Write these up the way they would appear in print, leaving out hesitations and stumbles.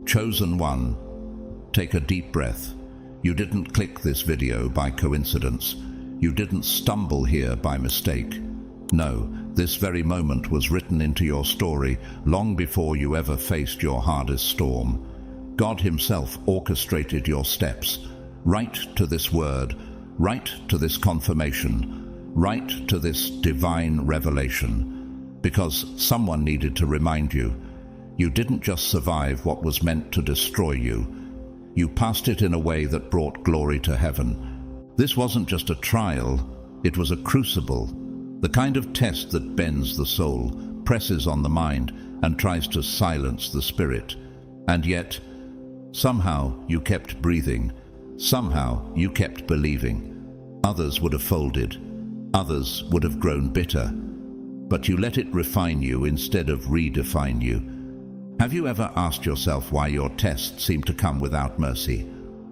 Chosen one, take a deep breath. You didn't click this video by coincidence. You didn't stumble here by mistake. No, this very moment was written into your story long before you ever faced your hardest storm. God Himself orchestrated your steps, right to this word, right to this confirmation, right to this divine revelation. Because someone needed to remind you, you didn't just survive what was meant to destroy you. You passed it in a way that brought glory to heaven. This wasn't just a trial, it was a crucible, the kind of test that bends the soul, presses on the mind, and tries to silence the spirit. And yet, somehow you kept breathing. Somehow you kept believing. Others would have folded. Others would have grown bitter. But you let it refine you instead of redefine you. Have you ever asked yourself why your test seemed to come without mercy?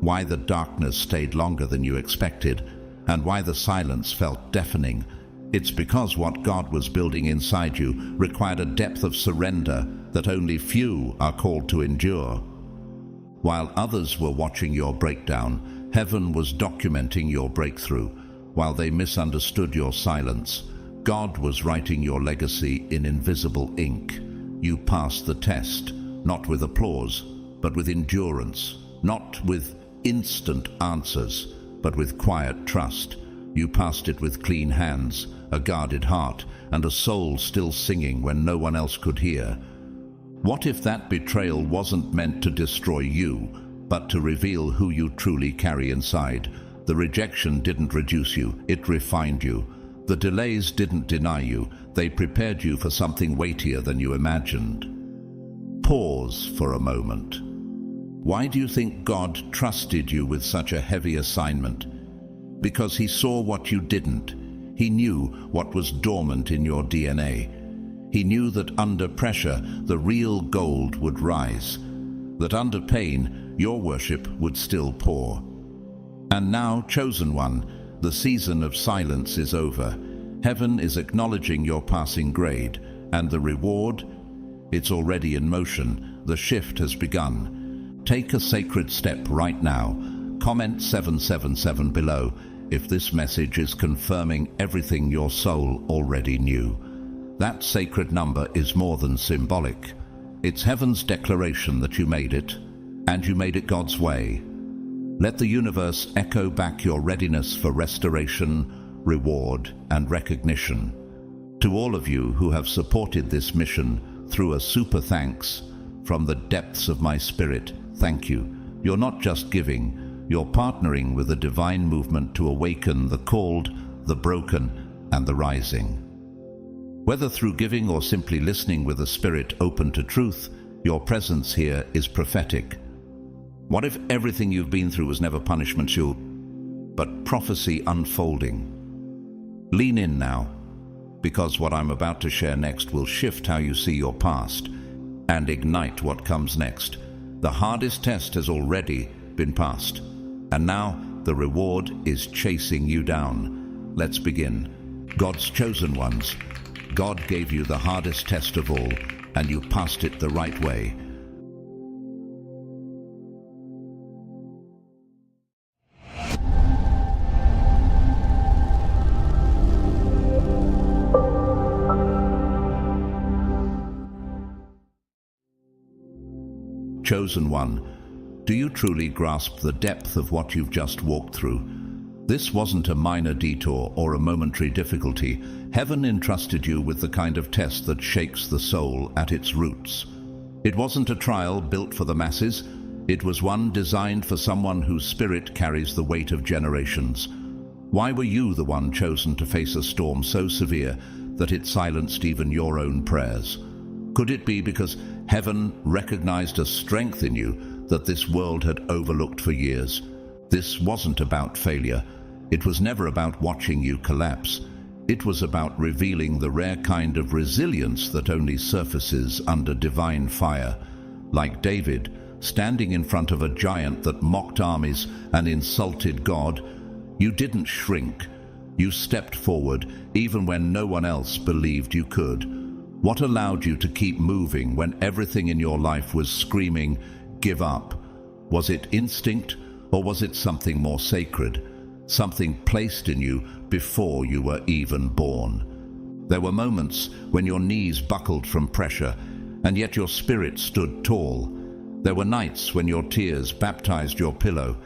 Why the darkness stayed longer than you expected? And why the silence felt deafening? It's because what God was building inside you required a depth of surrender that only few are called to endure. While others were watching your breakdown, heaven was documenting your breakthrough. While they misunderstood your silence, God was writing your legacy in invisible ink. You passed the test, not with applause, but with endurance, not with instant answers, but with quiet trust. You passed it with clean hands, a guarded heart, and a soul still singing when no one else could hear. What if that betrayal wasn't meant to destroy you, but to reveal who you truly carry inside? The rejection didn't reduce you, it refined you. The delays didn't deny you, they prepared you for something weightier than you imagined. Pause for a moment. Why do you think God trusted you with such a heavy assignment? Because He saw what you didn't. He knew what was dormant in your DNA. He knew that under pressure, the real gold would rise. That under pain, your worship would still pour. And now, chosen one, the season of silence is over. Heaven is acknowledging your passing grade, and the reward? It's already in motion. The shift has begun. Take a sacred step right now. Comment 777 below if this message is confirming everything your soul already knew. That sacred number is more than symbolic. It's heaven's declaration that you made it, and you made it God's way. Let the universe echo back your readiness for restoration, reward, and recognition. To all of you who have supported this mission through a super thanks, from the depths of my spirit, thank you. You're not just giving, you're partnering with a divine movement to awaken the called, the broken, and the rising. Whether through giving or simply listening with a spirit open to truth, your presence here is prophetic. What if everything you've been through was never punishment, but prophecy unfolding? Lean in now, because what I'm about to share next will shift how you see your past and ignite what comes next. The hardest test has already been passed, and now the reward is chasing you down. Let's begin. God's chosen ones. God gave you the hardest test of all, and you passed it the right way. Chosen one, do you truly grasp the depth of what you've just walked through? This wasn't a minor detour or a momentary difficulty. Heaven entrusted you with the kind of test that shakes the soul at its roots. It wasn't a trial built for the masses. It was one designed for someone whose spirit carries the weight of generations. Why were you the one chosen to face a storm so severe that it silenced even your own prayers? Could it be because heaven recognized a strength in you that this world had overlooked for years? This wasn't about failure. It was never about watching you collapse. It was about revealing the rare kind of resilience that only surfaces under divine fire. Like David, standing in front of a giant that mocked armies and insulted God, you didn't shrink. You stepped forward even when no one else believed you could. What allowed you to keep moving when everything in your life was screaming, give up? Was it instinct, or was it something more sacred, something placed in you before you were even born? There were moments when your knees buckled from pressure, and yet your spirit stood tall. There were nights when your tears baptized your pillow,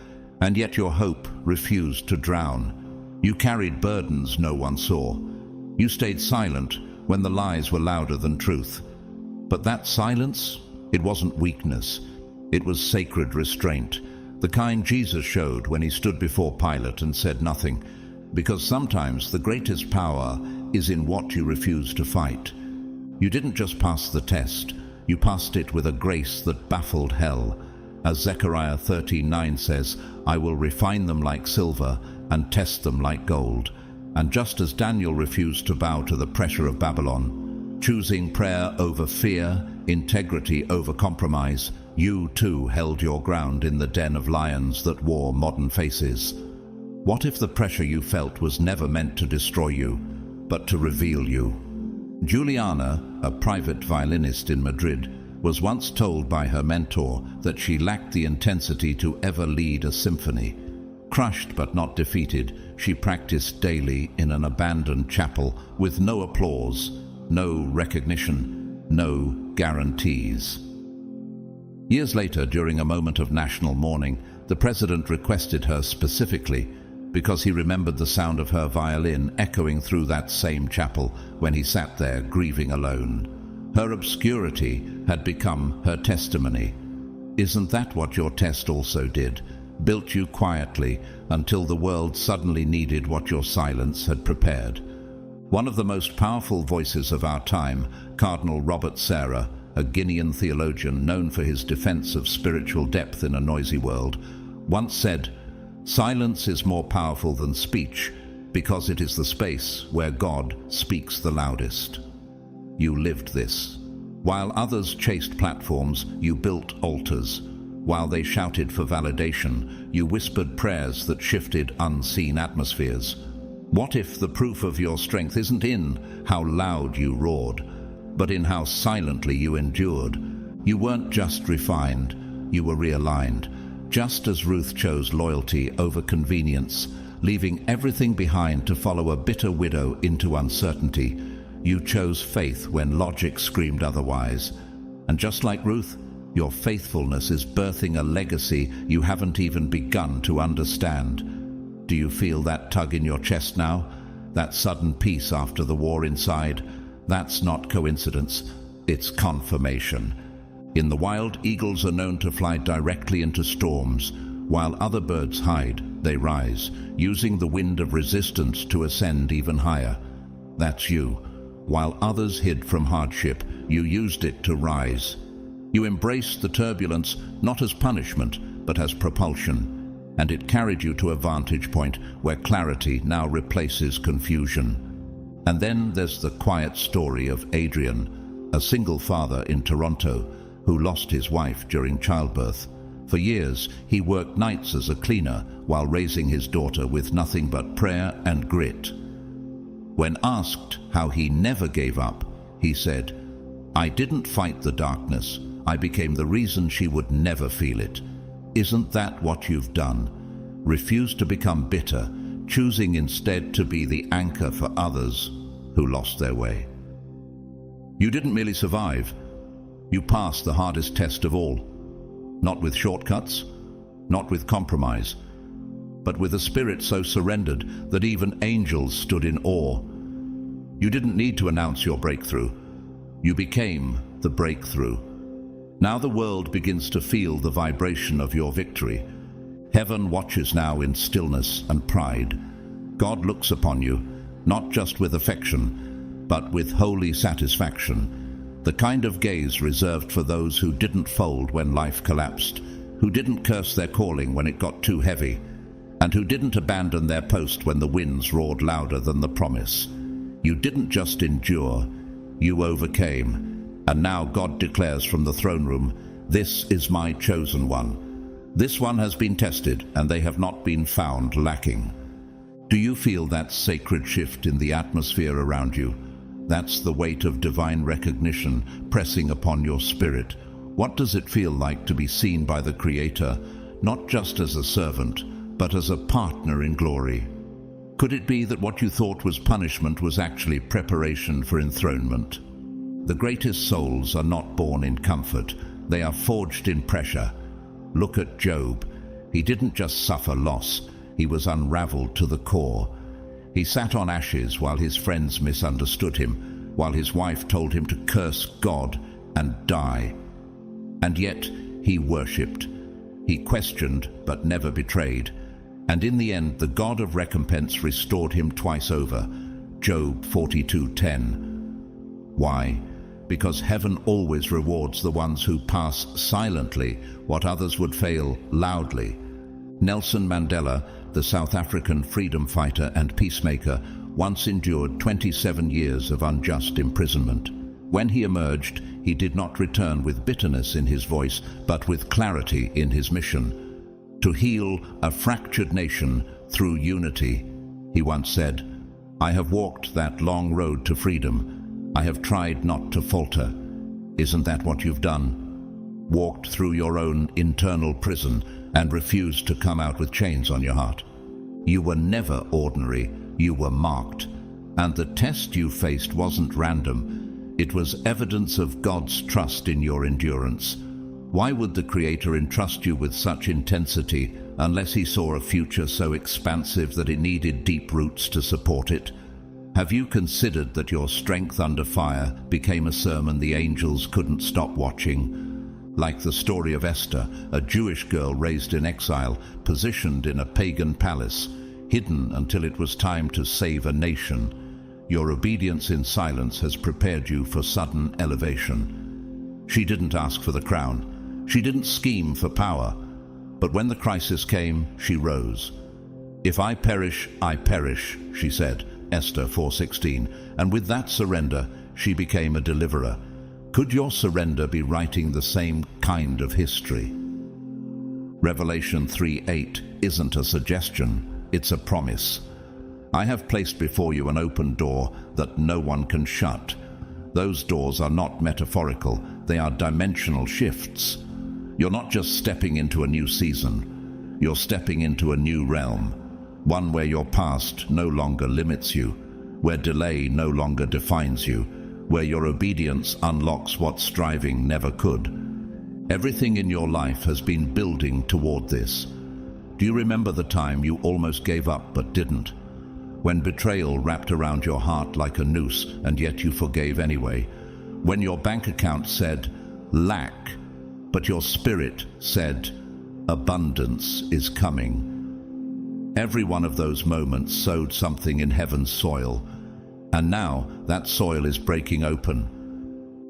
and yet your hope refused to drown. You carried burdens no one saw. You stayed silent when the lies were louder than truth. But that silence, it wasn't weakness. It was sacred restraint, the kind Jesus showed when he stood before Pilate and said nothing, because sometimes the greatest power is in what you refuse to fight. You didn't just pass the test, you passed it with a grace that baffled hell. As Zechariah 13:9 says, I will refine them like silver and test them like gold. And just as Daniel refused to bow to the pressure of Babylon, choosing prayer over fear, integrity over compromise, you too held your ground in the den of lions that wore modern faces. What if the pressure you felt was never meant to destroy you, but to reveal you? Juliana, a private violinist in Madrid, was once told by her mentor that she lacked the intensity to ever lead a symphony. Crushed but not defeated, she practiced daily in an abandoned chapel with no applause, no recognition, no guarantees. Years later, during a moment of national mourning, the president requested her specifically because he remembered the sound of her violin echoing through that same chapel when he sat there grieving alone. Her obscurity had become her testimony. Isn't that what your test also did? Built you quietly until the world suddenly needed what your silence had prepared. One of the most powerful voices of our time, Cardinal Robert Sarah, a Guinean theologian known for his defense of spiritual depth in a noisy world, once said, "Silence is more powerful than speech because it is the space where God speaks the loudest." You lived this. While others chased platforms, you built altars. While they shouted for validation, you whispered prayers that shifted unseen atmospheres. What if the proof of your strength isn't in how loud you roared, but in how silently you endured? You weren't just refined, you were realigned. Just as Ruth chose loyalty over convenience, leaving everything behind to follow a bitter widow into uncertainty, you chose faith when logic screamed otherwise. And just like Ruth, your faithfulness is birthing a legacy you haven't even begun to understand. Do you feel that tug in your chest now? That sudden peace after the war inside? That's not coincidence, it's confirmation. In the wild, eagles are known to fly directly into storms. While other birds hide, they rise, using the wind of resistance to ascend even higher. That's you. While others hid from hardship, you used it to rise. You embraced the turbulence not as punishment, but as propulsion, and it carried you to a vantage point where clarity now replaces confusion. And then there's the quiet story of Adrian, a single father in Toronto who lost his wife during childbirth. For years, he worked nights as a cleaner while raising his daughter with nothing but prayer and grit. When asked how he never gave up, he said, "I didn't fight the darkness. I became the reason she would never feel it." Isn't that what you've done? Refuse to become bitter, choosing instead to be the anchor for others who lost their way. You didn't merely survive. You passed the hardest test of all. Not with shortcuts, not with compromise, but with a spirit so surrendered that even angels stood in awe. You didn't need to announce your breakthrough. You became the breakthrough. Now the world begins to feel the vibration of your victory. Heaven watches now in stillness and pride. God looks upon you, not just with affection, but with holy satisfaction. The kind of gaze reserved for those who didn't fold when life collapsed, who didn't curse their calling when it got too heavy, and who didn't abandon their post when the winds roared louder than the promise. You didn't just endure, you overcame. And now God declares from the throne room, "This is my chosen one. This one has been tested, and they have not been found lacking." Do you feel that sacred shift in the atmosphere around you? That's the weight of divine recognition pressing upon your spirit. What does it feel like to be seen by the Creator, not just as a servant, but as a partner in glory? Could it be that what you thought was punishment was actually preparation for enthronement? The greatest souls are not born in comfort, they are forged in pressure. Look at Job. He didn't just suffer loss, he was unraveled to the core. He sat on ashes while his friends misunderstood him, while his wife told him to curse God and die. And yet he worshipped. He questioned but never betrayed. And in the end, the God of recompense restored him twice over. Job 42:10. Why? Because heaven always rewards the ones who pass silently what others would fail loudly. Nelson Mandela, the South African freedom fighter and peacemaker, once endured 27 years of unjust imprisonment. When he emerged, he did not return with bitterness in his voice, but with clarity in his mission. To heal a fractured nation through unity. He once said, "I have walked that long road to freedom. I have tried not to falter." Isn't that what you've done? Walked through your own internal prison and refused to come out with chains on your heart. You were never ordinary, you were marked. And the test you faced wasn't random. It was evidence of God's trust in your endurance. Why would the Creator entrust you with such intensity unless He saw a future so expansive that it needed deep roots to support it? Have you considered that your strength under fire became a sermon the angels couldn't stop watching? Like the story of Esther, a Jewish girl raised in exile, positioned in a pagan palace, hidden until it was time to save a nation. Your obedience in silence has prepared you for sudden elevation. She didn't ask for the crown. She didn't scheme for power. But when the crisis came, she rose. "If I perish, I perish," she said, Esther 4:16. And with that surrender, she became a deliverer. Could your surrender be writing the same kind of history? Revelation 3:8 isn't a suggestion, it's a promise. "I have placed before you an open door that no one can shut." Those doors are not metaphorical, they are dimensional shifts. You're not just stepping into a new season, you're stepping into a new realm, one where your past no longer limits you, where delay no longer defines you, where your obedience unlocks what striving never could. Everything in your life has been building toward this. Do you remember the time you almost gave up but didn't? When betrayal wrapped around your heart like a noose and yet you forgave anyway? When your bank account said, lack, but your spirit said, abundance is coming. Every one of those moments sowed something in heaven's soil, and now that soil is breaking open.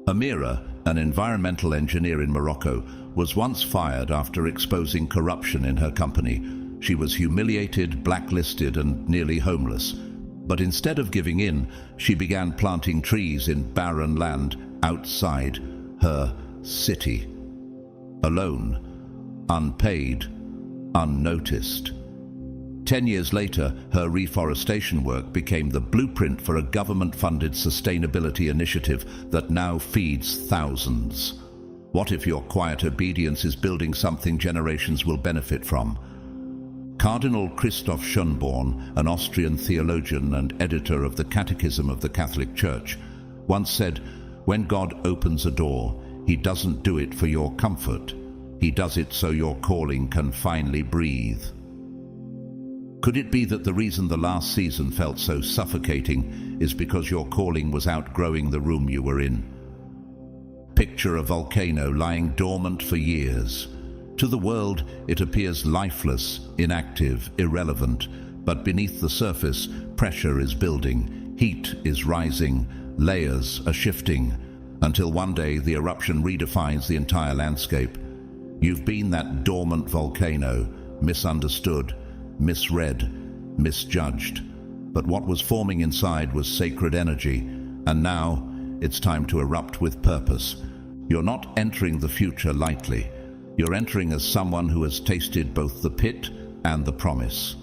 Amira, an environmental engineer in Morocco, was once fired after exposing corruption in her company. She was humiliated, blacklisted, and nearly homeless. But instead of giving in, she began planting trees in barren land outside her city. Alone, unpaid, unnoticed. 10 years later, her reforestation work became the blueprint for a government-funded sustainability initiative that now feeds thousands. What if your quiet obedience is building something generations will benefit from? Cardinal Christoph Schönborn, an Austrian theologian and editor of the Catechism of the Catholic Church, once said, "When God opens a door, He doesn't do it for your comfort. He does it so your calling can finally breathe." Could it be that the reason the last season felt so suffocating is because your calling was outgrowing the room you were in? Picture a volcano lying dormant for years. To the world, it appears lifeless, inactive, irrelevant, but beneath the surface, pressure is building, heat is rising, layers are shifting, until one day the eruption redefines the entire landscape. You've been that dormant volcano, misunderstood, misread, misjudged. But what was forming inside was sacred energy, and now it's time to erupt with purpose. You're not entering the future lightly. You're entering as someone who has tasted both the pit and the promise.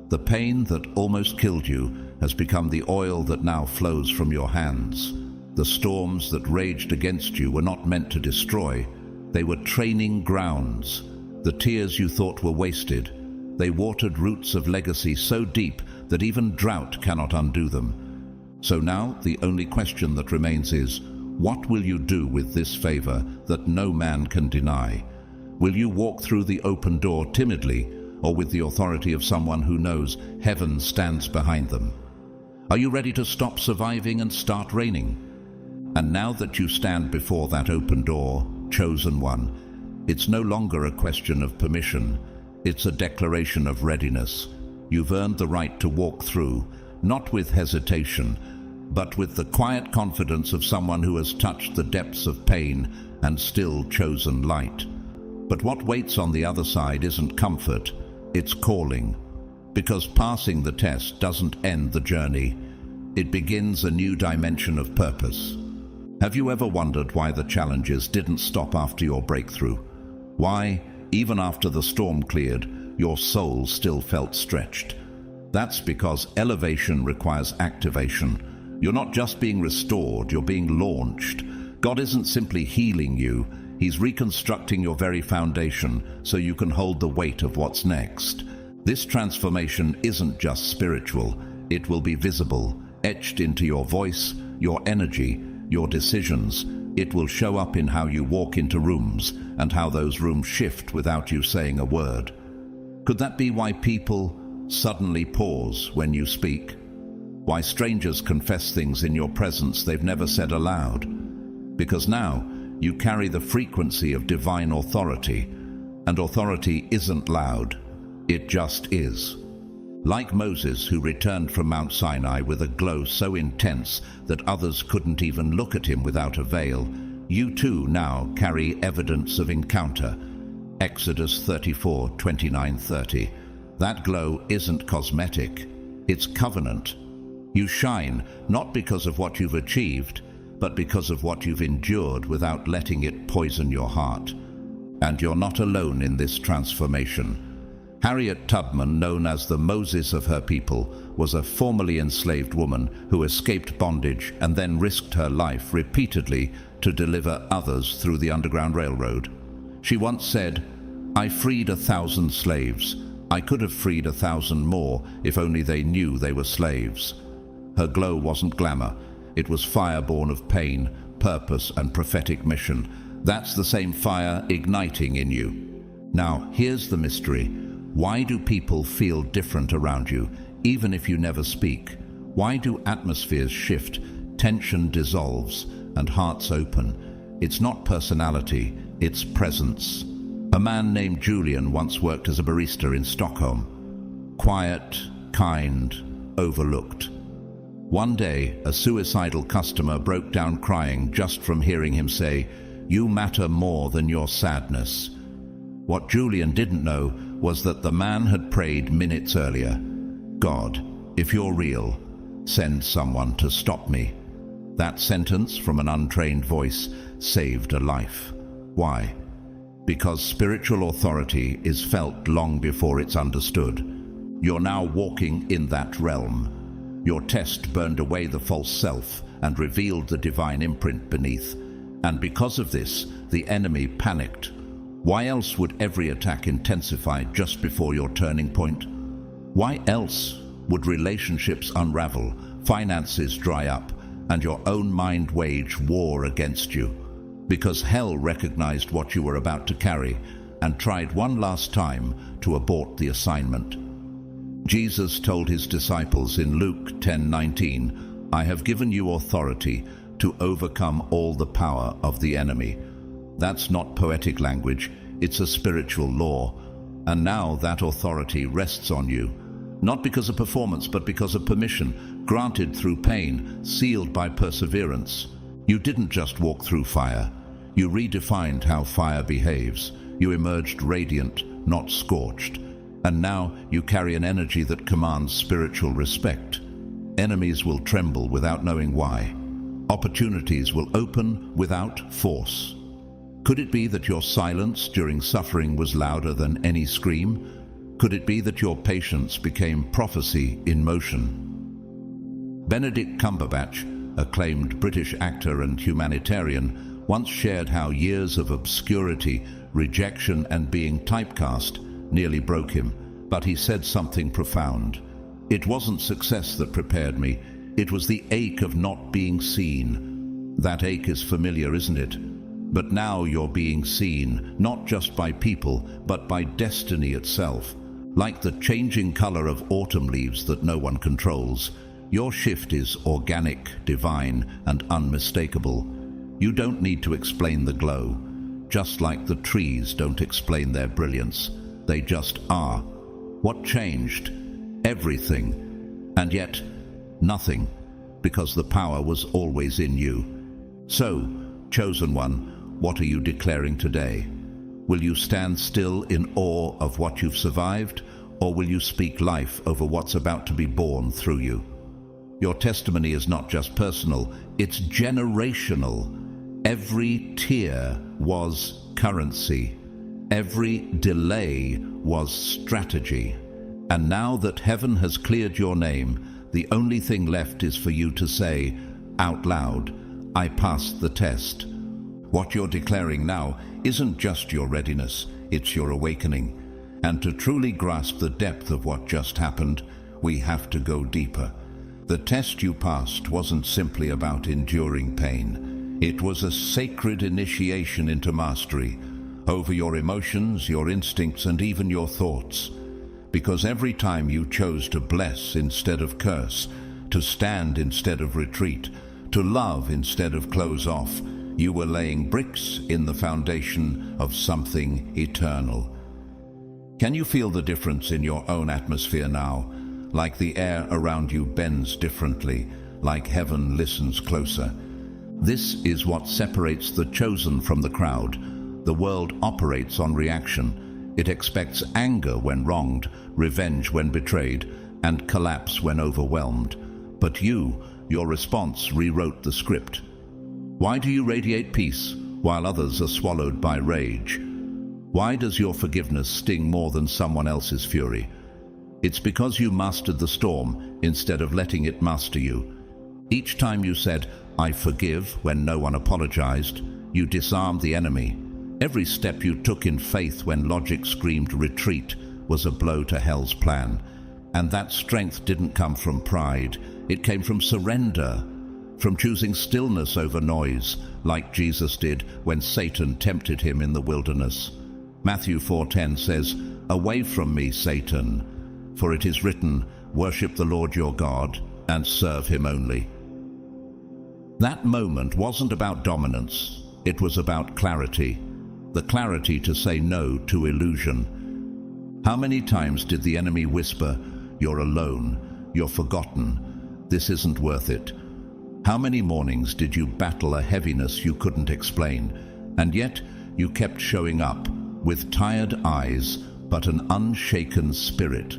The pain that almost killed you has become the oil that now flows from your hands. The storms that raged against you were not meant to destroy, They were training grounds. The tears you thought were wasted. They watered roots of legacy so deep that even drought cannot undo them. So now the only question that remains is, what will you do with this favor that no man can deny? Will you walk through the open door timidly, or with the authority of someone who knows heaven stands behind them? Are you ready to stop surviving and start reigning? And now that you stand before that open door, chosen one, it's no longer a question of permission. It's a declaration of readiness. You've earned the right to walk through, not with hesitation, but with the quiet confidence of someone who has touched the depths of pain and still chosen light. But what waits on the other side isn't comfort, it's calling. Because passing the test doesn't end the journey. It begins a new dimension of purpose. Have you ever wondered why the challenges didn't stop after your breakthrough? Why, even after the storm cleared, your soul still felt stretched? That's because elevation requires activation. You're not just being restored, you're being launched. God isn't simply healing you, He's reconstructing your very foundation so you can hold the weight of what's next. This transformation isn't just spiritual, it will be visible, etched into your voice, your energy, your decisions. It will show up in how you walk into rooms and how those rooms shift without you saying a word. Could that be why people suddenly pause when you speak? Why strangers confess things in your presence they've never said aloud? Because now you carry the frequency of divine authority, and authority isn't loud, it just is. Like Moses, who returned from Mount Sinai with a glow so intense that others couldn't even look at him without a veil, you too now carry evidence of encounter. Exodus 34:29-30. That glow isn't cosmetic, it's covenant. You shine not because of what you've achieved, but because of what you've endured without letting it poison your heart. And you're not alone in this transformation. Harriet Tubman, known as the Moses of her people, was a formerly enslaved woman who escaped bondage and then risked her life repeatedly to deliver others through the Underground Railroad. She once said, "I freed 1,000 slaves. I could have freed 1,000 more if only they knew they were slaves." Her glow wasn't glamour. It was fire born of pain, purpose, and prophetic mission. That's the same fire igniting in you. Now, here's the mystery. Why do people feel different around you, even if you never speak? Why do atmospheres shift, tension dissolves, and hearts open? It's not personality, it's presence. A man named Julian once worked as a barista in Stockholm. Quiet, kind, overlooked. One day, a suicidal customer broke down crying just from hearing him say, "You matter more than your sadness." What Julian didn't know was that the man had prayed minutes earlier, "God, if you're real, send someone to stop me." That sentence from an untrained voice saved a life. Why? Because spiritual authority is felt long before it's understood. You're now walking in that realm. Your test burned away the false self and revealed the divine imprint beneath. And because of this, the enemy panicked. Why else would every attack intensify just before your turning point? Why else would relationships unravel, finances dry up, and your own mind wage war against you? Because hell recognized what you were about to carry and tried one last time to abort the assignment. Jesus told his disciples in Luke 10:19, "I have given you authority to overcome all the power of the enemy." That's not poetic language, it's a spiritual law. And now that authority rests on you, not because of performance, but because of permission, granted through pain, sealed by perseverance. You didn't just walk through fire, you redefined how fire behaves. You emerged radiant, not scorched. And now you carry an energy that commands spiritual respect. Enemies will tremble without knowing why. Opportunities will open without force. Could it be that your silence during suffering was louder than any scream? Could it be that your patience became prophecy in motion? Benedict Cumberbatch, acclaimed British actor and humanitarian, once shared how years of obscurity, rejection, and being typecast nearly broke him, but he said something profound. "It wasn't success that prepared me, it was the ache of not being seen." That ache is familiar, isn't it? But now you're being seen, not just by people, but by destiny itself. Like the changing color of autumn leaves that no one controls, your shift is organic, divine, and unmistakable. You don't need to explain the glow. Just like the trees don't explain their brilliance, they just are. What changed? Everything. And yet, nothing, because the power was always in you. So, chosen one, what are you declaring today? Will you stand still in awe of what you've survived, or will you speak life over what's about to be born through you? Your testimony is not just personal, it's generational. Every tear was currency. Every delay was strategy. And now that heaven has cleared your name, the only thing left is for you to say, out loud, "I passed the test." What you're declaring now isn't just your readiness, it's your awakening. And to truly grasp the depth of what just happened, we have to go deeper. The test you passed wasn't simply about enduring pain. It was a sacred initiation into mastery over your emotions, your instincts, and even your thoughts. Because every time you chose to bless instead of curse, to stand instead of retreat, to love instead of close off, you were laying bricks in the foundation of something eternal. Can you feel the difference in your own atmosphere now? Like the air around you bends differently, like heaven listens closer. This is what separates the chosen from the crowd. The world operates on reaction. It expects anger when wronged, revenge when betrayed, and collapse when overwhelmed. But your response rewrote the script. Why do you radiate peace while others are swallowed by rage? Why does your forgiveness sting more than someone else's fury? It's because you mastered the storm instead of letting it master you. Each time you said, "I forgive," when no one apologized, you disarmed the enemy. Every step you took in faith when logic screamed retreat was a blow to hell's plan. And that strength didn't come from pride, it came from surrender. From choosing stillness over noise, like Jesus did when Satan tempted him in the wilderness. Matthew 4:10 says, "Away from me, Satan, for it is written, worship the Lord your God and serve him only." That moment wasn't about dominance, it was about clarity. The clarity to say no to illusion. How many times did the enemy whisper, "You're alone, you're forgotten, this isn't worth it"? How many mornings did you battle a heaviness you couldn't explain, and yet you kept showing up with tired eyes but an unshaken spirit?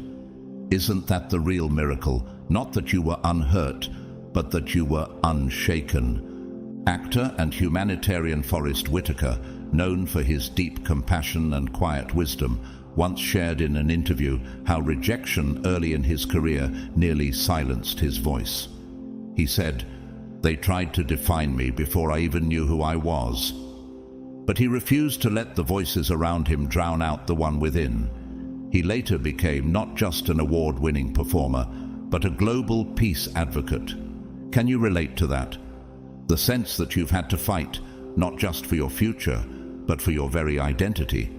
Isn't that the real miracle? Not that you were unhurt, but that you were unshaken. Actor and humanitarian Forrest Whitaker, known for his deep compassion and quiet wisdom, once shared in an interview how rejection early in his career nearly silenced his voice. He said, "They tried to define me before I even knew who I was." But he refused to let the voices around him drown out the one within. He later became not just an award-winning performer, but a global peace advocate. Can you relate to that? The sense that you've had to fight, not just for your future, but for your very identity.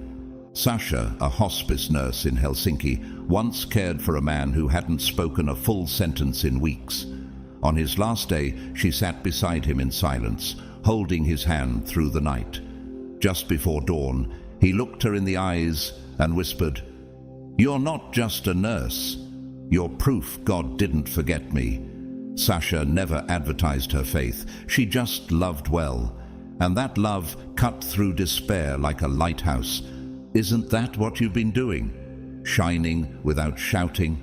Sasha, a hospice nurse in Helsinki, once cared for a man who hadn't spoken a full sentence in weeks. On his last day, she sat beside him in silence, holding his hand through the night. Just before dawn, he looked her in the eyes and whispered, "You're not just a nurse. You're proof God didn't forget me." Sasha never advertised her faith. She just loved well. And that love cut through despair like a lighthouse. Isn't that what you've been doing? Shining without shouting?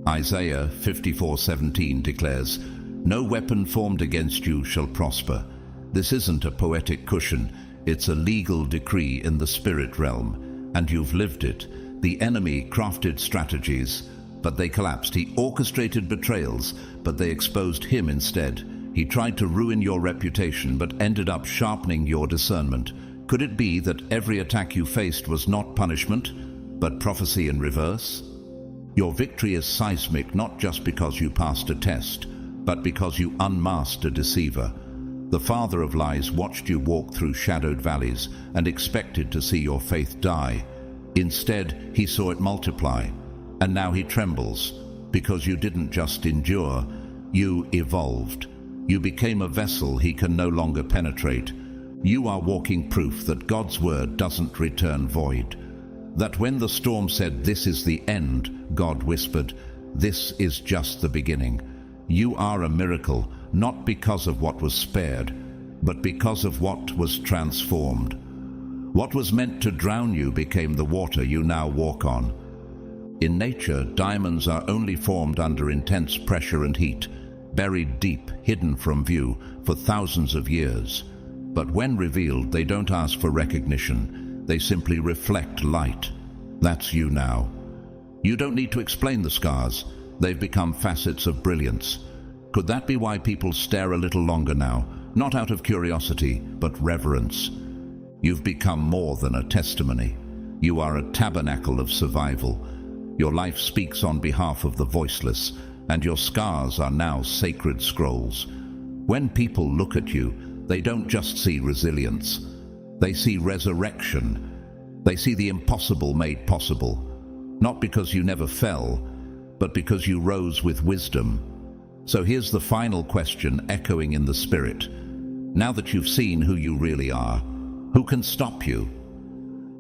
Isaiah 54:17 declares, "No weapon formed against you shall prosper." This isn't a poetic cushion, it's a legal decree in the spirit realm, and you've lived it. The enemy crafted strategies, but they collapsed. He orchestrated betrayals, but they exposed him instead. He tried to ruin your reputation but ended up sharpening your discernment. Could it be that every attack you faced was not punishment, but prophecy in reverse? Your victory is seismic not just because you passed a test, but because you unmasked a deceiver. The father of lies watched you walk through shadowed valleys and expected to see your faith die. Instead, he saw it multiply, and now he trembles, because you didn't just endure, you evolved. You became a vessel he can no longer penetrate. You are walking proof that God's word doesn't return void. That when the storm said, "This is the end," God whispered, "This is just the beginning." You are a miracle, not because of what was spared, but because of what was transformed. What was meant to drown you became the water you now walk on. In nature, diamonds are only formed under intense pressure and heat, buried deep, hidden from view for thousands of years. But when revealed, they don't ask for recognition. They simply reflect light. That's you now. You don't need to explain the scars. They've become facets of brilliance. Could that be why people stare a little longer now? Not out of curiosity, but reverence. You've become more than a testimony. You are a tabernacle of survival. Your life speaks on behalf of the voiceless, and your scars are now sacred scrolls. When people look at you, they don't just see resilience. They see resurrection. They see the impossible made possible. Not because you never fell, but because you rose with wisdom. So here's the final question echoing in the spirit. Now that you've seen who you really are, who can stop you?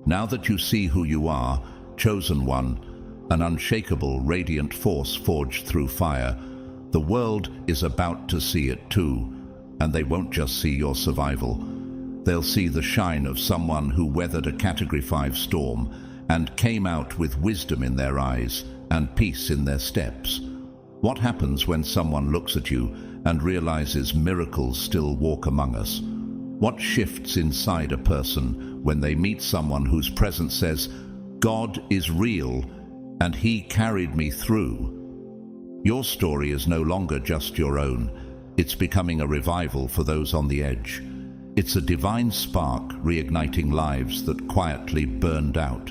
Now that you see who you are, chosen one, an unshakable, radiant force forged through fire, the world is about to see it too. And they won't just see your survival. They'll see the shine of someone who weathered a Category 5 storm and came out with wisdom in their eyes and peace in their steps. What happens when someone looks at you and realizes miracles still walk among us? What shifts inside a person when they meet someone whose presence says, "God is real and He carried me through"? Your story is no longer just your own. It's becoming a revival for those on the edge. It's a divine spark reigniting lives that quietly burned out.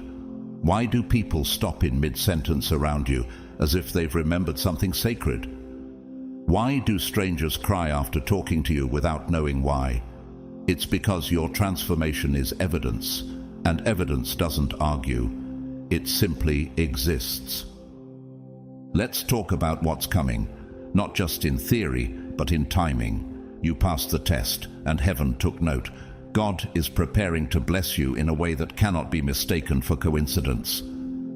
Why do people stop in mid-sentence around you as if they've remembered something sacred? Why do strangers cry after talking to you without knowing why? It's because your transformation is evidence, and evidence doesn't argue. It simply exists. Let's talk about what's coming, not just in theory, but in timing. You passed the test, and heaven took note. God is preparing to bless you in a way that cannot be mistaken for coincidence.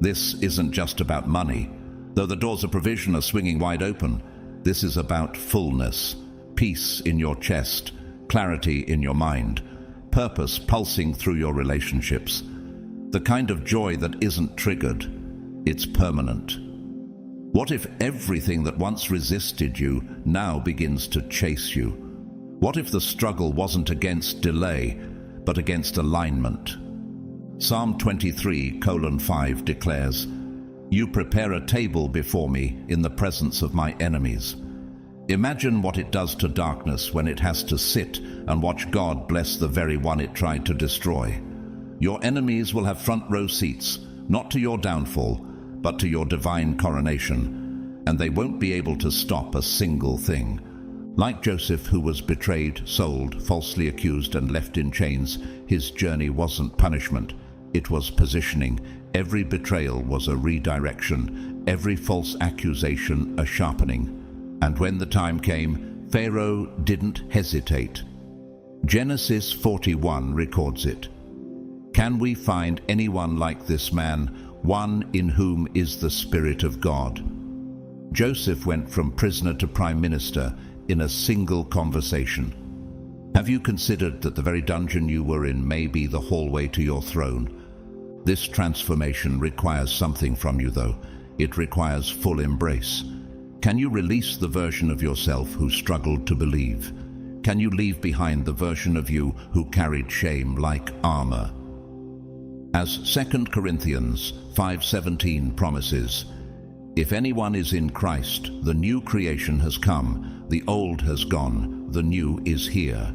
This isn't just about money. Though the doors of provision are swinging wide open, this is about fullness, peace in your chest, clarity in your mind, purpose pulsing through your relationships. The kind of joy that isn't triggered, it's permanent. What if everything that once resisted you now begins to chase you? What if the struggle wasn't against delay, but against alignment? Psalm 23:5 declares, "You prepare a table before me in the presence of my enemies." Imagine what it does to darkness when it has to sit and watch God bless the very one it tried to destroy. Your enemies will have front row seats, not to your downfall, but to your divine coronation, and they won't be able to stop a single thing. Like Joseph, who was betrayed, sold, falsely accused, and left in chains, his journey wasn't punishment, it was positioning. Every betrayal was a redirection, every false accusation a sharpening. And when the time came, Pharaoh didn't hesitate. Genesis 41 records it. Can we find anyone like this man, one in whom is the Spirit of God? Joseph went from prisoner to prime minister in a single conversation. Have you considered that the very dungeon you were in may be the hallway to your throne? This transformation requires something from you, though. It requires full embrace. Can you release the version of yourself who struggled to believe? Can you leave behind the version of you who carried shame like armor? As 2 Corinthians 5:17 promises, if anyone is in Christ, the new creation has come, the old has gone, the new is here.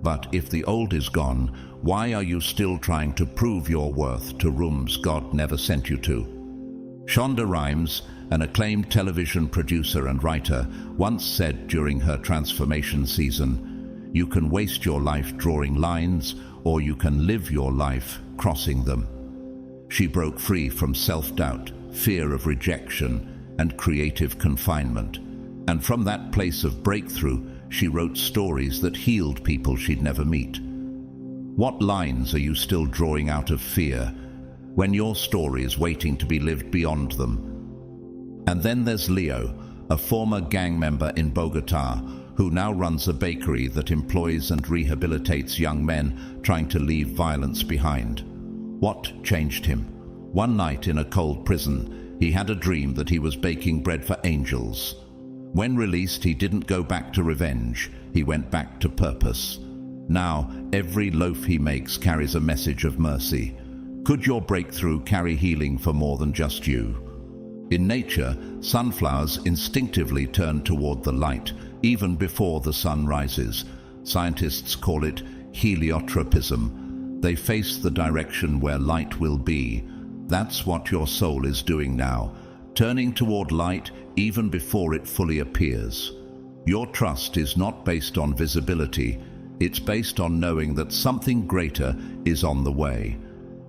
But if the old is gone, why are you still trying to prove your worth to rooms God never sent you to? Shonda Rhimes, an acclaimed television producer and writer, once said during her transformation season, "You can waste your life drawing lines, or you can live your life crossing them." She broke free from self-doubt, fear of rejection, and creative confinement. And from that place of breakthrough, she wrote stories that healed people she'd never meet. What lines are you still drawing out of fear, when your story is waiting to be lived beyond them? And then there's Leo, a former gang member in Bogota, who now runs a bakery that employs and rehabilitates young men trying to leave violence behind. What changed him? One night in a cold prison, he had a dream that he was baking bread for angels. When released, he didn't go back to revenge, he went back to purpose. Now, every loaf he makes carries a message of mercy. Could your breakthrough carry healing for more than just you? In nature, sunflowers instinctively turn toward the light, even before the sun rises. Scientists call it heliotropism. They face the direction where light will be. That's what your soul is doing now, turning toward light even before it fully appears. Your trust is not based on visibility, it's based on knowing that something greater is on the way.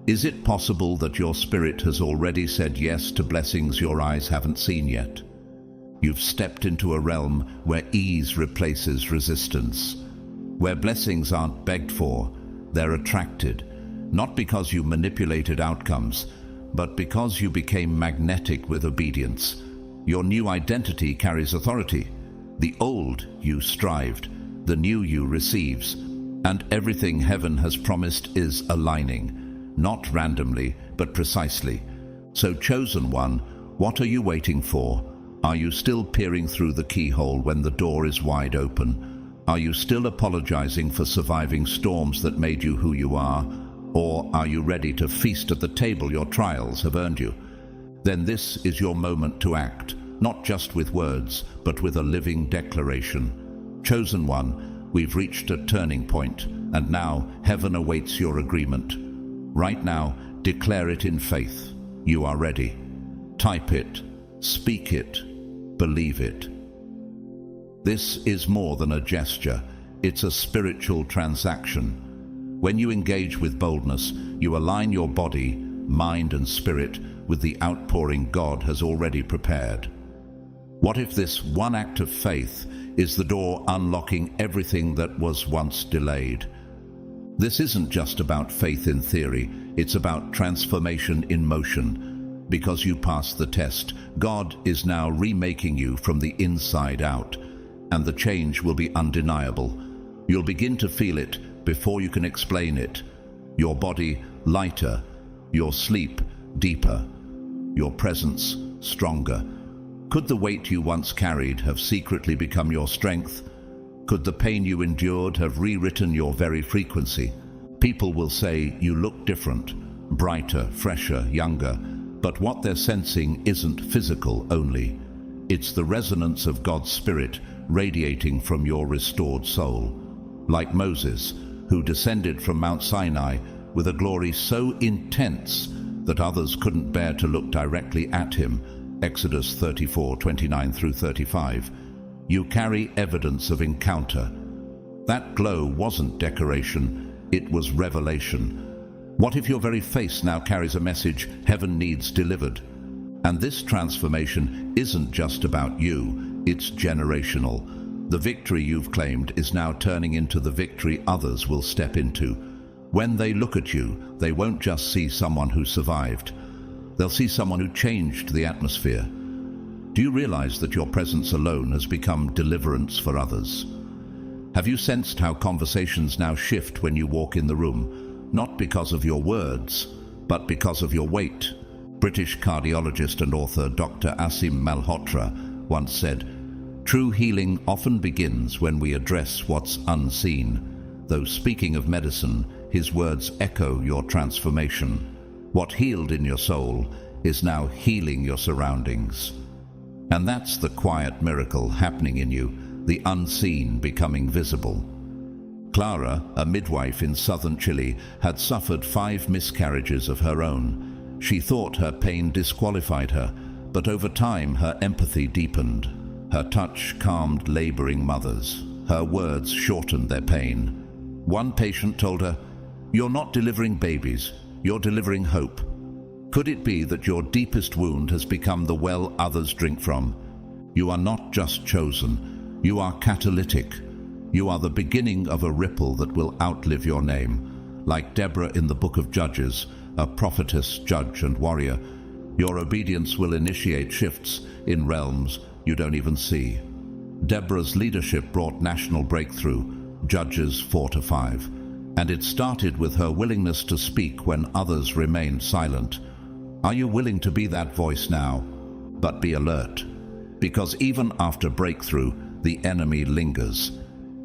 Is it possible that your spirit has already said yes to blessings your eyes haven't seen yet? You've stepped into a realm where ease replaces resistance, where blessings aren't begged for, they're attracted, not because you manipulated outcomes, but because you became magnetic with obedience. Your new identity carries authority. The old you strived, the new you receives, and everything heaven has promised is aligning, not randomly, but precisely. So, chosen one, what are you waiting for? Are you still peering through the keyhole when the door is wide open? Are you still apologizing for surviving storms that made you who you are? Or are you ready to feast at the table your trials have earned you? Then this is your moment to act, not just with words, but with a living declaration. Chosen one, we've reached a turning point, and now heaven awaits your agreement. Right now, declare it in faith. You are ready. Type it, speak it, believe it. This is more than a gesture. It's a spiritual transaction. When you engage with boldness, you align your body, mind, and spirit with the outpouring God has already prepared. What if this one act of faith is the door unlocking everything that was once delayed? This isn't just about faith in theory, it's about transformation in motion. Because you passed the test, God is now remaking you from the inside out, and the change will be undeniable. You'll begin to feel it before you can explain it. Your body lighter, your sleep deeper, your presence stronger. Could the weight you once carried have secretly become your strength? Could the pain you endured have rewritten your very frequency? People will say you look different, brighter, fresher, younger, but what they're sensing isn't physical only. It's the resonance of God's Spirit radiating from your restored soul. Like Moses, who descended from Mount Sinai with a glory so intense that others couldn't bear to look directly at him, Exodus 34:29 through 35. You carry evidence of encounter. That glow wasn't decoration, it was revelation. What if your very face now carries a message heaven needs delivered? And this transformation isn't just about you, it's generational. The victory you've claimed is now turning into the victory others will step into. When they look at you, they won't just see someone who survived. They'll see someone who changed the atmosphere. Do you realize that your presence alone has become deliverance for others? Have you sensed how conversations now shift when you walk in the room, not because of your words, but because of your weight? British cardiologist and author Dr. Asim Malhotra once said, "True healing often begins when we address what's unseen." Though speaking of medicine, his words echo your transformation. What healed in your soul is now healing your surroundings. And that's the quiet miracle happening in you, the unseen becoming visible. Clara, a midwife in southern Chile, had suffered 5 miscarriages of her own. She thought her pain disqualified her, but over time her empathy deepened. Her touch calmed laboring mothers. Her words shortened their pain. One patient told her, "You're not delivering babies, you're delivering hope." Could it be that your deepest wound has become the well others drink from? You are not just chosen, you are catalytic. You are the beginning of a ripple that will outlive your name. Like Deborah in the book of Judges, a prophetess, judge, and warrior, your obedience will initiate shifts in realms you don't even see. Deborah's leadership brought national breakthrough, Judges 4-5, and it started with her willingness to speak when others remained silent. Are you willing to be that voice now? But be alert, because even after breakthrough, the enemy lingers.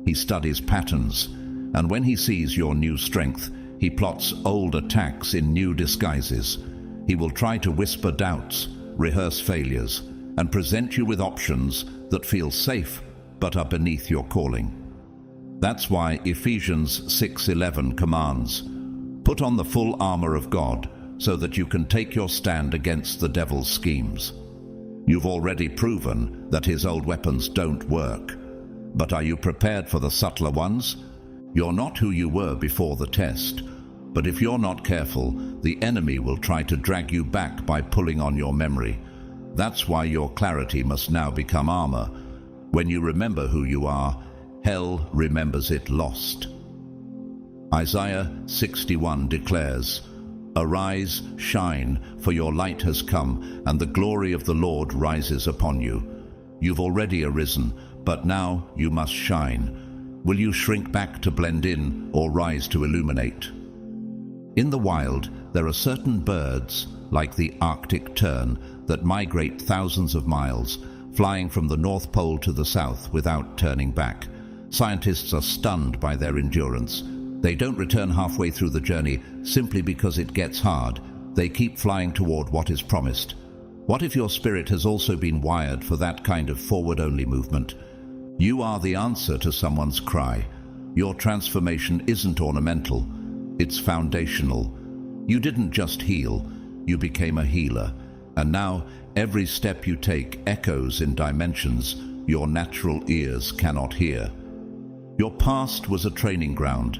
He studies patterns, and when he sees your new strength, he plots old attacks in new disguises. He will try to whisper doubts, rehearse failures, and present you with options that feel safe but are beneath your calling. That's why Ephesians 6:11 commands, "Put on the full armor of God so that you can take your stand against the devil's schemes." You've already proven that his old weapons don't work. But are you prepared for the subtler ones? You're not who you were before the test. But if you're not careful, the enemy will try to drag you back by pulling on your memory. That's why your clarity must now become armor. When you remember who you are, hell remembers it lost. Isaiah 61 declares, "Arise, shine, for your light has come, and the glory of the Lord rises upon you." You've already arisen, but now you must shine. Will you shrink back to blend in or rise to illuminate? In the wild, there are certain birds, like the Arctic tern, that migrate thousands of miles, flying from the North Pole to the South without turning back. Scientists are stunned by their endurance. They don't return halfway through the journey simply because it gets hard. They keep flying toward what is promised. What if your spirit has also been wired for that kind of forward-only movement? You are the answer to someone's cry. Your transformation isn't ornamental, it's foundational. You didn't just heal, you became a healer. And now, every step you take echoes in dimensions your natural ears cannot hear. Your past was a training ground.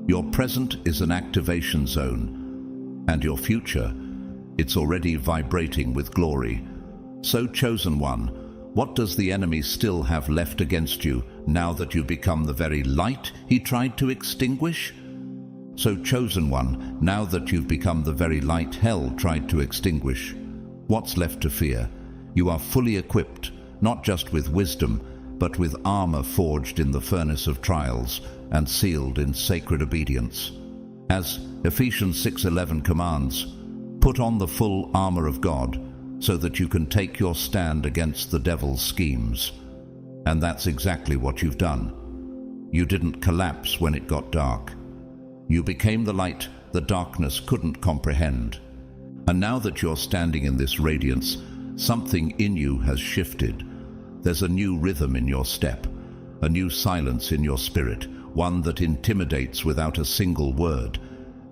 Your present is an activation zone. And your future, it's already vibrating with glory. So, chosen one, what does the enemy still have left against you now that you become the very light he tried to extinguish? So, chosen one, now that you've become the very light hell tried to extinguish, what's left to fear? You are fully equipped, not just with wisdom, but with armor forged in the furnace of trials and sealed in sacred obedience. As Ephesians 6:11 commands, "Put on the full armor of God so that you can take your stand against the devil's schemes." And that's exactly what you've done. You didn't collapse when it got dark. You became the light the darkness couldn't comprehend. And now that you're standing in this radiance, something in you has shifted. There's a new rhythm in your step, a new silence in your spirit, one that intimidates without a single word.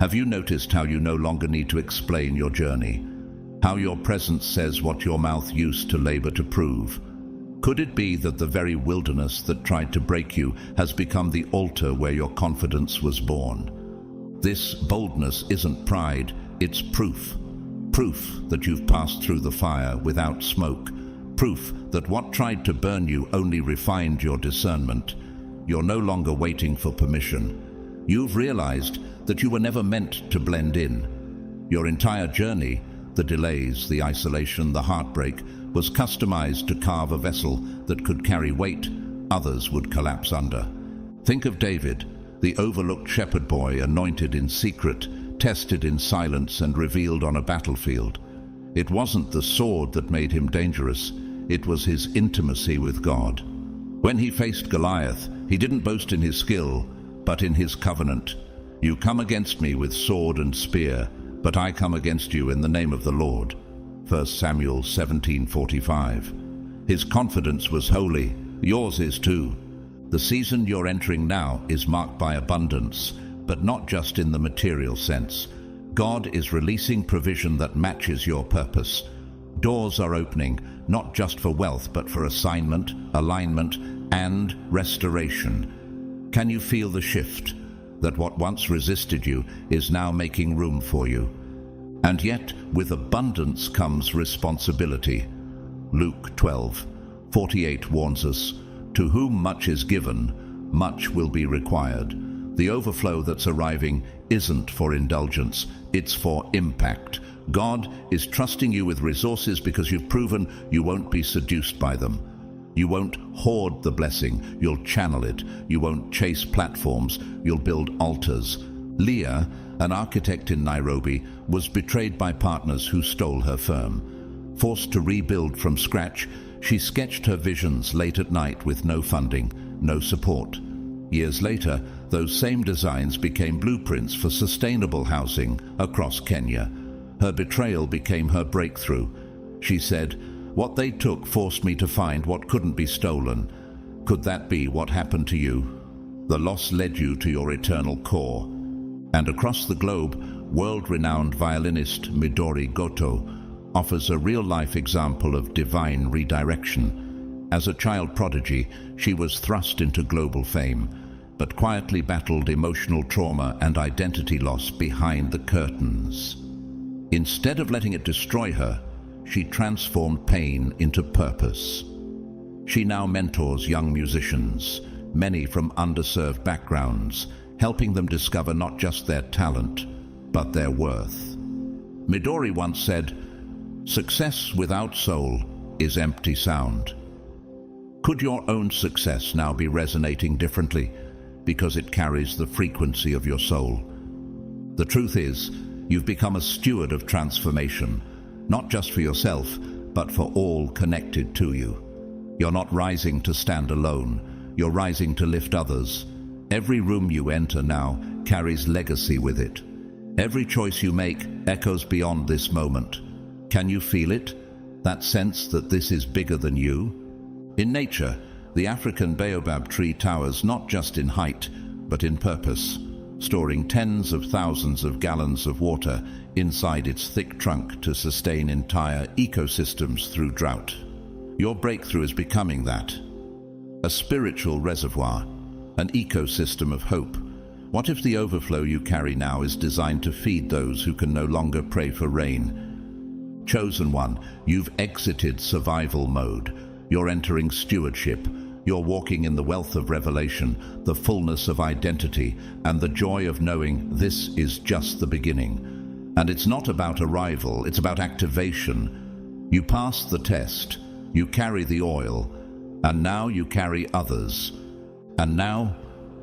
Have you noticed how you no longer need to explain your journey? How your presence says what your mouth used to labor to prove? Could it be that the very wilderness that tried to break you has become the altar where your confidence was born? This boldness isn't pride, it's proof. Proof that you've passed through the fire without smoke. Proof that what tried to burn you only refined your discernment. You're no longer waiting for permission. You've realized that you were never meant to blend in. Your entire journey, the delays, the isolation, the heartbreak, was customized to carve a vessel that could carry weight others would collapse under. Think of David, the overlooked shepherd boy, anointed in secret, tested in silence, and revealed on a battlefield. It wasn't the sword that made him dangerous, it was his intimacy with God. When he faced Goliath, he didn't boast in his skill, but in his covenant. "You come against me with sword and spear, but I come against you in the name of the Lord." 1 Samuel 17:45. His confidence was holy, Yours is too. The season you're entering now is marked by abundance, but not just in the material sense. God is releasing provision that matches your purpose. Doors are opening, not just for wealth, but for assignment, alignment, and restoration. Can you feel the shift? That what once resisted you is now making room for you. And yet, with abundance comes responsibility. Luke 12:48 warns us, "To whom much is given, much will be required." The overflow that's arriving isn't for indulgence, it's for impact. God is trusting you with resources because you've proven you won't be seduced by them. You won't hoard the blessing, you'll channel it. You won't chase platforms, you'll build altars. Leah, an architect in Nairobi, was betrayed by partners who stole her firm. Forced to rebuild from scratch, she sketched her visions late at night with no funding, no support. Years later, those same designs became blueprints for sustainable housing across Kenya. Her betrayal became her breakthrough. She said, "What they took forced me to find what couldn't be stolen." Could that be what happened to you? The loss led you to your eternal core. And across the globe, world-renowned violinist Midori Goto offers a real-life example of divine redirection. As a child prodigy, she was thrust into global fame, but quietly battled emotional trauma and identity loss behind the curtains. Instead of letting it destroy her, she transformed pain into purpose. She now mentors young musicians, many from underserved backgrounds, helping them discover not just their talent, but their worth. Midori once said, "Success without soul is empty sound." Could your own success now be resonating differently because it carries the frequency of your soul? The truth is, you've become a steward of transformation, not just for yourself, but for all connected to you. You're not rising to stand alone, you're rising to lift others. Every room you enter now carries legacy with it. Every choice you make echoes beyond this moment. Can you feel it? That sense that this is bigger than you? In nature, the African baobab tree towers not just in height, but in purpose, storing tens of thousands of gallons of water inside its thick trunk to sustain entire ecosystems through drought. Your breakthrough is becoming that. A spiritual reservoir, an ecosystem of hope. What if the overflow you carry now is designed to feed those who can no longer pray for rain? Chosen one, you've exited survival mode. You're entering stewardship. You're walking in the wealth of revelation, the fullness of identity, and the joy of knowing this is just the beginning. And it's not about arrival, it's about activation. You passed the test, you carry the oil, and now you carry others. And now,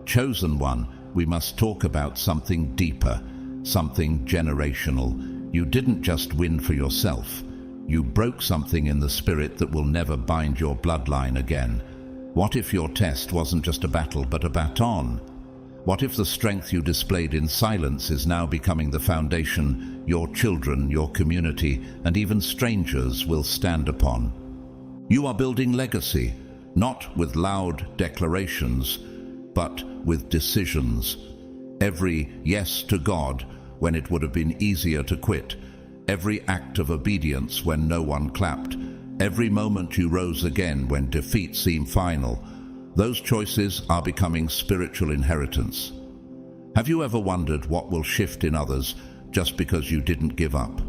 chosen one, we must talk about something deeper, something generational. You didn't just win for yourself. You broke something in the spirit that will never bind your bloodline again. What if your test wasn't just a battle, but a baton? What if the strength you displayed in silence is now becoming the foundation your children, your community, and even strangers will stand upon? You are building legacy, not with loud declarations, but with decisions. Every yes to God when it would have been easier to quit. Every act of obedience when no one clapped. Every moment you rose again when defeat seemed final. Those choices are becoming spiritual inheritance. Have you ever wondered what will shift in others just because you didn't give up?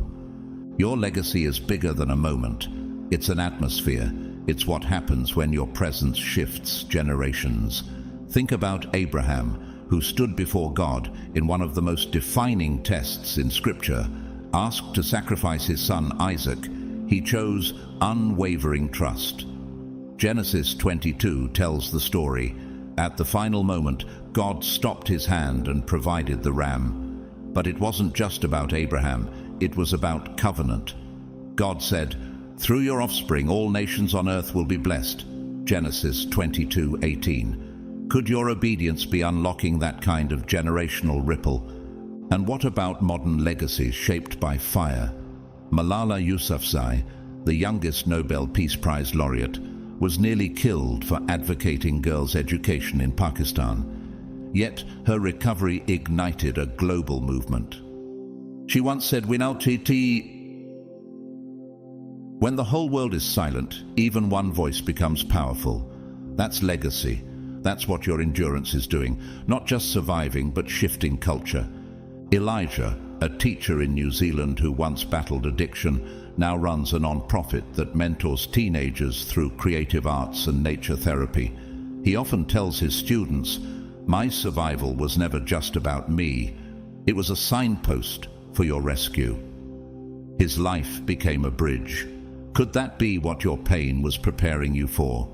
Your legacy is bigger than a moment. It's an atmosphere. It's what happens when your presence shifts generations. Think about Abraham, who stood before God in one of the most defining tests in Scripture. Asked to sacrifice his son Isaac, he chose unwavering trust. Genesis 22 tells the story. At the final moment, God stopped his hand and provided the ram. But it wasn't just about Abraham, it was about covenant. God said, "Through your offspring all nations on earth will be blessed." Genesis 22:18. Could your obedience be unlocking that kind of generational ripple? And what about modern legacies shaped by fire? Malala Yousafzai, the youngest Nobel Peace Prize laureate, was nearly killed for advocating girls' education in Pakistan. Yet her recovery ignited a global movement. She once said, when the whole world is silent, even one voice becomes powerful. That's legacy. That's what your endurance is doing, not just surviving, but shifting culture. Elijah, a teacher in New Zealand who once battled addiction, now runs a non-profit that mentors teenagers through creative arts and nature therapy. He often tells his students, "My survival was never just about me. It was a signpost for your rescue." His life became a bridge. Could that be what your pain was preparing you for?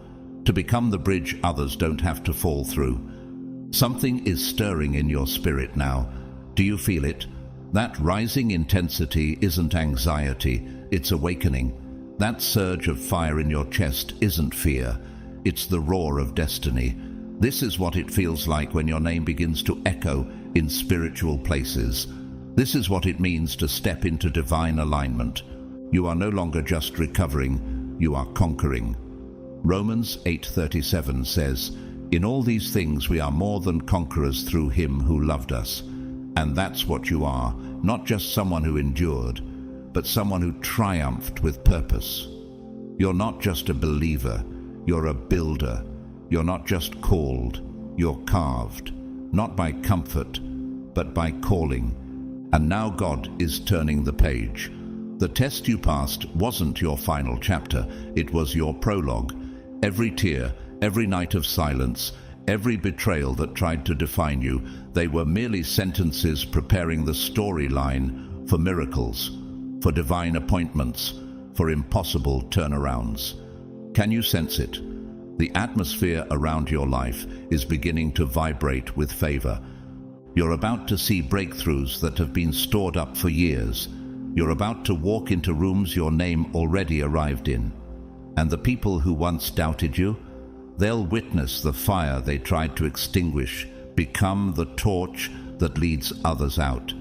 To become the bridge others don't have to fall through. Something is stirring in your spirit now. Do you feel it? That rising intensity isn't anxiety, it's awakening. That surge of fire in your chest isn't fear, it's the roar of destiny. This is what it feels like when your name begins to echo in spiritual places. This is what it means to step into divine alignment. You are no longer just recovering, you are conquering. Romans 8:37 says, "In all these things we are more than conquerors through him who loved us." And that's what you are, not just someone who endured, but someone who triumphed with purpose. You're not just a believer, you're a builder. You're not just called, you're carved, not by comfort, but by calling. And now God is turning the page. The test you passed wasn't your final chapter, it was your prologue. Every tear, every night of silence, every betrayal that tried to define you, they were merely sentences preparing the storyline for miracles, for divine appointments, for impossible turnarounds. Can you sense it? The atmosphere around your life is beginning to vibrate with favor. You're about to see breakthroughs that have been stored up for years. You're about to walk into rooms your name already arrived in. And the people who once doubted you, they'll witness the fire they tried to extinguish become the torch that leads others out.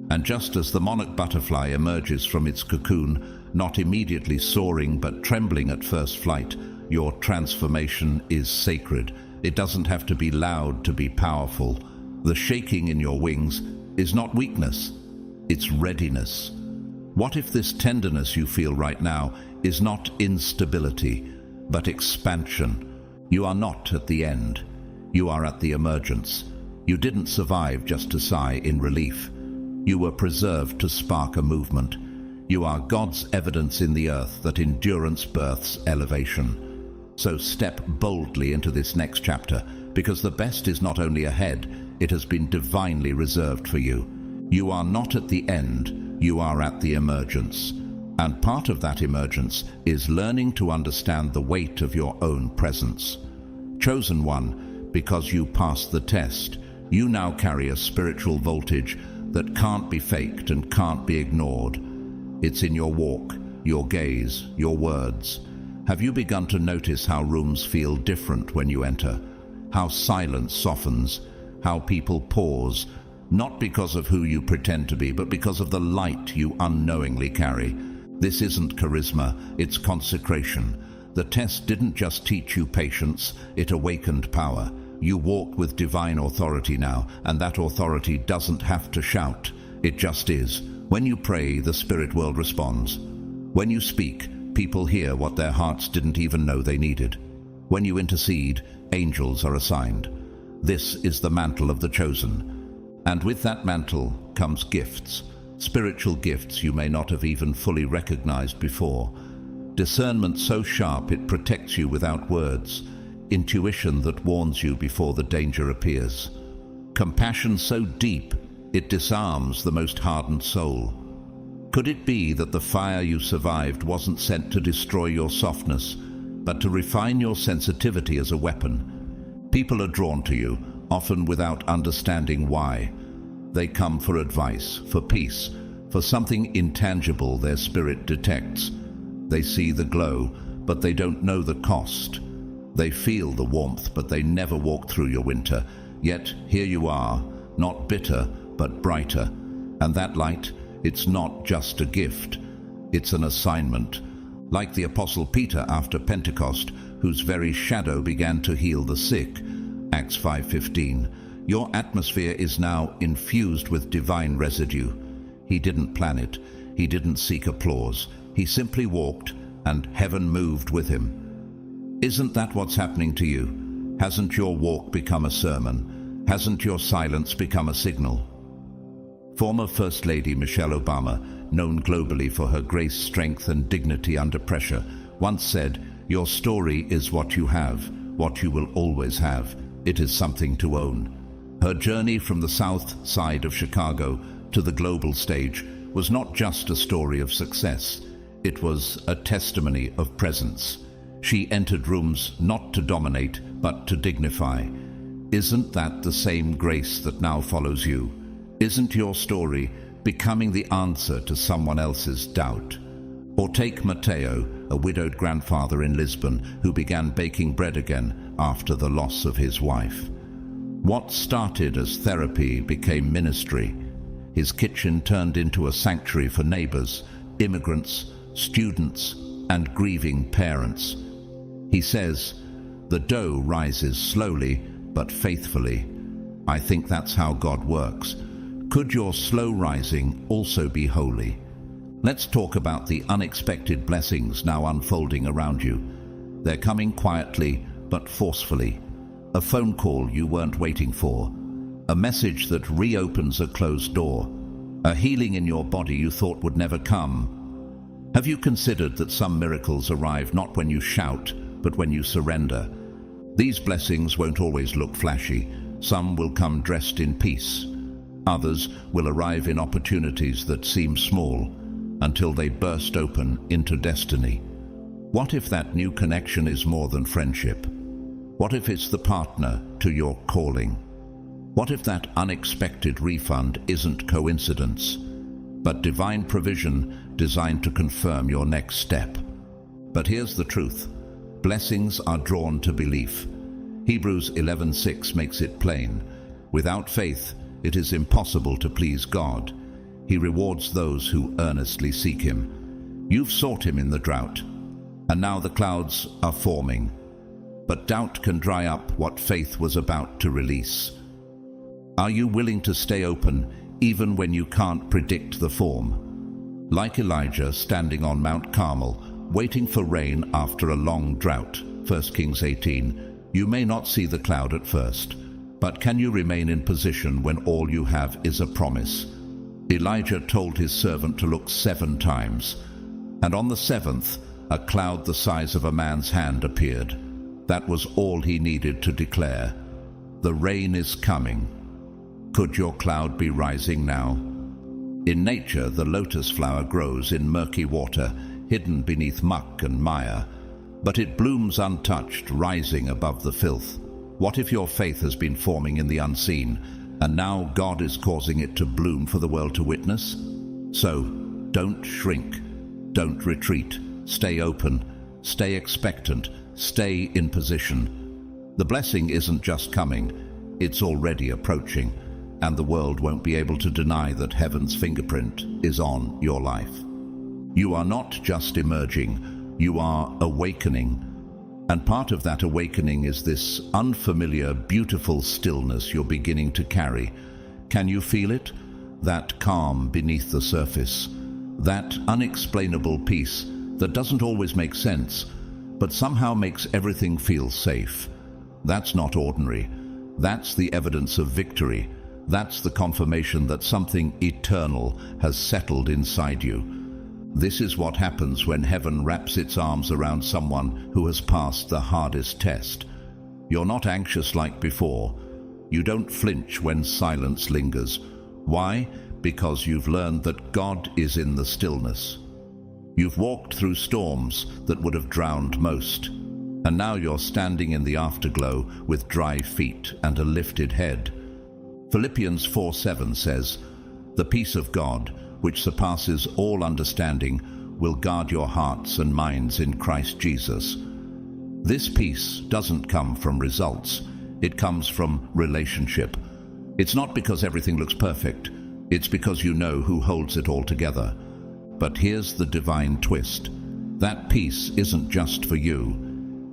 And just as the monarch butterfly emerges from its cocoon, not immediately soaring but trembling at first flight, your transformation is sacred. It doesn't have to be loud to be powerful. The shaking in your wings is not weakness, it's readiness. What if this tenderness you feel right now is not instability, but expansion? You are not at the end. You are at the emergence. You didn't survive just to sigh in relief. You were preserved to spark a movement. You are God's evidence in the earth that endurance births elevation. So step boldly into this next chapter, because the best is not only ahead, it has been divinely reserved for you. You are not at the end, you are at the emergence. And part of that emergence is learning to understand the weight of your own presence. Chosen one, because you passed the test, you now carry a spiritual voltage that can't be faked and can't be ignored. It's in your walk, your gaze, your words. Have you begun to notice how rooms feel different when you enter? How silence softens, how people pause, not because of who you pretend to be, but because of the light you unknowingly carry. This isn't charisma, it's consecration. The test didn't just teach you patience, it awakened power. You walk with divine authority now, and that authority doesn't have to shout. It just is. When you pray, the spirit world responds. When you speak, people hear what their hearts didn't even know they needed. When you intercede, angels are assigned. This is the mantle of the chosen. And with that mantle comes gifts, spiritual gifts you may not have even fully recognized before. Discernment so sharp it protects you without words. Intuition that warns you before the danger appears. Compassion so deep it disarms the most hardened soul. Could it be that the fire you survived wasn't sent to destroy your softness, but to refine your sensitivity as a weapon? People are drawn to you, often without understanding why. They come for advice, for peace, for something intangible their spirit detects. They see the glow, but they don't know the cost. They feel the warmth, but they never walk through your winter. Yet here you are, not bitter, but brighter. And that light, it's not just a gift, it's an assignment. Like the Apostle Peter after Pentecost, whose very shadow began to heal the sick. Acts 5:15. Your atmosphere is now infused with divine residue. He didn't plan it. He didn't seek applause. He simply walked, and heaven moved with him. Isn't that what's happening to you? Hasn't your walk become a sermon? Hasn't your silence become a signal? Former First Lady Michelle Obama, known globally for her grace, strength, and dignity under pressure, once said, "Your story is what you have, what you will always have. It is something to own." Her journey from the south side of Chicago to the global stage was not just a story of success. It was a testimony of presence. She entered rooms not to dominate, but to dignify. Isn't that the same grace that now follows you? Isn't your story becoming the answer to someone else's doubt? Or take Mateo, a widowed grandfather in Lisbon who began baking bread again after the loss of his wife. What started as therapy became ministry. His kitchen turned into a sanctuary for neighbors, immigrants, students, and grieving parents. He says, "The dough rises slowly but faithfully." I think that's how God works. Could your slow rising also be holy? Let's talk about the unexpected blessings now unfolding around you. They're coming quietly but forcefully. A phone call you weren't waiting for. A message that reopens a closed door. A healing in your body you thought would never come. Have you considered that some miracles arrive not when you shout, but when you surrender? These blessings won't always look flashy. Some will come dressed in peace. Others will arrive in opportunities that seem small until they burst open into destiny. What if that new connection is more than friendship? What if it's the partner to your calling? What if that unexpected refund isn't coincidence, but divine provision designed to confirm your next step? But here's the truth. Blessings are drawn to belief. Hebrews 11:6 makes it plain. Without faith, it is impossible to please God. He rewards those who earnestly seek him. You've sought him in the drought, and now the clouds are forming. But doubt can dry up what faith was about to release. Are you willing to stay open even when you can't predict the form? Like Elijah standing on Mount Carmel, waiting for rain after a long drought, 1 Kings 18, you may not see the cloud at first, but can you remain in position when all you have is a promise? Elijah told his servant to look 7 times, and on the 7th, a cloud the size of a man's hand appeared. That was all he needed to declare, "The rain is coming." Could your cloud be rising now? In nature, the lotus flower grows in murky water, hidden beneath muck and mire, but it blooms untouched, rising above the filth. What if your faith has been forming in the unseen, and now God is causing it to bloom for the world to witness? So, don't shrink, don't retreat, stay open, stay expectant, stay in position. The blessing isn't just coming, it's already approaching, and the world won't be able to deny that heaven's fingerprint is on your life. You are not just emerging, you are awakening. And part of that awakening is this unfamiliar, beautiful stillness you're beginning to carry. Can you feel it? That calm beneath the surface. That unexplainable peace that doesn't always make sense, but somehow makes everything feel safe. That's not ordinary. That's the evidence of victory. That's the confirmation that something eternal has settled inside you. This is what happens when heaven wraps its arms around someone who has passed the hardest test. You're not anxious like before. You don't flinch when silence lingers. Why? Because you've learned that God is in the stillness. You've walked through storms that would have drowned most, and now you're standing in the afterglow with dry feet and a lifted head. Philippians 4:7 says, "The peace of God, which surpasses all understanding, will guard your hearts and minds in Christ Jesus." This peace doesn't come from results. It comes from relationship. It's not because everything looks perfect. It's because you know who holds it all together. But here's the divine twist. That peace isn't just for you.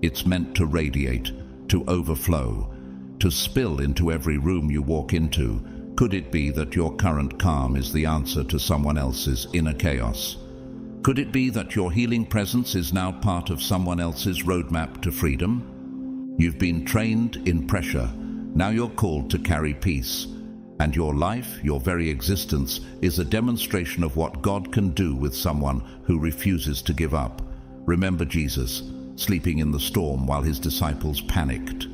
It's meant to radiate, to overflow, to spill into every room you walk into. Could it be that your current calm is the answer to someone else's inner chaos? Could it be that your healing presence is now part of someone else's roadmap to freedom? You've been trained in pressure. Now you're called to carry peace. And your life, your very existence, is a demonstration of what God can do with someone who refuses to give up. Remember Jesus, sleeping in the storm while his disciples panicked.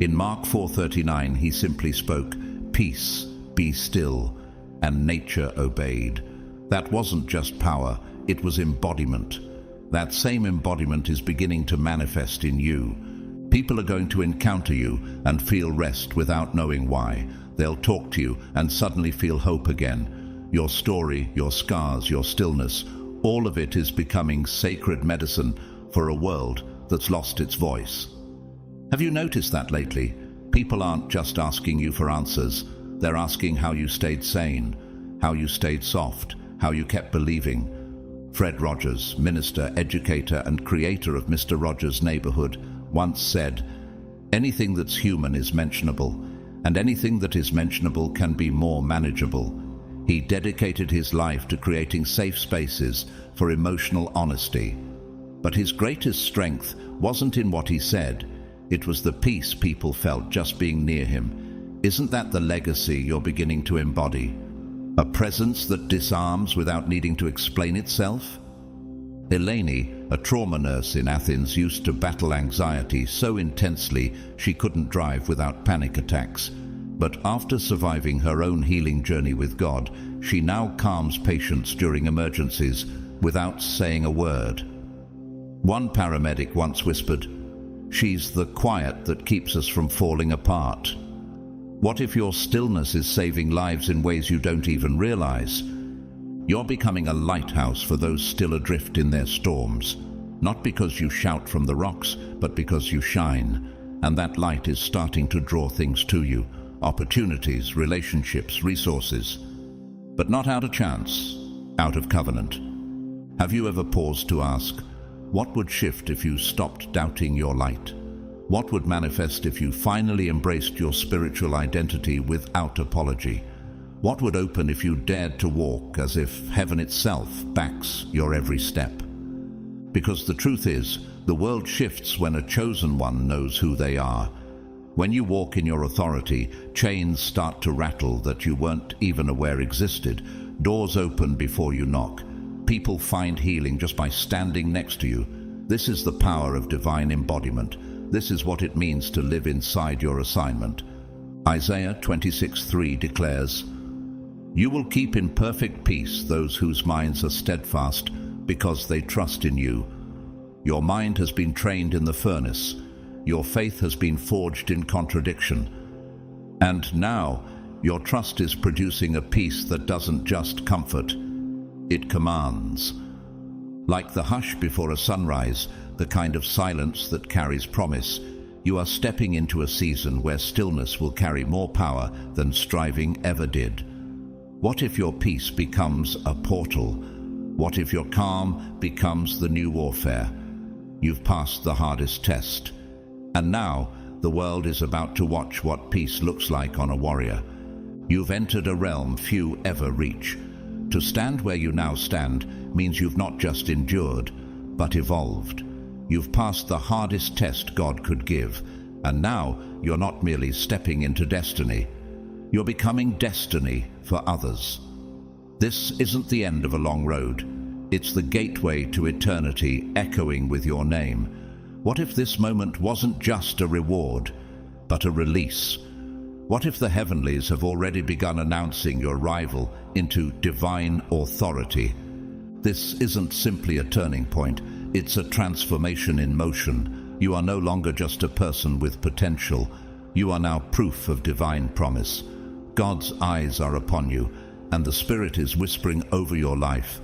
In Mark 4:39, he simply spoke, "Peace, be still," and nature obeyed. That wasn't just power, it was embodiment. That same embodiment is beginning to manifest in you. People are going to encounter you and feel rest without knowing why. They'll talk to you and suddenly feel hope again. Your story, your scars, your stillness, all of it is becoming sacred medicine for a world that's lost its voice. Have you noticed that lately? People aren't just asking you for answers. They're asking how you stayed sane, how you stayed soft, how you kept believing. Fred Rogers, minister, educator, and creator of Mr. Rogers' Neighborhood, once said, "Anything that's human is mentionable, and anything that is mentionable can be more manageable." He dedicated his life to creating safe spaces for emotional honesty. But his greatest strength wasn't in what he said. It was the peace people felt just being near him. Isn't that the legacy you're beginning to embody? A presence that disarms without needing to explain itself? Eleni, a trauma nurse in Athens, used to battle anxiety so intensely she couldn't drive without panic attacks. But after surviving her own healing journey with God, she now calms patients during emergencies without saying a word. One paramedic once whispered, "She's the quiet that keeps us from falling apart." What if your stillness is saving lives in ways you don't even realize? You're becoming a lighthouse for those still adrift in their storms, not because you shout from the rocks, but because you shine, and that light is starting to draw things to you, opportunities, relationships, resources, but not out of chance, out of covenant. Have you ever paused to ask, what would shift if you stopped doubting your light? What would manifest if you finally embraced your spiritual identity without apology? What would open if you dared to walk as if heaven itself backs your every step? Because the truth is, the world shifts when a chosen one knows who they are. When you walk in your authority, chains start to rattle that you weren't even aware existed. Doors open before you knock. People find healing just by standing next to you. This is the power of divine embodiment. This is what it means to live inside your assignment. Isaiah 26:3 declares, "You will keep in perfect peace those whose minds are steadfast because they trust in you." Your mind has been trained in the furnace. Your faith has been forged in contradiction. And now, your trust is producing a peace that doesn't just comfort, it commands. Like the hush before a sunrise, the kind of silence that carries promise, you are stepping into a season where stillness will carry more power than striving ever did. What if your peace becomes a portal? What if your calm becomes the new warfare? You've passed the hardest test. And now, the world is about to watch what peace looks like on a warrior. You've entered a realm few ever reach. To stand where you now stand means you've not just endured, but evolved. You've passed the hardest test God could give, and now you're not merely stepping into destiny. You're becoming destiny for others. This isn't the end of a long road. It's the gateway to eternity echoing with your name. What if this moment wasn't just a reward, but a release? What if the heavenlies have already begun announcing your arrival into divine authority? This isn't simply a turning point, it's a transformation in motion. You are no longer just a person with potential. You are now proof of divine promise. God's eyes are upon you, and the Spirit is whispering over your life.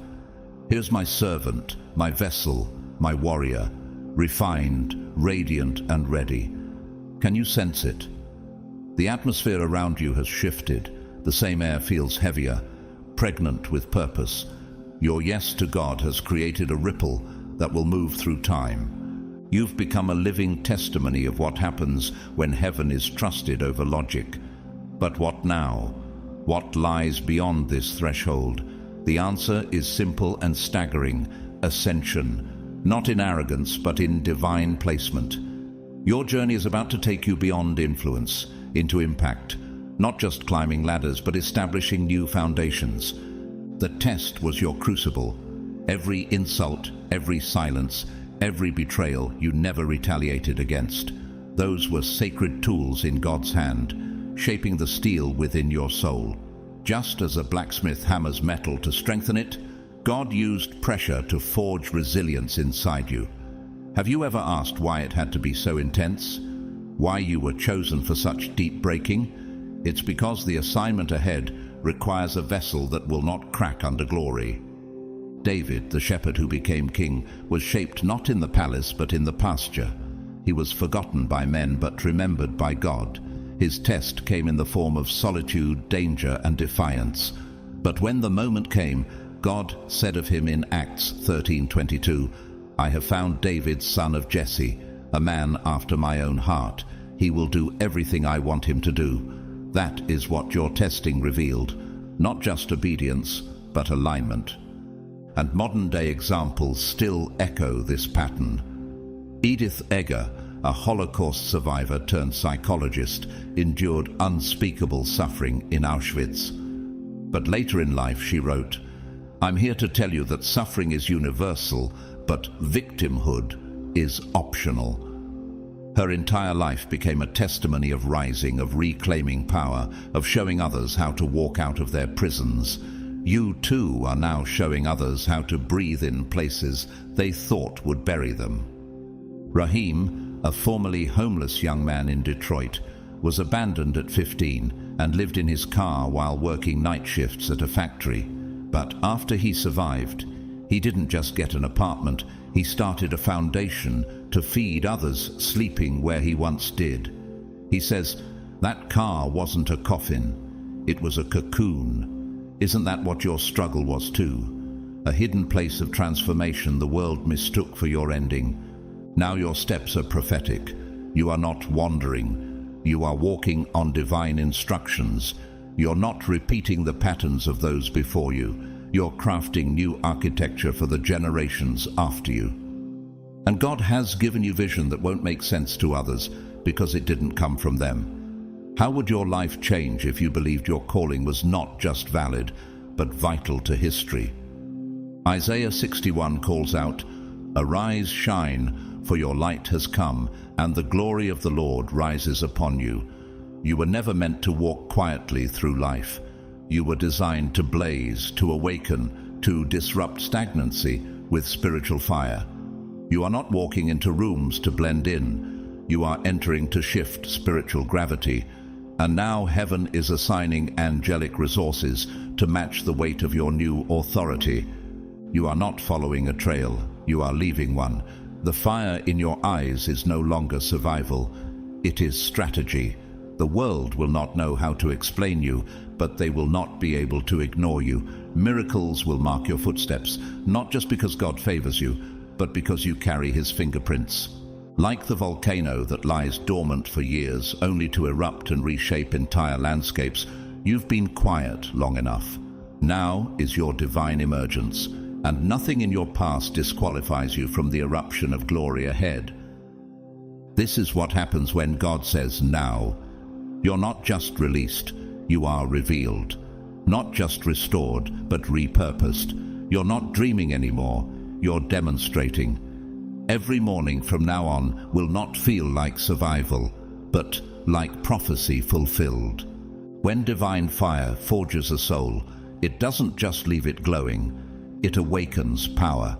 Here's my servant, my vessel, my warrior, refined, radiant, and ready. Can you sense it? The atmosphere around you has shifted. The same air feels heavier, pregnant with purpose. Your yes to God has created a ripple that will move through time. You've become a living testimony of what happens when heaven is trusted over logic. But what now? What lies beyond this threshold? The answer is simple and staggering: ascension. Not in arrogance, but in divine placement. Your journey is about to take you beyond influence, into impact. Not just climbing ladders, but establishing new foundations. The test was your crucible. Every insult, every silence, every betrayal you never retaliated against. Those were sacred tools in God's hand, shaping the steel within your soul. Just as a blacksmith hammers metal to strengthen it, God used pressure to forge resilience inside you. Have you ever asked why it had to be so intense? Why you were chosen for such deep breaking? It's because the assignment ahead requires a vessel that will not crack under glory. David, the shepherd who became king, was shaped not in the palace but in the pasture. He was forgotten by men but remembered by God. His test came in the form of solitude, danger, and defiance. But when the moment came, God said of him in Acts 13:22, "I have found David, son of Jesse, a man after my own heart. He will do everything I want him to do." That is what your testing revealed. Not just obedience, but alignment. And modern-day examples still echo this pattern. Edith Eger, a Holocaust survivor turned psychologist, endured unspeakable suffering in Auschwitz. But later in life she wrote, "I'm here to tell you that suffering is universal, but victimhood is optional." Her entire life became a testimony of rising, of reclaiming power, of showing others how to walk out of their prisons. You too are now showing others how to breathe in places they thought would bury them. Rahim, a formerly homeless young man in Detroit, was abandoned at 15 and lived in his car while working night shifts at a factory. But after he survived, he didn't just get an apartment, he started a foundation to feed others sleeping where he once did. He says, "That car wasn't a coffin, it was a cocoon." Isn't that what your struggle was too? A hidden place of transformation the world mistook for your ending. Now your steps are prophetic. You are not wandering. You are walking on divine instructions. You're not repeating the patterns of those before you. You're crafting new architecture for the generations after you. And God has given you vision that won't make sense to others because it didn't come from them. How would your life change if you believed your calling was not just valid, but vital to history? Isaiah 61 calls out, "Arise, shine, for your light has come, and the glory of the Lord rises upon you." You were never meant to walk quietly through life. You were designed to blaze, to awaken, to disrupt stagnancy with spiritual fire. You are not walking into rooms to blend in. You are entering to shift spiritual gravity. And now heaven is assigning angelic resources to match the weight of your new authority. You are not following a trail, you are leaving one. The fire in your eyes is no longer survival, it is strategy. The world will not know how to explain you, but they will not be able to ignore you. Miracles will mark your footsteps, not just because God favors you, but because you carry his fingerprints. Like the volcano that lies dormant for years, only to erupt and reshape entire landscapes, you've been quiet long enough. Now is your divine emergence, and nothing in your past disqualifies you from the eruption of glory ahead. This is what happens when God says now. You're not just released, you are revealed. Not just restored, but repurposed. You're not dreaming anymore, you're demonstrating. Every morning from now on will not feel like survival, but like prophecy fulfilled. When divine fire forges a soul, it doesn't just leave it glowing, it awakens power.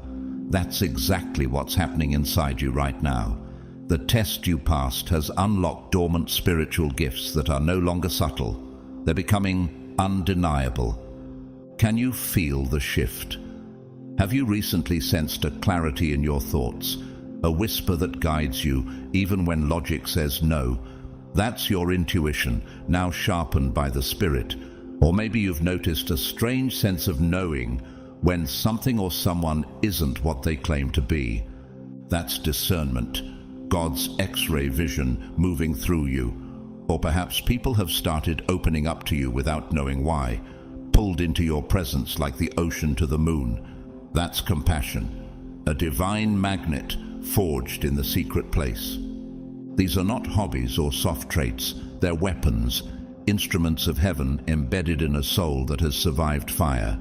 That's exactly what's happening inside you right now. The test you passed has unlocked dormant spiritual gifts that are no longer subtle. They're becoming undeniable. Can you feel the shift? Have you recently sensed a clarity in your thoughts, a whisper that guides you even when logic says no? That's your intuition, now sharpened by the Spirit. Or maybe you've noticed a strange sense of knowing when something or someone isn't what they claim to be. That's discernment, God's X-ray vision moving through you. Or perhaps people have started opening up to you without knowing why, pulled into your presence like the ocean to the moon. That's compassion, a divine magnet forged in the secret place. These are not hobbies or soft traits, they're weapons, instruments of heaven embedded in a soul that has survived fire.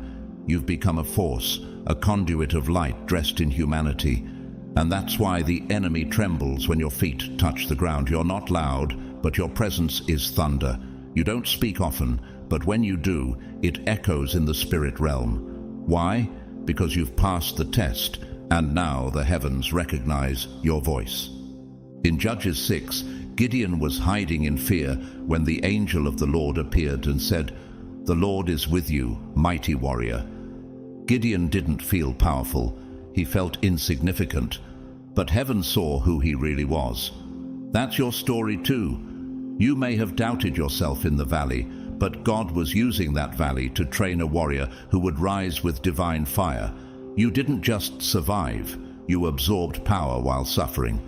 You've become a force, a conduit of light dressed in humanity. And that's why the enemy trembles when your feet touch the ground. You're not loud, but your presence is thunder. You don't speak often, but when you do, it echoes in the spirit realm. Why? Because you've passed the test, and now the heavens recognize your voice. In Judges 6, Gideon was hiding in fear when the angel of the Lord appeared and said, "The Lord is with you, mighty warrior." Gideon didn't feel powerful. He felt insignificant, but heaven saw who he really was. That's your story too. You may have doubted yourself in the valley, but God was using that valley to train a warrior who would rise with divine fire. You didn't just survive, you absorbed power while suffering.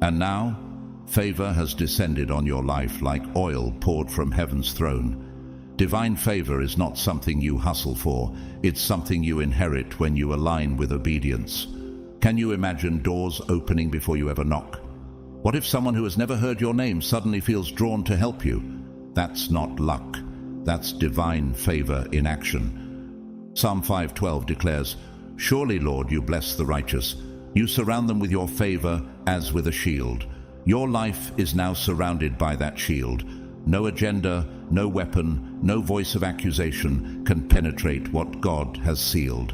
And now, favor has descended on your life like oil poured from heaven's throne. Divine favor is not something you hustle for, it's something you inherit when you align with obedience. Can you imagine doors opening before you ever knock? What if someone who has never heard your name suddenly feels drawn to help you? That's not luck. That's divine favor in action. Psalm 5:12 declares, "Surely, Lord, you bless the righteous. You surround them with your favor as with a shield." Your life is now surrounded by that shield. No agenda, no weapon, no voice of accusation can penetrate what God has sealed.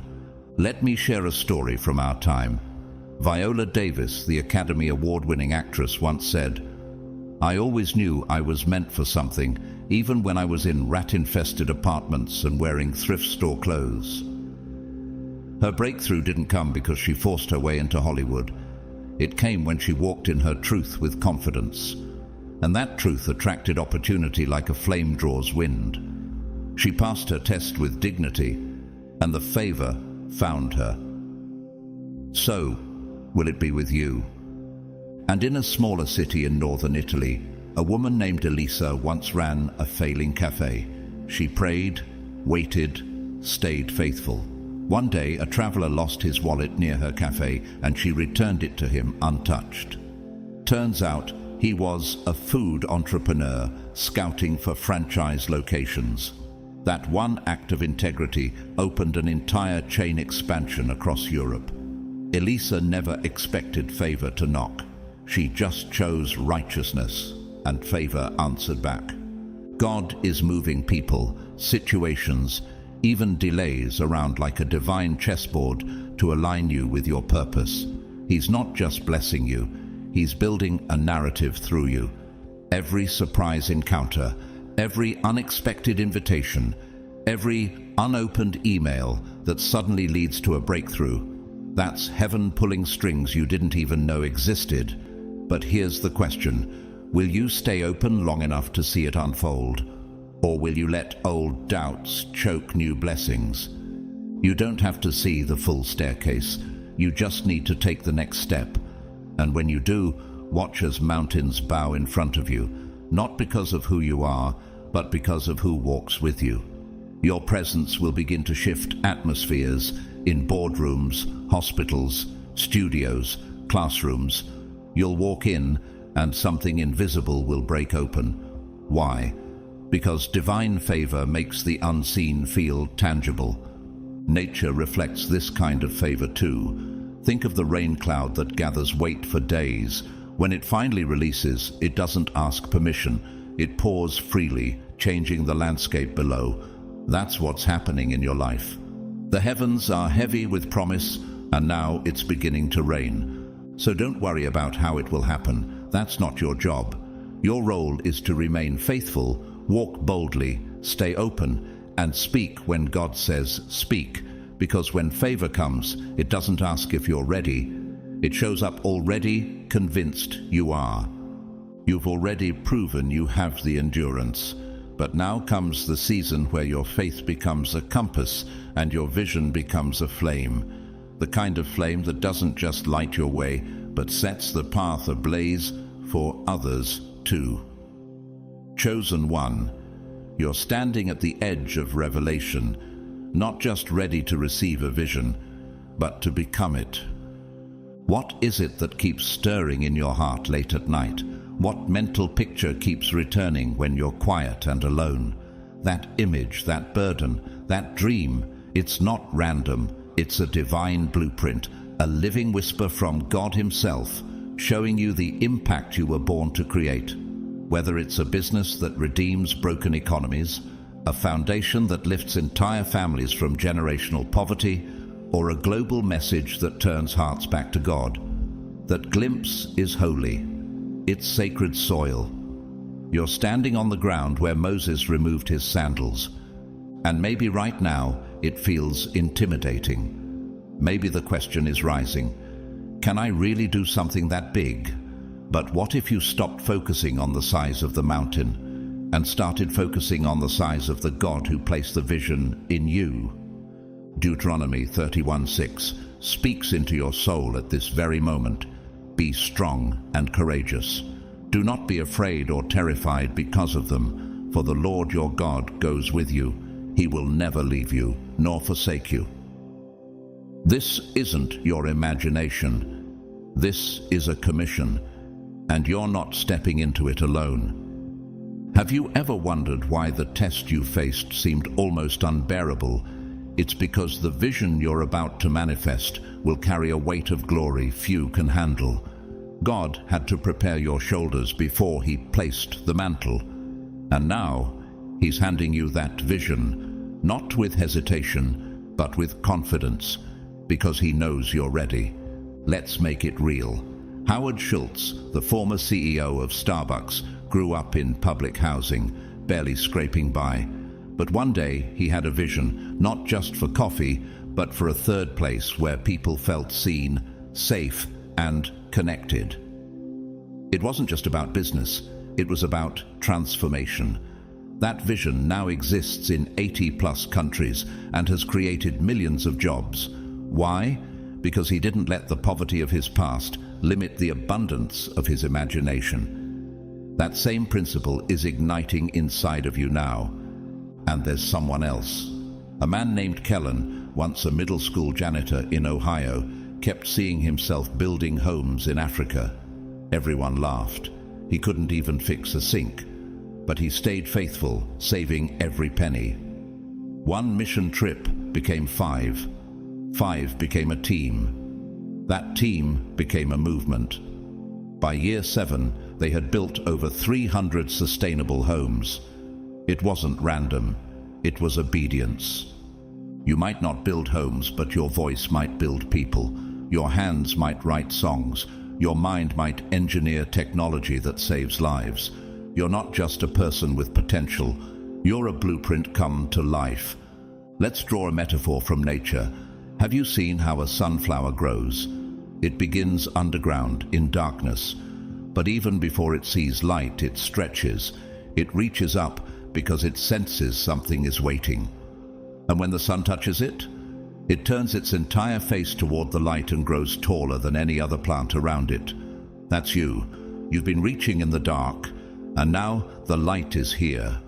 Let me share a story from our time. Viola Davis, the Academy Award-winning actress, once said, "I always knew I was meant for something, even when I was in rat-infested apartments and wearing thrift store clothes." Her breakthrough didn't come because she forced her way into Hollywood. It came when she walked in her truth with confidence. And that truth attracted opportunity like a flame draws wind. She passed her test with dignity, and the favor found her. So, will it be with you? And in a smaller city in northern Italy, a woman named Elisa once ran a failing cafe. She prayed, waited, stayed faithful. One day, a traveler lost his wallet near her cafe, and she returned it to him untouched. Turns out, he was a food entrepreneur scouting for franchise locations. That one act of integrity opened an entire chain expansion across Europe. Elisa never expected favor to knock. She just chose righteousness, and favor answered back. God is moving people, situations, even delays around like a divine chessboard to align you with your purpose. He's not just blessing you, He's building a narrative through you. Every surprise encounter, every unexpected invitation, every unopened email that suddenly leads to a breakthrough, that's heaven pulling strings you didn't even know existed. But here's the question: will you stay open long enough to see it unfold? Or will you let old doubts choke new blessings? You don't have to see the full staircase. You just need to take the next step. And when you do, watch as mountains bow in front of you, not because of who you are, but because of who walks with you. Your presence will begin to shift atmospheres in boardrooms, hospitals, studios, classrooms. You'll walk in and something invisible will break open. Why? Because divine favor makes the unseen feel tangible. Nature reflects this kind of favor too. Think of the rain cloud that gathers weight for days. When it finally releases, it doesn't ask permission. It pours freely, changing the landscape below. That's what's happening in your life. The heavens are heavy with promise, and now it's beginning to rain. So don't worry about how it will happen. That's not your job. Your role is to remain faithful, walk boldly, stay open, and speak when God says speak. Because when favor comes, it doesn't ask if you're ready. It shows up already convinced you are. You've already proven you have the endurance. But now comes the season where your faith becomes a compass and your vision becomes a flame. The kind of flame that doesn't just light your way, but sets the path ablaze for others too. Chosen one, you're standing at the edge of revelation, not just ready to receive a vision, but to become it. What is it that keeps stirring in your heart late at night? What mental picture keeps returning when you're quiet and alone? That image, that burden, that dream, it's not random. It's a divine blueprint, a living whisper from God Himself, showing you the impact you were born to create. Whether it's a business that redeems broken economies, a foundation that lifts entire families from generational poverty, or a global message that turns hearts back to God. That glimpse is holy. It's sacred soil. You're standing on the ground where Moses removed his sandals. And maybe right now it feels intimidating. Maybe the question is rising, can I really do something that big? But what if you stopped focusing on the size of the mountain and started focusing on the size of the God who placed the vision in you? Deuteronomy 31:6 speaks into your soul at this very moment. Be strong and courageous. Do not be afraid or terrified because of them, for the Lord your God goes with you. He will never leave you nor forsake you. This isn't your imagination. This is a commission, and you're not stepping into it alone. Have you ever wondered why the test you faced seemed almost unbearable? It's because the vision you're about to manifest will carry a weight of glory few can handle. God had to prepare your shoulders before He placed the mantle. And now, He's handing you that vision, not with hesitation, but with confidence, because He knows you're ready. Let's make it real. Howard Schultz, the former CEO of Starbucks, grew up in public housing, barely scraping by. But one day he had a vision, not just for coffee, but for a third place where people felt seen, safe, and connected. It wasn't just about business, it was about transformation. That vision now exists in 80+ countries and has created millions of jobs. Why? Because he didn't let the poverty of his past limit the abundance of his imagination. That same principle is igniting inside of you now. And there's someone else. A man named Kellen, once a middle school janitor in Ohio, kept seeing himself building homes in Africa. Everyone laughed. He couldn't even fix a sink. But he stayed faithful, saving every penny. One mission trip became 5. 5 became a team. That team became a movement. By year 7, they had built over 300 sustainable homes. It wasn't random, it was obedience. You might not build homes, but your voice might build people. Your hands might write songs. Your mind might engineer technology that saves lives. You're not just a person with potential, you're a blueprint come to life. Let's draw a metaphor from nature. Have you seen how a sunflower grows? It begins underground, in darkness. But even before it sees light, it stretches. It reaches up because it senses something is waiting. And when the sun touches it, it turns its entire face toward the light and grows taller than any other plant around it. That's you. You've been reaching in the dark, and now the light is here.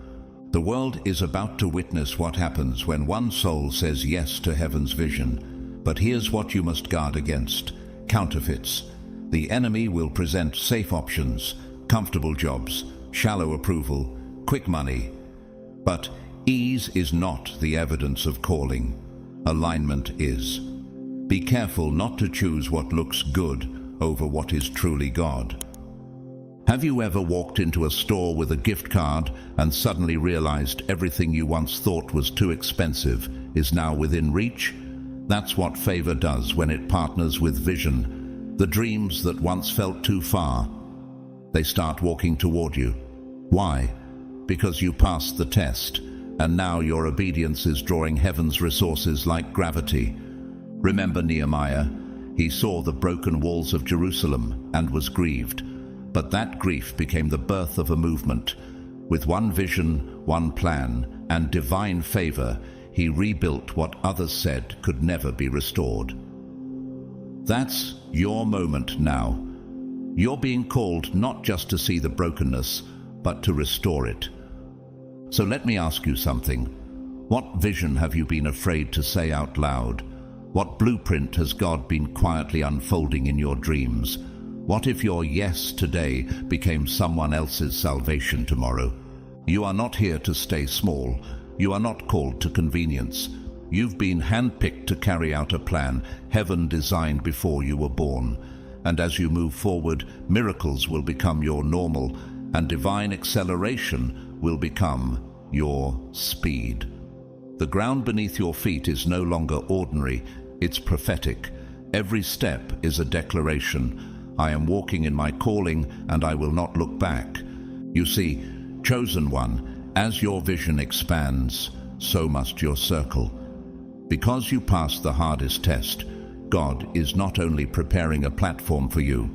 The world is about to witness what happens when one soul says yes to heaven's vision. But here's what you must guard against: counterfeits. The enemy will present safe options, comfortable jobs, shallow approval, quick money. But ease is not the evidence of calling. Alignment is. Be careful not to choose what looks good over what is truly God. Have you ever walked into a store with a gift card and suddenly realized everything you once thought was too expensive is now within reach? That's what favor does when it partners with vision. The dreams that once felt too far, they start walking toward you. Why? Because you passed the test, and now your obedience is drawing heaven's resources like gravity. Remember Nehemiah? He saw the broken walls of Jerusalem and was grieved. But that grief became the birth of a movement. With one vision, one plan, and divine favor, he rebuilt what others said could never be restored. That's your moment now. You're being called not just to see the brokenness, but to restore it. So let me ask you something. What vision have you been afraid to say out loud? What blueprint has God been quietly unfolding in your dreams? What if your yes today became someone else's salvation tomorrow? You are not here to stay small. You are not called to convenience. You've been handpicked to carry out a plan heaven designed before you were born. And as you move forward, miracles will become your normal, and divine acceleration will become your speed. The ground beneath your feet is no longer ordinary, it's prophetic. Every step is a declaration. I am walking in my calling, and I will not look back. You see, chosen one, as your vision expands, so must your circle. Because you passed the hardest test, God is not only preparing a platform for you,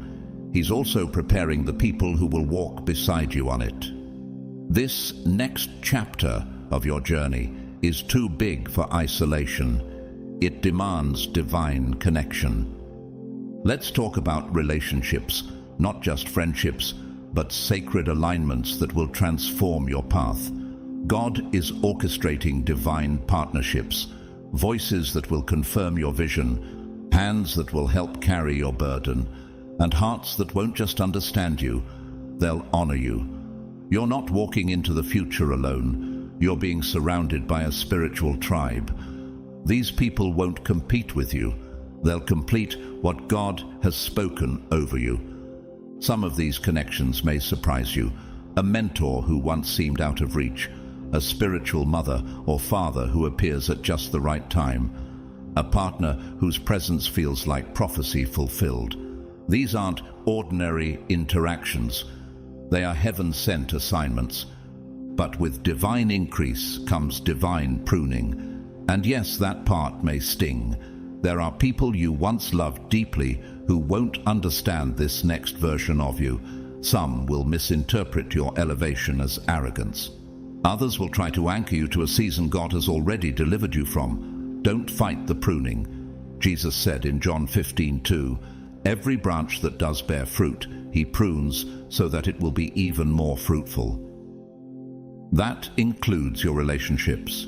He's also preparing the people who will walk beside you on it. This next chapter of your journey is too big for isolation. It demands divine connection. Let's talk about relationships, not just friendships, but sacred alignments that will transform your path. God is orchestrating divine partnerships, voices that will confirm your vision, hands that will help carry your burden, and hearts that won't just understand you, they'll honor you. You're not walking into the future alone. You're being surrounded by a spiritual tribe. These people won't compete with you. They'll complete what God has spoken over you. Some of these connections may surprise you. A mentor who once seemed out of reach, a spiritual mother or father who appears at just the right time, a partner whose presence feels like prophecy fulfilled. These aren't ordinary interactions. They are heaven-sent assignments. But with divine increase comes divine pruning. And yes, that part may sting. There are people you once loved deeply who won't understand this next version of you. Some will misinterpret your elevation as arrogance. Others will try to anchor you to a season God has already delivered you from. Don't fight the pruning. Jesus said in John 15:2, "Every branch that does bear fruit, He prunes so that it will be even more fruitful." That includes your relationships.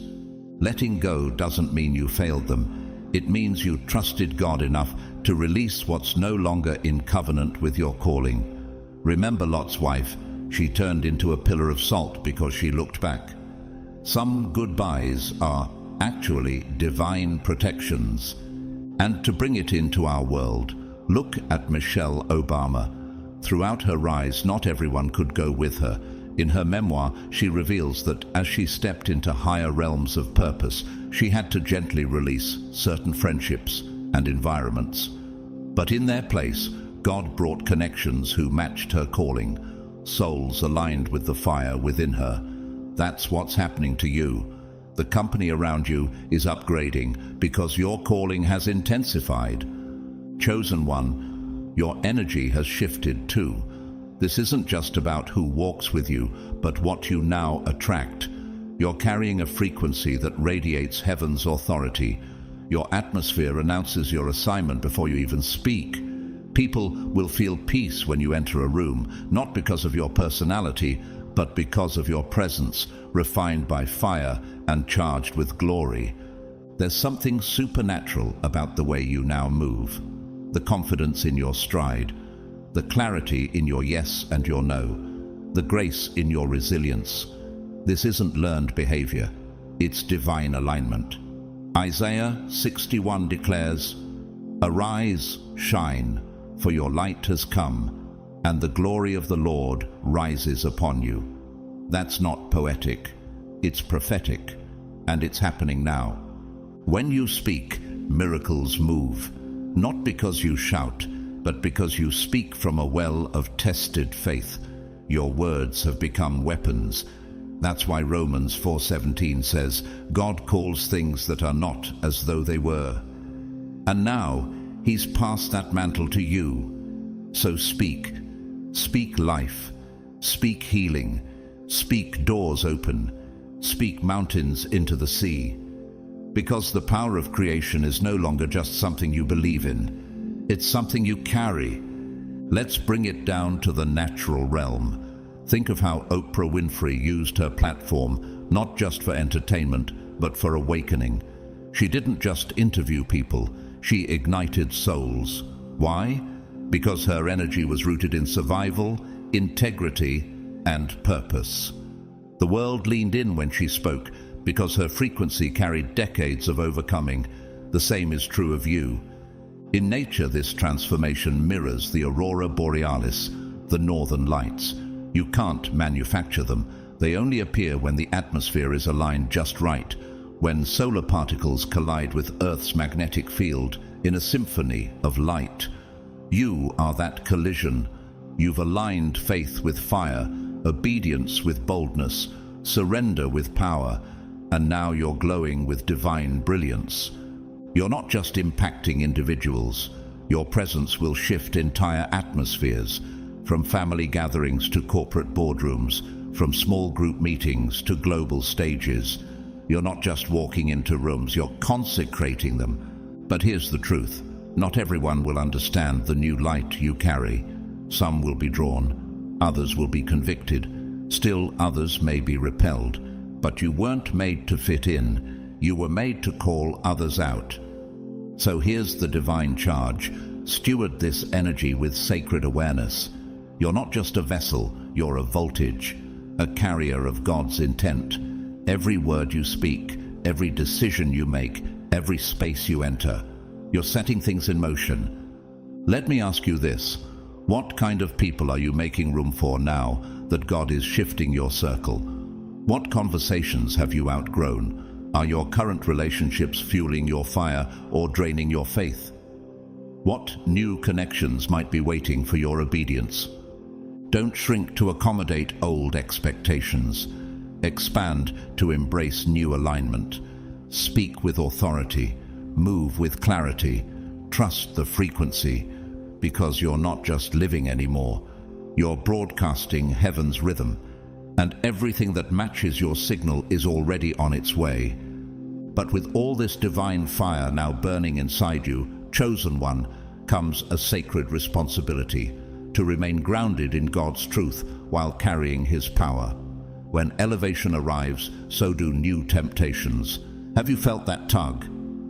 Letting go doesn't mean you failed them. It means you trusted God enough to release what's no longer in covenant with your calling. Remember Lot's wife. She turned into a pillar of salt because she looked back. Some goodbyes are actually divine protections. And to bring it into our world, look at Michelle Obama. Throughout her rise, not everyone could go with her. In her memoir, she reveals that as she stepped into higher realms of purpose, she had to gently release certain friendships and environments. But in their place, God brought connections who matched her calling, souls aligned with the fire within her. That's what's happening to you. The company around you is upgrading because your calling has intensified. Chosen one, your energy has shifted too. This isn't just about who walks with you, but what you now attract. You're carrying a frequency that radiates heaven's authority. Your atmosphere announces your assignment before you even speak. People will feel peace when you enter a room, not because of your personality, but because of your presence, refined by fire and charged with glory. There's something supernatural about the way you now move. The confidence in your stride, the clarity in your yes and your no, the grace in your resilience. This isn't learned behavior, it's divine alignment. Isaiah 61 declares, "Arise, shine, for your light has come, and the glory of the Lord rises upon you." That's not poetic, it's prophetic, and it's happening now. When you speak, miracles move, not because you shout, but because you speak from a well of tested faith. Your words have become weapons. That's why Romans 4:17 says, God calls things that are not as though they were. And now, He's passed that mantle to you. So speak. Speak life. Speak healing. Speak doors open. Speak mountains into the sea. Because the power of creation is no longer just something you believe in. It's something you carry. Let's bring it down to the natural realm. Think of how Oprah Winfrey used her platform not just for entertainment, but for awakening. She didn't just interview people, she ignited souls. Why? Because her energy was rooted in survival, integrity, and purpose. The world leaned in when she spoke because her frequency carried decades of overcoming. The same is true of you. In nature, this transformation mirrors the aurora borealis, the northern lights. You can't manufacture them. They only appear when the atmosphere is aligned just right, when solar particles collide with Earth's magnetic field in a symphony of light. You are that collision. You've aligned faith with fire, obedience with boldness, surrender with power, and now you're glowing with divine brilliance. You're not just impacting individuals. Your presence will shift entire atmospheres, from family gatherings to corporate boardrooms, from small group meetings to global stages. You're not just walking into rooms, you're consecrating them. But here's the truth. Not everyone will understand the new light you carry. Some will be drawn, others will be convicted, still others may be repelled. But you weren't made to fit in, you were made to call others out. So here's the divine charge. Steward this energy with sacred awareness. You're not just a vessel, you're a voltage, a carrier of God's intent. Every word you speak, every decision you make, every space you enter, you're setting things in motion. Let me ask you this. What kind of people are you making room for now that God is shifting your circle? What conversations have you outgrown? Are your current relationships fueling your fire or draining your faith? What new connections might be waiting for your obedience? Don't shrink to accommodate old expectations. Expand to embrace new alignment. Speak with authority. Move with clarity. Trust the frequency, because you're not just living anymore. You're broadcasting heaven's rhythm, and everything that matches your signal is already on its way. But with all this divine fire now burning inside you, chosen one, comes a sacred responsibility to remain grounded in God's truth while carrying His power. When elevation arrives, so do new temptations. Have you felt that tug?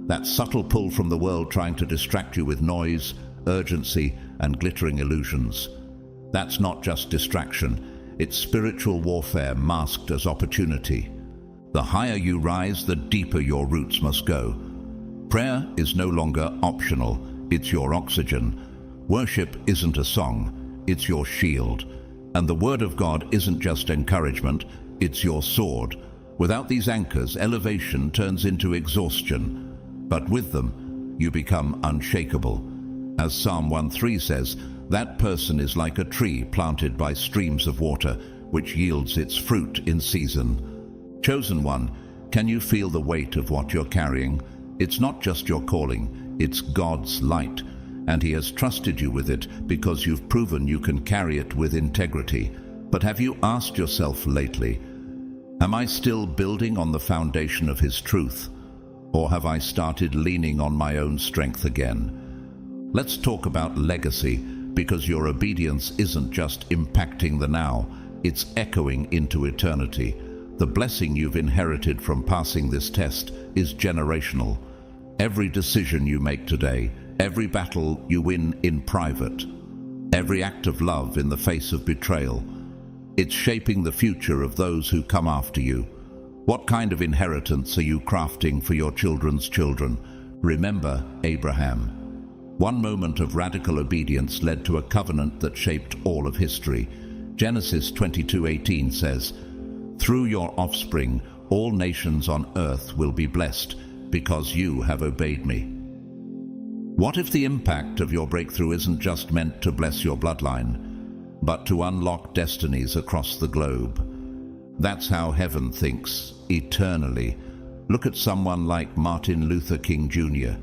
That subtle pull from the world trying to distract you with noise, urgency, and glittering illusions? That's not just distraction, it's spiritual warfare masked as opportunity. The higher you rise, the deeper your roots must go. Prayer is no longer optional, it's your oxygen. Worship isn't a song, it's your shield. And the Word of God isn't just encouragement, it's your sword. Without these anchors, elevation turns into exhaustion. But with them, you become unshakable. As Psalm 1:3 says, that person is like a tree planted by streams of water, which yields its fruit in season. Chosen one, can you feel the weight of what you're carrying? It's not just your calling, it's God's light, and He has trusted you with it because you've proven you can carry it with integrity. But have you asked yourself lately, am I still building on the foundation of His truth? Or have I started leaning on my own strength again? Let's talk about legacy, because your obedience isn't just impacting the now, it's echoing into eternity. The blessing you've inherited from passing this test is generational. Every decision you make today, every battle you win in private, every act of love in the face of betrayal, it's shaping the future of those who come after you. What kind of inheritance are you crafting for your children's children? Remember Abraham. One moment of radical obedience led to a covenant that shaped all of history. Genesis 22:18 says, "Through your offspring, all nations on earth will be blessed, because you have obeyed me." What if the impact of your breakthrough isn't just meant to bless your bloodline, but to unlock destinies across the globe? That's how heaven thinks, eternally. Look at someone like Martin Luther King Jr.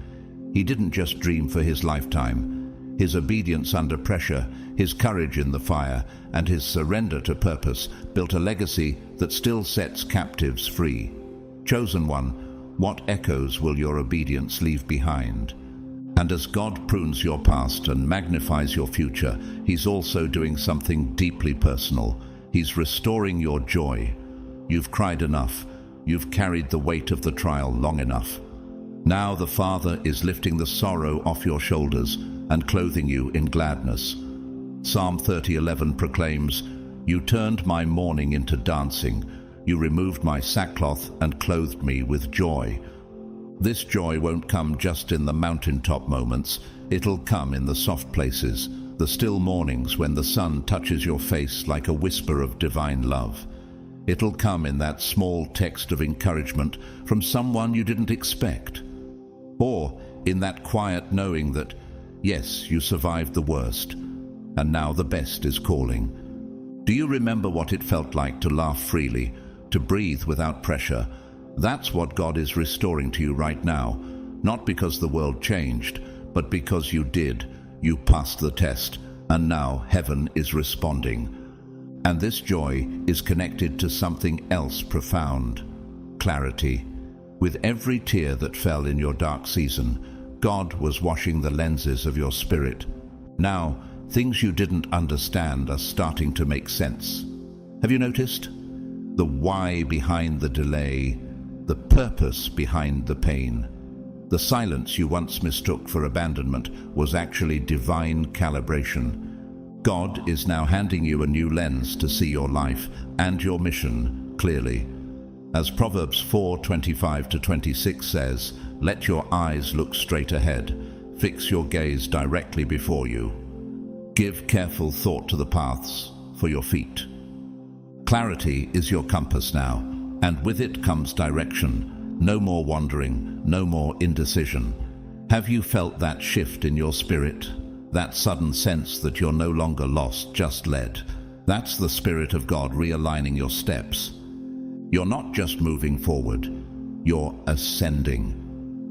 He didn't just dream for his lifetime. His obedience under pressure, his courage in the fire, and his surrender to purpose built a legacy that still sets captives free. Chosen one, what echoes will your obedience leave behind? And as God prunes your past and magnifies your future, He's also doing something deeply personal. He's restoring your joy. You've cried enough. You've carried the weight of the trial long enough. Now the Father is lifting the sorrow off your shoulders and clothing you in gladness. Psalm 30:11 proclaims, "You turned my mourning into dancing. You removed my sackcloth and clothed me with joy." This joy won't come just in the mountaintop moments. It'll come in the soft places, the still mornings when the sun touches your face like a whisper of divine love. It'll come in that small text of encouragement from someone you didn't expect. Or in that quiet knowing that, yes, you survived the worst, and now the best is calling. Do you remember what it felt like to laugh freely, to breathe without pressure? That's what God is restoring to you right now, not because the world changed, but because you did. You passed the test, and now heaven is responding. And this joy is connected to something else profound: clarity. With every tear that fell in your dark season, God was washing the lenses of your spirit. Now, things you didn't understand are starting to make sense. Have you noticed? The why behind the delay, the purpose behind the pain. The silence you once mistook for abandonment was actually divine calibration. God is now handing you a new lens to see your life and your mission clearly. As Proverbs 4:25-26 says, "Let your eyes look straight ahead. Fix your gaze directly before you. Give careful thought to the paths for your feet." Clarity is your compass now, and with it comes direction. No more wandering, no more indecision. Have you felt that shift in your spirit? That sudden sense that you're no longer lost, just led? That's the Spirit of God realigning your steps. You're not just moving forward, you're ascending,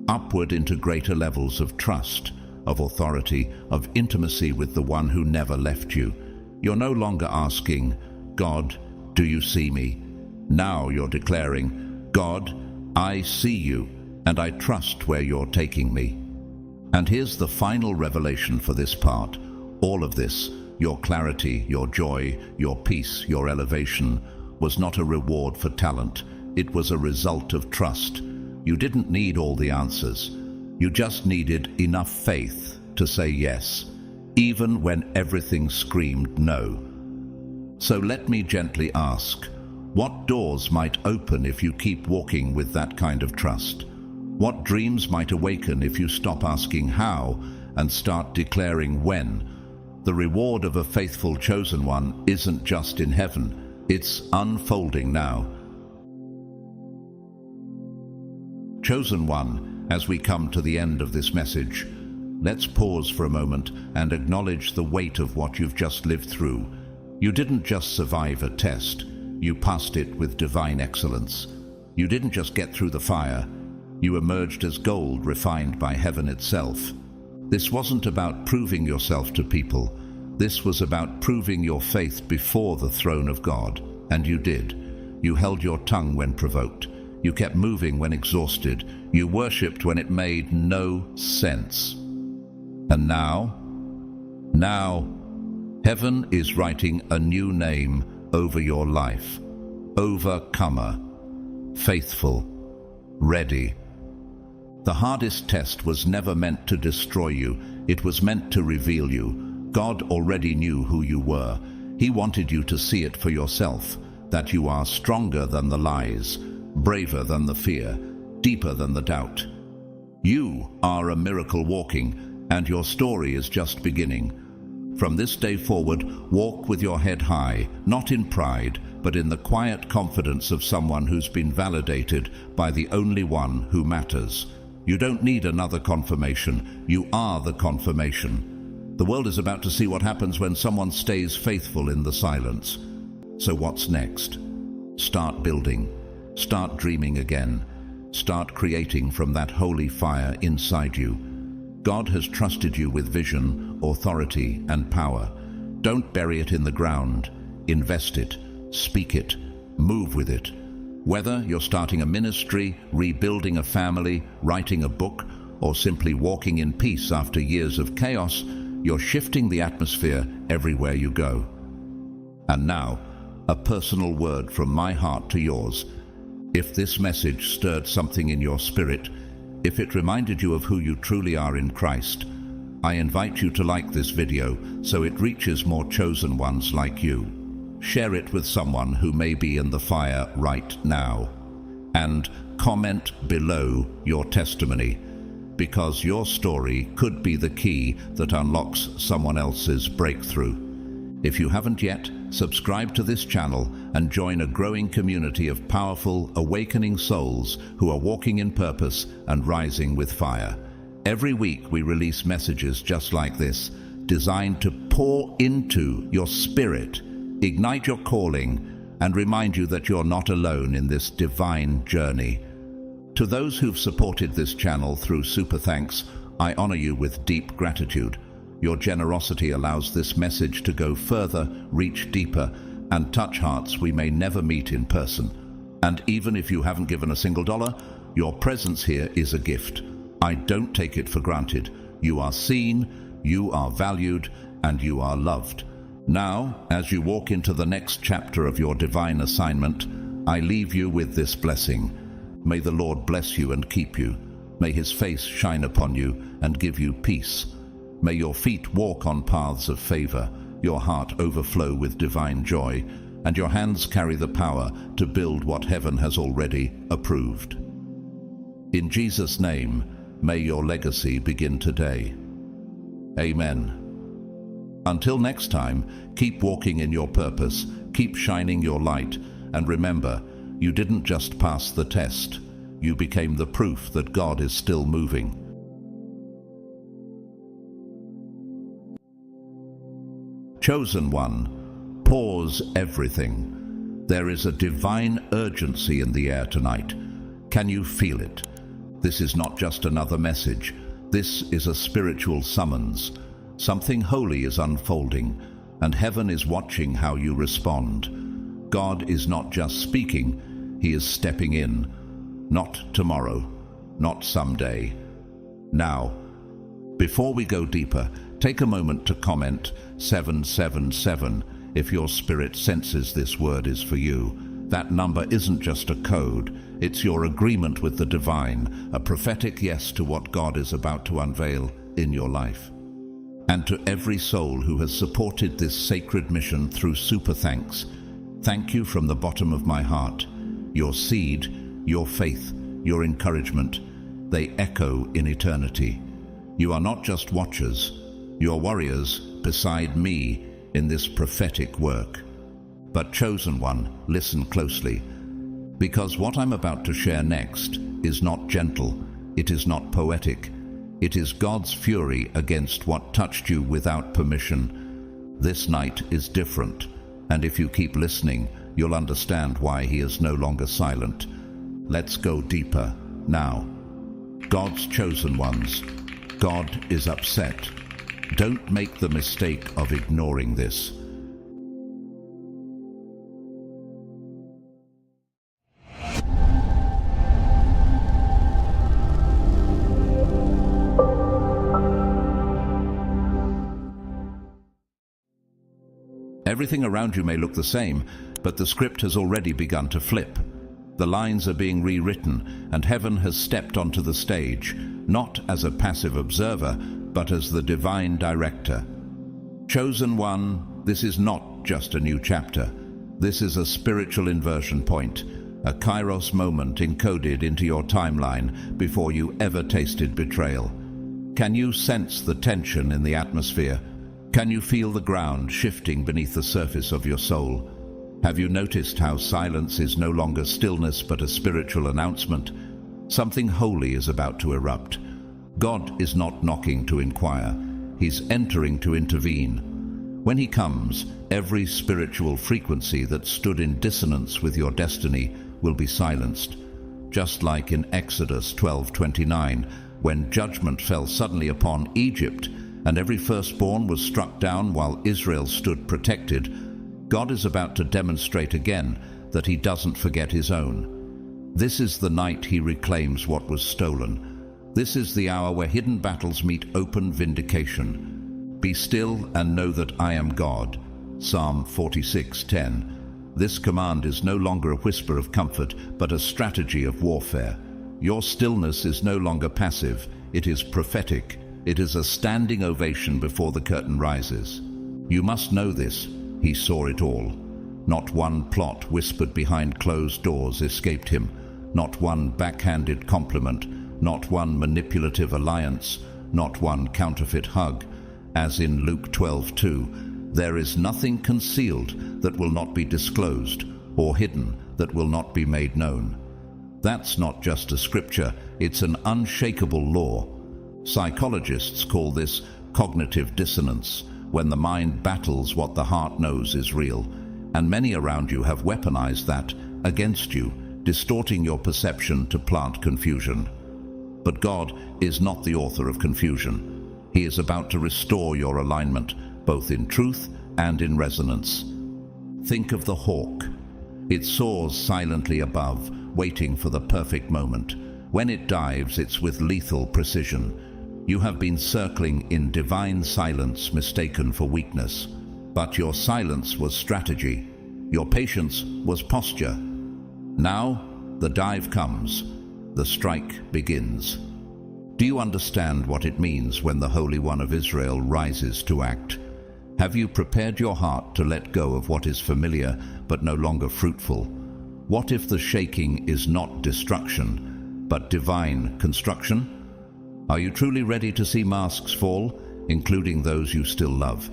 upward into greater levels of trust, of authority, of intimacy with the one who never left you. You're no longer asking, "God, do you see me?" Now you're declaring, "God, I see you, and I trust where you're taking me." And here's the final revelation for this part. All of this, your clarity, your joy, your peace, your elevation, was not a reward for talent. It was a result of trust. You didn't need all the answers. You just needed enough faith to say yes, even when everything screamed no. So let me gently ask, what doors might open if you keep walking with that kind of trust? What dreams might awaken if you stop asking how and start declaring when? The reward of a faithful chosen one isn't just in heaven, it's unfolding now. Chosen one, as we come to the end of this message, let's pause for a moment and acknowledge the weight of what you've just lived through. You didn't just survive a test, you passed it with divine excellence. You didn't just get through the fire, you emerged as gold refined by heaven itself. This wasn't about proving yourself to people. This was about proving your faith before the throne of God. And you did. You held your tongue when provoked. You kept moving when exhausted. You worshipped when it made no sense. And now, heaven is writing a new name over your life. Overcomer, faithful, ready. The hardest test was never meant to destroy you. It was meant to reveal you. God already knew who you were. He wanted you to see it for yourself, that you are stronger than the lies, braver than the fear, deeper than the doubt. You are a miracle walking, and your story is just beginning. From this day forward, walk with your head high, not in pride, but in the quiet confidence of someone who's been validated by the only one who matters. You don't need another confirmation. You are the confirmation. The world is about to see what happens when someone stays faithful in the silence. So what's next? Start building. Start dreaming again. Start creating from that holy fire inside you. God has trusted you with vision, authority, and power. Don't bury it in the ground. Invest it. Speak it. Move with it. Whether you're starting a ministry, rebuilding a family, writing a book, or simply walking in peace after years of chaos, you're shifting the atmosphere everywhere you go. And now, a personal word from my heart to yours. If this message stirred something in your spirit, if it reminded you of who you truly are in Christ, I invite you to like this video so it reaches more chosen ones like you. Share it with someone who may be in the fire right now. And comment below your testimony, because your story could be the key that unlocks someone else's breakthrough. If you haven't yet, subscribe to this channel and join a growing community of powerful, awakening souls who are walking in purpose and rising with fire. Every week we release messages just like this, designed to pour into your spirit, ignite your calling, and remind you that you're not alone in this divine journey. To those who've supported this channel through Super Thanks, I honor you with deep gratitude. Your generosity allows this message to go further, reach deeper, and touch hearts we may never meet in person. And even if you haven't given a single dollar, your presence here is a gift. I don't take it for granted. You are seen, you are valued, and you are loved. Now, as you walk into the next chapter of your divine assignment, I leave you with this blessing. May the Lord bless you and keep you. May His face shine upon you and give you peace. May your feet walk on paths of favor, your heart overflow with divine joy, and your hands carry the power to build what heaven has already approved. In Jesus' name, may your legacy begin today. Amen. Until next time, keep walking in your purpose, keep shining your light, and remember, you didn't just pass the test. You became the proof that God is still moving. Chosen one, pause everything. There is a divine urgency in the air tonight. Can you feel it? This is not just another message. This is a spiritual summons. Something holy is unfolding, and heaven is watching how you respond. God is not just speaking, He is stepping in. Not tomorrow, not someday. Now, before we go deeper, take a moment to comment 777 if your spirit senses this word is for you. That number isn't just a code, it's your agreement with the divine, a prophetic yes to what God is about to unveil in your life. And to every soul who has supported this sacred mission through Super Thanks, thank you from the bottom of my heart. Your seed, your faith, your encouragement, they echo in eternity. You are not just watchers, you are warriors beside me in this prophetic work. But chosen one, listen closely, because what I'm about to share next is not gentle, it is not poetic. It is God's fury against what touched you without permission. This night is different, and if you keep listening, you'll understand why He is no longer silent. Let's go deeper now. God's chosen ones. God is upset. Don't make the mistake of ignoring this. Everything around you may look the same, but the script has already begun to flip. The lines are being rewritten, and heaven has stepped onto the stage, not as a passive observer, but as the divine director. Chosen one, this is not just a new chapter. This is a spiritual inversion point, a kairos moment encoded into your timeline before you ever tasted betrayal. Can you sense the tension in the atmosphere? Can you feel the ground shifting beneath the surface of your soul? Have you noticed how silence is no longer stillness but a spiritual announcement? Something holy is about to erupt. God is not knocking to inquire. He's entering to intervene. When He comes, every spiritual frequency that stood in dissonance with your destiny will be silenced. Just like in Exodus 12:29, when judgment fell suddenly upon Egypt, and every firstborn was struck down while Israel stood protected, God is about to demonstrate again that He doesn't forget His own. This is the night He reclaims what was stolen. This is the hour where hidden battles meet open vindication. Be still and know that I am God. Psalm 46:10. This command is no longer a whisper of comfort, but a strategy of warfare. Your stillness is no longer passive, it is prophetic. It is a standing ovation before the curtain rises. You must know this. He saw it all. Not one plot whispered behind closed doors escaped him. Not one backhanded compliment. Not one manipulative alliance. Not one counterfeit hug. As in Luke 12:2, there is nothing concealed that will not be disclosed, or hidden that will not be made known. That's not just a scripture, it's an unshakable law. Psychologists call this cognitive dissonance, when the mind battles what the heart knows is real, and many around you have weaponized that against you, distorting your perception to plant confusion. But God is not the author of confusion. He is about to restore your alignment, both in truth and in resonance. Think of the hawk. It soars silently above, waiting for the perfect moment. When it dives, it's with lethal precision. You have been circling in divine silence mistaken for weakness. But your silence was strategy. Your patience was posture. Now, the dive comes. The strike begins. Do you understand what it means when the Holy One of Israel rises to act? Have you prepared your heart to let go of what is familiar but no longer fruitful? What if the shaking is not destruction, but divine construction? Are you truly ready to see masks fall, including those you still love?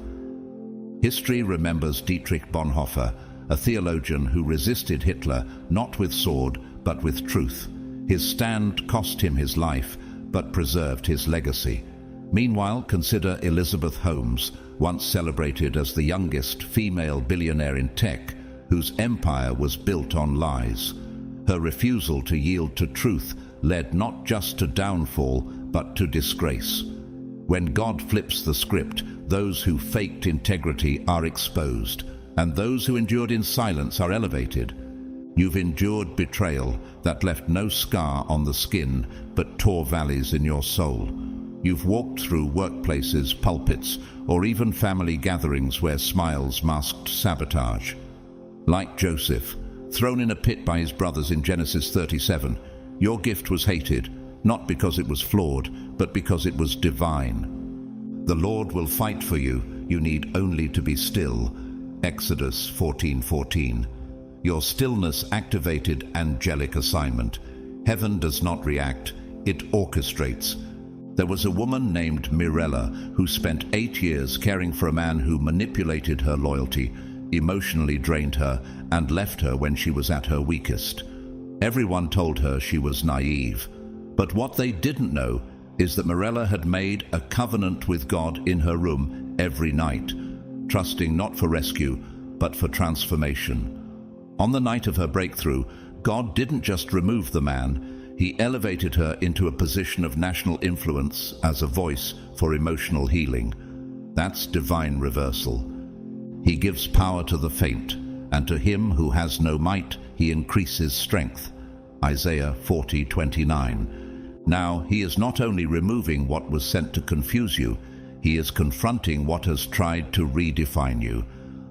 History remembers Dietrich Bonhoeffer, a theologian who resisted Hitler not with sword, but with truth. His stand cost him his life, but preserved his legacy. Meanwhile, consider Elizabeth Holmes, once celebrated as the youngest female billionaire in tech, whose empire was built on lies. Her refusal to yield to truth led not just to downfall, but to disgrace. When God flips the script, those who faked integrity are exposed, and those who endured in silence are elevated. You've endured betrayal that left no scar on the skin, but tore valleys in your soul. You've walked through workplaces, pulpits, or even family gatherings where smiles masked sabotage. Like Joseph, thrown in a pit by his brothers in Genesis 37, your gift was hated, not because it was flawed, but because it was divine. The Lord will fight for you. You need only to be still. Exodus 14:14. Your stillness activated angelic assignment. Heaven does not react, it orchestrates. There was a woman named Mirella who spent 8 years caring for a man who manipulated her loyalty, emotionally drained her, and left her when she was at her weakest. Everyone told her she was naive. But what they didn't know is that Mirella had made a covenant with God in her room every night, trusting not for rescue, but for transformation. On the night of her breakthrough, God didn't just remove the man, He elevated her into a position of national influence as a voice for emotional healing. That's divine reversal. He gives power to the faint, and to him who has no might, He increases strength. Isaiah 40:29. Now, He is not only removing what was sent to confuse you, He is confronting what has tried to redefine you.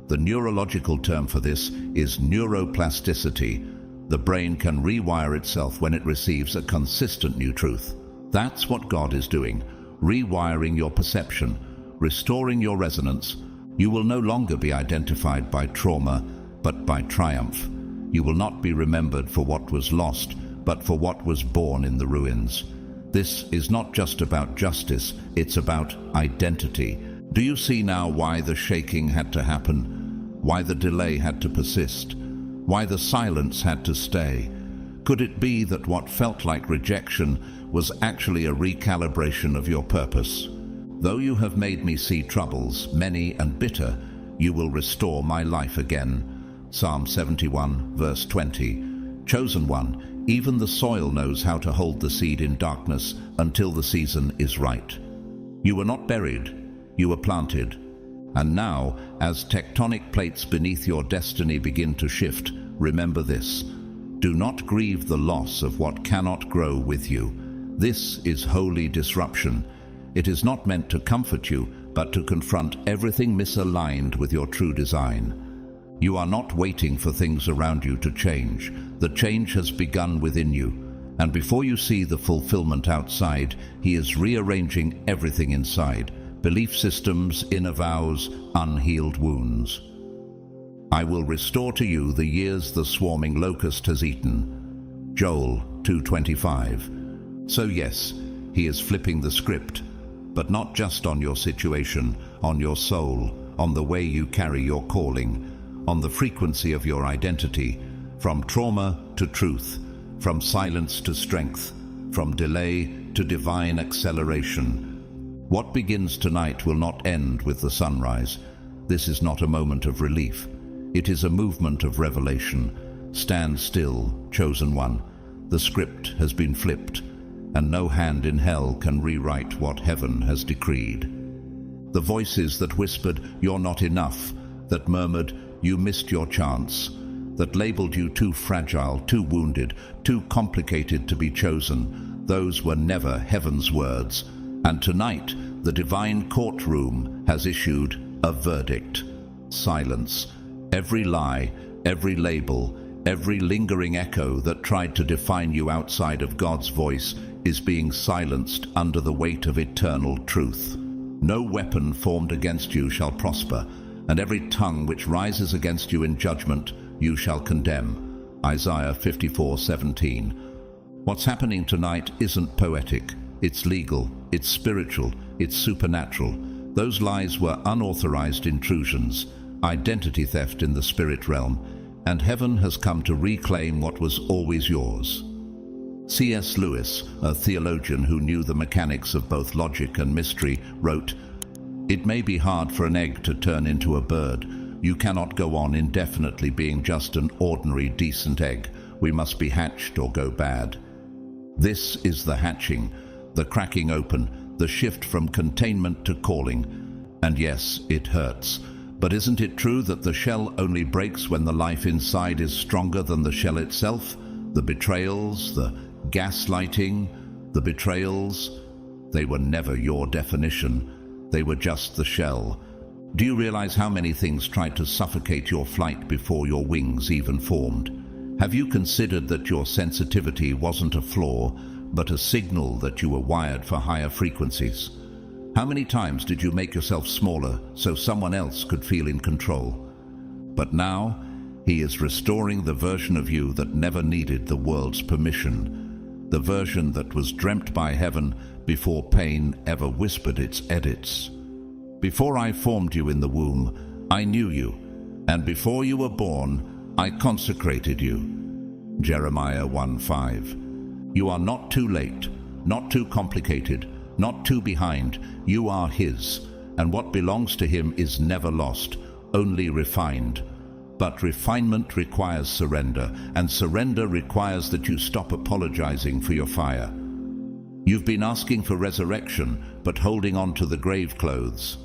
The neurological term for this is neuroplasticity. The brain can rewire itself when it receives a consistent new truth. That's what God is doing, rewiring your perception, restoring your resonance. You will no longer be identified by trauma, but by triumph. You will not be remembered for what was lost, but for what was born in the ruins. This is not just about justice, it's about identity. Do you see now why the shaking had to happen? Why the delay had to persist? Why the silence had to stay? Could it be that what felt like rejection was actually a recalibration of your purpose? Though you have made me see troubles, many and bitter, you will restore my life again. Psalm 71, verse 20. Chosen one, even the soil knows how to hold the seed in darkness until the season is right. You were not buried, you were planted. And now, as tectonic plates beneath your destiny begin to shift, remember this. Do not grieve the loss of what cannot grow with you. This is holy disruption. It is not meant to comfort you, but to confront everything misaligned with your true design. You are not waiting for things around you to change. The change has begun within you, and before you see the fulfillment outside, He is rearranging everything inside: belief systems, inner vows, unhealed wounds. I will restore to you the years the swarming locust has eaten. Joel 2:25. So yes, He is flipping the script, but not just on your situation, on your soul, on the way you carry your calling, on the frequency of your identity, from trauma to truth, from silence to strength, from delay to divine acceleration. What begins tonight will not end with the sunrise. This is not a moment of relief. It is a movement of revelation. Stand still, chosen one. The script has been flipped, and no hand in hell can rewrite what heaven has decreed. The voices that whispered, "You're not enough," that murmured, "You missed your chance," that labeled you too fragile, too wounded, too complicated to be chosen, those were never heaven's words. And tonight, the divine courtroom has issued a verdict. Silence. Every lie, every label, every lingering echo that tried to define you outside of God's voice is being silenced under the weight of eternal truth. No weapon formed against you shall prosper, and every tongue which rises against you in judgment you shall condemn. Isaiah 54:17. What's happening tonight isn't poetic. It's legal, it's spiritual, it's supernatural. Those lies were unauthorized intrusions, identity theft in the spirit realm, and heaven has come to reclaim what was always yours. C.S. Lewis, a theologian who knew the mechanics of both logic and mystery, wrote, "It may be hard for an egg to turn into a bird. You cannot go on indefinitely being just an ordinary, decent egg. We must be hatched or go bad." This is the hatching, the cracking open, the shift from containment to calling. And yes, it hurts. But isn't it true that the shell only breaks when the life inside is stronger than the shell itself? The betrayals, the gaslighting, the betrayals, they were never your definition. They were just the shell. Do you realize how many things tried to suffocate your flight before your wings even formed? Have you considered that your sensitivity wasn't a flaw, but a signal that you were wired for higher frequencies? How many times did you make yourself smaller so someone else could feel in control? But now, He is restoring the version of you that never needed the world's permission. The version that was dreamt by heaven before pain ever whispered its edits. Before I formed you in the womb, I knew you, and before you were born, I consecrated you. Jeremiah 1:5. You are not too late, not too complicated, not too behind. You are His, and what belongs to Him is never lost, only refined. But refinement requires surrender, and surrender requires that you stop apologizing for your fire. You've been asking for resurrection, but holding on to the grave clothes.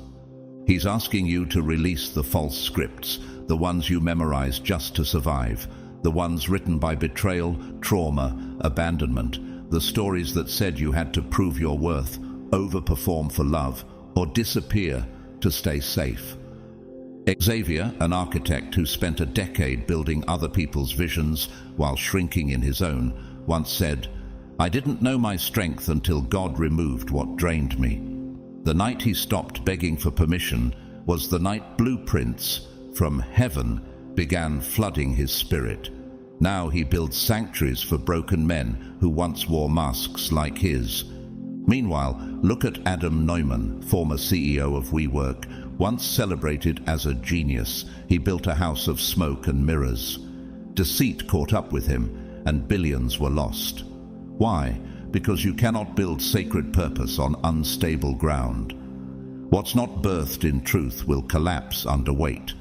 He's asking you to release the false scripts, the ones you memorized just to survive, the ones written by betrayal, trauma, abandonment, the stories that said you had to prove your worth, overperform for love, or disappear to stay safe. Xavier, an architect who spent a decade building other people's visions while shrinking in his own, once said, "I didn't know my strength until God removed what drained me." The night he stopped begging for permission was the night blueprints from heaven began flooding his spirit. Now he builds sanctuaries for broken men who once wore masks like his. Meanwhile, look at Adam Neumann, former CEO of WeWork, once celebrated as a genius. He built a house of smoke and mirrors. Deceit caught up with him, and billions were lost. Why? Because you cannot build sacred purpose on unstable ground. What's not birthed in truth will collapse under weight.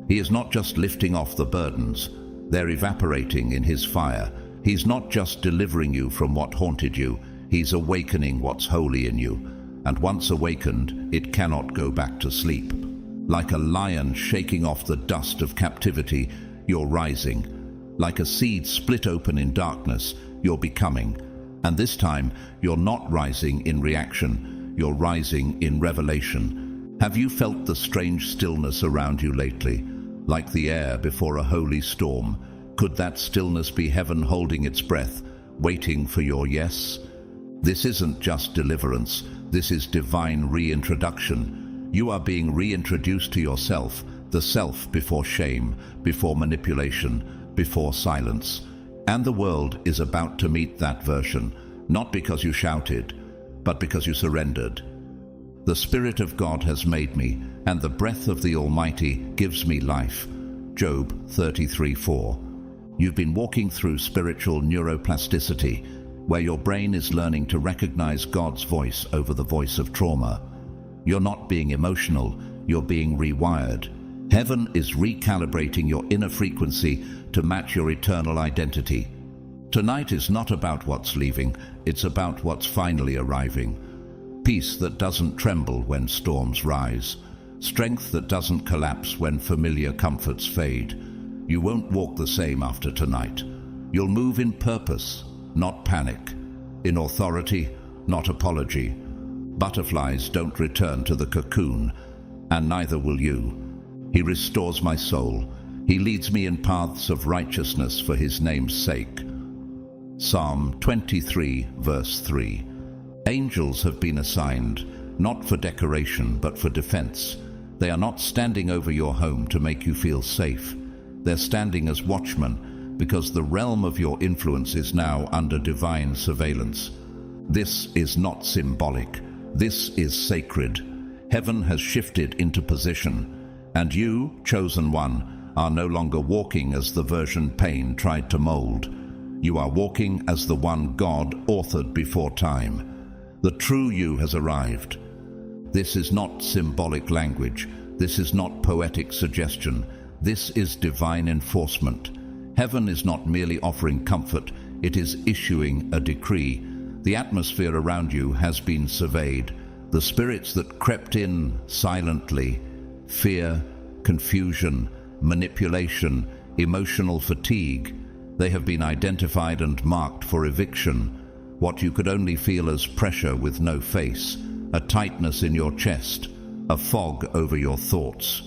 He is not just lifting off the burdens, they're evaporating in His fire. He's not just delivering you from what haunted you, He's awakening what's holy in you. And once awakened, it cannot go back to sleep. Like a lion shaking off the dust of captivity, you're rising. Like a seed split open in darkness, you're becoming. And this time, you're not rising in reaction, you're rising in revelation. Have you felt the strange stillness around you lately, like the air before a holy storm? Could that stillness be heaven holding its breath, waiting for your yes? This isn't just deliverance, this is divine reintroduction. You are being reintroduced to yourself, the self before shame, before manipulation, before silence. And the world is about to meet that version, not because you shouted, but because you surrendered. The Spirit of God has made me, and the breath of the Almighty gives me life. Job 33:4. You've been walking through spiritual neuroplasticity, where your brain is learning to recognize God's voice over the voice of trauma. You're not being emotional, you're being rewired. Heaven is recalibrating your inner frequency to match your eternal identity. Tonight is not about what's leaving, it's about what's finally arriving. Peace that doesn't tremble when storms rise. Strength that doesn't collapse when familiar comforts fade. You won't walk the same after tonight. You'll move in purpose, not panic. In authority, not apology. Butterflies don't return to the cocoon, and neither will you. He restores my soul. He leads me in paths of righteousness for his name's sake. Psalm 23, verse 3. Angels have been assigned, not for decoration, but for defense. They are not standing over your home to make you feel safe. They're standing as watchmen, because the realm of your influence is now under divine surveillance. This is not symbolic. This is sacred. Heaven has shifted into position, and you, chosen one, are no longer walking as the version pain tried to mold. You are walking as the one God authored before time. The true you has arrived. This is not symbolic language. This is not poetic suggestion. This is divine enforcement. Heaven is not merely offering comfort, it is issuing a decree. The atmosphere around you has been surveyed. The spirits that crept in silently, fear, confusion, manipulation, emotional fatigue, they have been identified and marked for eviction. What you could only feel as pressure with no face, a tightness in your chest, a fog over your thoughts.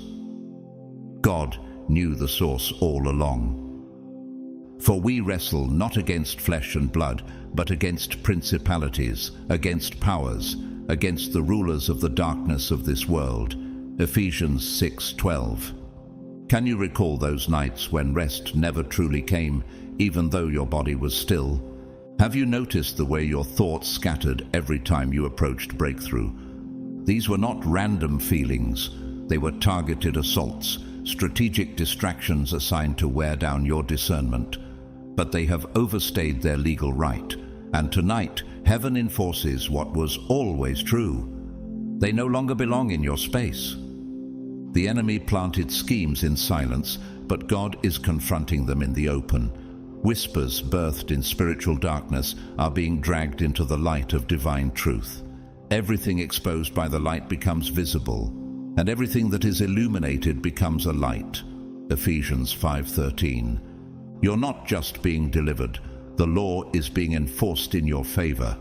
God knew the source all along. For we wrestle not against flesh and blood, but against principalities, against powers, against the rulers of the darkness of this world. Ephesians 6:12. Can you recall those nights when rest never truly came, even though your body was still? Have you noticed the way your thoughts scattered every time you approached breakthrough? These were not random feelings. They were targeted assaults, strategic distractions assigned to wear down your discernment. But they have overstayed their legal right, and tonight, heaven enforces what was always true. They no longer belong in your space. The enemy planted schemes in silence, but God is confronting them in the open. Whispers birthed in spiritual darkness are being dragged into the light of divine truth. Everything exposed by the light becomes visible, and everything that is illuminated becomes a light. Ephesians 5:13. You're not just being delivered, the law is being enforced in your favor.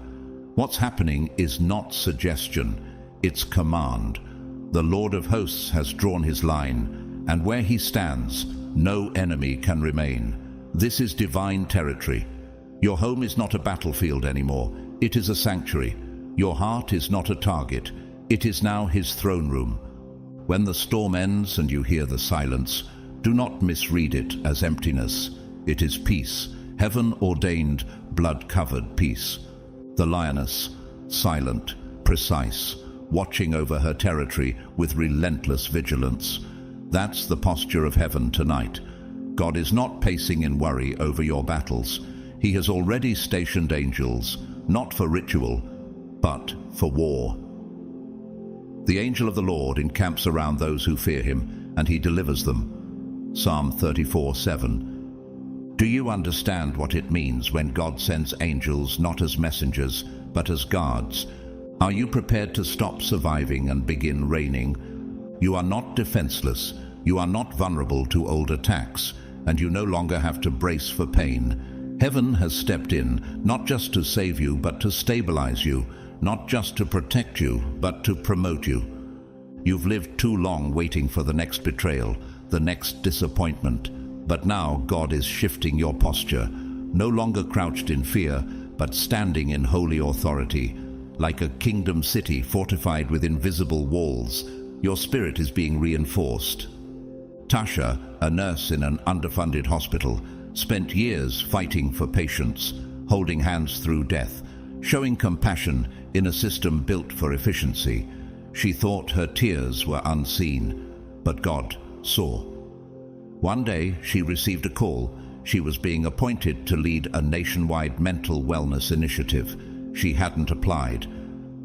What's happening is not suggestion, it's command. The Lord of hosts has drawn his line, and where he stands, no enemy can remain. This is divine territory. Your home is not a battlefield anymore, it is a sanctuary. Your heart is not a target, it is now his throne room. When the storm ends and you hear the silence, do not misread it as emptiness. It is peace, heaven-ordained, blood-covered peace. The lioness, silent, precise, watching over her territory with relentless vigilance. That's the posture of heaven tonight. God is not pacing in worry over your battles. He has already stationed angels, not for ritual, but for war. The angel of the Lord encamps around those who fear him, and he delivers them. Psalm 34:7. Do you understand what it means when God sends angels not as messengers, but as guards? Are you prepared to stop surviving and begin reigning? You are not defenseless. You are not vulnerable to old attacks, and you no longer have to brace for pain. Heaven has stepped in, not just to save you, but to stabilize you, not just to protect you, but to promote you. You've lived too long waiting for the next betrayal, the next disappointment, but now God is shifting your posture, no longer crouched in fear, but standing in holy authority. Like a kingdom city fortified with invisible walls, your spirit is being reinforced. Tasha, a nurse in an underfunded hospital, spent years fighting for patients, holding hands through death, showing compassion in a system built for efficiency. She thought her tears were unseen, but God saw. One day she received a call. She was being appointed to lead a nationwide mental wellness initiative. She hadn't applied,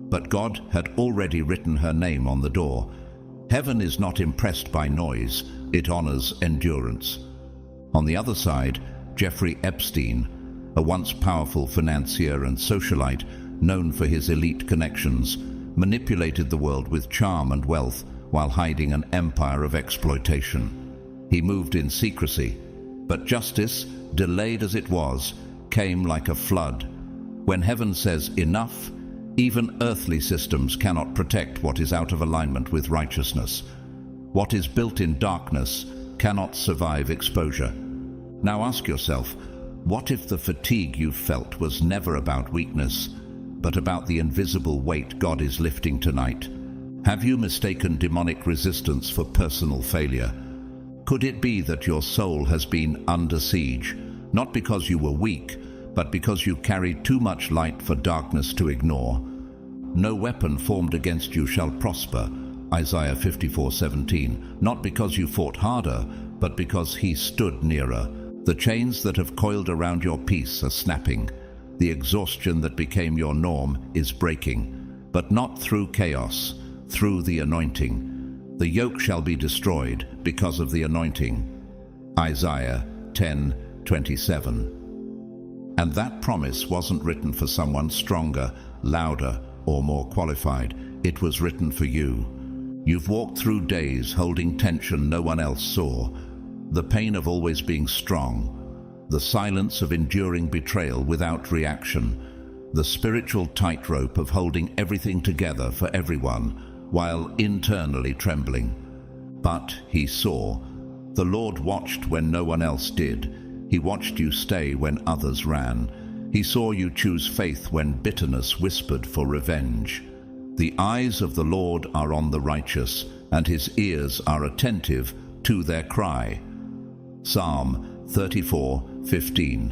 but God had already written her name on the door. Heaven is not impressed by noise, it honors endurance. On the other side, Jeffrey Epstein, a once powerful financier and socialite known for his elite connections, manipulated the world with charm and wealth while hiding an empire of exploitation. He moved in secrecy, but justice, delayed as it was, came like a flood. When heaven says enough, even earthly systems cannot protect what is out of alignment with righteousness. What is built in darkness cannot survive exposure. Now ask yourself, what if the fatigue you felt was never about weakness, but about the invisible weight God is lifting tonight? Have you mistaken demonic resistance for personal failure? Could it be that your soul has been under siege, not because you were weak, but because you carried too much light for darkness to ignore? No weapon formed against you shall prosper, Isaiah 54:17, not because you fought harder, but because he stood nearer. The chains that have coiled around your peace are snapping. The exhaustion that became your norm is breaking, but not through chaos, through the anointing. The yoke shall be destroyed because of the anointing. Isaiah 10:27. And that promise wasn't written for someone stronger, louder, or more qualified. It was written for you. You've walked through days holding tension no one else saw, the pain of always being strong, the silence of enduring betrayal without reaction, the spiritual tightrope of holding everything together for everyone while internally trembling. But he saw. The Lord watched when no one else did. He watched you stay when others ran. He saw you choose faith when bitterness whispered for revenge. The eyes of the Lord are on the righteous, and his ears are attentive to their cry. Psalm 34:15.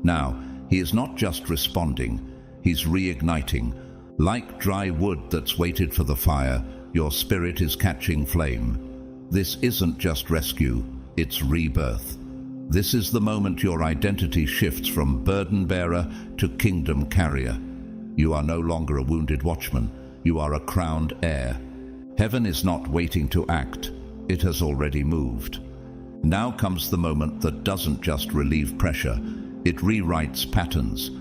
Now, he is not just responding, he's reigniting. Like dry wood that's waited for the fire, your spirit is catching flame. This isn't just rescue, it's rebirth. This is the moment your identity shifts from burden bearer to kingdom carrier. You are no longer a wounded watchman, you are a crowned heir. Heaven is not waiting to act, it has already moved. Now comes the moment that doesn't just relieve pressure, it rewrites patterns.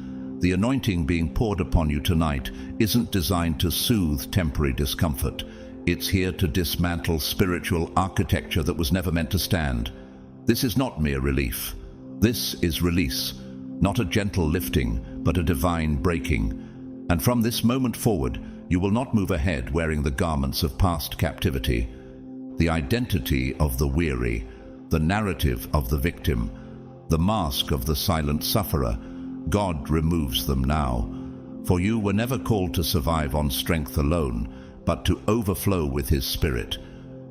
The anointing being poured upon you tonight isn't designed to soothe temporary discomfort. It's here to dismantle spiritual architecture that was never meant to stand. This is not mere relief. This is release, not a gentle lifting, but a divine breaking. And from this moment forward, you will not move ahead wearing the garments of past captivity. The identity of the weary, the narrative of the victim, the mask of the silent sufferer, God removes them now. For you were never called to survive on strength alone, but to overflow with his spirit.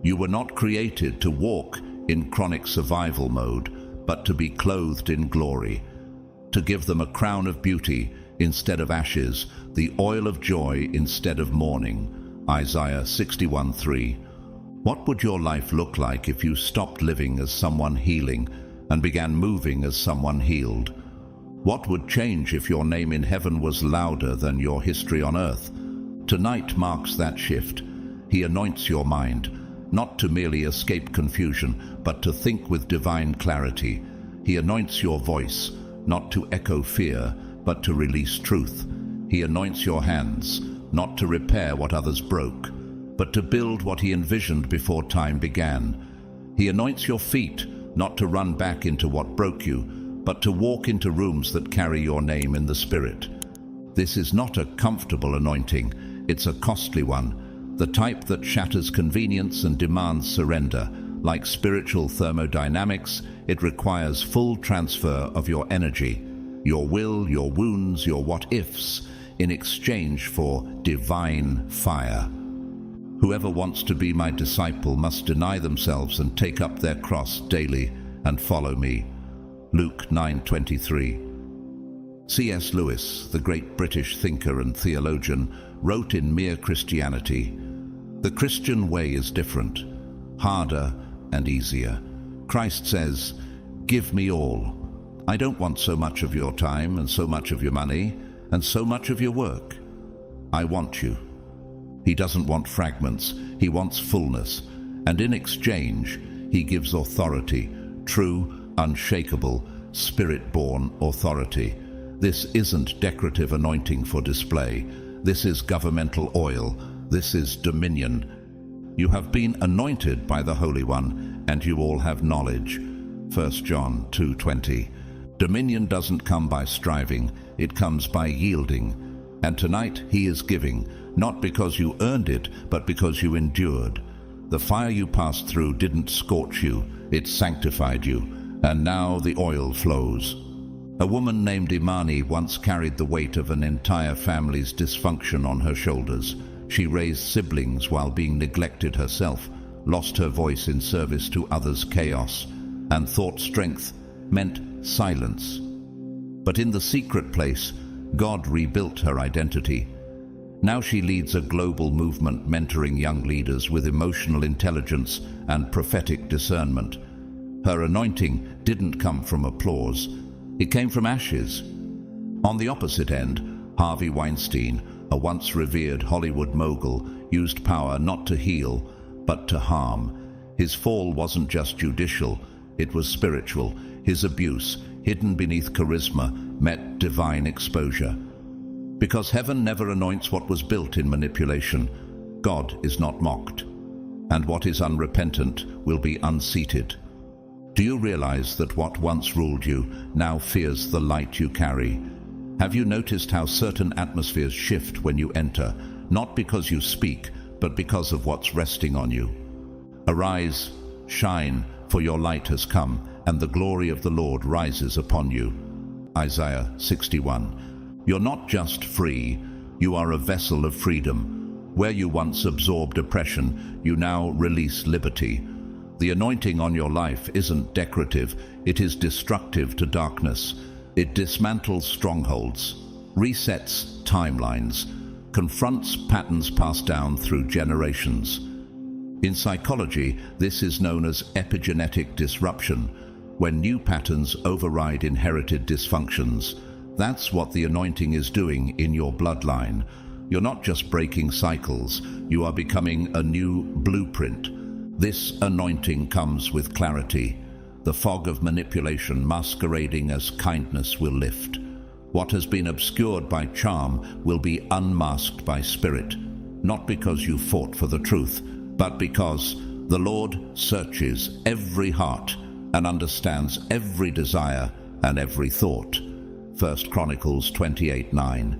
You were not created to walk in chronic survival mode, but to be clothed in glory, to give them a crown of beauty instead of ashes, the oil of joy instead of mourning. Isaiah 61:3. What would your life look like if you stopped living as someone healing and began moving as someone healed? What would change if your name in heaven was louder than your history on earth? Tonight marks that shift. He anoints your mind, not to merely escape confusion, but to think with divine clarity. He anoints your voice, not to echo fear, but to release truth. He anoints your hands, not to repair what others broke, but to build what he envisioned before time began. He anoints your feet, not to run back into what broke you, but to walk into rooms that carry your name in the Spirit. This is not a comfortable anointing, it's a costly one, the type that shatters convenience and demands surrender. Like spiritual thermodynamics, it requires full transfer of your energy, your will, your wounds, your what-ifs, in exchange for divine fire. Whoever wants to be my disciple must deny themselves and take up their cross daily and follow me. Luke 9:23. C.S. Lewis, the great British thinker and theologian, wrote in Mere Christianity, "The Christian way is different, harder and easier. Christ says, 'Give me all. I don't want so much of your time and so much of your money and so much of your work. I want you.' He doesn't want fragments, he wants fullness, and in exchange, he gives authority, true, unshakable, spirit-born authority. This isn't decorative anointing for display. This is governmental oil. This is dominion. You have been anointed by the Holy One, and you all have knowledge." 1 John 2:20. Dominion doesn't come by striving, it comes by yielding. And tonight he is giving, not because you earned it, but because you endured. The fire you passed through didn't scorch you, it sanctified you, and now the oil flows. A woman named Imani once carried the weight of an entire family's dysfunction on her shoulders. She raised siblings while being neglected herself, lost her voice in service to others' chaos, and thought strength meant silence. But in the secret place, God rebuilt her identity. Now she leads a global movement mentoring young leaders with emotional intelligence and prophetic discernment. Her anointing didn't come from applause, it came from ashes. On the opposite end, Harvey Weinstein, a once revered Hollywood mogul, used power not to heal, but to harm. His fall wasn't just judicial, it was spiritual. His abuse, hidden beneath charisma, met divine exposure. Because heaven never anoints what was built in manipulation, God is not mocked. And what is unrepentant will be unseated. Do you realize that what once ruled you now fears the light you carry? Have you noticed how certain atmospheres shift when you enter, not because you speak, but because of what's resting on you? Arise, shine, for your light has come, and the glory of the Lord rises upon you. Isaiah 61. You're not just free, you are a vessel of freedom. Where you once absorbed oppression, you now release liberty. The anointing on your life isn't decorative, it is destructive to darkness. It dismantles strongholds, resets timelines, confronts patterns passed down through generations. In psychology, this is known as epigenetic disruption, when new patterns override inherited dysfunctions. That's what the anointing is doing in your bloodline. You're not just breaking cycles, you are becoming a new blueprint. This anointing comes with clarity. The fog of manipulation masquerading as kindness will lift. What has been obscured by charm will be unmasked by spirit, not because you fought for the truth, but because the Lord searches every heart and understands every desire and every thought. 1 Chronicles 28:9.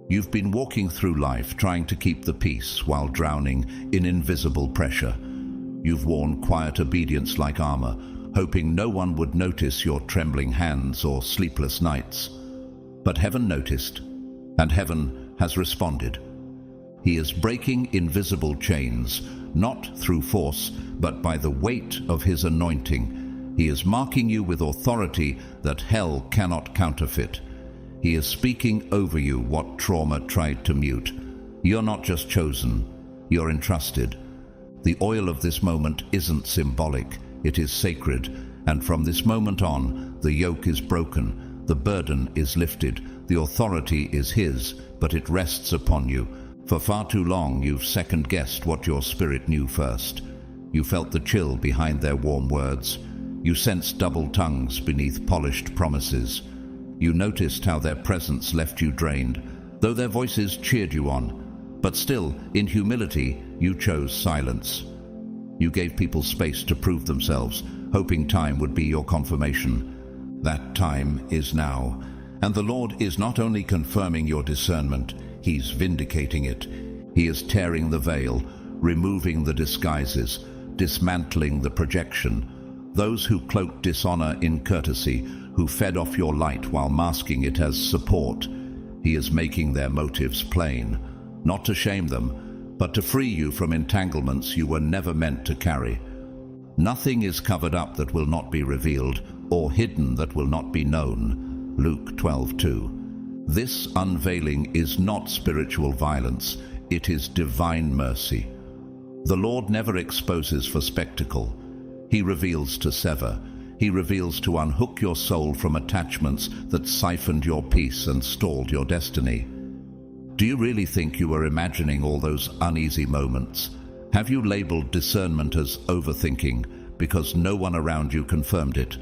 You've been walking through life trying to keep the peace while drowning in invisible pressure. You've worn quiet obedience like armor, hoping no one would notice your trembling hands or sleepless nights. But heaven noticed, and heaven has responded. He is breaking invisible chains, not through force, but by the weight of his anointing. He is marking you with authority that hell cannot counterfeit. He is speaking over you what trauma tried to mute. You're not just chosen, you're entrusted. The oil of this moment isn't symbolic, it is sacred, and from this moment on, the yoke is broken, the burden is lifted, the authority is his, but it rests upon you. For far too long, you've second-guessed what your spirit knew first. You felt the chill behind their warm words. You sensed double tongues beneath polished promises. You noticed how their presence left you drained, though their voices cheered you on. But still, in humility, you chose silence. You gave people space to prove themselves, hoping time would be your confirmation. That time is now. And the Lord is not only confirming your discernment, He's vindicating it. He is tearing the veil, removing the disguises, dismantling the projection. Those who cloaked dishonor in courtesy, who fed off your light while masking it as support, He is making their motives plain, not to shame them, but to free you from entanglements you were never meant to carry. Nothing is covered up that will not be revealed, or hidden that will not be known. Luke 12:2. This unveiling is not spiritual violence, it is divine mercy. The Lord never exposes for spectacle. He reveals to sever. He reveals to unhook your soul from attachments that siphoned your peace and stalled your destiny. Do you really think you were imagining all those uneasy moments? Have you labeled discernment as overthinking because no one around you confirmed it?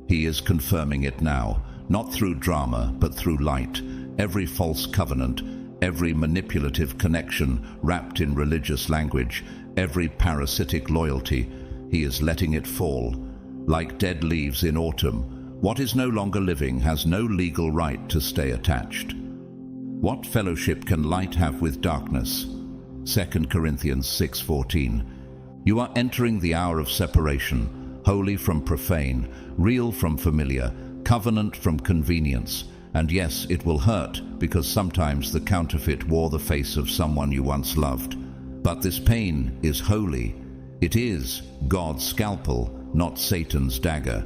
He is confirming it now, not through drama, but through light. Every false covenant, every manipulative connection wrapped in religious language, every parasitic loyalty, He is letting it fall. Like dead leaves in autumn, what is no longer living has no legal right to stay attached. What fellowship can light have with darkness? 2 Corinthians 6:14. You are entering the hour of separation, holy from profane, real from familiar, covenant from convenience. And yes, it will hurt, because sometimes the counterfeit wore the face of someone you once loved. But this pain is holy. It is God's scalpel, not Satan's dagger.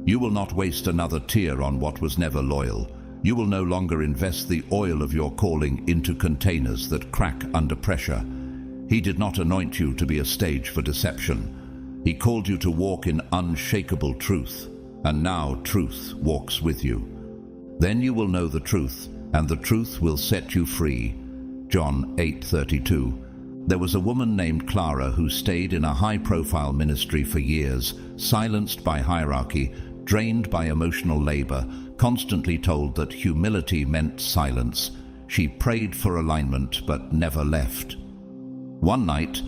You will not waste another tear on what was never loyal. You will no longer invest the oil of your calling into containers that crack under pressure. He did not anoint you to be a stage for deception. He called you to walk in unshakable truth, and now truth walks with you. Then you will know the truth, and the truth will set you free. John 8:32. There was a woman named Clara who stayed in a high-profile ministry for years, silenced by hierarchy, drained by emotional labor, constantly told that humility meant silence. She prayed for alignment but never left. One night,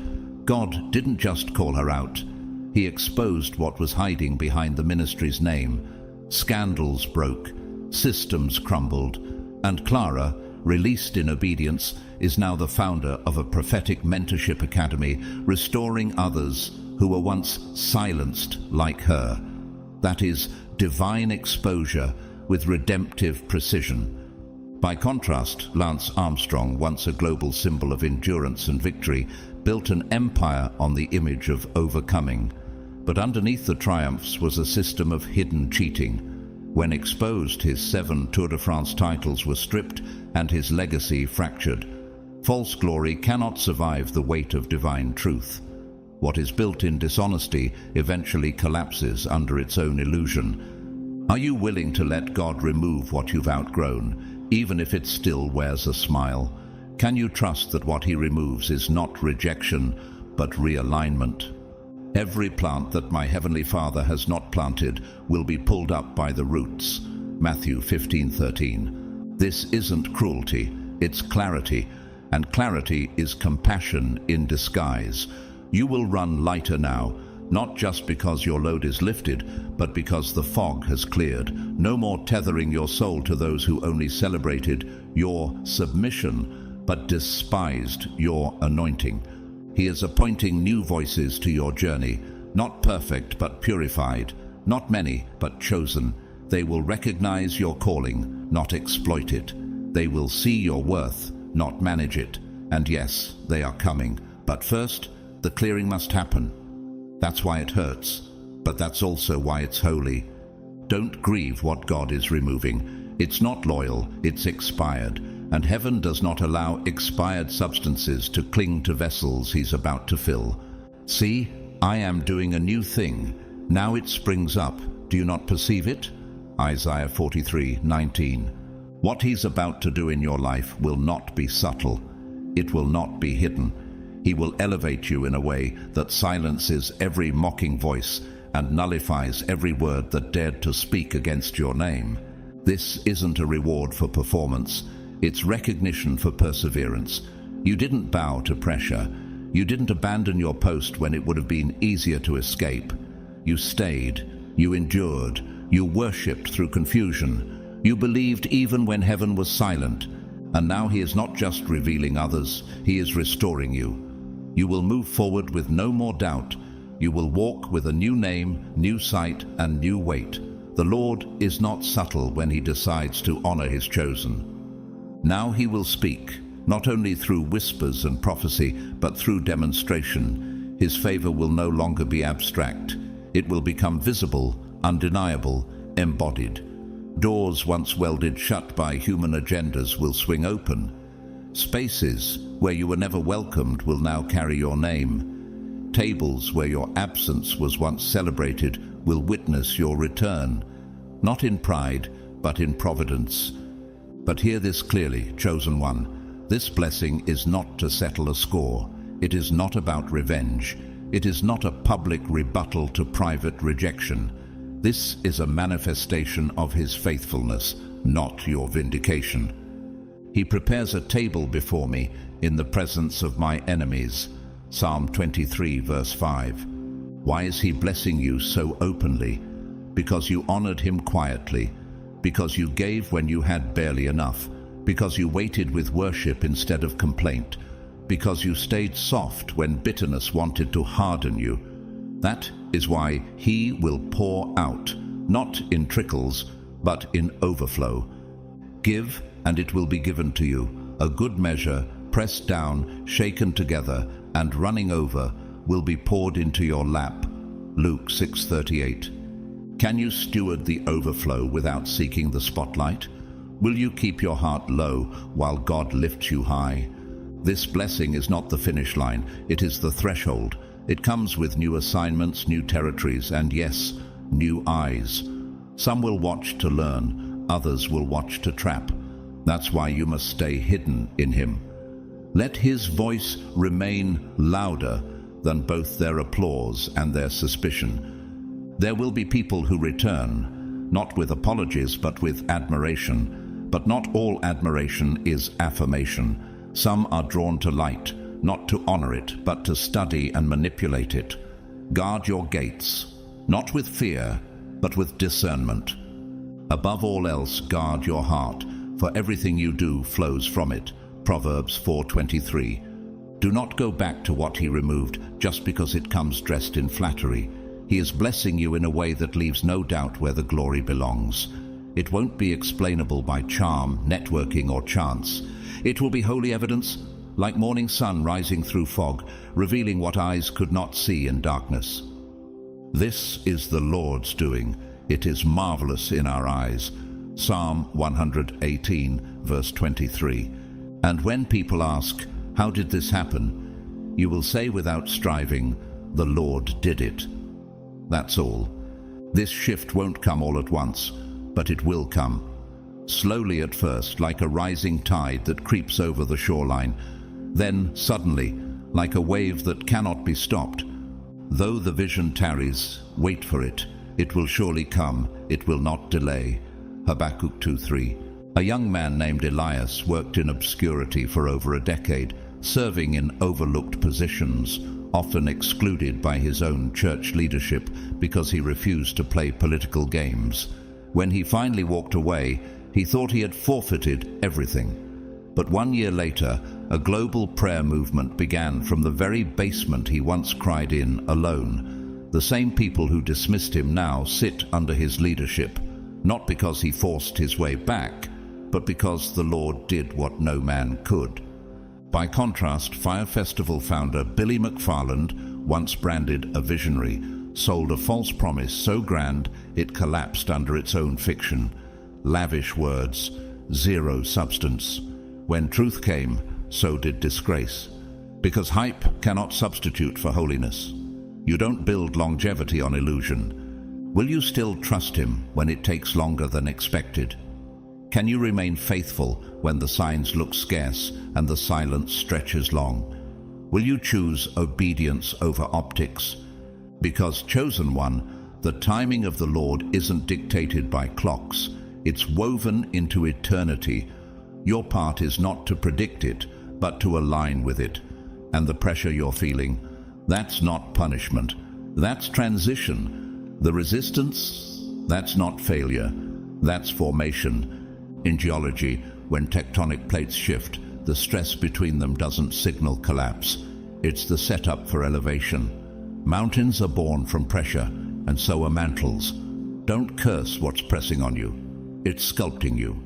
God didn't just call her out. He exposed what was hiding behind the ministry's name. Scandals broke, systems crumbled, and Clara, released in obedience, is now the founder of a prophetic mentorship academy, restoring others who were once silenced like her. That is divine exposure with redemptive precision. By contrast, Lance Armstrong, once a global symbol of endurance and victory, built an empire on the image of overcoming. But underneath the triumphs was a system of hidden cheating. When exposed, his 7 Tour de France titles were stripped and his legacy fractured. False glory cannot survive the weight of divine truth. What is built in dishonesty eventually collapses under its own illusion. Are you willing to let God remove what you've outgrown, even if it still wears a smile? Can you trust that what He removes is not rejection, but realignment? Every plant that my Heavenly Father has not planted will be pulled up by the roots. Matthew 15:13. This isn't cruelty, it's clarity, and clarity is compassion in disguise. You will run lighter now, not just because your load is lifted, but because the fog has cleared. No more tethering your soul to those who only celebrated your submission, but despised your anointing. He is appointing new voices to your journey, not perfect but purified, not many but chosen. They will recognize your calling, not exploit it. They will see your worth, not manage it. And yes, they are coming. But first, the clearing must happen. That's why it hurts, but that's also why it's holy. Don't grieve what God is removing. It's not loyal, it's expired. And heaven does not allow expired substances to cling to vessels He's about to fill. See, I am doing a new thing. Now it springs up. Do you not perceive it? Isaiah 43:19. What He's about to do in your life will not be subtle. It will not be hidden. He will elevate you in a way that silences every mocking voice and nullifies every word that dared to speak against your name. This isn't a reward for performance. It's recognition for perseverance. You didn't bow to pressure. You didn't abandon your post when it would have been easier to escape. You stayed. You endured. You worshipped through confusion. You believed even when heaven was silent. And now he is not just revealing others, he is restoring you. You will move forward with no more doubt. You will walk with a new name, new sight, and new weight. The Lord is not subtle when he decides to honor his chosen. Now he will speak, not only through whispers and prophecy, but through demonstration. His favor will no longer be abstract. It will become visible, undeniable, embodied. Doors once welded shut by human agendas will swing open. Spaces where you were never welcomed will now carry your name. Tables where your absence was once celebrated will witness your return, not in pride, but in providence. But hear this clearly, chosen one. This blessing is not to settle a score. It is not about revenge. It is not a public rebuttal to private rejection. This is a manifestation of his faithfulness, not your vindication. He prepares a table before me in the presence of my enemies. Psalm 23, verse 5. Why is he blessing you so openly? Because you honored him quietly, because you gave when you had barely enough, because you waited with worship instead of complaint, because you stayed soft when bitterness wanted to harden you. That is why he will pour out, not in trickles, but in overflow. Give, and it will be given to you. A good measure, pressed down, shaken together, and running over, will be poured into your lap. Luke 6:38. Can you steward the overflow without seeking the spotlight? Will you keep your heart low while God lifts you high? This blessing is not the finish line, it is the threshold. It comes with new assignments, new territories, and yes, new eyes. Some will watch to learn, others will watch to trap. That's why you must stay hidden in him. Let his voice remain louder than both their applause and their suspicion. There will be people who return, not with apologies but with admiration. But not all admiration is affirmation. Some are drawn to light, not to honor it, but to study and manipulate it. Guard your gates, not with fear, but with discernment. Above all else, guard your heart, for everything you do flows from it. Proverbs 4:23. Do not go back to what he removed just because it comes dressed in flattery. He is blessing you in a way that leaves no doubt where the glory belongs. It won't be explainable by charm, networking, or chance. It will be holy evidence, like morning sun rising through fog, revealing what eyes could not see in darkness. This is the Lord's doing. It is marvelous in our eyes. Psalm 118, verse 23. And when people ask, how did this happen? You will say without striving, the Lord did it. That's all. This shift won't come all at once, but it will come. Slowly at first, like a rising tide that creeps over the shoreline. Then, suddenly, like a wave that cannot be stopped. Though the vision tarries, wait for it. It will surely come. It will not delay. Habakkuk 2:3. A young man named Elias worked in obscurity for over a decade, serving in overlooked positions, often excluded by his own church leadership because he refused to play political games. When he finally walked away, he thought he had forfeited everything. But 1 year later, a global prayer movement began from the very basement he once cried in alone. The same people who dismissed him now sit under his leadership, not because he forced his way back, but because the Lord did what no man could. By contrast, Fire Festival founder Billy McFarland, once branded a visionary, sold a false promise so grand it collapsed under its own fiction. Lavish words, zero substance. When truth came, so did disgrace. Because hype cannot substitute for holiness. You don't build longevity on illusion. Will you still trust him when it takes longer than expected? Can you remain faithful when the signs look scarce and the silence stretches long? Will you choose obedience over optics? Because, chosen one, the timing of the Lord isn't dictated by clocks. It's woven into eternity. Your part is not to predict it, but to align with it. And the pressure you're feeling, that's not punishment. That's transition. The resistance, That's not failure, that's formation. In geology, when tectonic plates shift, the stress between them doesn't signal collapse. It's the setup for elevation. Mountains are born from pressure, and so are mantles. Don't curse what's pressing on you. It's sculpting you.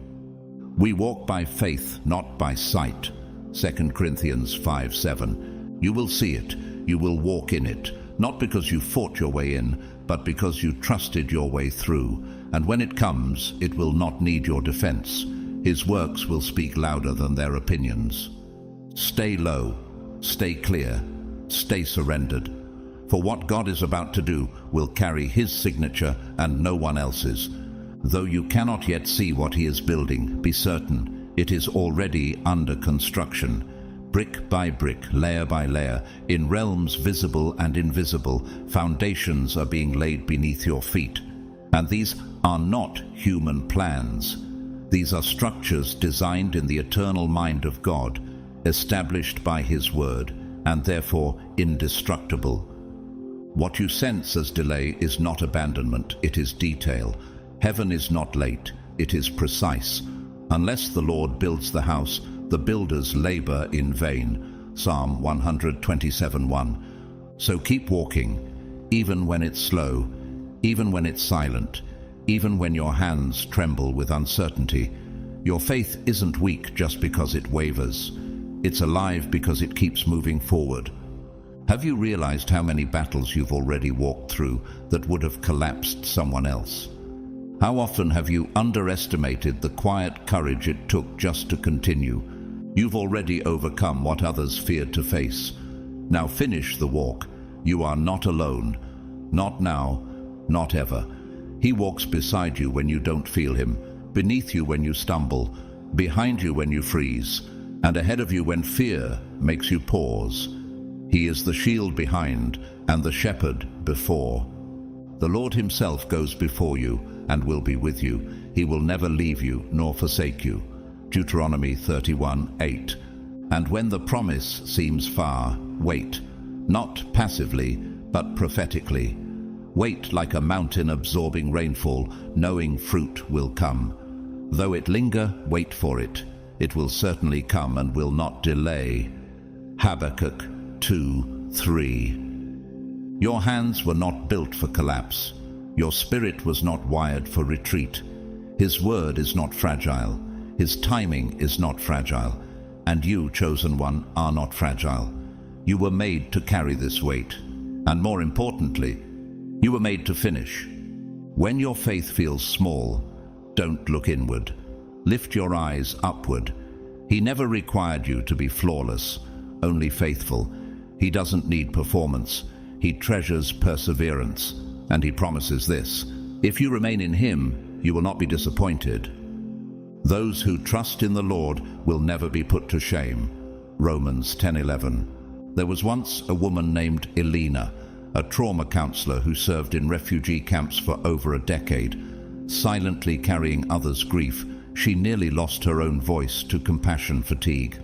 We walk by faith, not by sight. 2 Corinthians 5:7. You will see it. You will walk in it. Not because you fought your way in, but because you trusted your way through. And when it comes, it will not need your defense. His works will speak louder than their opinions. Stay low. Stay clear. Stay surrendered. For what God is about to do will carry His signature and no one else's. Though you cannot yet see what He is building, be certain it is already under construction. Brick by brick, layer by layer, in realms visible and invisible, foundations are being laid beneath your feet. And these are not human plans. These are structures designed in the eternal mind of God, established by His word, and therefore indestructible. What you sense as delay is not abandonment, it is detail. Heaven is not late, it is precise. Unless the Lord builds the house, the builders labor in vain. Psalm 127:1. So keep walking, even when it's slow, even when it's silent, even when your hands tremble with uncertainty. Your faith isn't weak just because it wavers. It's alive because it keeps moving forward. Have you realized how many battles you've already walked through that would have collapsed someone else? How often have you underestimated the quiet courage it took just to continue? You've already overcome what others feared to face. Now finish the walk. You are not alone. Not now, not ever. He walks beside you when you don't feel Him, beneath you when you stumble, behind you when you freeze, and ahead of you when fear makes you pause. He is the shield behind and the shepherd before. The Lord Himself goes before you and will be with you. He will never leave you nor forsake you. Deuteronomy 31:8. And when the promise seems far, wait, not passively, but prophetically. Wait like a mountain absorbing rainfall, knowing fruit will come. Though it linger, wait for it. It will certainly come and will not delay. Habakkuk 2:3. Your hands were not built for collapse. Your spirit was not wired for retreat. His word is not fragile. His timing is not fragile. And you, chosen one, are not fragile. You were made to carry this weight. And more importantly, you were made to finish. When your faith feels small, don't look inward. Lift your eyes upward. He never required you to be flawless, only faithful. He doesn't need performance. He treasures perseverance. And He promises this: if you remain in Him, you will not be disappointed. Those who trust in the Lord will never be put to shame. Romans 10:11. There was once a woman named Elena, a trauma counselor who served in refugee camps for over a decade. Silently carrying others' grief, she nearly lost her own voice to compassion fatigue.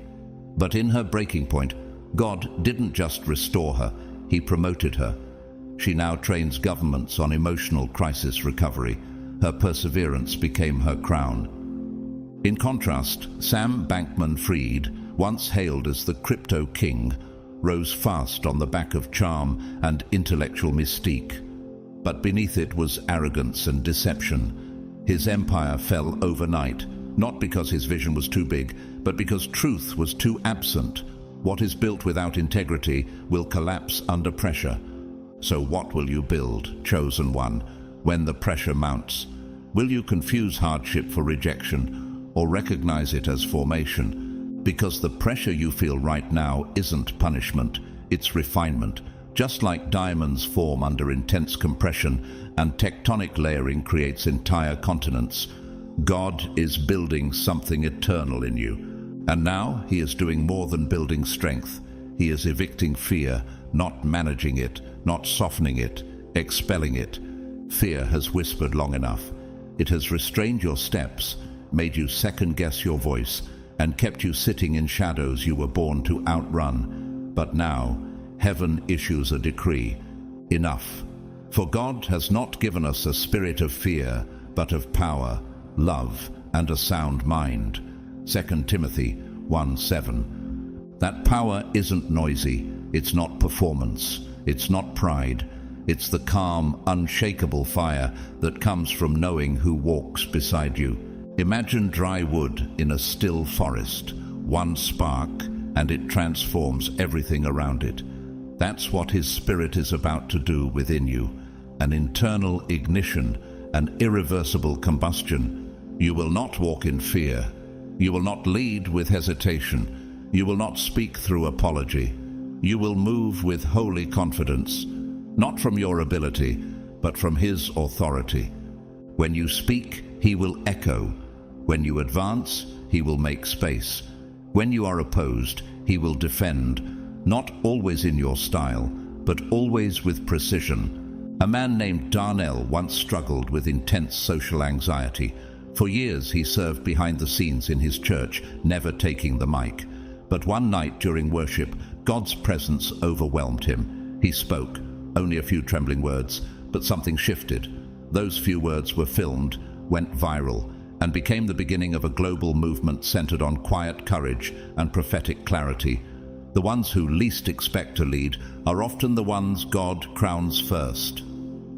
But in her breaking point, God didn't just restore her, He promoted her. She now trains governments on emotional crisis recovery. Her perseverance became her crown. In contrast, Sam Bankman-Fried, once hailed as the crypto king, rose fast on the back of charm and intellectual mystique. But beneath it was arrogance and deception. His empire fell overnight, not because his vision was too big, but because truth was too absent. What is built without integrity will collapse under pressure. So what will you build, chosen one, when the pressure mounts? Will you confuse hardship for rejection, or recognize it as formation? Because the pressure you feel right now isn't punishment, it's refinement. Just like diamonds form under intense compression and tectonic layering creates entire continents, God is building something eternal in you. And now He is doing more than building strength. He is evicting fear, not managing it, not softening it, expelling it. Fear has whispered long enough. It has restrained your steps, made you second-guess your voice, and kept you sitting in shadows you were born to outrun. But now, heaven issues a decree. Enough. For God has not given us a spirit of fear, but of power, love, and a sound mind. 2 Timothy 1:7. That power isn't noisy, it's not performance, it's not pride, it's the calm, unshakable fire that comes from knowing who walks beside you. Imagine dry wood in a still forest, one spark, and it transforms everything around it. That's what His Spirit is about to do within you, an internal ignition, an irreversible combustion. You will not walk in fear. You will not lead with hesitation. You will not speak through apology. You will move with holy confidence, not from your ability, but from His authority. When you speak, He will echo. When you advance, He will make space. When you are opposed, He will defend, not always in your style, but always with precision. A man named Darnell once struggled with intense social anxiety. For years he served behind the scenes in his church, never taking the mic. But one night during worship, God's presence overwhelmed him. He spoke, only a few trembling words, but something shifted. Those few words were filmed, went viral, and became the beginning of a global movement centered on quiet courage and prophetic clarity. The ones who least expect to lead are often the ones God crowns first.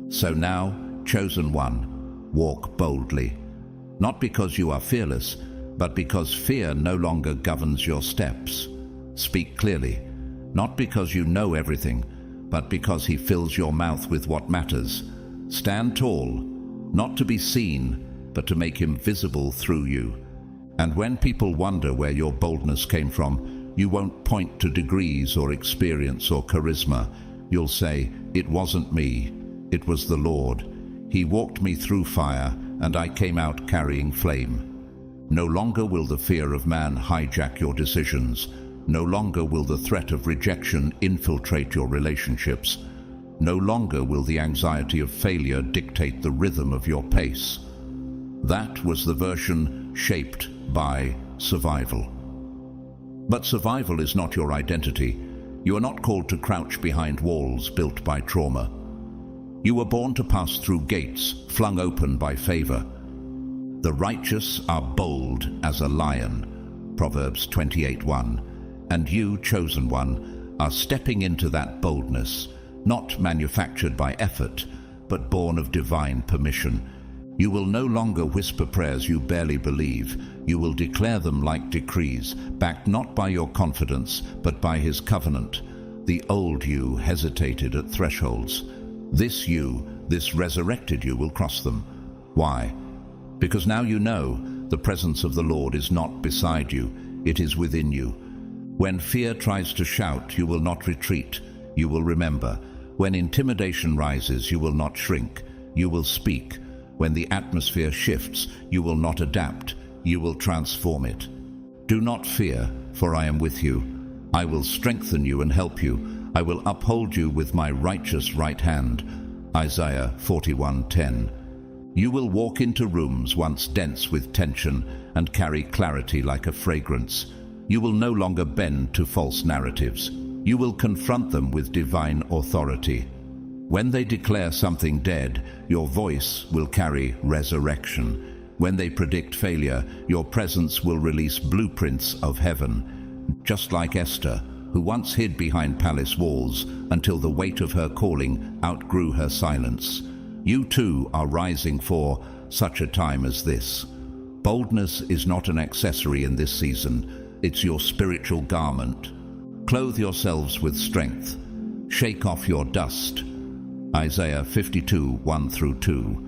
So now, chosen one, walk boldly. Not because you are fearless, but because fear no longer governs your steps. Speak clearly, not because you know everything, but because He fills your mouth with what matters. Stand tall, not to be seen, but to make Him visible through you. And when people wonder where your boldness came from, you won't point to degrees or experience or charisma. You'll say, "It wasn't me, it was the Lord. He walked me through fire, and I came out carrying flame." No longer will the fear of man hijack your decisions. No longer will the threat of rejection infiltrate your relationships. No longer will the anxiety of failure dictate the rhythm of your pace. That was the version shaped by survival. But survival is not your identity. You are not called to crouch behind walls built by trauma. You were born to pass through gates flung open by favor. The righteous are bold as a lion, Proverbs 28:1. And you, chosen one, are stepping into that boldness, not manufactured by effort, but born of divine permission. You will no longer whisper prayers you barely believe. You will declare them like decrees, backed not by your confidence, but by His covenant. The old you hesitated at thresholds. This you, this resurrected you, will cross them. Why? Because now you know the presence of the Lord is not beside you, it is within you. When fear tries to shout, you will not retreat, you will remember. When intimidation rises, you will not shrink, you will speak. When the atmosphere shifts, you will not adapt, you will transform it. Do not fear, for I am with you. I will strengthen you and help you. I will uphold you with my righteous right hand. Isaiah 41:10. You will walk into rooms once dense with tension and carry clarity like a fragrance. You will no longer bend to false narratives. You will confront them with divine authority. When they declare something dead, your voice will carry resurrection. When they predict failure, your presence will release blueprints of heaven. Just like Esther, who once hid behind palace walls until the weight of her calling outgrew her silence. You too are rising for such a time as this. Boldness is not an accessory in this season, it's your spiritual garment. Clothe yourselves with strength. Shake off your dust. Isaiah 52:1-2.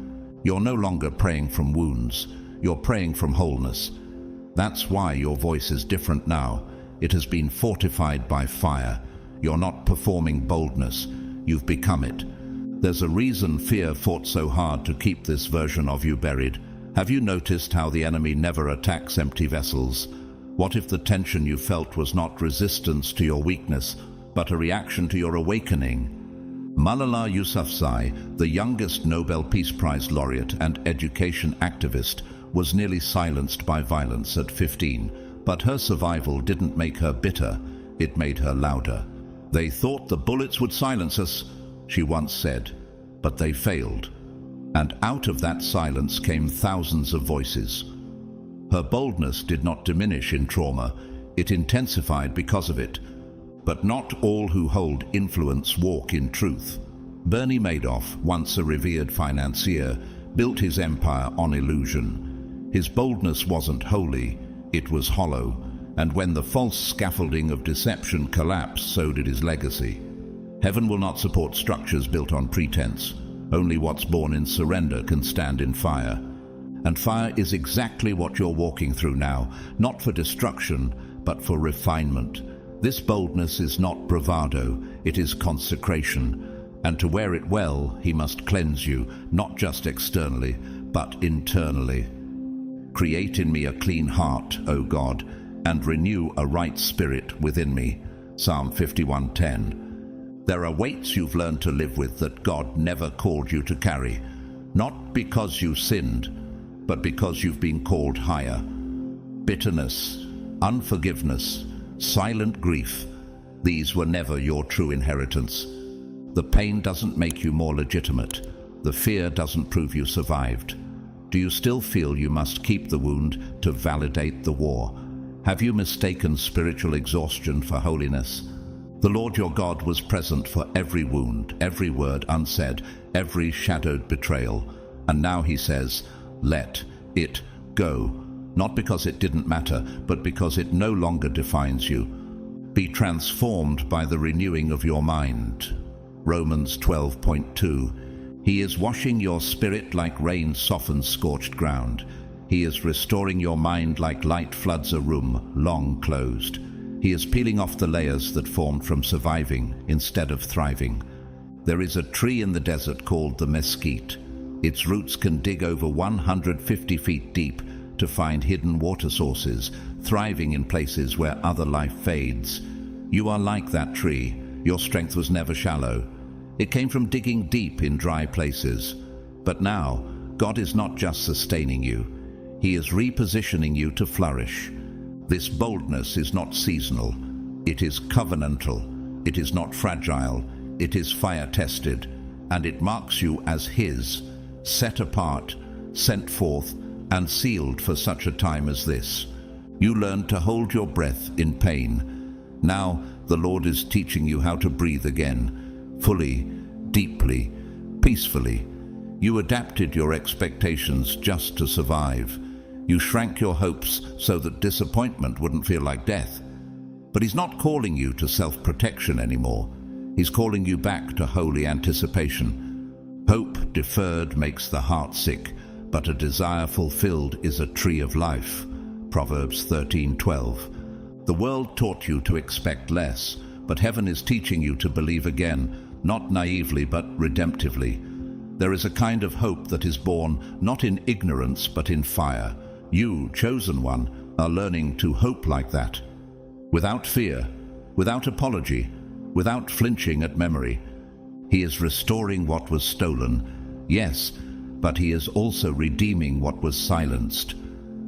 You're no longer praying from wounds, you're praying from wholeness. That's why your voice is different now. It has been fortified by fire. You're not performing boldness, you've become it. There's a reason fear fought so hard to keep this version of you buried. Have you noticed how the enemy never attacks empty vessels? What if the tension you felt was not resistance to your weakness, but a reaction to your awakening? Malala Yousafzai, the youngest Nobel Peace Prize laureate and education activist, was nearly silenced by violence at 15, but her survival didn't make her bitter, it made her louder. "They thought the bullets would silence us," she once said. but they failed. And out of that silence came thousands of voices. Her boldness did not diminish in trauma, it intensified because of it. But not all who hold influence walk in truth. Bernie Madoff, once a revered financier, built his empire on illusion. His boldness wasn't holy, it was hollow, and when the false scaffolding of deception collapsed, so did his legacy. Heaven will not support structures built on pretense. Only what's born in surrender can stand in fire. And fire is exactly what you're walking through now, not for destruction, but for refinement. This boldness is not bravado, it is consecration. And to wear it well, he must cleanse you, not just externally, but internally. Create in me a clean heart, O God, and renew a right spirit within me. Psalm 51:10. There are weights you've learned to live with that God never called you to carry, not because you sinned, but because you've been called higher. Bitterness, unforgiveness, silent grief, these were never your true inheritance. The pain doesn't make you more legitimate. The fear doesn't prove you survived. Do you still feel you must keep the wound to validate the war? Have you mistaken spiritual exhaustion for holiness? The Lord your God was present for every wound, every word unsaid, every shadowed betrayal. And now he says, let it go. Not because it didn't matter, but because it no longer defines you. Be transformed by the renewing of your mind. Romans 12:2. He is washing your spirit like rain softens scorched ground. He is restoring your mind like light floods a room long closed. He is peeling off the layers that formed from surviving instead of thriving. There is a tree in the desert called the mesquite. Its roots can dig over 150 feet deep to find hidden water sources, thriving in places where other life fades. You are like that tree. Your strength was never shallow. It came from digging deep in dry places. But now, God is not just sustaining you. He is repositioning you to flourish. This boldness is not seasonal. It is covenantal. It is not fragile. It is fire-tested. And it marks you as His, set apart, sent forth, and sealed for such a time as this. You learned to hold your breath in pain. Now, the Lord is teaching you how to breathe again, fully, deeply, peacefully. You adapted your expectations just to survive. You shrank your hopes so that disappointment wouldn't feel like death. But He's not calling you to self-protection anymore. He's calling you back to holy anticipation. Hope deferred makes the heart sick, but a desire fulfilled is a tree of life. Proverbs 13:12. The world taught you to expect less, but heaven is teaching you to believe again, not naively but redemptively. There is a kind of hope that is born not in ignorance but in fire. You, chosen one, are learning to hope like that. Without fear, without apology, without flinching at memory. He is restoring what was stolen, yes, but He is also redeeming what was silenced.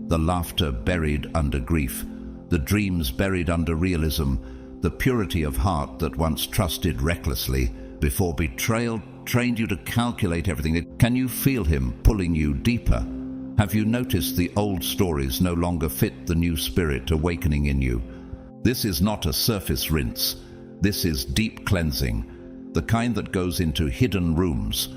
The laughter buried under grief, the dreams buried under realism, the purity of heart that once trusted recklessly before betrayal trained you to calculate everything. Can you feel Him pulling you deeper? Have you noticed the old stories no longer fit the new spirit awakening in you? This is not a surface rinse. This is deep cleansing, the kind that goes into hidden rooms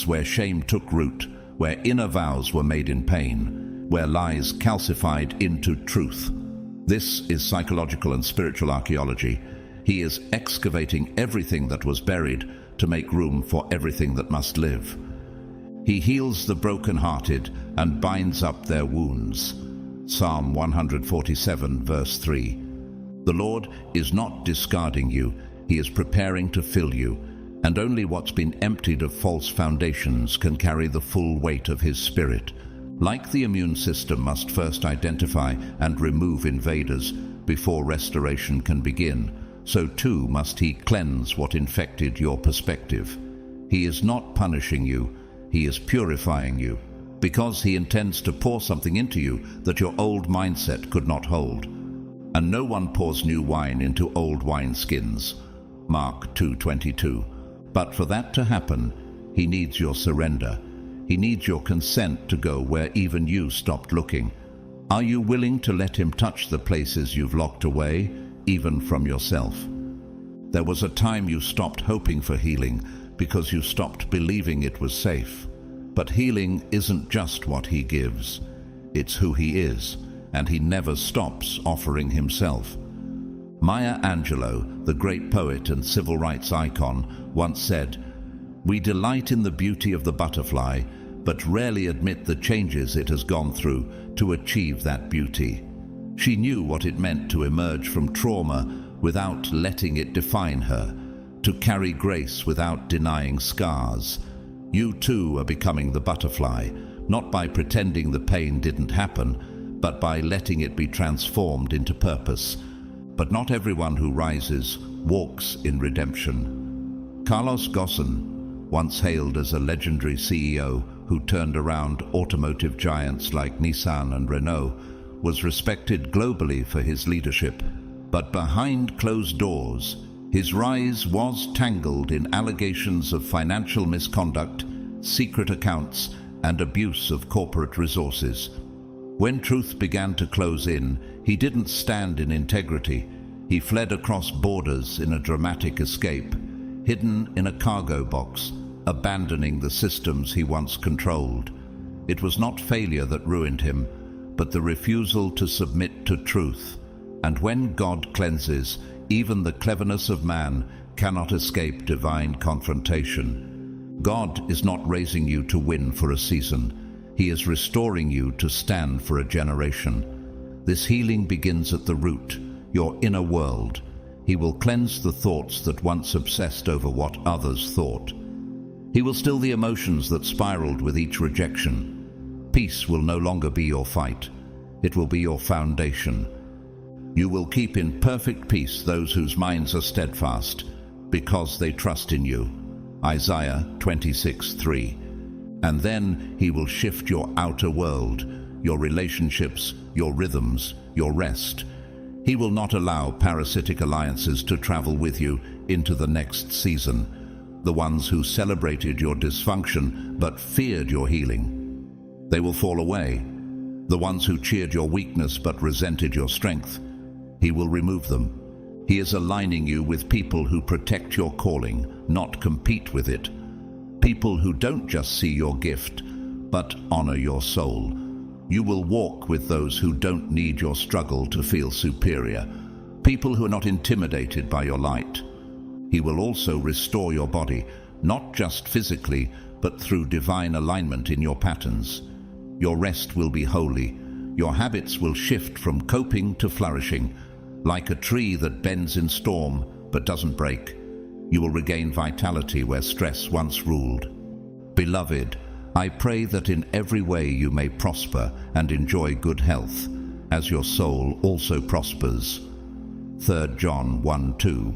where shame took root, where inner vows were made in pain, where lies calcified into truth. This is psychological and spiritual archaeology. He is excavating everything that was buried to make room for everything that must live. He heals the brokenhearted and binds up their wounds. Psalm 147, verse 3. The Lord is not discarding you. He is preparing to fill you, and only what's been emptied of false foundations can carry the full weight of His Spirit. Like the immune system must first identify and remove invaders before restoration can begin, so too must He cleanse what infected your perspective. He is not punishing you, He is purifying you, because He intends to pour something into you that your old mindset could not hold. And no one pours new wine into old wineskins. Mark 2:22. But for that to happen, He needs your surrender. He needs your consent to go where even you stopped looking. Are you willing to let him touch the places you've locked away, even from yourself? There was a time you stopped hoping for healing because you stopped believing it was safe. But healing isn't just what he gives. It's who he is, and he never stops offering himself. Maya Angelou, the great poet and civil rights icon, once said, "We delight in the beauty of the butterfly, but rarely admit the changes it has gone through to achieve that beauty." She knew what it meant to emerge from trauma without letting it define her, to carry grace without denying scars. You too are becoming the butterfly, not by pretending the pain didn't happen, but by letting it be transformed into purpose. But not everyone who rises walks in redemption. Carlos Ghosn, once hailed as a legendary CEO who turned around automotive giants like Nissan and Renault, was respected globally for his leadership. But behind closed doors, his rise was tangled in allegations of financial misconduct, secret accounts, and abuse of corporate resources. When truth began to close in, he didn't stand in integrity. He fled across borders in a dramatic escape, hidden in a cargo box, abandoning the systems he once controlled. It was not failure that ruined him, but the refusal to submit to truth. And when God cleanses, even the cleverness of man cannot escape divine confrontation. God is not raising you to win for a season. He is restoring you to stand for a generation. This healing begins at the root, your inner world. He will cleanse the thoughts that once obsessed over what others thought. He will still the emotions that spiraled with each rejection. Peace will no longer be your fight. It will be your foundation. You will keep in perfect peace those whose minds are steadfast, because they trust in you. Isaiah 26:3. And then he will shift your outer world, your relationships, your rhythms, your rest. He will not allow parasitic alliances to travel with you into the next season. The ones who celebrated your dysfunction but feared your healing. They will fall away. The ones who cheered your weakness but resented your strength. He will remove them. He is aligning you with people who protect your calling, not compete with it. People who don't just see your gift, but honor your soul. You will walk with those who don't need your struggle to feel superior. People who are not intimidated by your light. He will also restore your body, not just physically, but through divine alignment in your patterns. Your rest will be holy. Your habits will shift from coping to flourishing. Like a tree that bends in storm but doesn't break, you will regain vitality where stress once ruled. Beloved, I pray that in every way you may prosper and enjoy good health, as your soul also prospers. 3 John 1:2.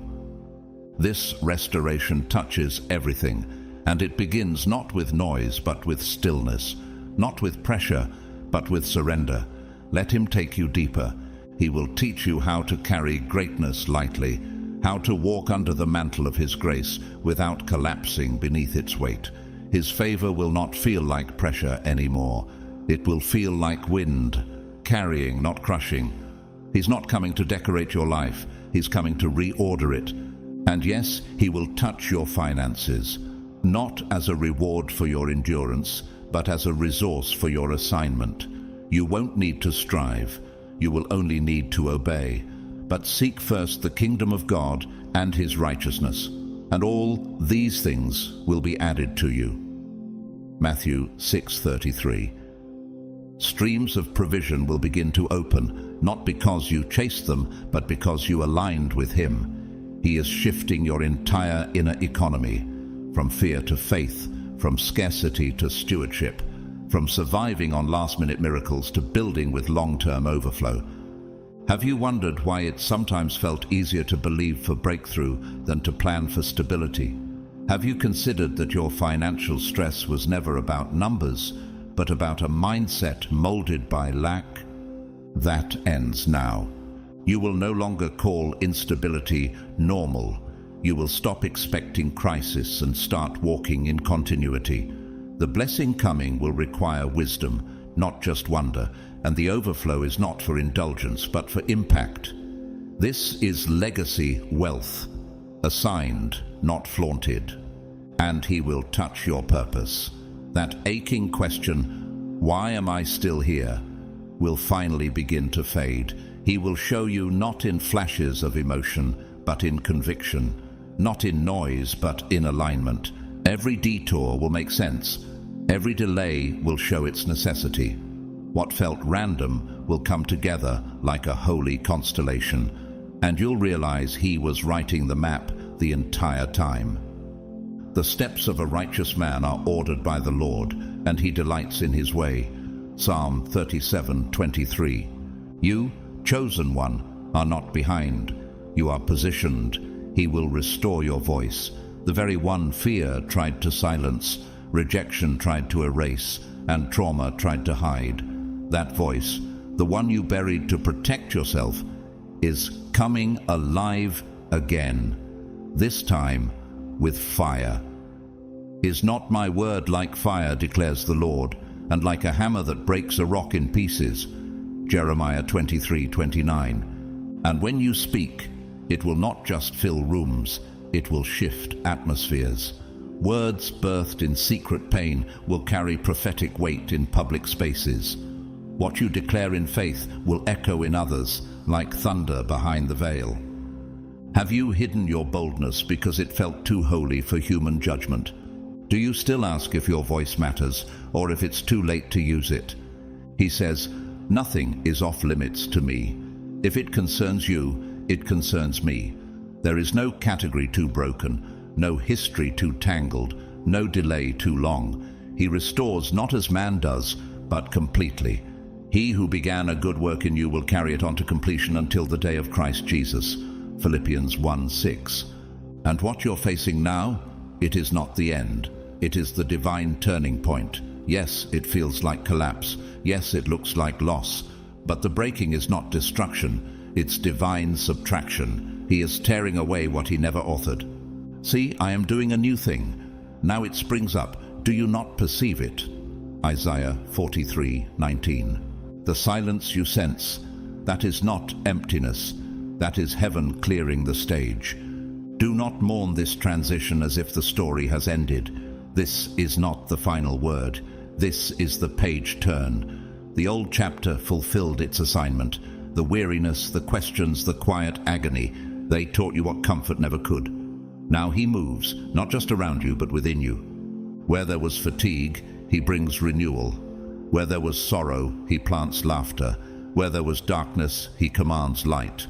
This restoration touches everything, and it begins not with noise but with stillness, not with pressure but with surrender. Let him take you deeper. He will teach you how to carry greatness lightly, how to walk under the mantle of his grace without collapsing beneath its weight. His favor will not feel like pressure anymore. It will feel like wind, carrying, not crushing. He's not coming to decorate your life. He's coming to reorder it. And yes, he will touch your finances, not as a reward for your endurance, but as a resource for your assignment. You won't need to strive. You will only need to obey. But seek first the kingdom of God and his righteousness, and all these things will be added to you. Matthew 6:33. Streams of provision will begin to open, not because you chased them, but because you aligned with him. He is shifting your entire inner economy, from fear to faith, from scarcity to stewardship, from surviving on last-minute miracles to building with long-term overflow. Have you wondered why it sometimes felt easier to believe for breakthrough than to plan for stability? Have you considered that your financial stress was never about numbers, but about a mindset molded by lack? That ends now. You will no longer call instability normal. You will stop expecting crisis and start walking in continuity. The blessing coming will require wisdom, not just wonder, and the overflow is not for indulgence, but for impact. This is legacy wealth, assigned, not flaunted. And he will touch your purpose. That aching question, why am I still here, will finally begin to fade. He will show you not in flashes of emotion, but in conviction. Not in noise, but in alignment. Every detour will make sense. Every delay will show its necessity. What felt random will come together like a holy constellation, and you'll realize he was writing the map the entire time. The steps of a righteous man are ordered by the Lord, and he delights in his way. Psalm 37:23. You, chosen one, are not behind. You are positioned. He will restore your voice. The very one fear tried to silence, rejection tried to erase, and trauma tried to hide. That voice, the one you buried to protect yourself, is coming alive again. This time with fire. Is not my word like fire, declares the Lord, and like a hammer that breaks a rock in pieces? Jeremiah 23:29. And when you speak, it will not just fill rooms, it will shift atmospheres. Words birthed in secret pain will carry prophetic weight in public spaces. What you declare in faith will echo in others, like thunder behind the veil. Have you hidden your boldness because it felt too holy for human judgment? Do you still ask if your voice matters, or if it's too late to use it? He says, nothing is off limits to me. If it concerns you, it concerns me. There is no category too broken, no history too tangled, no delay too long. He restores not as man does, but completely. He who began a good work in you will carry it on to completion until the day of Christ Jesus. Philippians 1:6. And what you're facing now, it is not the end. It is the divine turning point. Yes, it feels like collapse. Yes, it looks like loss. But the breaking is not destruction. It's divine subtraction. He is tearing away what he never authored. See, I am doing a new thing. Now it springs up. Do you not perceive it? Isaiah 43:19. The silence you sense, that is not emptiness. That is heaven clearing the stage. Do not mourn this transition as if the story has ended. This is not the final word. This is the page turn. The old chapter fulfilled its assignment. The weariness, the questions, the quiet agony, they taught you what comfort never could. Now he moves, not just around you, but within you. Where there was fatigue, he brings renewal. Where there was sorrow, he plants laughter. Where there was darkness, he commands light.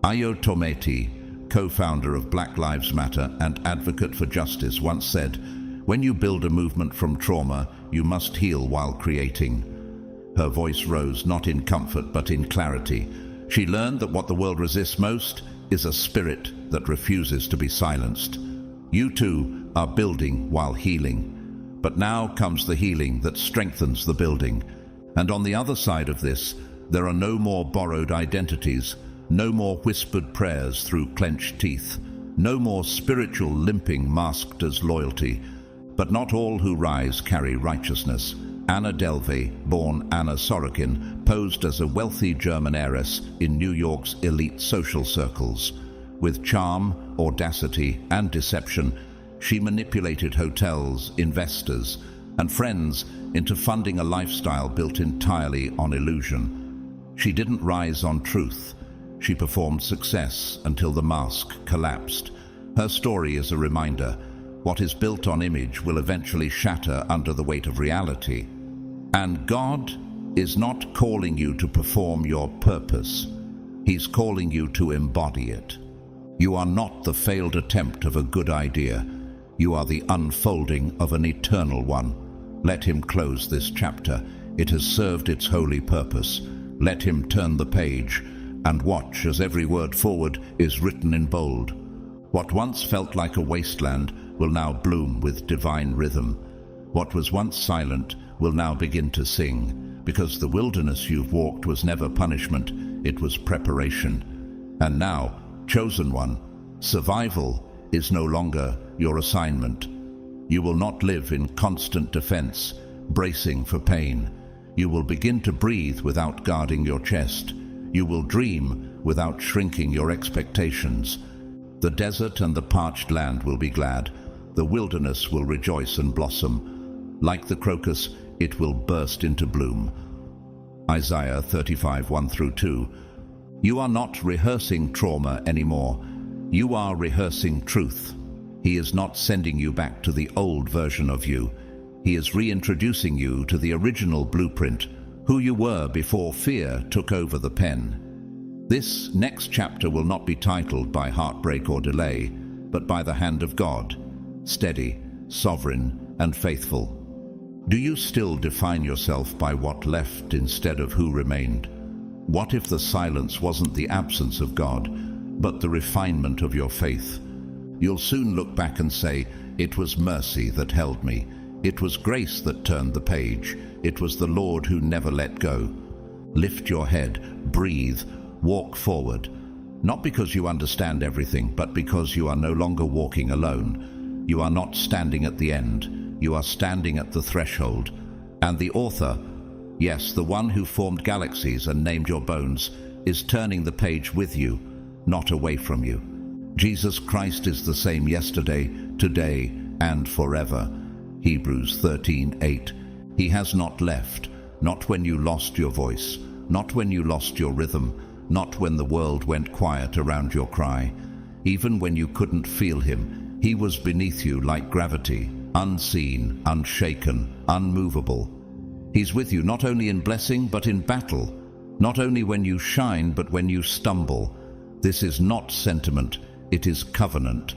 Ayo Tometi, co-founder of Black Lives Matter and advocate for justice, once said, when you build a movement from trauma, you must heal while creating. Her voice rose not in comfort but in clarity. She learned that what the world resists most is a spirit that refuses to be silenced. You too are building while healing. But now comes the healing that strengthens the building. And on the other side of this, there are no more borrowed identities, no more whispered prayers through clenched teeth, no more spiritual limping masked as loyalty. But not all who rise carry righteousness. Anna Delvey, born Anna Sorokin, posed as a wealthy German heiress in New York's elite social circles. With charm, audacity, and deception, she manipulated hotels, investors, and friends into funding a lifestyle built entirely on illusion. She didn't rise on truth. She performed success until the mask collapsed. Her story is a reminder. What is built on image will eventually shatter under the weight of reality. And God is not calling you to perform your purpose. He's calling you to embody it. You are not the failed attempt of a good idea. You are the unfolding of an eternal one. Let him close this chapter. It has served its holy purpose. Let him turn the page and watch as every word forward is written in bold. What once felt like a wasteland will now bloom with divine rhythm. What was once silent will now begin to sing, because the wilderness you've walked was never punishment, it was preparation. And now, chosen one, survival is no longer your assignment. You will not live in constant defense, bracing for pain. You will begin to breathe without guarding your chest. You will dream without shrinking your expectations. The desert and the parched land will be glad. The wilderness will rejoice and blossom. Like the crocus, it will burst into bloom. Isaiah 35, 1-2. You are not rehearsing trauma anymore. You are rehearsing truth. He is not sending you back to the old version of you. He is reintroducing you to the original blueprint, who you were before fear took over the pen. This next chapter will not be titled by heartbreak or delay, but by the hand of God, steady, sovereign, and faithful. Do you still define yourself by what left instead of who remained? What if the silence wasn't the absence of God, but the refinement of your faith? You'll soon look back and say, it was mercy that held me. It was grace that turned the page. It was the Lord who never let go. Lift your head, breathe, walk forward. Not because you understand everything, but because you are no longer walking alone. You are not standing at the end. You are standing at the threshold. And the author, yes, the one who formed galaxies and named your bones, is turning the page with you, not away from you. Jesus Christ is the same yesterday, today, and forever. Hebrews 13:8. He has not left, not when you lost your voice, not when you lost your rhythm, not when the world went quiet around your cry. Even when you couldn't feel him, he was beneath you like gravity, unseen, unshaken, unmovable. He's with you not only in blessing but in battle, not only when you shine but when you stumble. This is not sentiment, it is covenant.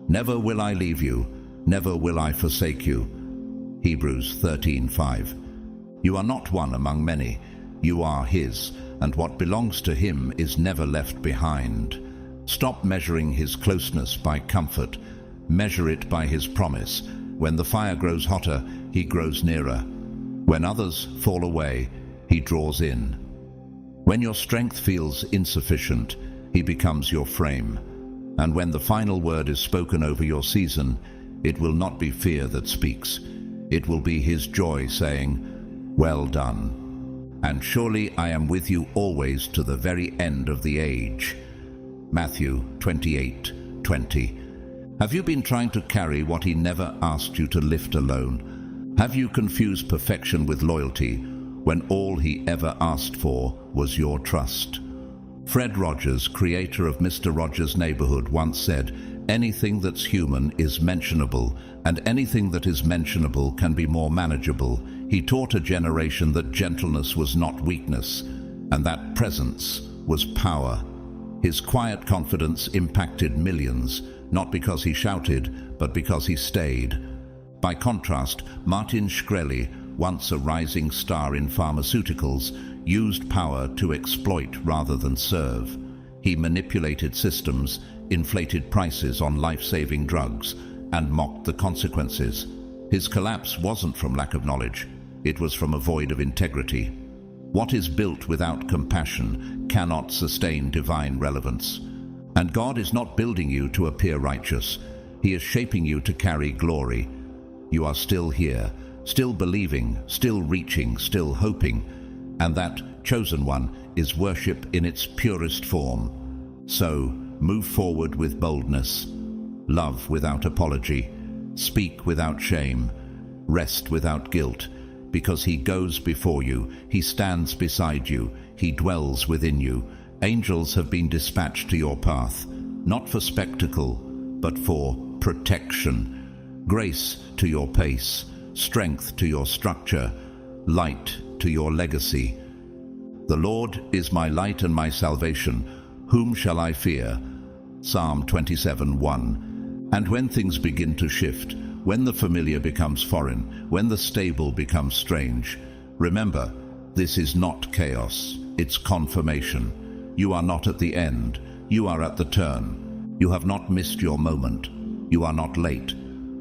Never will I leave you, never will I forsake you. Hebrews 13:5. You are not one among many, you are his, and what belongs to him is never left behind. Stop measuring his closeness by comfort, measure it by his promise. When the fire grows hotter, he grows nearer. When others fall away, he draws in. When your strength feels insufficient, he becomes your frame. And when the final word is spoken over your season, it will not be fear that speaks. It will be his joy saying, well done. And surely I am with you always to the very end of the age. Matthew 28:20. Have you been trying to carry what he never asked you to lift alone? Have you confused perfection with loyalty when all he ever asked for was your trust? Fred Rogers, creator of Mr. Rogers' Neighborhood, once said, anything that's human is mentionable, and anything that is mentionable can be more manageable. He taught a generation that gentleness was not weakness, and that presence was power. His quiet confidence impacted millions, not because he shouted, but because he stayed. By contrast, Martin Shkreli, once a rising star in pharmaceuticals, used power to exploit rather than serve. He manipulated systems, inflated prices on life-saving drugs, and mocked the consequences. His collapse wasn't from lack of knowledge, it was from a void of integrity. What is built without compassion cannot sustain divine relevance. And God is not building you to appear righteous. He is shaping you to carry glory. You are still here, still believing, still reaching, still hoping, and that chosen one is worship in its purest form. So, move forward with boldness, love without apology, speak without shame, rest without guilt, because he goes before you, he stands beside you, he dwells within you. Angels have been dispatched to your path, not for spectacle, but for protection. Grace to your pace, strength to your structure, light to your legacy. The Lord is my light and my salvation. Whom shall I fear? Psalm 27:1. And when things begin to shift, when the familiar becomes foreign, when the stable becomes strange, remember, this is not chaos, it's confirmation. You are not at the end, you are at the turn. You have not missed your moment. You are not late.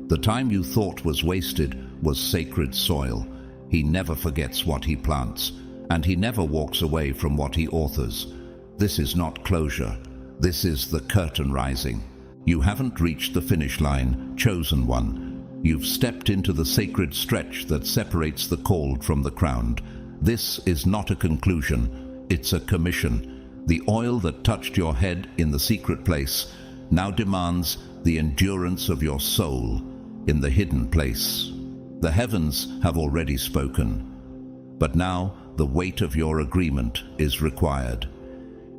The time you thought was wasted was sacred soil. He never forgets what he plants, and he never walks away from what he authors. This is not closure. This is the curtain rising. You haven't reached the finish line, chosen one. You've stepped into the sacred stretch that separates the called from the crowned. This is not a conclusion, it's a commission. The oil that touched your head in the secret place now demands the endurance of your soul in the hidden place. The heavens have already spoken, but now the weight of your agreement is required.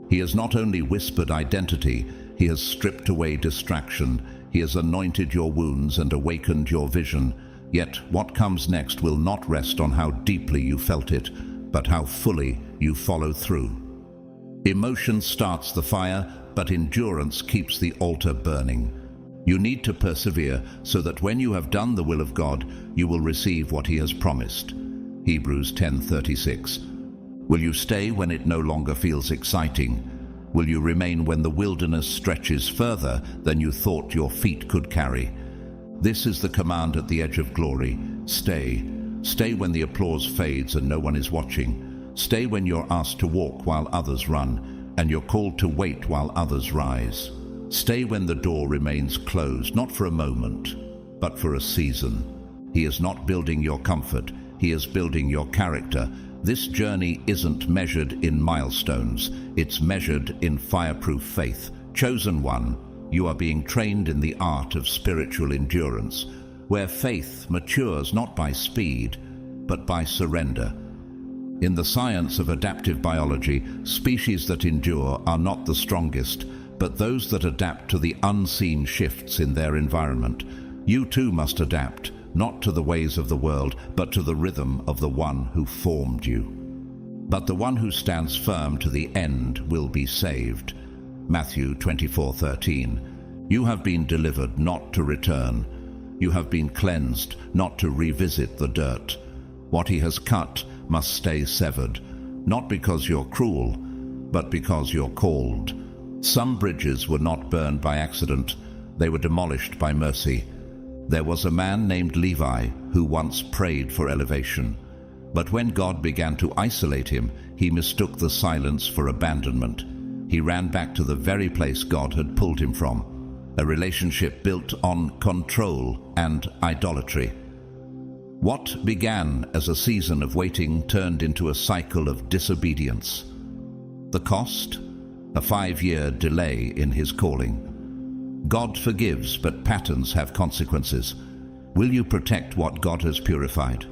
He has not only whispered identity, he has stripped away distraction, he has anointed your wounds and awakened your vision. Yet what comes next will not rest on how deeply you felt it, but how fully you follow through. Emotion starts the fire, but endurance keeps the altar burning. You need to persevere so that when you have done the will of God, you will receive what he has promised. Hebrews 10:36. Will you stay when it no longer feels exciting? Will you remain when the wilderness stretches further than you thought your feet could carry? This is the command at the edge of glory. Stay. Stay when the applause fades and no one is watching. Stay when you're asked to walk while others run, and you're called to wait while others rise. Stay when the door remains closed, not for a moment, but for a season. He is not building your comfort, he is building your character. This journey isn't measured in milestones, it's measured in fireproof faith. Chosen one, you are being trained in the art of spiritual endurance, where faith matures not by speed, but by surrender. In the science of adaptive biology, species that endure are not the strongest, but those that adapt to the unseen shifts in their environment. You too must adapt, not to the ways of the world, but to the rhythm of the one who formed you. But the one who stands firm to the end will be saved. Matthew 24:13. You have been delivered not to return. You have been cleansed not to revisit the dirt. What he has cut must stay severed, not because you're cruel, but because you're called. Some bridges were not burned by accident, they were demolished by mercy. There was a man named Levi who once prayed for elevation, but when God began to isolate him, he mistook the silence for abandonment. He ran back to the very place God had pulled him from, a relationship built on control and idolatry. What began as a season of waiting turned into a cycle of disobedience. The cost? A 5-year delay in his calling. God forgives, but patterns have consequences. Will you protect what God has purified?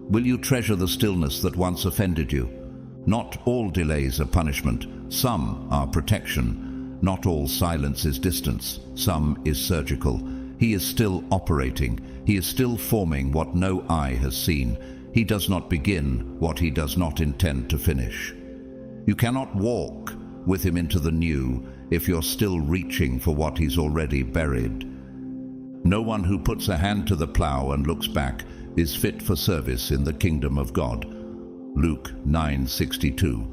Will you treasure the stillness that once offended you? Not all delays are punishment, some are protection. Not all silence is distance, some is surgical. He is still operating. He is still forming what no eye has seen. He does not begin what he does not intend to finish. You cannot walk with him into the new if you're still reaching for what he's already buried. No one who puts a hand to the plow and looks back is fit for service in the kingdom of God. Luke 9:62.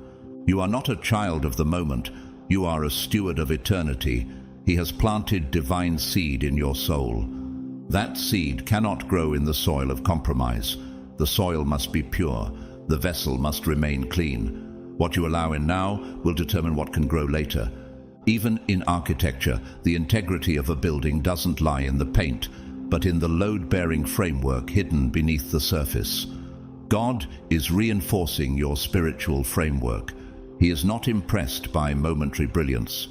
You are not a child of the moment, you are a steward of eternity. He has planted divine seed in your soul. That seed cannot grow in the soil of compromise. The soil must be pure, the vessel must remain clean. What you allow in now will determine what can grow later. Even in architecture, the integrity of a building doesn't lie in the paint, but in the load-bearing framework hidden beneath the surface. God is reinforcing your spiritual framework. He is not impressed by momentary brilliance.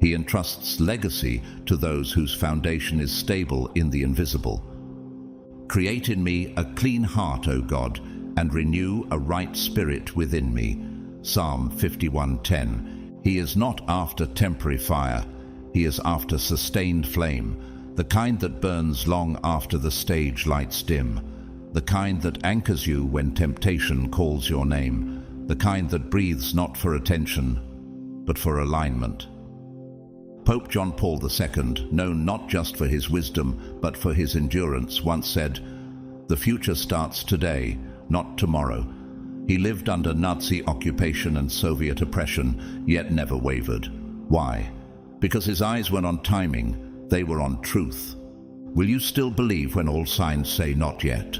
He entrusts legacy to those whose foundation is stable in the invisible. Create in me a clean heart, O God, and renew a right spirit within me. Psalm 51:10. He is not after temporary fire. He is after sustained flame, the kind that burns long after the stage lights dim, the kind that anchors you when temptation calls your name, the kind that breathes not for attention, but for alignment. Pope John Paul II, known not just for his wisdom, but for his endurance, once said, "The future starts today, not tomorrow." He lived under Nazi occupation and Soviet oppression, yet never wavered. Why? Because his eyes weren't on timing, they were on truth. Will you still believe when all signs say not yet?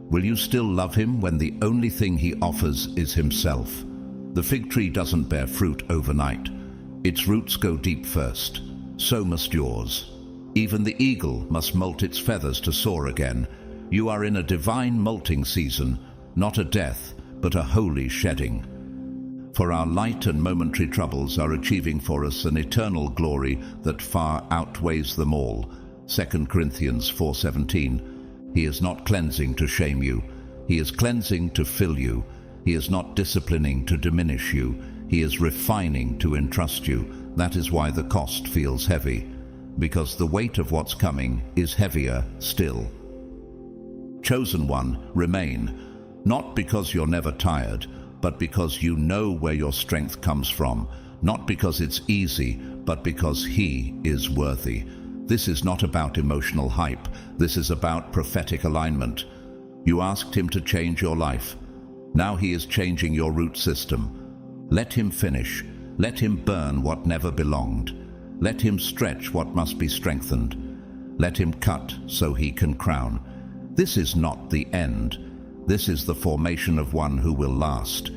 Will you still love him when the only thing he offers is himself? The fig tree doesn't bear fruit overnight. Its roots go deep first. so must yours. Even the eagle must molt its feathers to soar again. You are in a divine molting season, not a death, but a holy shedding. For our light and momentary troubles are achieving for us an eternal glory that far outweighs them all. 2 Corinthians 4:17. He is not cleansing to shame you. He is cleansing to fill you. He is not disciplining to diminish you. He is refining to entrust you. That is why the cost feels heavy, because the weight of what's coming is heavier still. Chosen one, remain, not because you're never tired, but because you know where your strength comes from, not because it's easy, but because He is worthy. This is not about emotional hype. This is about prophetic alignment. You asked Him to change your life. Now He is changing your root system. Let Him finish. Let Him burn what never belonged. Let Him stretch what must be strengthened. Let Him cut so He can crown. This is not the end. This is the formation of one who will last.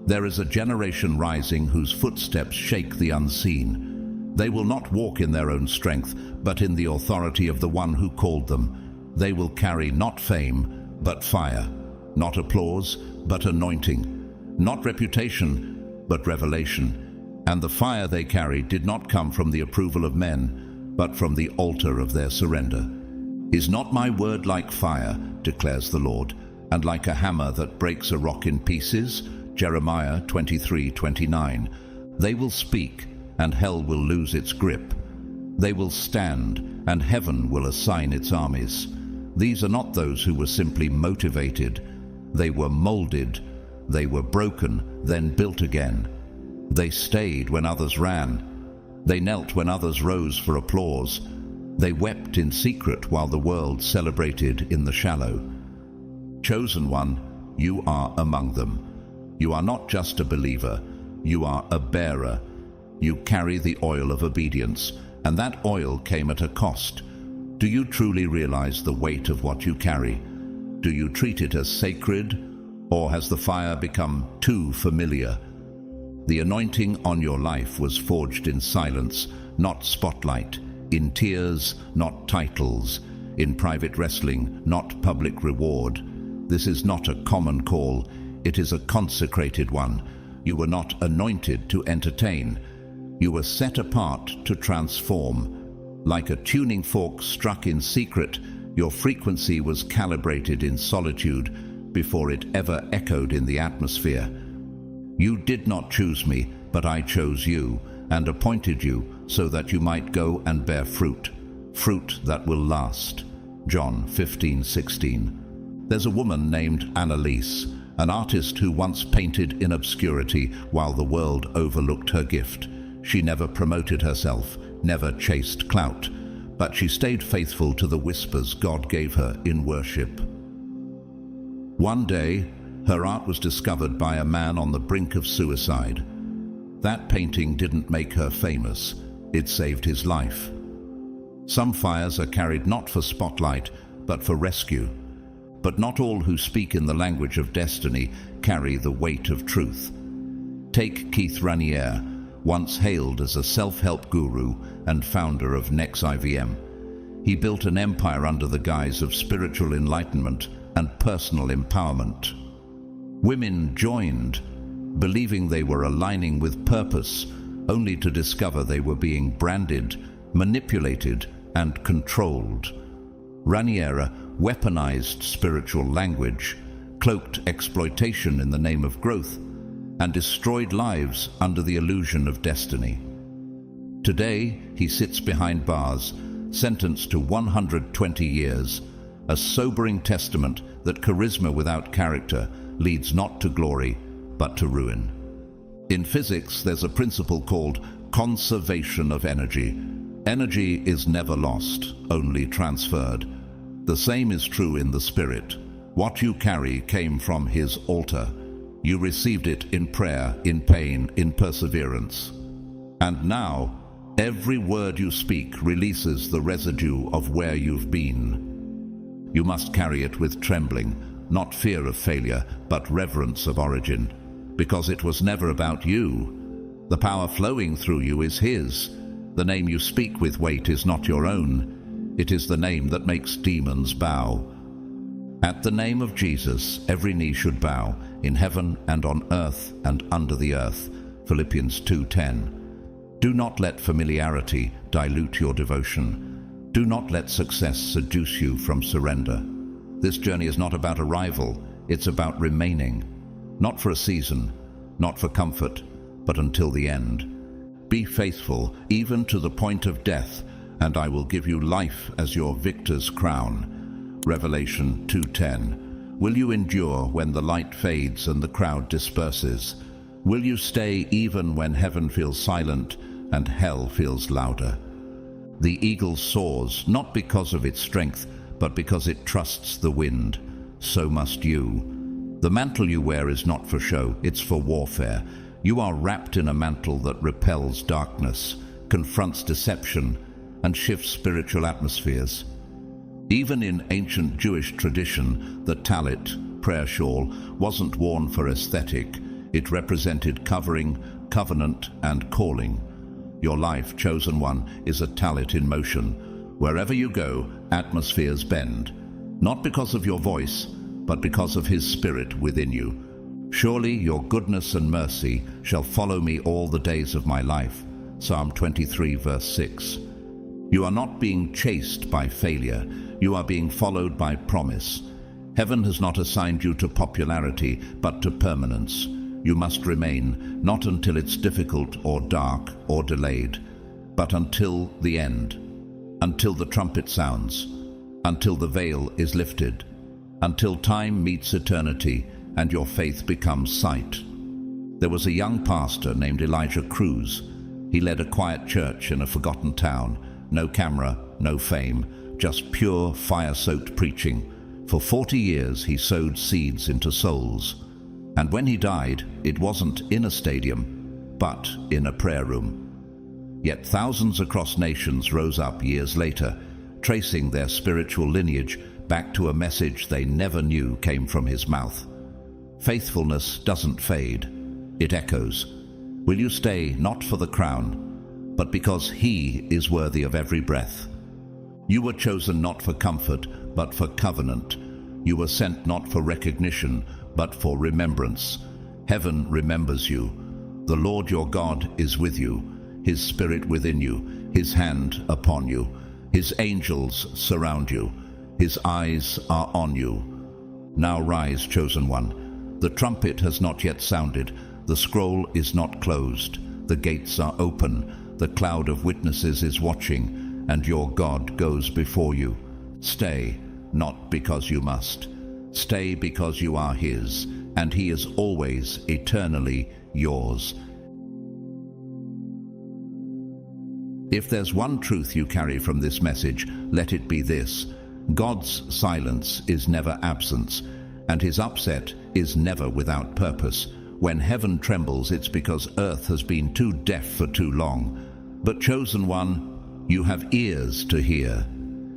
There is a generation rising whose footsteps shake the unseen. They will not walk in their own strength, but in the authority of the one who called them. They will carry not fame, but fire, not applause, but anointing, not reputation, but revelation. And the fire they carried did not come from the approval of men, but from the altar of their surrender. Is not my word like fire, declares the Lord, and like a hammer that breaks a rock in pieces? Jeremiah 23:29. They will speak, and hell will lose its grip. They will stand, and heaven will assign its armies. These are not those who were simply motivated. They were molded. They were broken, then built again. They stayed when others ran. They knelt when others rose for applause. They wept in secret while the world celebrated in the shallow. Chosen one, you are among them. You are not just a believer, you are a bearer. You carry the oil of obedience, and that oil came at a cost. Do you truly realize the weight of what you carry? Do you treat it as sacred, or has the fire become too familiar? The anointing on your life was forged in silence, not spotlight, in tears, not titles, in private wrestling, not public reward. This is not a common call, it is a consecrated one. You were not anointed to entertain. You were set apart to transform. Like a tuning fork struck in secret, your frequency was calibrated in solitude before it ever echoed in the atmosphere. You did not choose me, but I chose you and appointed you so that you might go and bear fruit, fruit that will last. John 15:16. There's a woman named Annalise, an artist who once painted in obscurity while the world overlooked her gift. She never promoted herself, never chased clout, but she stayed faithful to the whispers God gave her in worship. One day, her art was discovered by a man on the brink of suicide. That painting didn't make her famous, it saved his life. Some fires are carried not for spotlight, but for rescue. But not all who speak in the language of destiny carry the weight of truth. Take Keith Raniere, once hailed as a self-help guru and founder of Nex IVM. He built an empire under the guise of spiritual enlightenment and personal empowerment. Women joined, believing they were aligning with purpose, only to discover they were being branded, manipulated, and controlled. Raniere weaponized spiritual language, cloaked exploitation in the name of growth, and destroyed lives under the illusion of destiny. Today, he sits behind bars, sentenced to 120 years, a sobering testament that charisma without character leads not to glory, but to ruin. In physics, there's a principle called conservation of energy. Energy is never lost, only transferred. The same is true in the spirit. What you carry came from His altar. You received it in prayer, in pain, in perseverance. And now, every word you speak releases the residue of where you've been. You must carry it with trembling, not fear of failure, but reverence of origin, because it was never about you. The power flowing through you is His. The name you speak with weight is not your own. It is the name that makes demons bow. At the name of Jesus, every knee should bow, in heaven and on earth and under the earth. Philippians 2:10. Do not let familiarity dilute your devotion. Do not let success seduce you from surrender. This journey is not about arrival, it's about remaining. Not for a season, not for comfort, but until the end. Be faithful, even to the point of death, and I will give you life as your victor's crown. Revelation 2:10. Will you endure when the light fades and the crowd disperses? Will you stay even when heaven feels silent and hell feels louder? The eagle soars, not because of its strength, but because it trusts the wind. So must you. The mantle you wear is not for show, it's for warfare. You are wrapped in a mantle that repels darkness, confronts deception, and shifts spiritual atmospheres. Even in ancient Jewish tradition, the talit, prayer shawl, wasn't worn for aesthetic. It represented covering, covenant, and calling. Your life, chosen one, is a talit in motion. Wherever you go, atmospheres bend. Not because of your voice, but because of His Spirit within you. Surely your goodness and mercy shall follow me all the days of my life. Psalm 23, verse 6. You are not being chased by failure. You are being followed by promise. Heaven has not assigned you to popularity, but to permanence. You must remain, not until it's difficult or dark or delayed, but until the end, until the trumpet sounds, until the veil is lifted, until time meets eternity and your faith becomes sight. There was a young pastor named Elijah Cruz. He led a quiet church in a forgotten town. No camera, no fame, just pure fire-soaked preaching. For 40 years he sowed seeds into souls. And when he died, it wasn't in a stadium, but in a prayer room. Yet thousands across nations rose up years later, tracing their spiritual lineage back to a message they never knew came from his mouth. Faithfulness doesn't fade, it echoes. Will you stay not for the crown, but because He is worthy of every breath? You were chosen not for comfort, but for covenant. You were sent not for recognition, but for remembrance. Heaven remembers you. The Lord your God is with you, His Spirit within you, His hand upon you. His angels surround you. His eyes are on you. Now rise, chosen one. The trumpet has not yet sounded. The scroll is not closed. The gates are open. The cloud of witnesses is watching, and your God goes before you. Stay, not because you must. Stay because you are His, and He is always, eternally yours. If there's one truth you carry from this message, let it be this: God's silence is never absence, and His upset is never without purpose. When heaven trembles, it's because earth has been too deaf for too long. But chosen one, you have ears to hear.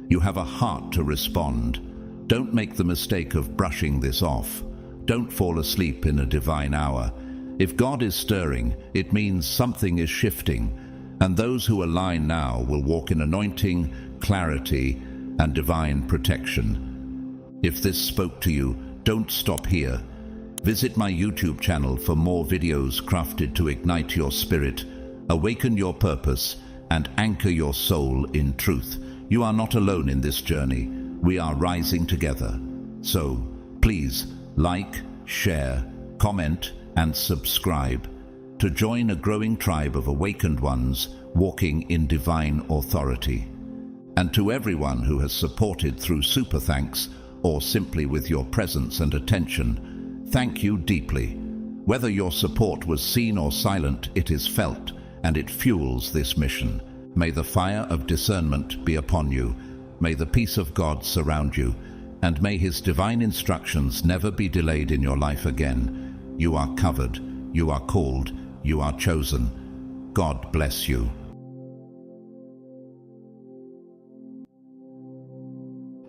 You have a heart to respond. Don't make the mistake of brushing this off. Don't fall asleep in a divine hour. If God is stirring, it means something is shifting, and those who align now will walk in anointing, clarity, and divine protection. If this spoke to you, don't stop here. Visit my YouTube channel for more videos crafted to ignite your spirit, awaken your purpose, and anchor your soul in truth. You are not alone in this journey. We are rising together. So, please, like, share, comment, and subscribe to join a growing tribe of awakened ones walking in divine authority. And to everyone who has supported through super thanks or simply with your presence and attention, thank you deeply. Whether your support was seen or silent, it is felt, and it fuels this mission. May the fire of discernment be upon you. May the peace of God surround you, and may His divine instructions never be delayed in your life again. You are covered, you are called, you are chosen. God bless you.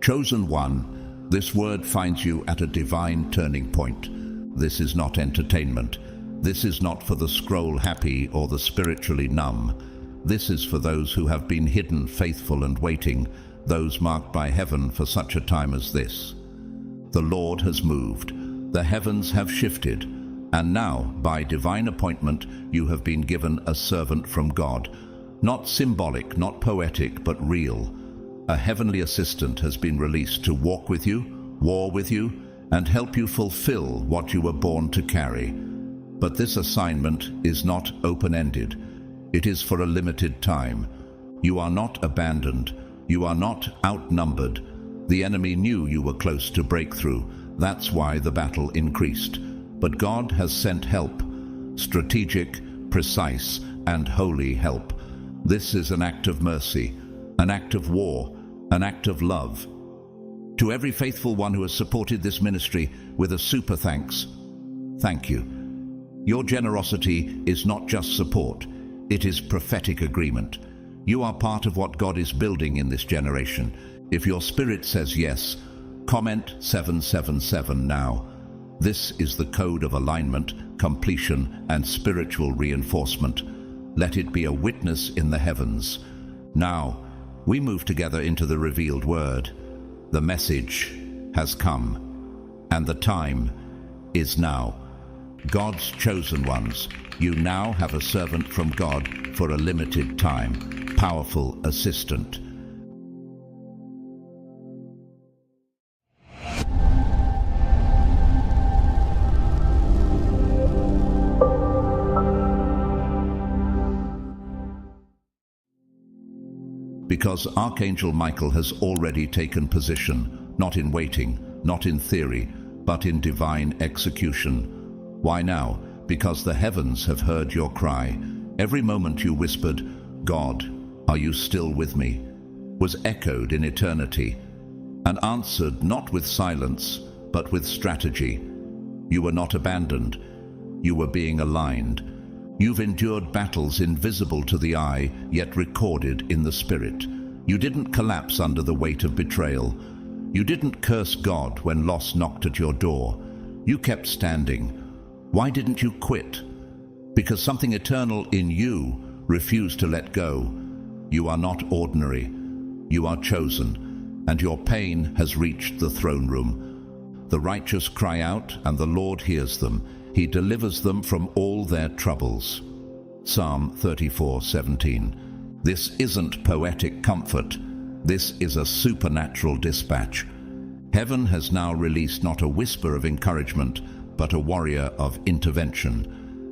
Chosen one, this word finds you at a divine turning point. This is not entertainment. This is not for the scroll happy or the spiritually numb. This is for those who have been hidden, faithful and waiting, those marked by heaven for such a time as this. The Lord has moved, the heavens have shifted, and now, by divine appointment, you have been given a servant from God. Not symbolic, not poetic, but real. A heavenly assistant has been released to walk with you, war with you, and help you fulfill what you were born to carry. But this assignment is not open-ended. It is for a limited time. You are not abandoned. You are not outnumbered. The enemy knew you were close to breakthrough. That's why the battle increased. But God has sent help, strategic, precise, and holy help. This is an act of mercy, an act of war, an act of love. To every faithful one who has supported this ministry with a super thanks, thank you. Your generosity is not just support, it is prophetic agreement. You are part of what God is building in this generation. If your spirit says yes, comment 777 now. This is the code of alignment, completion, and spiritual reinforcement. Let it be a witness in the heavens. Now, we move together into the revealed word. The message has come, and the time is now. God's chosen ones, you now have a servant from God for a limited time, powerful assistant. Because Archangel Michael has already taken position, not in waiting, not in theory, but in divine execution. Why now? Because the heavens have heard your cry. Every moment you whispered, "God, are you still with me?" was echoed in eternity, and answered not with silence, but with strategy. You were not abandoned. You were being aligned. You've endured battles invisible to the eye, yet recorded in the spirit. You didn't collapse under the weight of betrayal. You didn't curse God when loss knocked at your door. You kept standing. Why didn't you quit? Because something eternal in you refused to let go. You are not ordinary. You are chosen, and your pain has reached the throne room. The righteous cry out, and the Lord hears them. He delivers them from all their troubles. Psalm 34:17. This isn't poetic comfort. This is a supernatural dispatch. Heaven has now released not a whisper of encouragement, but a warrior of intervention.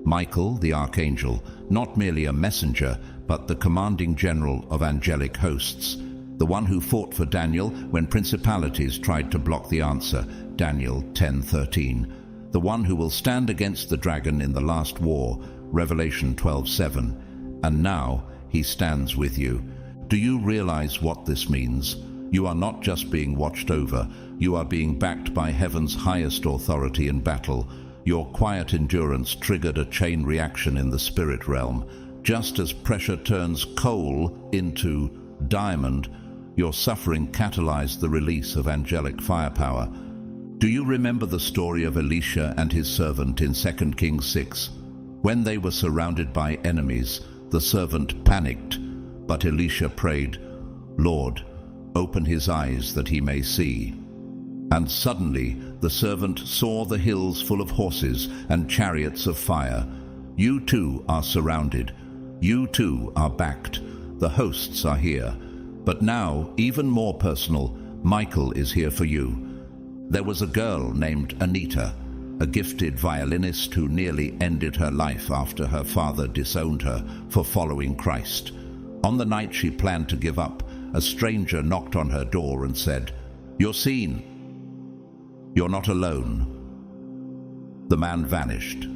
Michael, the archangel, not merely a messenger, but the commanding general of angelic hosts. The one who fought for Daniel when principalities tried to block the answer, Daniel 10:13. The one who will stand against the dragon in the last war, Revelation 12:7. And now he stands with you. Do you realize what this means? You are not just being watched over, you are being backed by heaven's highest authority in battle. Your quiet endurance triggered a chain reaction in the spirit realm. Just as pressure turns coal into diamond, your suffering catalyzed the release of angelic firepower. Do you remember the story of Elisha and his servant in 2 Kings 6? When they were surrounded by enemies, the servant panicked, but Elisha prayed, "Lord, open his eyes that he may see." And suddenly the servant saw the hills full of horses and chariots of fire. You too are surrounded. You too are backed. The hosts are here. But now, even more personal, Michael is here for you. There was a girl named Anita, a gifted violinist who nearly ended her life after her father disowned her for following Christ. On the night she planned to give up, a stranger knocked on her door and said, "You're seen. You're not alone." The man vanished.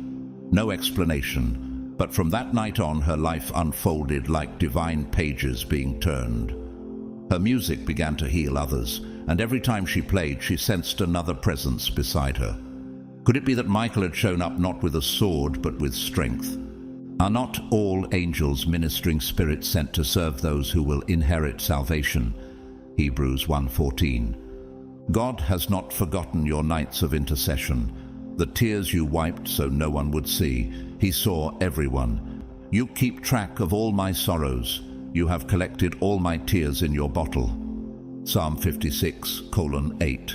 No explanation, but from that night on her life unfolded like divine pages being turned. Her music began to heal others, and every time she played, she sensed another presence beside her. Could it be that Michael had shown up not with a sword, but with strength? Are not all angels ministering spirits sent to serve those who will inherit salvation? Hebrews 1:14. God has not forgotten your nights of intercession. The tears you wiped so no one would see. He saw everyone. You keep track of all my sorrows. You have collected all my tears in your bottle. Psalm 56:8.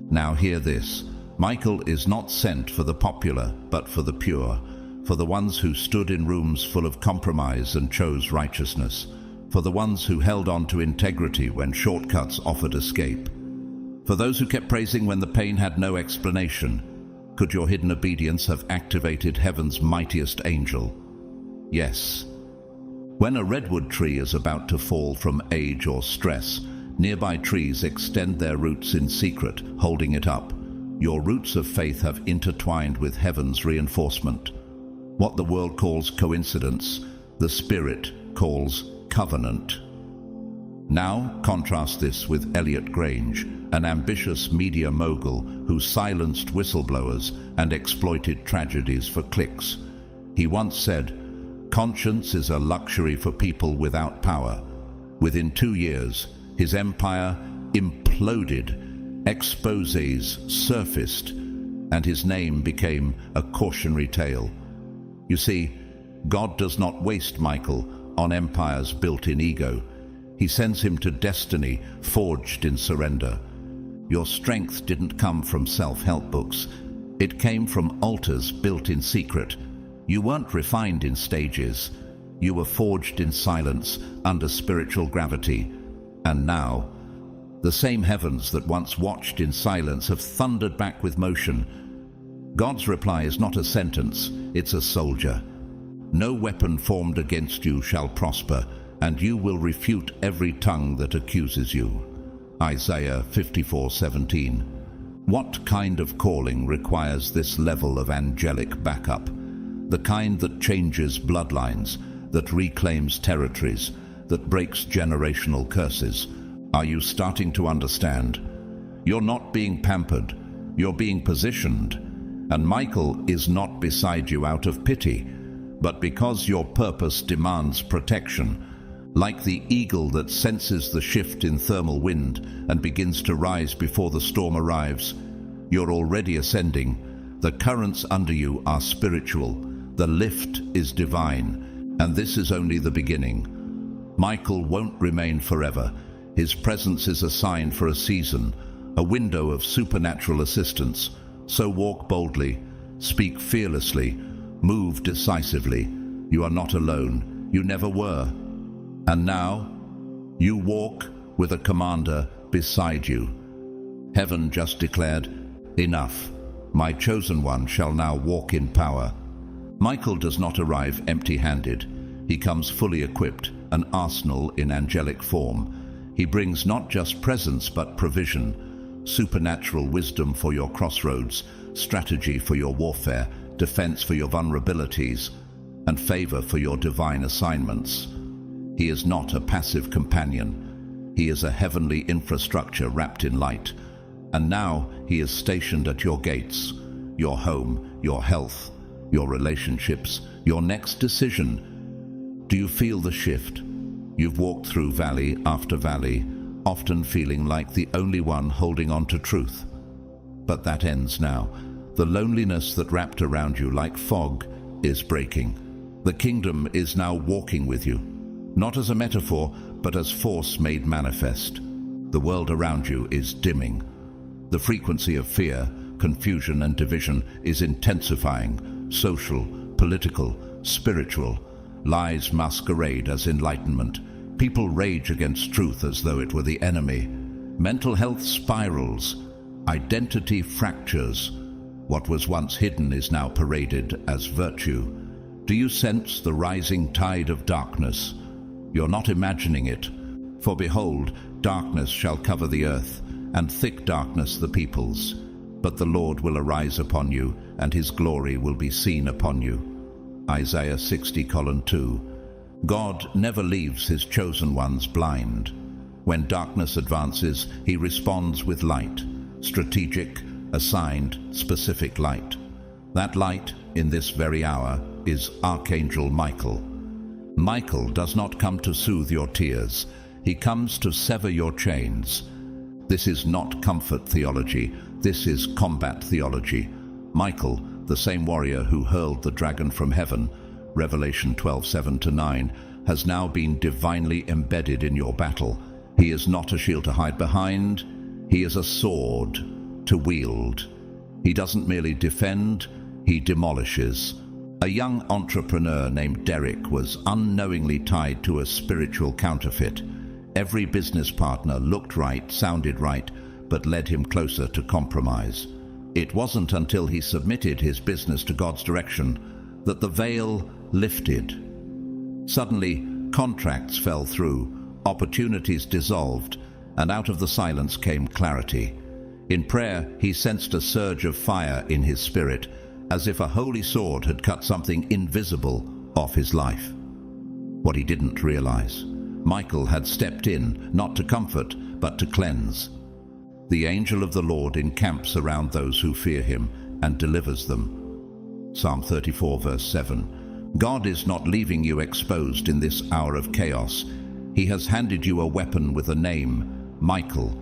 Now hear this. Michael is not sent for the popular, but for the pure, for the ones who stood in rooms full of compromise and chose righteousness, for the ones who held on to integrity when shortcuts offered escape, for those who kept praising when the pain had no explanation. Could your hidden obedience have activated heaven's mightiest angel? Yes. When a redwood tree is about to fall from age or stress, nearby trees extend their roots in secret, holding it up. Your roots of faith have intertwined with heaven's reinforcement. What the world calls coincidence, the Spirit calls covenant. Now contrast this with Elliot Grange, an ambitious media mogul who silenced whistleblowers and exploited tragedies for clicks. He once said, "Conscience is a luxury for people without power." Within 2 years, his empire imploded, exposés surfaced, and his name became a cautionary tale. You see, God does not waste Michael on empires built in ego. He sends him to destiny forged in surrender. Your strength didn't come from self-help books. It came from altars built in secret. You weren't refined in stages. You were forged in silence under spiritual gravity. And now, the same heavens that once watched in silence have thundered back with motion. God's reply is not a sentence, it's a soldier. No weapon formed against you shall prosper, and you will refute every tongue that accuses you. Isaiah 54:17. What kind of calling requires this level of angelic backup? The kind that changes bloodlines, that reclaims territories, that breaks generational curses. Are you starting to understand? You're not being pampered, you're being positioned. And Michael is not beside you out of pity, but because your purpose demands protection. Like the eagle that senses the shift in thermal wind and begins to rise before the storm arrives, you're already ascending. The currents under you are spiritual. The lift is divine, and this is only the beginning. Michael won't remain forever. His presence is a sign for a season, a window of supernatural assistance. So walk boldly, speak fearlessly, move decisively. You are not alone. You never were. And now, you walk with a commander beside you. Heaven just declared, "Enough. My chosen one shall now walk in power." Michael does not arrive empty-handed. He comes fully equipped, an arsenal in angelic form. He brings not just presence but provision, supernatural wisdom for your crossroads, strategy for your warfare, defense for your vulnerabilities, and favor for your divine assignments. He is not a passive companion. He is a heavenly infrastructure wrapped in light. And now he is stationed at your gates, your home, your health, your relationships, your next decision. Do you feel the shift? You've walked through valley after valley, often feeling like the only one holding on to truth. But that ends now. The loneliness that wrapped around you like fog is breaking. The kingdom is now walking with you, not as a metaphor, but as force made manifest. The world around you is dimming. The frequency of fear, confusion, and division is intensifying. Social, political, spiritual. Lies masquerade as enlightenment. People rage against truth as though it were the enemy. Mental health spirals. Identity fractures. What was once hidden is now paraded as virtue. Do you sense the rising tide of darkness? You're not imagining it. For behold, darkness shall cover the earth, and thick darkness the peoples. But the Lord will arise upon you, and his glory will be seen upon you. Isaiah 60:2. God never leaves his chosen ones blind. When darkness advances, he responds with light. Strategic, assigned, specific light. That light, in this very hour, is Archangel Michael. Michael does not come to soothe your tears. He comes to sever your chains. This is not comfort theology. This is combat theology. Michael, the same warrior who hurled the dragon from heaven, Revelation 12:7-9, has now been divinely embedded in your battle. He is not a shield to hide behind, he is a sword to wield. He doesn't merely defend, he demolishes. A young entrepreneur named Derek was unknowingly tied to a spiritual counterfeit. Every business partner looked right, sounded right, but led him closer to compromise. It wasn't until he submitted his business to God's direction that the veil lifted. Suddenly, contracts fell through, opportunities dissolved, and out of the silence came clarity. In prayer, he sensed a surge of fire in his spirit, as if a holy sword had cut something invisible off his life. What he didn't realize, Michael had stepped in, not to comfort, but to cleanse. The angel of the Lord encamps around those who fear him and delivers them. Psalm 34:7. God is not leaving you exposed in this hour of chaos. He has handed you a weapon with a name, Michael.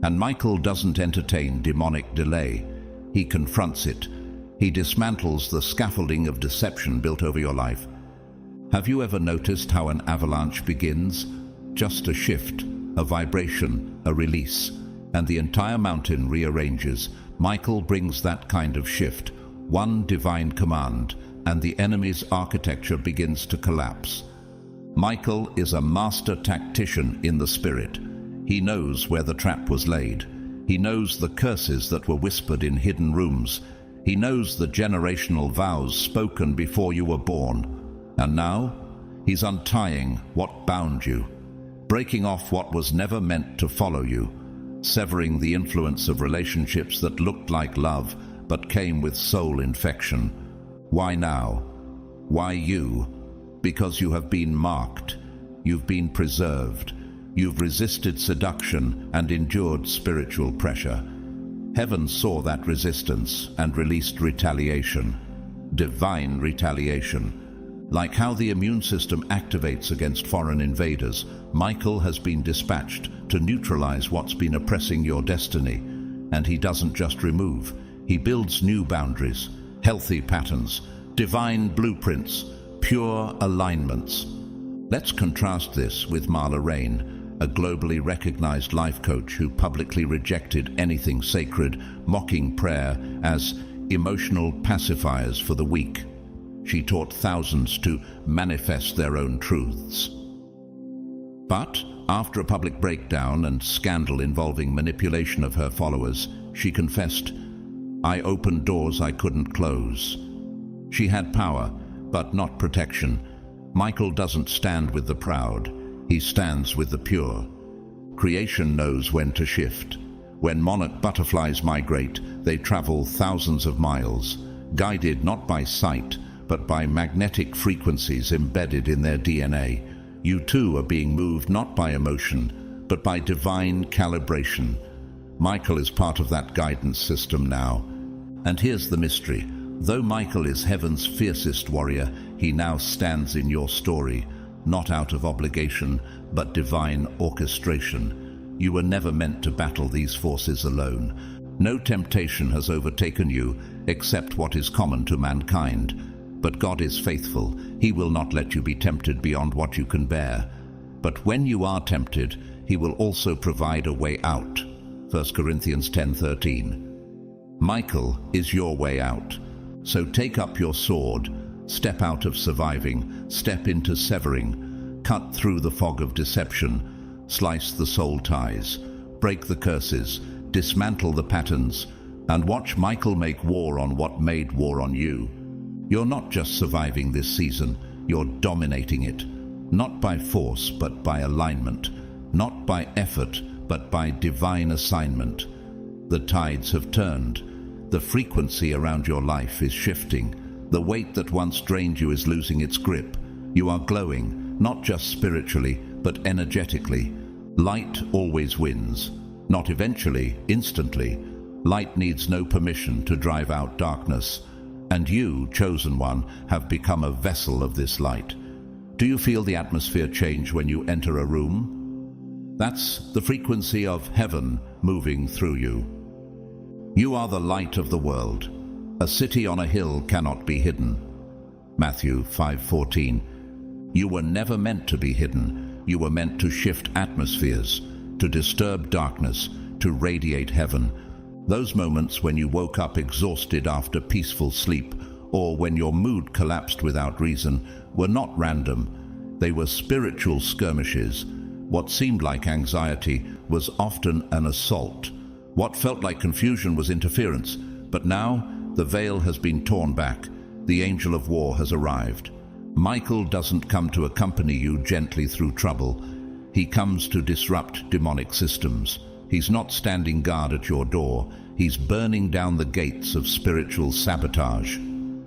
And Michael doesn't entertain demonic delay. He confronts it. He dismantles the scaffolding of deception built over your life. Have you ever noticed how an avalanche begins? Just a shift, a vibration, a release, and the entire mountain rearranges. Michael brings that kind of shift, one divine command, and the enemy's architecture begins to collapse. Michael is a master tactician in the spirit. He knows where the trap was laid. He knows the curses that were whispered in hidden rooms. He knows the generational vows spoken before you were born. And now, he's untying what bound you, breaking off what was never meant to follow you, severing the influence of relationships that looked like love but came with soul infection. Why now? Why you? Because you have been marked. You've been preserved. You've resisted seduction and endured spiritual pressure. Heaven saw that resistance and released retaliation. Divine retaliation. Like how the immune system activates against foreign invaders, Michael has been dispatched to neutralize what's been oppressing your destiny. And he doesn't just remove, he builds new boundaries, healthy patterns, divine blueprints, pure alignments. Let's contrast this with Marla Rain, a globally recognized life coach who publicly rejected anything sacred, mocking prayer as emotional pacifiers for the weak. She taught thousands to manifest their own truths. But after a public breakdown and scandal involving manipulation of her followers, she confessed, "I opened doors I couldn't close." She had power, but not protection. Michael doesn't stand with the proud. He stands with the pure. Creation knows when to shift. When monarch butterflies migrate, they travel thousands of miles, guided not by sight, but by magnetic frequencies embedded in their DNA. You too are being moved not by emotion, but by divine calibration. Michael is part of that guidance system now. And here's the mystery. Though Michael is heaven's fiercest warrior, he now stands in your story, not out of obligation, but divine orchestration. You were never meant to battle these forces alone. No temptation has overtaken you except what is common to mankind. But God is faithful. He will not let you be tempted beyond what you can bear. But when you are tempted, he will also provide a way out. 1 Corinthians 10:13. Michael is your way out. So take up your sword, step out of surviving, step into severing, cut through the fog of deception, slice the soul ties, break the curses, dismantle the patterns, and watch Michael make war on what made war on you. You're not just surviving this season, you're dominating it. Not by force, but by alignment. Not by effort, but by divine assignment. The tides have turned. The frequency around your life is shifting. The weight that once drained you is losing its grip. You are glowing, not just spiritually, but energetically. Light always wins. Not eventually, instantly. Light needs no permission to drive out darkness. And you, chosen one, have become a vessel of this light. Do you feel the atmosphere change when you enter a room? That's the frequency of heaven moving through you. You are the light of the world. A city on a hill cannot be hidden. Matthew 5:14. You were never meant to be hidden. You were meant to shift atmospheres, to disturb darkness, to radiate heaven. Those moments when you woke up exhausted after peaceful sleep, or when your mood collapsed without reason, were not random. They were spiritual skirmishes. What seemed like anxiety was often an assault. What felt like confusion was interference. But now, the veil has been torn back. The angel of war has arrived. Michael doesn't come to accompany you gently through trouble. He comes to disrupt demonic systems. He's not standing guard at your door. He's burning down the gates of spiritual sabotage.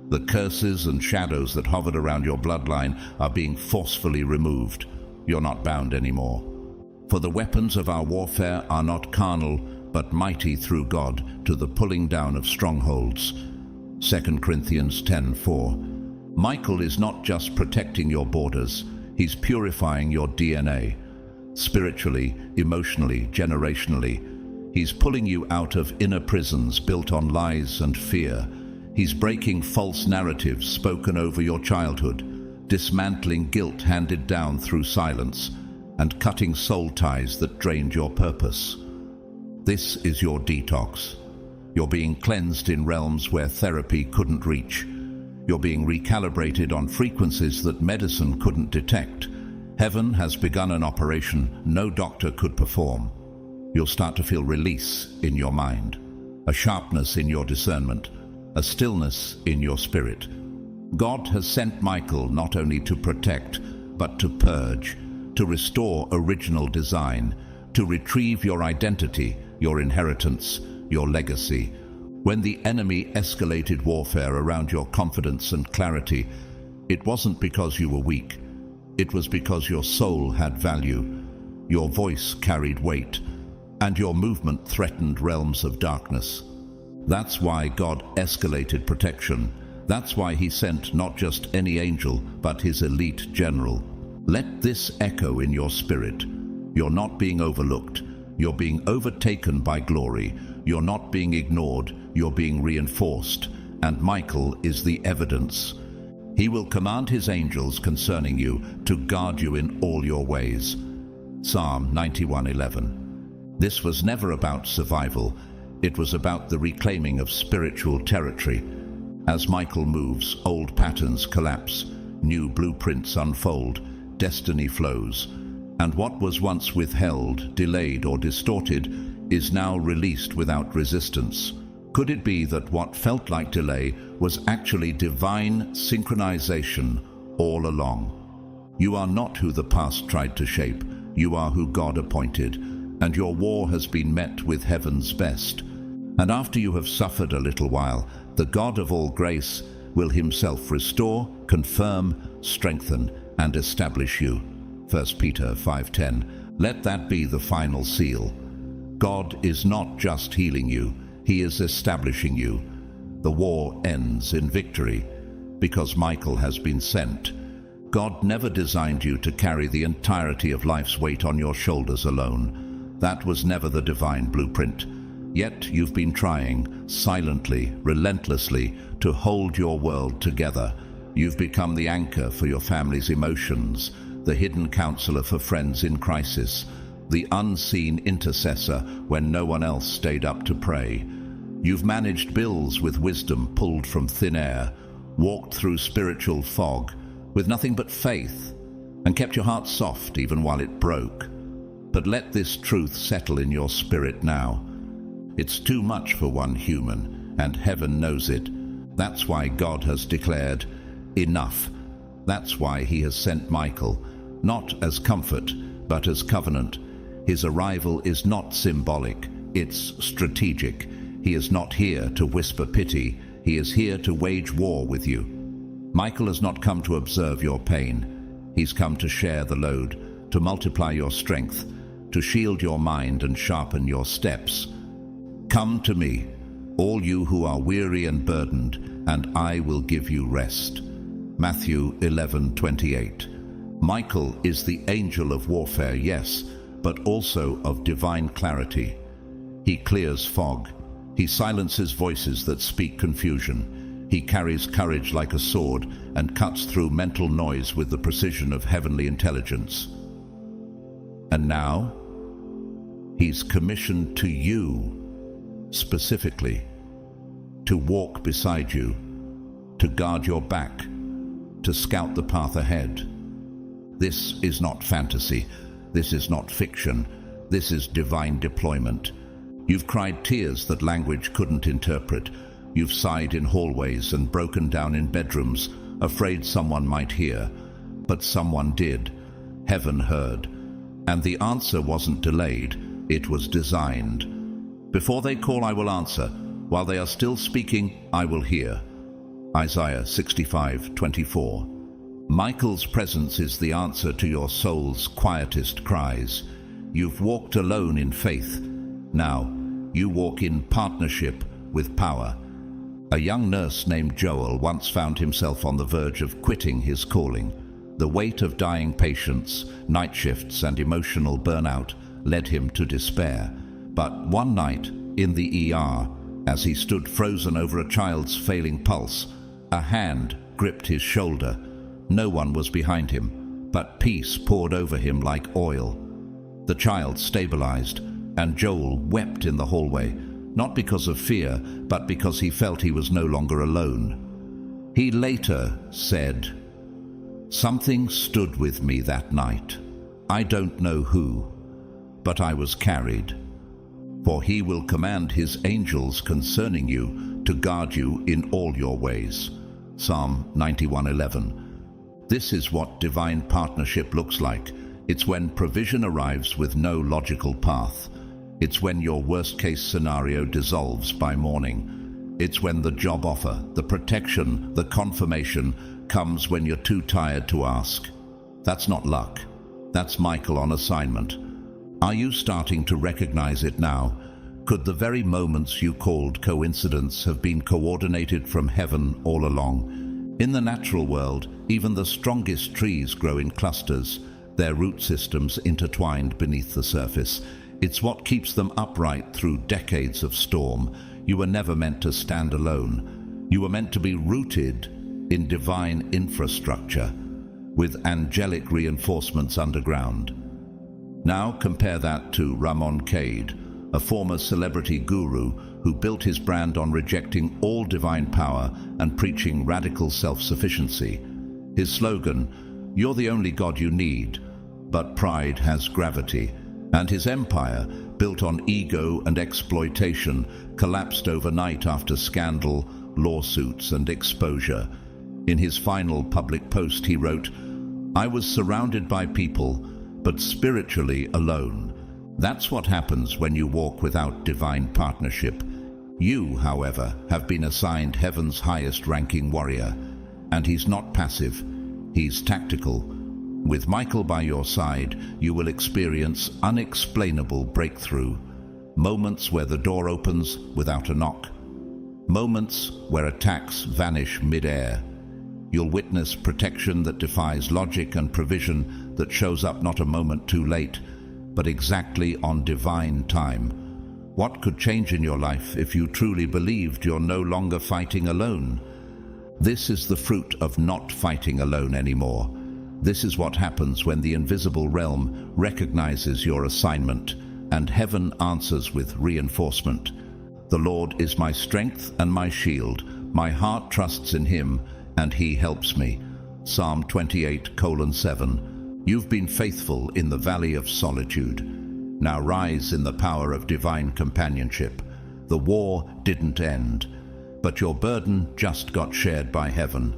The curses and shadows that hovered around your bloodline are being forcefully removed. You're not bound anymore. For the weapons of our warfare are not carnal, but mighty through God to the pulling down of strongholds. 2 Corinthians 10:4. Michael is not just protecting your borders, he's purifying your DNA. Spiritually, emotionally, generationally. He's pulling you out of inner prisons built on lies and fear. He's breaking false narratives spoken over your childhood, dismantling guilt handed down through silence, and cutting soul ties that drained your purpose. This is your detox. You're being cleansed in realms where therapy couldn't reach. You're being recalibrated on frequencies that medicine couldn't detect. Heaven has begun an operation no doctor could perform. You'll start to feel release in your mind, a sharpness in your discernment, a stillness in your spirit. God has sent Michael not only to protect, but to purge, to restore original design, to retrieve your identity, your inheritance, your legacy. When the enemy escalated warfare around your confidence and clarity, it wasn't because you were weak. It was because your soul had value, your voice carried weight, and your movement threatened realms of darkness. That's why God escalated protection. That's why he sent not just any angel, but his elite general. Let this echo in your spirit. You're not being overlooked. You're being overtaken by glory. You're not being ignored. You're being reinforced. And Michael is the evidence. He will command his angels concerning you to guard you in all your ways. Psalm 91:11. This was never about survival. It was about the reclaiming of spiritual territory. As Michael moves, old patterns collapse, new blueprints unfold, destiny flows, and what was once withheld, delayed, or distorted is now released without resistance. Could it be that what felt like delay was actually divine synchronization all along? You are not who the past tried to shape. You are who God appointed, and your war has been met with heaven's best. And after you have suffered a little while, the God of all grace will himself restore, confirm, strengthen, and establish you. 1 Peter 5:10. Let that be the final seal. God is not just healing you, he is establishing you. The war ends in victory because Michael has been sent. God never designed you to carry the entirety of life's weight on your shoulders alone. That was never the divine blueprint. Yet you've been trying, silently, relentlessly, to hold your world together. You've become the anchor for your family's emotions, the hidden counselor for friends in crisis, the unseen intercessor when no one else stayed up to pray. You've managed bills with wisdom pulled from thin air, walked through spiritual fog with nothing but faith, and kept your heart soft even while it broke. But let this truth settle in your spirit now. It's too much for one human, and heaven knows it. That's why God has declared, enough. That's why he has sent Michael, not as comfort, but as covenant. His arrival is not symbolic, it's strategic. He is not here to whisper pity, he is here to wage war with you. Michael has not come to observe your pain. He's come to share the load, to multiply your strength, to shield your mind and sharpen your steps. Come to me, all you who are weary and burdened, and I will give you rest. Matthew 11:28. Michael is the angel of warfare, yes, but also of divine clarity. He clears fog. He silences voices that speak confusion. He carries courage like a sword and cuts through mental noise with the precision of heavenly intelligence. And now, he's commissioned to you, specifically, to walk beside you, to guard your back, to scout the path ahead. This is not fantasy. This is not fiction. This is divine deployment. You've cried tears that language couldn't interpret. You've sighed in hallways and broken down in bedrooms, afraid someone might hear. But someone did. Heaven heard. And the answer wasn't delayed. It was designed. Before they call, I will answer. While they are still speaking, I will hear. Isaiah 65:24. Michael's presence is the answer to your soul's quietest cries. You've walked alone in faith. Now, you walk in partnership with power. A young nurse named Joel once found himself on the verge of quitting his calling. The weight of dying patients, night shifts, and emotional burnout led him to despair. But one night, in the ER, as he stood frozen over a child's failing pulse, a hand gripped his shoulder. No one was behind him, but peace poured over him like oil. The child stabilized, and Joel wept in the hallway, not because of fear, but because he felt he was no longer alone. He later said, "Something stood with me that night. I don't know who, but I was carried. For he will command his angels concerning you to guard you in all your ways." Psalm 91:11. This is what divine partnership looks like. It's when provision arrives with no logical path. It's when your worst-case scenario dissolves by morning. It's when the job offer, the protection, the confirmation comes when you're too tired to ask. That's not luck. That's Michael on assignment. Are you starting to recognize it now? Could the very moments you called coincidence have been coordinated from heaven all along? In the natural world, even the strongest trees grow in clusters, their root systems intertwined beneath the surface. It's what keeps them upright through decades of storm. You were never meant to stand alone. You were meant to be rooted in divine infrastructure, with angelic reinforcements underground. Now compare that to Ramon Cade, a former celebrity guru who built his brand on rejecting all divine power and preaching radical self-sufficiency. His slogan, "You're the only God you need, but pride has gravity," and his empire, built on ego and exploitation, collapsed overnight after scandal, lawsuits, and exposure. In his final public post, he wrote, "I was surrounded by people, but spiritually alone." That's what happens when you walk without divine partnership. You, however, have been assigned heaven's highest-ranking warrior, and he's not passive, he's tactical. With Michael by your side, you will experience unexplainable breakthrough. Moments where the door opens without a knock. Moments where attacks vanish mid-air. You'll witness protection that defies logic and provision that shows up not a moment too late, but exactly on divine time. What could change in your life if you truly believed you're no longer fighting alone? This is the fruit of not fighting alone anymore. This is what happens when the invisible realm recognizes your assignment and heaven answers with reinforcement. The Lord is my strength and my shield. My heart trusts in him, and he helps me. Psalm 28:7. You've been faithful in the valley of solitude. Now rise in the power of divine companionship. The war didn't end, but your burden just got shared by heaven.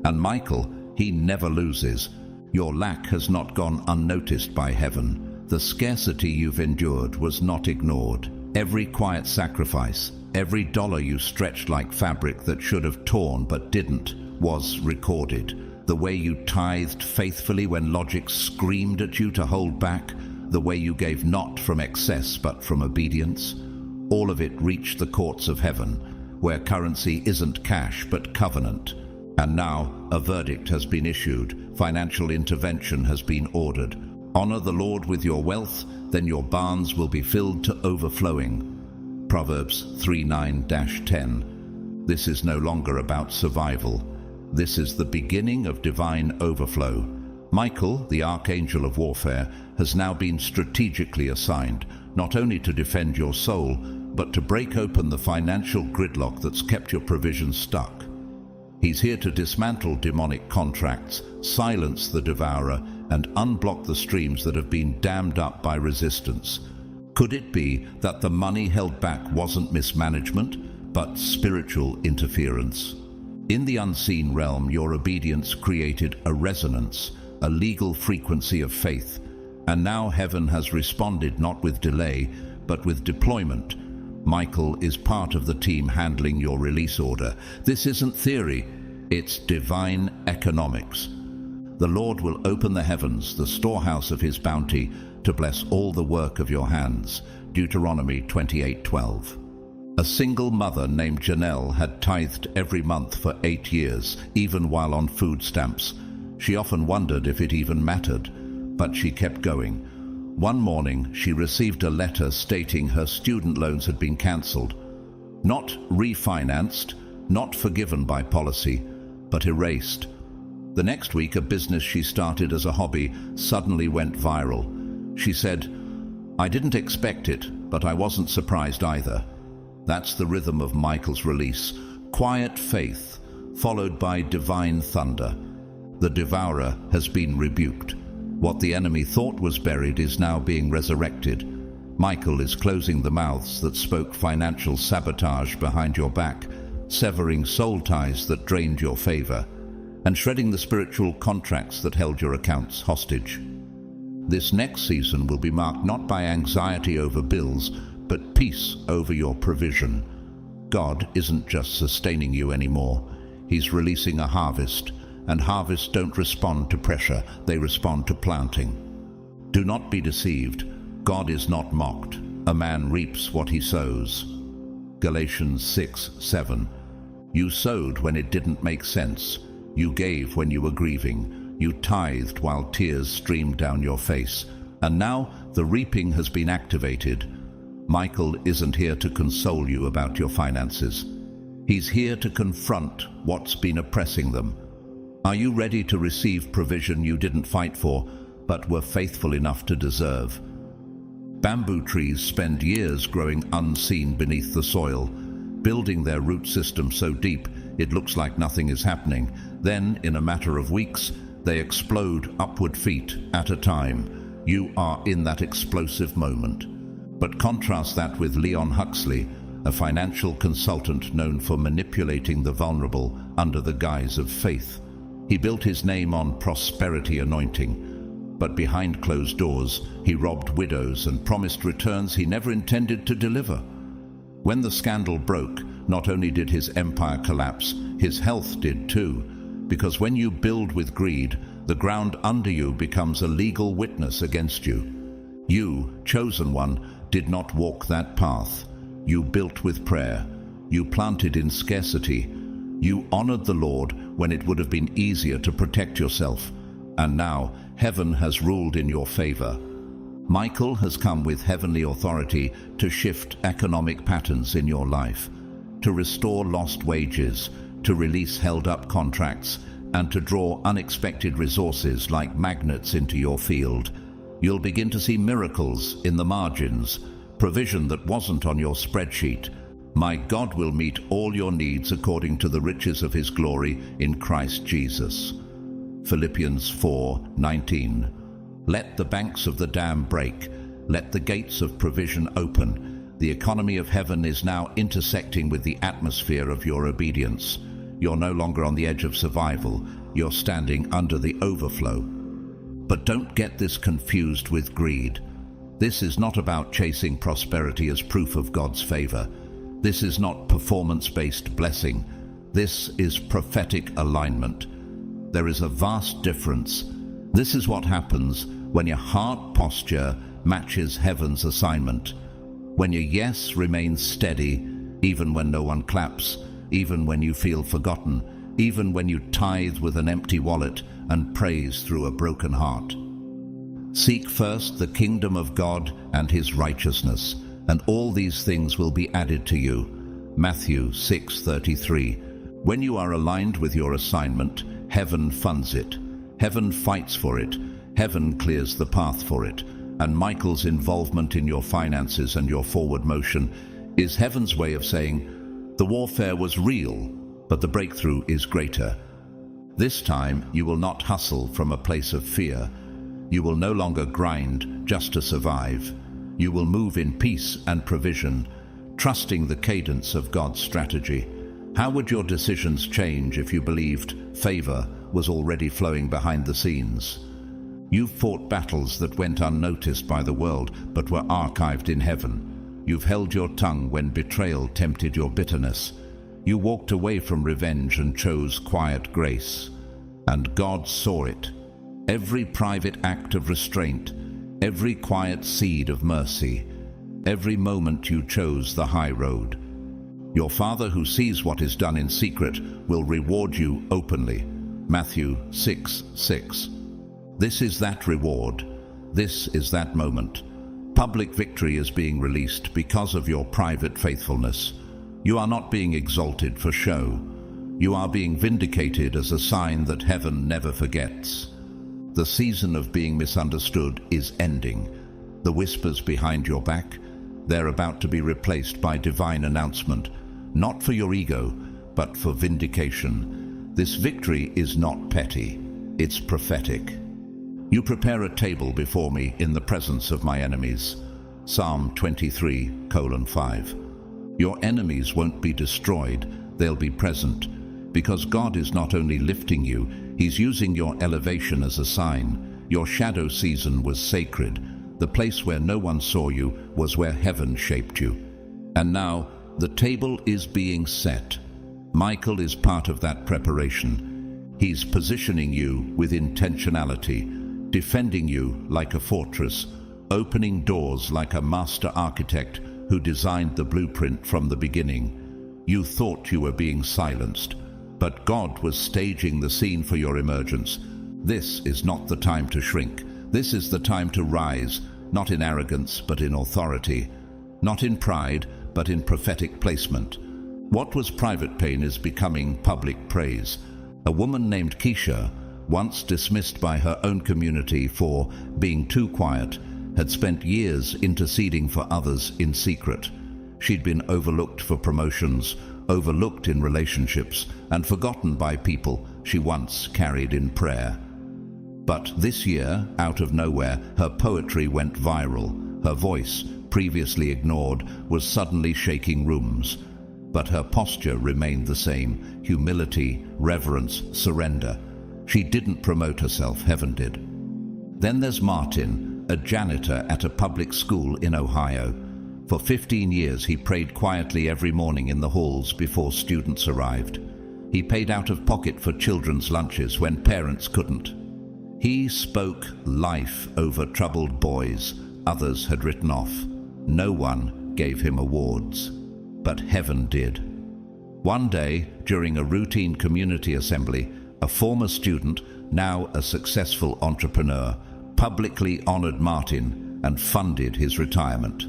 And Michael, he never loses. Your lack has not gone unnoticed by heaven. The scarcity you've endured was not ignored. Every quiet sacrifice, every dollar you stretched like fabric that should have torn but didn't, was recorded. The way you tithed faithfully when logic screamed at you to hold back, the way you gave not from excess but from obedience, all of it reached the courts of heaven, where currency isn't cash but covenant. And now a verdict has been issued. Financial intervention has been ordered. Honor the Lord with your wealth, then your barns will be filled to overflowing. Proverbs 3:9-10. This is no longer about survival. This is the beginning of divine overflow. Michael, the archangel of warfare, has now been strategically assigned, not only to defend your soul, but to break open the financial gridlock that's kept your provisions stuck. He's here to dismantle demonic contracts, silence the devourer, and unblock the streams that have been dammed up by resistance. Could it be that the money held back wasn't mismanagement, but spiritual interference? In the unseen realm, your obedience created a resonance, a legal frequency of faith. And now heaven has responded not with delay, but with deployment. Michael is part of the team handling your release order. This isn't theory, it's divine economics. The Lord will open the heavens, the storehouse of his bounty, to bless all the work of your hands. Deuteronomy 28:12. A single mother named Janelle had tithed every month for 8 years, even while on food stamps. She often wondered if it even mattered, but she kept going. One morning, she received a letter stating her student loans had been cancelled. Not refinanced, not forgiven by policy, but erased. The next week, a business she started as a hobby suddenly went viral. She said, "I didn't expect it, but I wasn't surprised either." That's the rhythm of Michael's release. Quiet faith, followed by divine thunder. The devourer has been rebuked. What the enemy thought was buried is now being resurrected. Michael is closing the mouths that spoke financial sabotage behind your back, severing soul ties that drained your favor, and shredding the spiritual contracts that held your accounts hostage. This next season will be marked not by anxiety over bills, but peace over your provision. God isn't just sustaining you anymore. He's releasing a harvest, and harvests don't respond to pressure, they respond to planting. Do not be deceived. God is not mocked. A man reaps what he sows. Galatians 6:7. You sowed when it didn't make sense. You gave when you were grieving. You tithed while tears streamed down your face. And now the reaping has been activated. Michael isn't here to console you about your finances. He's here to confront what's been oppressing them. Are you ready to receive provision you didn't fight for, but were faithful enough to deserve? Bamboo trees spend years growing unseen beneath the soil, building their root system so deep it looks like nothing is happening. Then, in a matter of weeks, they explode upward feet at a time. You are in that explosive moment. But contrast that with Leon Huxley, a financial consultant known for manipulating the vulnerable under the guise of faith. He built his name on prosperity anointing, but behind closed doors, he robbed widows and promised returns he never intended to deliver. When the scandal broke, not only did his empire collapse, his health did too, because when you build with greed, the ground under you becomes a legal witness against you. You, chosen one, did not walk that path. You built with prayer. You planted in scarcity. You honored the Lord when it would have been easier to protect yourself. And now, heaven has ruled in your favor. Michael has come with heavenly authority to shift economic patterns in your life, to restore lost wages, to release held-up contracts, and to draw unexpected resources like magnets into your field. You'll begin to see miracles in the margins, provision that wasn't on your spreadsheet. My God will meet all your needs according to the riches of his glory in Christ Jesus. Philippians 4:19. Let the banks of the dam break. Let the gates of provision open. The economy of heaven is now intersecting with the atmosphere of your obedience. You're no longer on the edge of survival. You're standing under the overflow. But don't get this confused with greed. This is not about chasing prosperity as proof of God's favor. This is not performance-based blessing. This is prophetic alignment. There is a vast difference. This is what happens when your heart posture matches heaven's assignment. When your yes remains steady, even when no one claps, even when you feel forgotten, even when you tithe with an empty wallet and praise through a broken heart. Seek first the kingdom of God and his righteousness, and all these things will be added to you. Matthew 6:33. When you are aligned with your assignment, heaven funds it. Heaven fights for it. Heaven clears the path for it. And Michael's involvement in your finances and your forward motion is heaven's way of saying, the warfare was real, but the breakthrough is greater. This time, you will not hustle from a place of fear. You will no longer grind just to survive. You will move in peace and provision, trusting the cadence of God's strategy. How would your decisions change if you believed favor was already flowing behind the scenes? You've fought battles that went unnoticed by the world, but were archived in heaven. You've held your tongue when betrayal tempted your bitterness. You walked away from revenge and chose quiet grace. And God saw it. Every private act of restraint, every quiet seed of mercy, every moment you chose the high road. Your Father who sees what is done in secret will reward you openly. Matthew 6:6. This is that reward. This is that moment. Public victory is being released because of your private faithfulness. You are not being exalted for show. You are being vindicated as a sign that heaven never forgets. The season of being misunderstood is ending. The whispers behind your back, they're about to be replaced by divine announcement, not for your ego, but for vindication. This victory is not petty, it's prophetic. You prepare a table before me in the presence of my enemies. Psalm 23:5. Your enemies won't be destroyed, they'll be present. Because God is not only lifting you, He's using your elevation as a sign. Your shadow season was sacred. The place where no one saw you was where heaven shaped you. And now, the table is being set. Michael is part of that preparation. He's positioning you with intentionality, defending you like a fortress, opening doors like a master architect who designed the blueprint from the beginning. You thought you were being silenced, but God was staging the scene for your emergence. This is not the time to shrink. This is the time to rise, not in arrogance, but in authority, not in pride, but in prophetic placement. What was private pain is becoming public praise. A woman named Keisha, once dismissed by her own community for being too quiet, had spent years interceding for others in secret. She'd been overlooked for promotions, overlooked in relationships, and forgotten by people she once carried in prayer. But this year, out of nowhere, her poetry went viral. Her voice, previously ignored, was suddenly shaking rooms. But her posture remained the same: humility, reverence, surrender. She didn't promote herself, heaven did. Then there's Martin, a janitor at a public school in Ohio. For 15 years he prayed quietly every morning in the halls before students arrived. He paid out of pocket for children's lunches when parents couldn't. He spoke life over troubled boys others had written off. No one gave him awards, but heaven did. One day, during a routine community assembly, a former student, now a successful entrepreneur, publicly honored Martin and funded his retirement.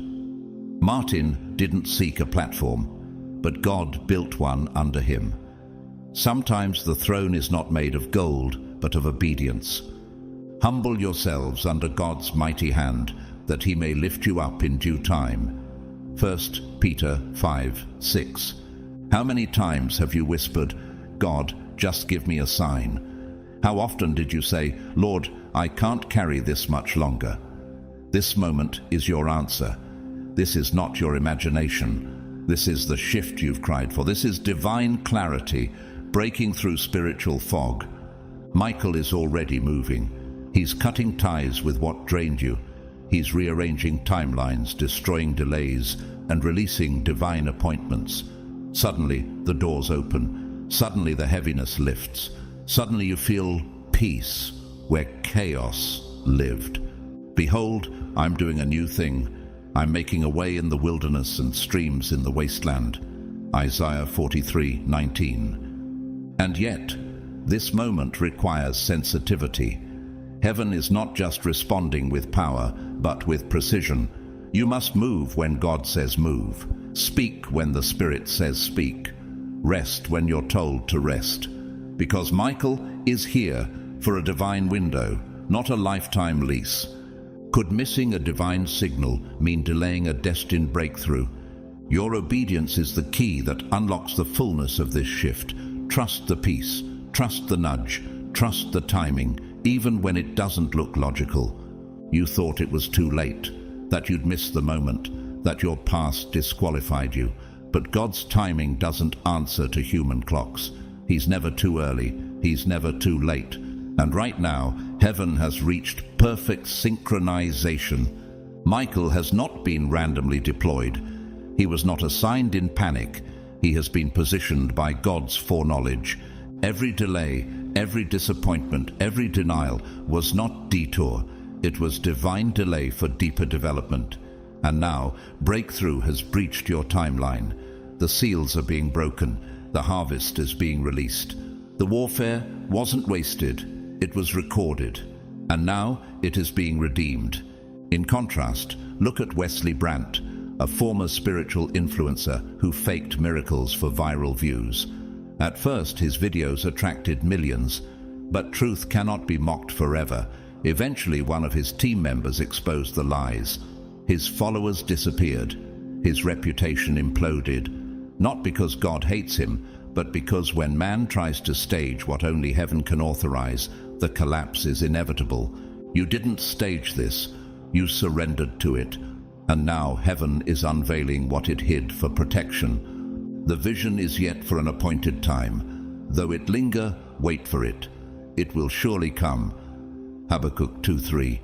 Martin didn't seek a platform, but God built one under him. Sometimes the throne is not made of gold, but of obedience. Humble yourselves under God's mighty hand, that He may lift you up in due time. 1 Peter 5:6. How many times have you whispered, God, just give me a sign? How often did you say, Lord, I can't carry this much longer? This moment is your answer. This is not your imagination. This is the shift you've cried for. This is divine clarity, breaking through spiritual fog. Michael is already moving. He's cutting ties with what drained you. He's rearranging timelines, destroying delays, and releasing divine appointments. Suddenly, the doors open. Suddenly, the heaviness lifts. Suddenly, you feel peace where chaos lived. Behold, I'm doing a new thing. I'm making a way in the wilderness and streams in the wasteland. Isaiah 43:19. And yet, this moment requires sensitivity. Heaven is not just responding with power, but with precision. You must move when God says move. Speak when the Spirit says speak. Rest when you're told to rest. Because Michael is here for a divine window, not a lifetime lease. Could missing a divine signal mean delaying a destined breakthrough? Your obedience is the key that unlocks the fullness of this shift. Trust the peace, trust the nudge, trust the timing, even when it doesn't look logical. You thought it was too late, that you'd missed the moment, that your past disqualified you. But God's timing doesn't answer to human clocks. He's never too early, he's never too late. And right now, heaven has reached perfect synchronization. Michael has not been randomly deployed. He was not assigned in panic. He has been positioned by God's foreknowledge. Every delay, every disappointment, every denial was not detour. It was divine delay for deeper development. And now, breakthrough has breached your timeline. The seals are being broken. The harvest is being released. The warfare wasn't wasted. It was recorded. And now it is being redeemed. In contrast, look at Wesley Brandt, a former spiritual influencer who faked miracles for viral views. At first, his videos attracted millions, but truth cannot be mocked forever. Eventually, one of his team members exposed the lies. His followers disappeared. His reputation imploded, not because God hates him, but because when man tries to stage what only heaven can authorize, the collapse is inevitable. You didn't stage this, you surrendered to it. And now heaven is unveiling what it hid for protection. The vision is yet for an appointed time. Though it linger, wait for it. It will surely come. Habakkuk 2:3.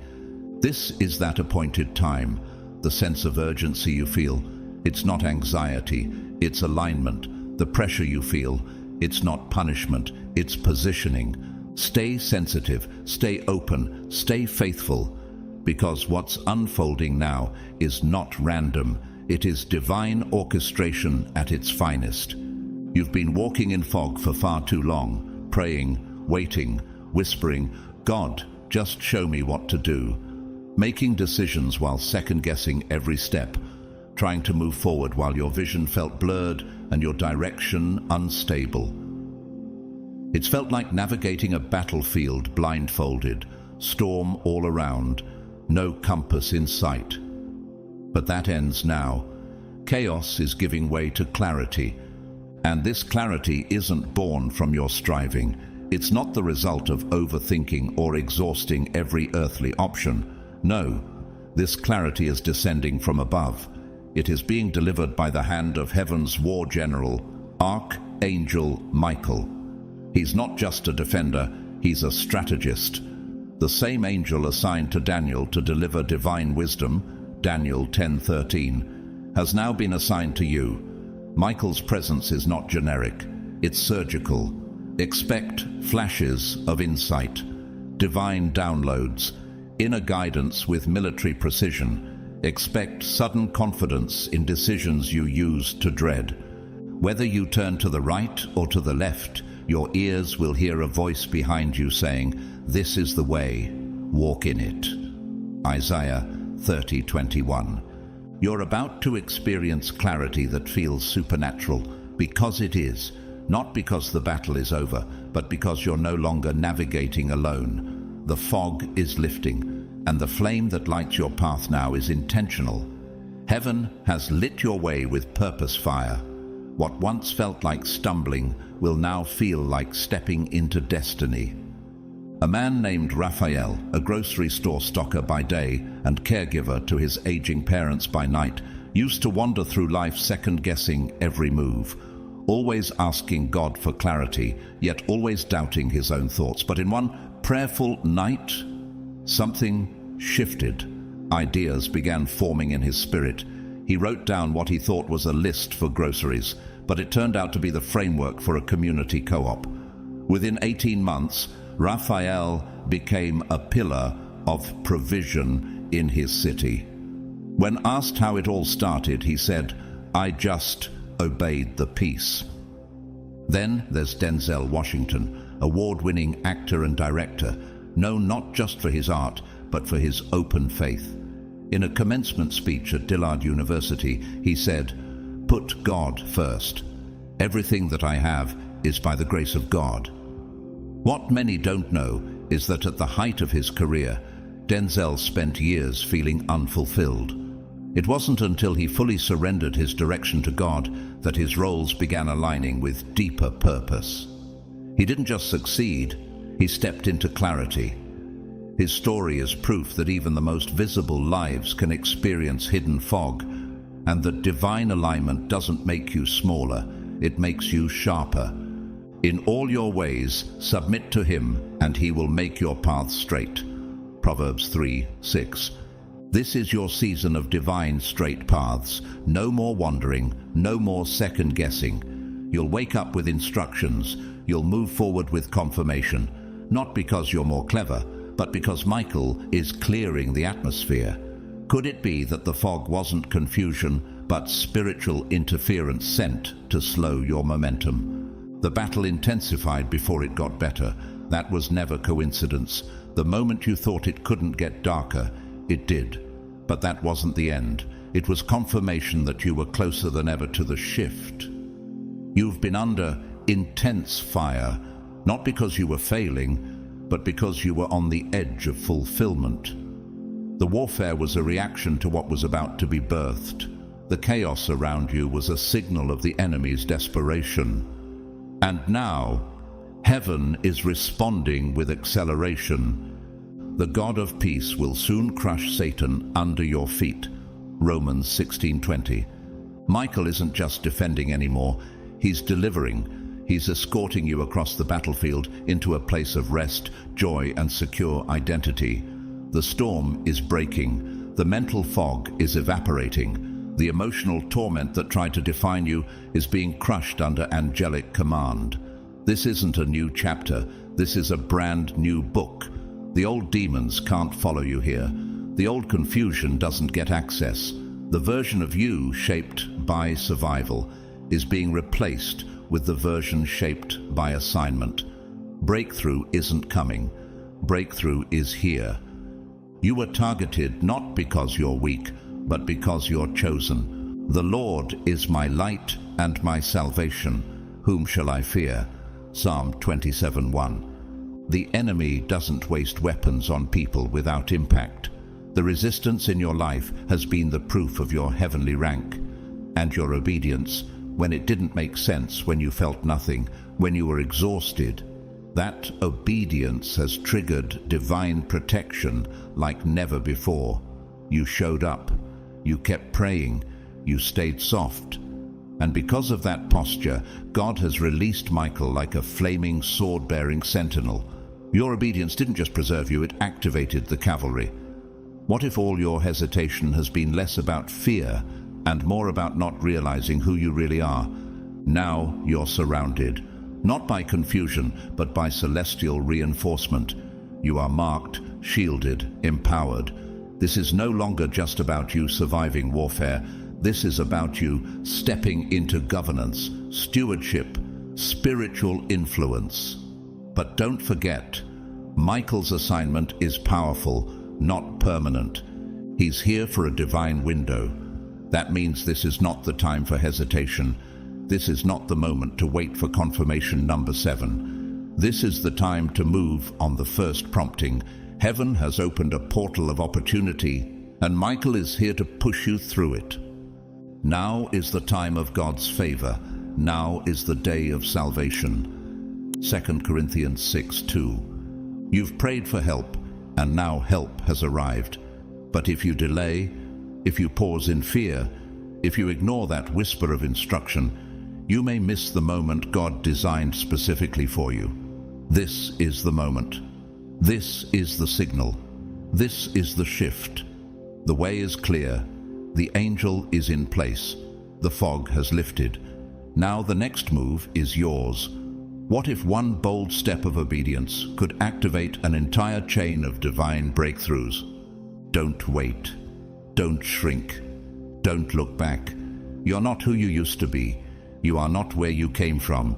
This is that appointed time. The sense of urgency you feel, it's not anxiety, it's alignment. The pressure you feel, it's not punishment, it's positioning. Stay sensitive, stay open, stay faithful. Because what's unfolding now is not random. It is divine orchestration at its finest. You've been walking in fog for far too long, praying, waiting, whispering, God, just show me what to do. Making decisions while second-guessing every step, trying to move forward while your vision felt blurred and your direction unstable. It's felt like navigating a battlefield blindfolded, storm all around, no compass in sight. But that ends now. Chaos is giving way to clarity. And this clarity isn't born from your striving. It's not the result of overthinking or exhausting every earthly option. No, this clarity is descending from above. It is being delivered by the hand of heaven's war general, Archangel Michael. He's not just a defender, he's a strategist. The same angel assigned to Daniel to deliver divine wisdom, Daniel 10:13, has now been assigned to you. Michael's presence is not generic, it's surgical. Expect flashes of insight, divine downloads, inner guidance with military precision. Expect sudden confidence in decisions you used to dread. Whether you turn to the right or to the left, your ears will hear a voice behind you saying, "This is the way, walk in it." Isaiah 30:21. You're about to experience clarity that feels supernatural, because it is, not because the battle is over, but because you're no longer navigating alone. The fog is lifting, and the flame that lights your path now is intentional. Heaven has lit your way with purpose fire. What once felt like stumbling will now feel like stepping into destiny. A man named Raphael, a grocery store stocker by day and caregiver to his aging parents by night, used to wander through life second-guessing every move, always asking God for clarity, yet always doubting his own thoughts. But in one prayerful night, something shifted. Ideas began forming in his spirit. He wrote down what he thought was a list for groceries, but it turned out to be the framework for a community co-op. Within 18 months, Raphael became a pillar of provision in his city. When asked how it all started, he said, "I just obeyed the peace." Then there's Denzel Washington, award-winning actor and director, known not just for his art, but for his open faith. In a commencement speech at Dillard University, he said, Put God first. Everything that I have is by the grace of God. What many don't know is that at the height of his career, Denzel spent years feeling unfulfilled. It wasn't until he fully surrendered his direction to God that his roles began aligning with deeper purpose. He didn't just succeed, he stepped into clarity. His story is proof that even the most visible lives can experience hidden fog, and that divine alignment doesn't make you smaller, it makes you sharper. In all your ways, submit to him, and he will make your path straight. Proverbs 3:6. This is your season of divine straight paths. No more wandering, no more second guessing. You'll wake up with instructions. You'll move forward with confirmation, not because you're more clever, but because Michael is clearing the atmosphere. Could it be that the fog wasn't confusion, but spiritual interference sent to slow your momentum? The battle intensified before it got better. That was never coincidence. The moment you thought it couldn't get darker, it did. But that wasn't the end. It was confirmation that you were closer than ever to the shift. You've been under intense fire, not because you were failing, but because you were on the edge of fulfillment. The warfare was a reaction to what was about to be birthed. The chaos around you was a signal of the enemy's desperation. And now, heaven is responding with acceleration. The God of peace will soon crush Satan under your feet. Romans 16:20. Michael isn't just defending anymore, he's delivering. He's escorting you across the battlefield into a place of rest, joy, and secure identity. The storm is breaking. The mental fog is evaporating. The emotional torment that tried to define you is being crushed under angelic command. This isn't a new chapter. This is a brand new book. The old demons can't follow you here. The old confusion doesn't get access. The version of you shaped by survival is being replaced with the version shaped by assignment. Breakthrough isn't coming. Breakthrough is here. You were targeted not because you're weak, but because you're chosen. The Lord is my light and my salvation. Whom shall I fear? Psalm 27:1. The enemy doesn't waste weapons on people without impact. The resistance in your life has been the proof of your heavenly rank, and your obedience when it didn't make sense, when you felt nothing, when you were exhausted. That obedience has triggered divine protection like never before. You showed up. You kept praying, you stayed soft, and because of that posture, God has released Michael like a flaming sword-bearing sentinel. Your obedience didn't just preserve you, it activated the cavalry. What if all your hesitation has been less about fear and more about not realizing who you really are? Now you're surrounded, not by confusion, but by celestial reinforcement. You are marked, shielded, empowered. This is no longer just about you surviving warfare. This is about you stepping into governance, stewardship, spiritual influence. But don't forget, Michael's assignment is powerful, not permanent. He's here for a divine window. That means this is not the time for hesitation. This is not the moment to wait for confirmation number 7. This is the time to move on the first prompting. Heaven has opened a portal of opportunity, and Michael is here to push you through it. Now is the time of God's favor. Now is the day of salvation. 2 Corinthians 6:2. You've prayed for help, and now help has arrived. But if you delay, if you pause in fear, if you ignore that whisper of instruction, you may miss the moment God designed specifically for you. This is the moment. This is the signal. This is the shift. The way is clear. The angel is in place. The fog has lifted. Now the next move is yours. What if one bold step of obedience could activate an entire chain of divine breakthroughs? Don't wait. Don't shrink. Don't look back. You're not who you used to be. You are not where you came from.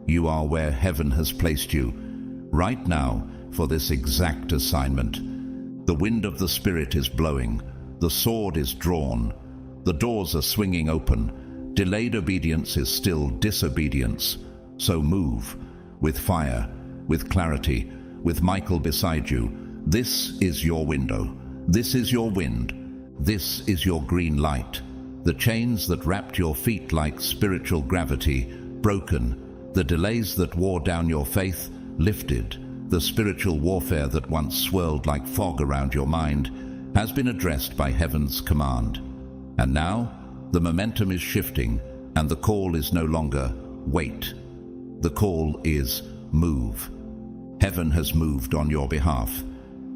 You are where heaven has placed you. Right now, for this exact assignment. The wind of the Spirit is blowing. The sword is drawn. The doors are swinging open. Delayed obedience is still disobedience. So move, with fire, with clarity, with Michael beside you. This is your window. This is your wind. This is your green light. The chains that wrapped your feet like spiritual gravity, broken. The delays that wore down your faith, lifted. The spiritual warfare that once swirled like fog around your mind has been addressed by heaven's command. And now, the momentum is shifting, and the call is no longer wait. The call is move. Heaven has moved on your behalf,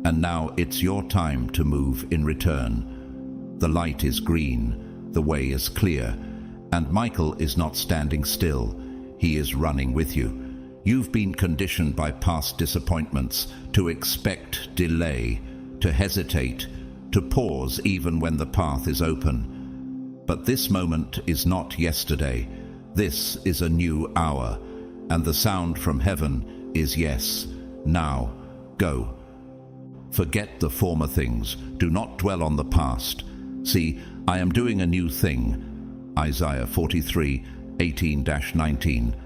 and now it's your time to move in return. The light is green, the way is clear, and Michael is not standing still. He is running with you. You've been conditioned by past disappointments to expect delay, to hesitate, to pause even when the path is open. But this moment is not yesterday. This is a new hour, and the sound from heaven is yes. Now, go. Forget the former things. Do not dwell on the past. See, I am doing a new thing. Isaiah 43:18-19.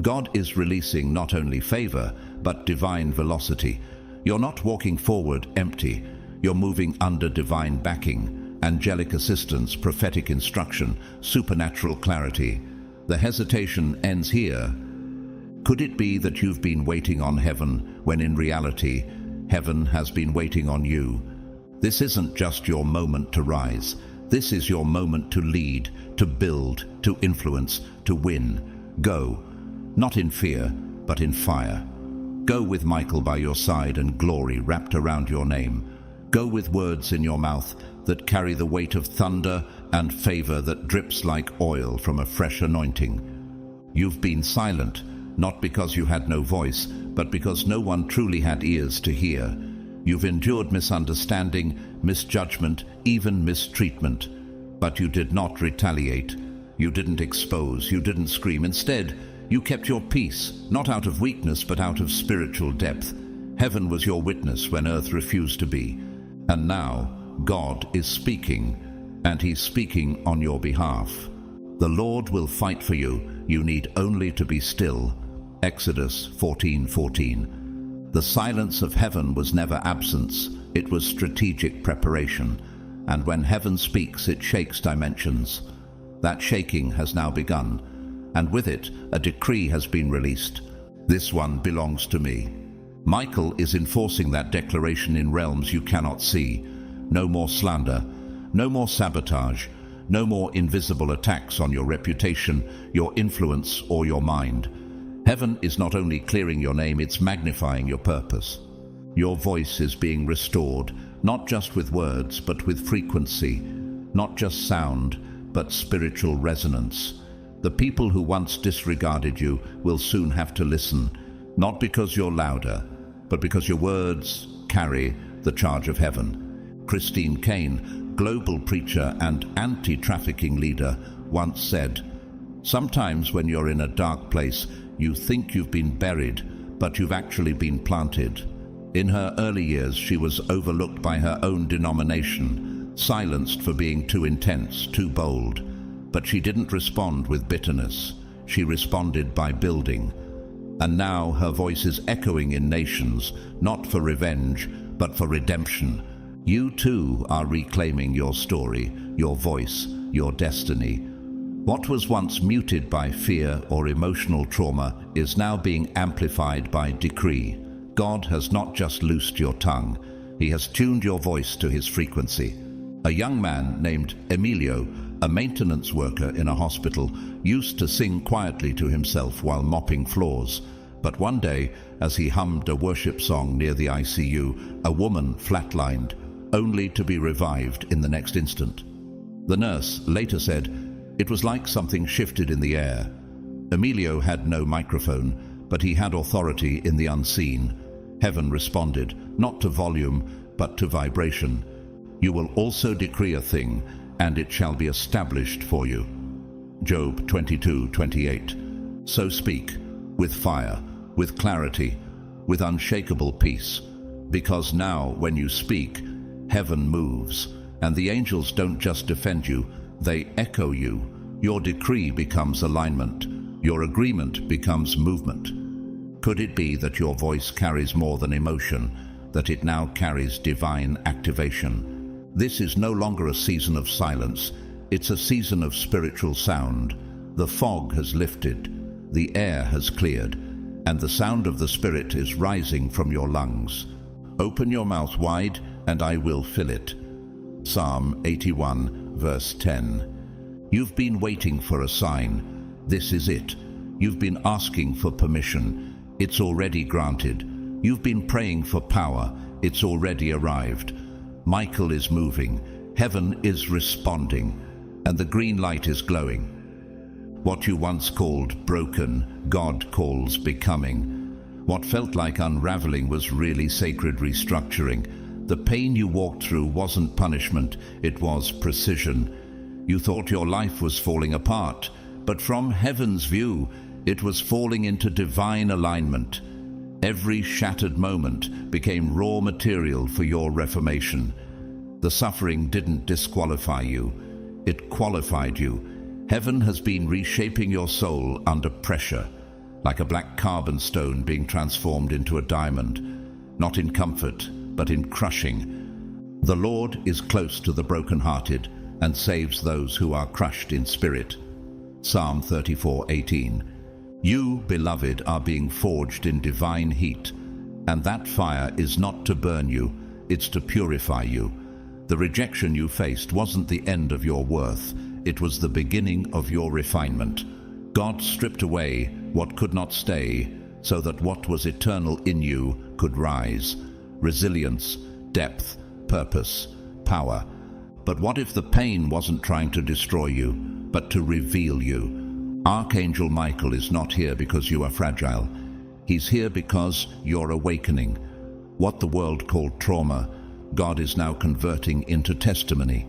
God is releasing not only favor, but divine velocity. You're not walking forward empty. You're moving under divine backing, angelic assistance, prophetic instruction, supernatural clarity. The hesitation ends here. Could it be that you've been waiting on heaven when in reality, heaven has been waiting on you? This isn't just your moment to rise. This is your moment to lead, to build, to influence, to win. Go. Not in fear, but in fire. Go with Michael by your side and glory wrapped around your name. Go with words in your mouth that carry the weight of thunder and favor that drips like oil from a fresh anointing. You've been silent, not because you had no voice, but because no one truly had ears to hear. You've endured misunderstanding, misjudgment, even mistreatment. But you did not retaliate. You didn't expose. You didn't scream. Instead, you kept your peace, not out of weakness, but out of spiritual depth. Heaven was your witness when earth refused to be. And now, God is speaking, and He's speaking on your behalf. The Lord will fight for you. You need only to be still. Exodus 14:14. The silence of heaven was never absence. It was strategic preparation. And when heaven speaks, it shakes dimensions. That shaking has now begun. And with it, a decree has been released. This one belongs to me. Michael is enforcing that declaration in realms you cannot see. No more slander, no more sabotage, no more invisible attacks on your reputation, your influence, or your mind. Heaven is not only clearing your name, it's magnifying your purpose. Your voice is being restored, not just with words, but with frequency, not just sound, but spiritual resonance. The people who once disregarded you will soon have to listen, not because you're louder, but because your words carry the charge of heaven. Christine Kane, global preacher and anti-trafficking leader, once said, "Sometimes when you're in a dark place, you think you've been buried, but you've actually been planted." In her early years, she was overlooked by her own denomination, silenced for being too intense, too bold. But she didn't respond with bitterness. She responded by building. And now her voice is echoing in nations, not for revenge, but for redemption. You too are reclaiming your story, your voice, your destiny. What was once muted by fear or emotional trauma is now being amplified by decree. God has not just loosed your tongue, He has tuned your voice to His frequency. A young man named Emilio, a maintenance worker in a hospital, used to sing quietly to himself while mopping floors. But one day, as he hummed a worship song near the ICU, a woman flatlined, only to be revived in the next instant. The nurse later said, "It was like something shifted in the air." Emilio had no microphone, but he had authority in the unseen. Heaven responded, not to volume, but to vibration. You will also decree a thing, and it shall be established for you. Job 22:28. So speak, with fire, with clarity, with unshakable peace, because now when you speak, heaven moves, and the angels don't just defend you, they echo you. Your decree becomes alignment. Your agreement becomes movement. Could it be that your voice carries more than emotion, that it now carries divine activation? This is no longer a season of silence. It's a season of spiritual sound. The fog has lifted, the air has cleared, and the sound of the Spirit is rising from your lungs. Open your mouth wide, and I will fill it. Psalm 81, verse 10. You've been waiting for a sign. This is it. You've been asking for permission. It's already granted. You've been praying for power. It's already arrived. Michael is moving. Heaven is responding. And the green light is glowing. What you once called broken, God calls becoming. What felt like unraveling was really sacred restructuring. The pain you walked through wasn't punishment, it was precision. You thought your life was falling apart, but from heaven's view, it was falling into divine alignment. Every shattered moment became raw material for your reformation. The suffering didn't disqualify you, it qualified you. Heaven has been reshaping your soul under pressure, like a black carbon stone being transformed into a diamond, not in comfort, but in crushing. The Lord is close to the brokenhearted and saves those who are crushed in spirit. Psalm 34:18. You, beloved, are being forged in divine heat, and that fire is not to burn you, it's to purify you. The rejection you faced wasn't the end of your worth, it was the beginning of your refinement. God stripped away what could not stay, so that what was eternal in you could rise. Resilience, depth, purpose, power. But what if the pain wasn't trying to destroy you, but to reveal you? Archangel Michael is not here because you are fragile. He's here because you're awakening. What the world called trauma, God is now converting into testimony.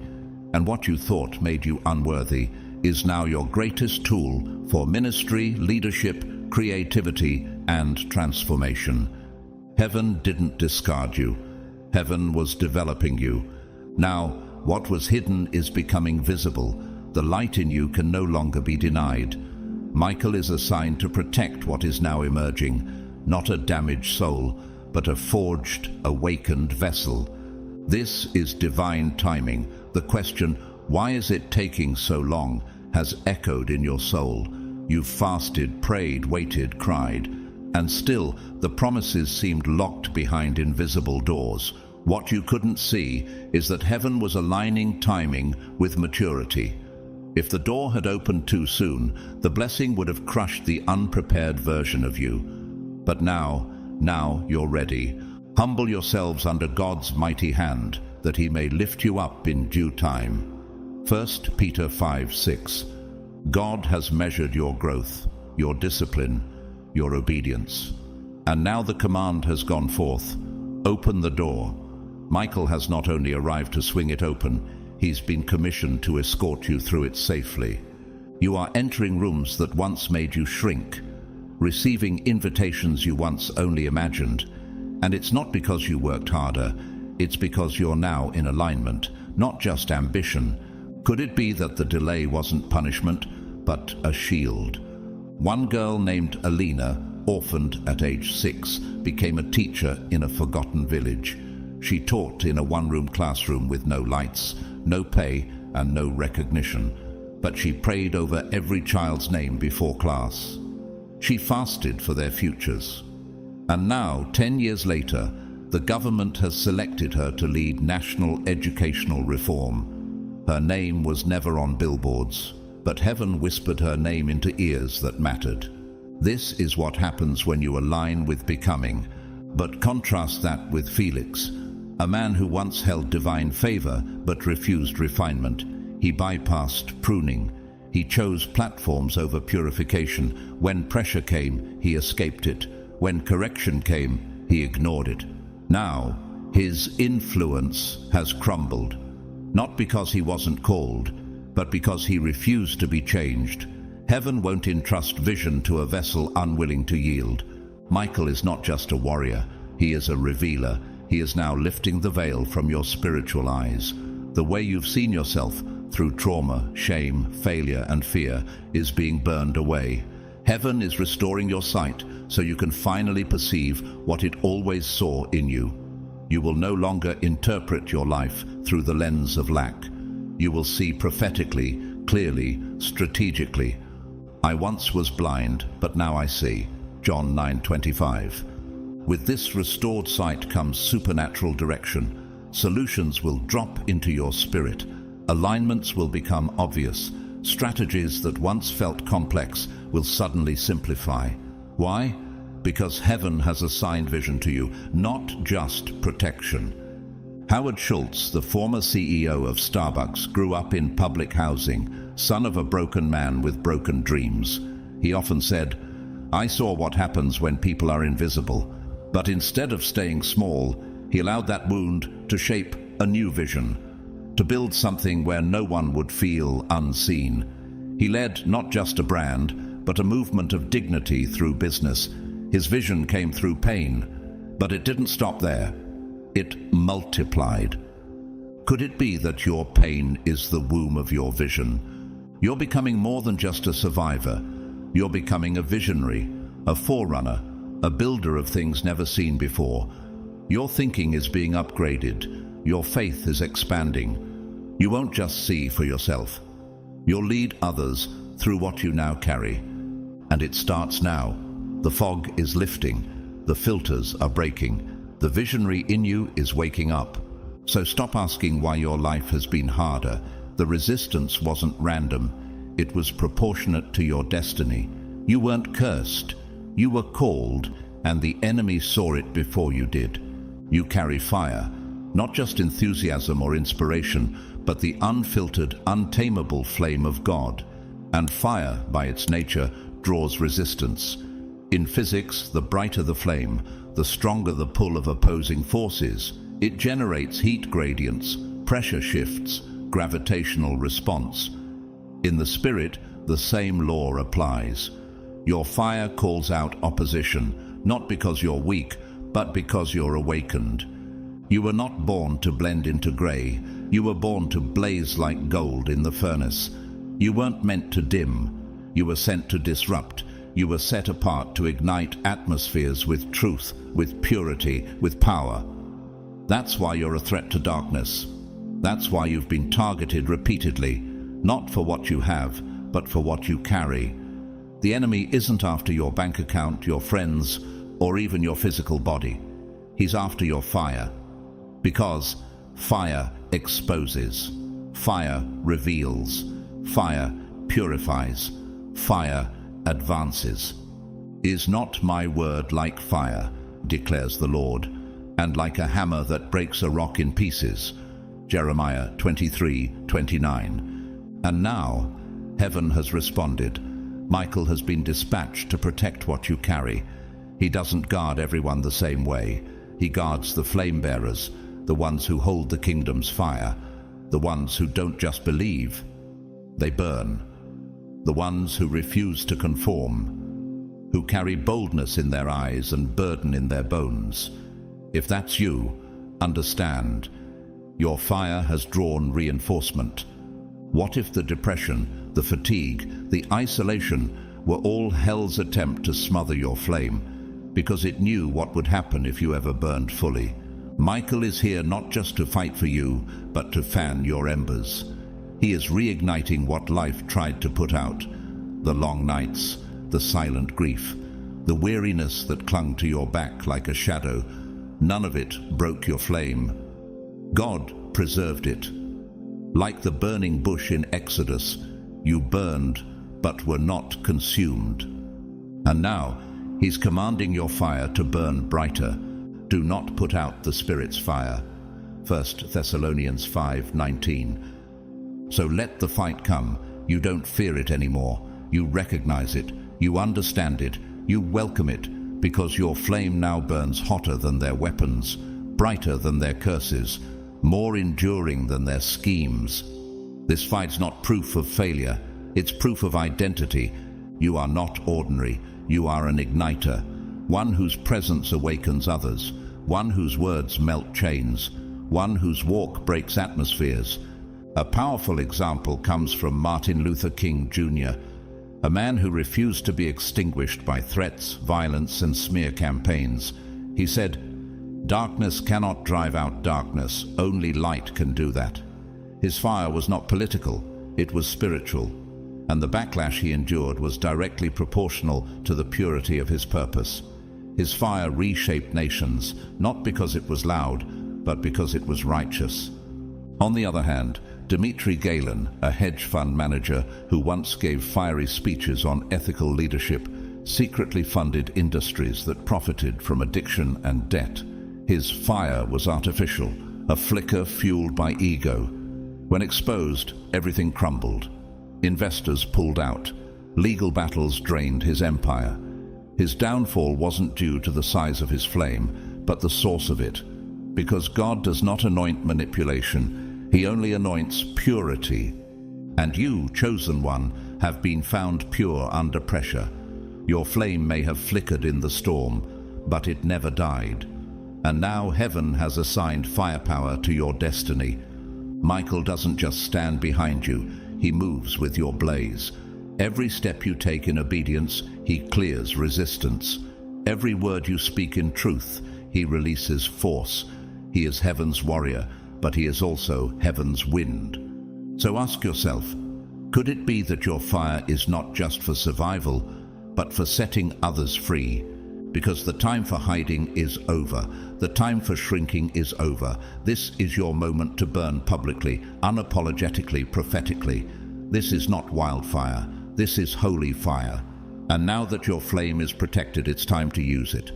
And what you thought made you unworthy is now your greatest tool for ministry, leadership, creativity, and transformation. Heaven didn't discard you. Heaven was developing you. Now, what was hidden is becoming visible. The light in you can no longer be denied. Michael is assigned to protect what is now emerging, not a damaged soul, but a forged, awakened vessel. This is divine timing. The question, why is it taking so long, has echoed in your soul. You've fasted, prayed, waited, cried, and still the promises seemed locked behind invisible doors. What you couldn't see is that heaven was aligning timing with maturity. If the door had opened too soon, the blessing would have crushed the unprepared version of you. But now you're ready. Humble yourselves under God's mighty hand, that he may lift you up in due time. 1 Peter 5:6. God has measured your growth, your discipline, your obedience. And now the command has gone forth. Open the door. Michael has not only arrived to swing it open, he's been commissioned to escort you through it safely. You are entering rooms that once made you shrink, receiving invitations you once only imagined. And it's not because you worked harder, it's because you're now in alignment, not just ambition. Could it be that the delay wasn't punishment, but a shield? One girl named Alina, orphaned at age 6, became a teacher in a forgotten village. She taught in a one-room classroom with no lights, no pay, and no recognition. But she prayed over every child's name before class. She fasted for their futures. And now, 10 years later, the government has selected her to lead national educational reform. Her name was never on billboards, but heaven whispered her name into ears that mattered. This is what happens when you align with becoming. But contrast that with Felix, a man who once held divine favor but refused refinement. He bypassed pruning. He chose platforms over purification. When pressure came, he escaped it. When correction came, he ignored it. Now, his influence has crumbled. Not because he wasn't called, but because he refused to be changed. Heaven won't entrust vision to a vessel unwilling to yield. Michael is not just a warrior, he is a revealer. He is now lifting the veil from your spiritual eyes. The way you've seen yourself, through trauma, shame, failure, and fear, is being burned away. Heaven is restoring your sight so you can finally perceive what it always saw in you. You will no longer interpret your life through the lens of lack. You will see prophetically, clearly, strategically. I once was blind, but now I see. John 9:25. With this restored sight comes supernatural direction. Solutions will drop into your spirit. Alignments will become obvious. Strategies that once felt complex will suddenly simplify. Why? Because heaven has assigned vision to you, not just protection. Howard Schultz, the former CEO of Starbucks, grew up in public housing, son of a broken man with broken dreams. He often said, "I saw what happens when people are invisible." But instead of staying small, he allowed that wound to shape a new vision, to build something where no one would feel unseen. He led not just a brand, but a movement of dignity through business. His vision came through pain, but it didn't stop there. It multiplied. Could it be that your pain is the womb of your vision? You're becoming more than just a survivor. You're becoming a visionary, a forerunner, a builder of things never seen before. Your thinking is being upgraded. Your faith is expanding. You won't just see for yourself. You'll lead others through what you now carry. And it starts now. The fog is lifting. The filters are breaking. The visionary in you is waking up. So stop asking why your life has been harder. The resistance wasn't random. It was proportionate to your destiny. You weren't cursed. You were called, and the enemy saw it before you did. You carry fire, not just enthusiasm or inspiration, but the unfiltered, untamable flame of God. And fire, by its nature, draws resistance. In physics, the brighter the flame, the stronger the pull of opposing forces. It generates heat gradients, pressure shifts, gravitational response. In the spirit, the same law applies. Your fire calls out opposition, not because you're weak, but because you're awakened. You were not born to blend into grey. You were born to blaze like gold in the furnace. You weren't meant to dim. You were sent to disrupt. You were set apart to ignite atmospheres with truth, with purity, with power. That's why you're a threat to darkness. That's why you've been targeted repeatedly, not for what you have, but for what you carry. The enemy isn't after your bank account, your friends, or even your physical body. He's after your fire. Because fire exposes, fire reveals, fire purifies, fire advances. Is not my word like fire, declares the Lord, and like a hammer that breaks a rock in pieces? Jeremiah 23:29. And now, heaven has responded. Michael has been dispatched to protect what you carry. He doesn't guard everyone the same way. He guards the flame bearers, the ones who hold the kingdom's fire, the ones who don't just believe, they burn, the ones who refuse to conform, who carry boldness in their eyes and burden in their bones. If that's you, understand, your fire has drawn reinforcement. What if the depression, the fatigue, the isolation were all hell's attempt to smother your flame, because it knew what would happen if you ever burned fully? Michael is here not just to fight for you, but to fan your embers. He is reigniting what life tried to put out. The long nights, the silent grief, the weariness that clung to your back like a shadow, none of it broke your flame. God preserved it. Like the burning bush in Exodus, you burned but were not consumed. And now, He's commanding your fire to burn brighter. Do not put out the Spirit's fire. 1 Thessalonians 5:19. So let the fight come. You don't fear it anymore. You recognize it. You understand it. You welcome it, because your flame now burns hotter than their weapons, brighter than their curses, more enduring than their schemes. This fight's not proof of failure. It's proof of identity. You are not ordinary. You are an igniter, one whose presence awakens others, one whose words melt chains, one whose walk breaks atmospheres. A powerful example comes from Martin Luther King Jr., a man who refused to be extinguished by threats, violence, and smear campaigns. He said, "Darkness cannot drive out darkness, only light can do that." His fire was not political, it was spiritual, and the backlash he endured was directly proportional to the purity of his purpose. His fire reshaped nations, not because it was loud, but because it was righteous. On the other hand, Dimitri Galen, a hedge fund manager who once gave fiery speeches on ethical leadership, secretly funded industries that profited from addiction and debt. His fire was artificial, a flicker fueled by ego. When exposed, everything crumbled. Investors pulled out. Legal battles drained his empire. His downfall wasn't due to the size of his flame, but the source of it. Because God does not anoint manipulation, He only anoints purity. And you, chosen one, have been found pure under pressure. Your flame may have flickered in the storm, but it never died. And now heaven has assigned firepower to your destiny. Michael doesn't just stand behind you, he moves with your blaze. Every step you take in obedience, he clears resistance. Every word you speak in truth, he releases force. He is heaven's warrior, but he is also heaven's wind. So ask yourself, could it be that your fire is not just for survival, but for setting others free? Because the time for hiding is over. The time for shrinking is over. This is your moment to burn publicly, unapologetically, prophetically. This is not wildfire. This is holy fire. And now that your flame is protected, it's time to use it.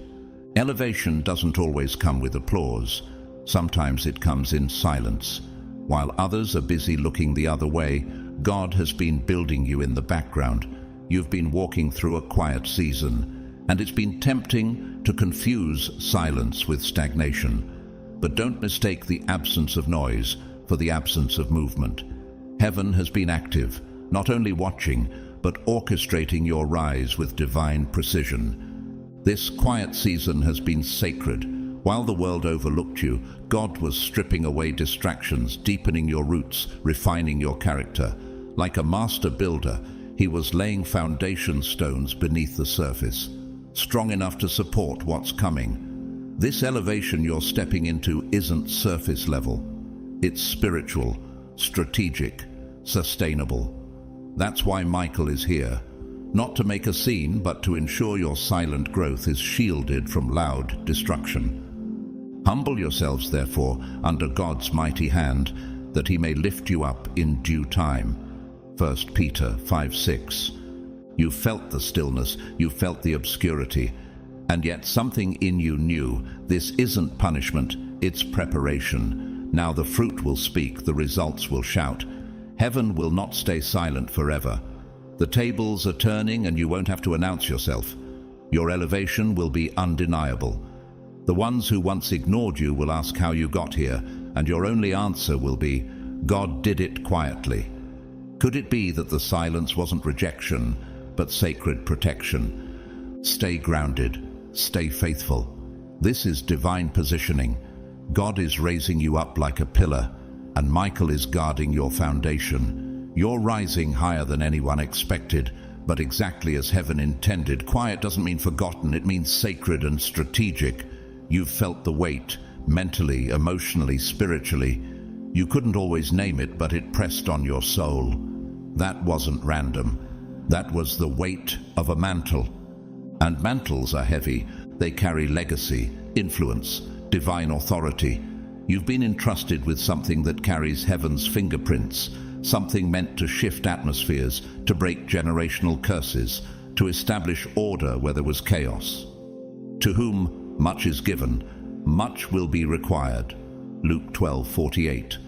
Elevation doesn't always come with applause. Sometimes it comes in silence. While others are busy looking the other way, God has been building you in the background. You've been walking through a quiet season, and it's been tempting to confuse silence with stagnation. But don't mistake the absence of noise for the absence of movement. Heaven has been active, not only watching, but orchestrating your rise with divine precision. This quiet season has been sacred. While the world overlooked you, God was stripping away distractions, deepening your roots, refining your character. Like a master builder, he was laying foundation stones beneath the surface, strong enough to support what's coming. This elevation you're stepping into isn't surface level. It's spiritual, strategic, sustainable. That's why Michael is here. Not to make a scene, but to ensure your silent growth is shielded from loud destruction. Humble yourselves, therefore, under God's mighty hand, that he may lift you up in due time. 1 Peter 5:6. You felt the stillness, you felt the obscurity, and yet something in you knew this isn't punishment, it's preparation. Now the fruit will speak, the results will shout. Heaven will not stay silent forever. The tables are turning and you won't have to announce yourself. Your elevation will be undeniable. The ones who once ignored you will ask how you got here, and your only answer will be, God did it quietly. Could it be that the silence wasn't rejection, but sacred protection? Stay grounded, stay faithful. This is divine positioning. God is raising you up like a pillar, and Michael is guarding your foundation. You're rising higher than anyone expected, but exactly as heaven intended. Quiet doesn't mean forgotten, it means sacred and strategic. You've felt the weight, mentally, emotionally, spiritually. You couldn't always name it, but it pressed on your soul. That wasn't random. That was the weight of a mantle. And mantles are heavy. They carry legacy, influence, divine authority. You've been entrusted with something that carries heaven's fingerprints, something meant to shift atmospheres, to break generational curses, to establish order where there was chaos. To whom much is given, much will be required. Luke 12:48.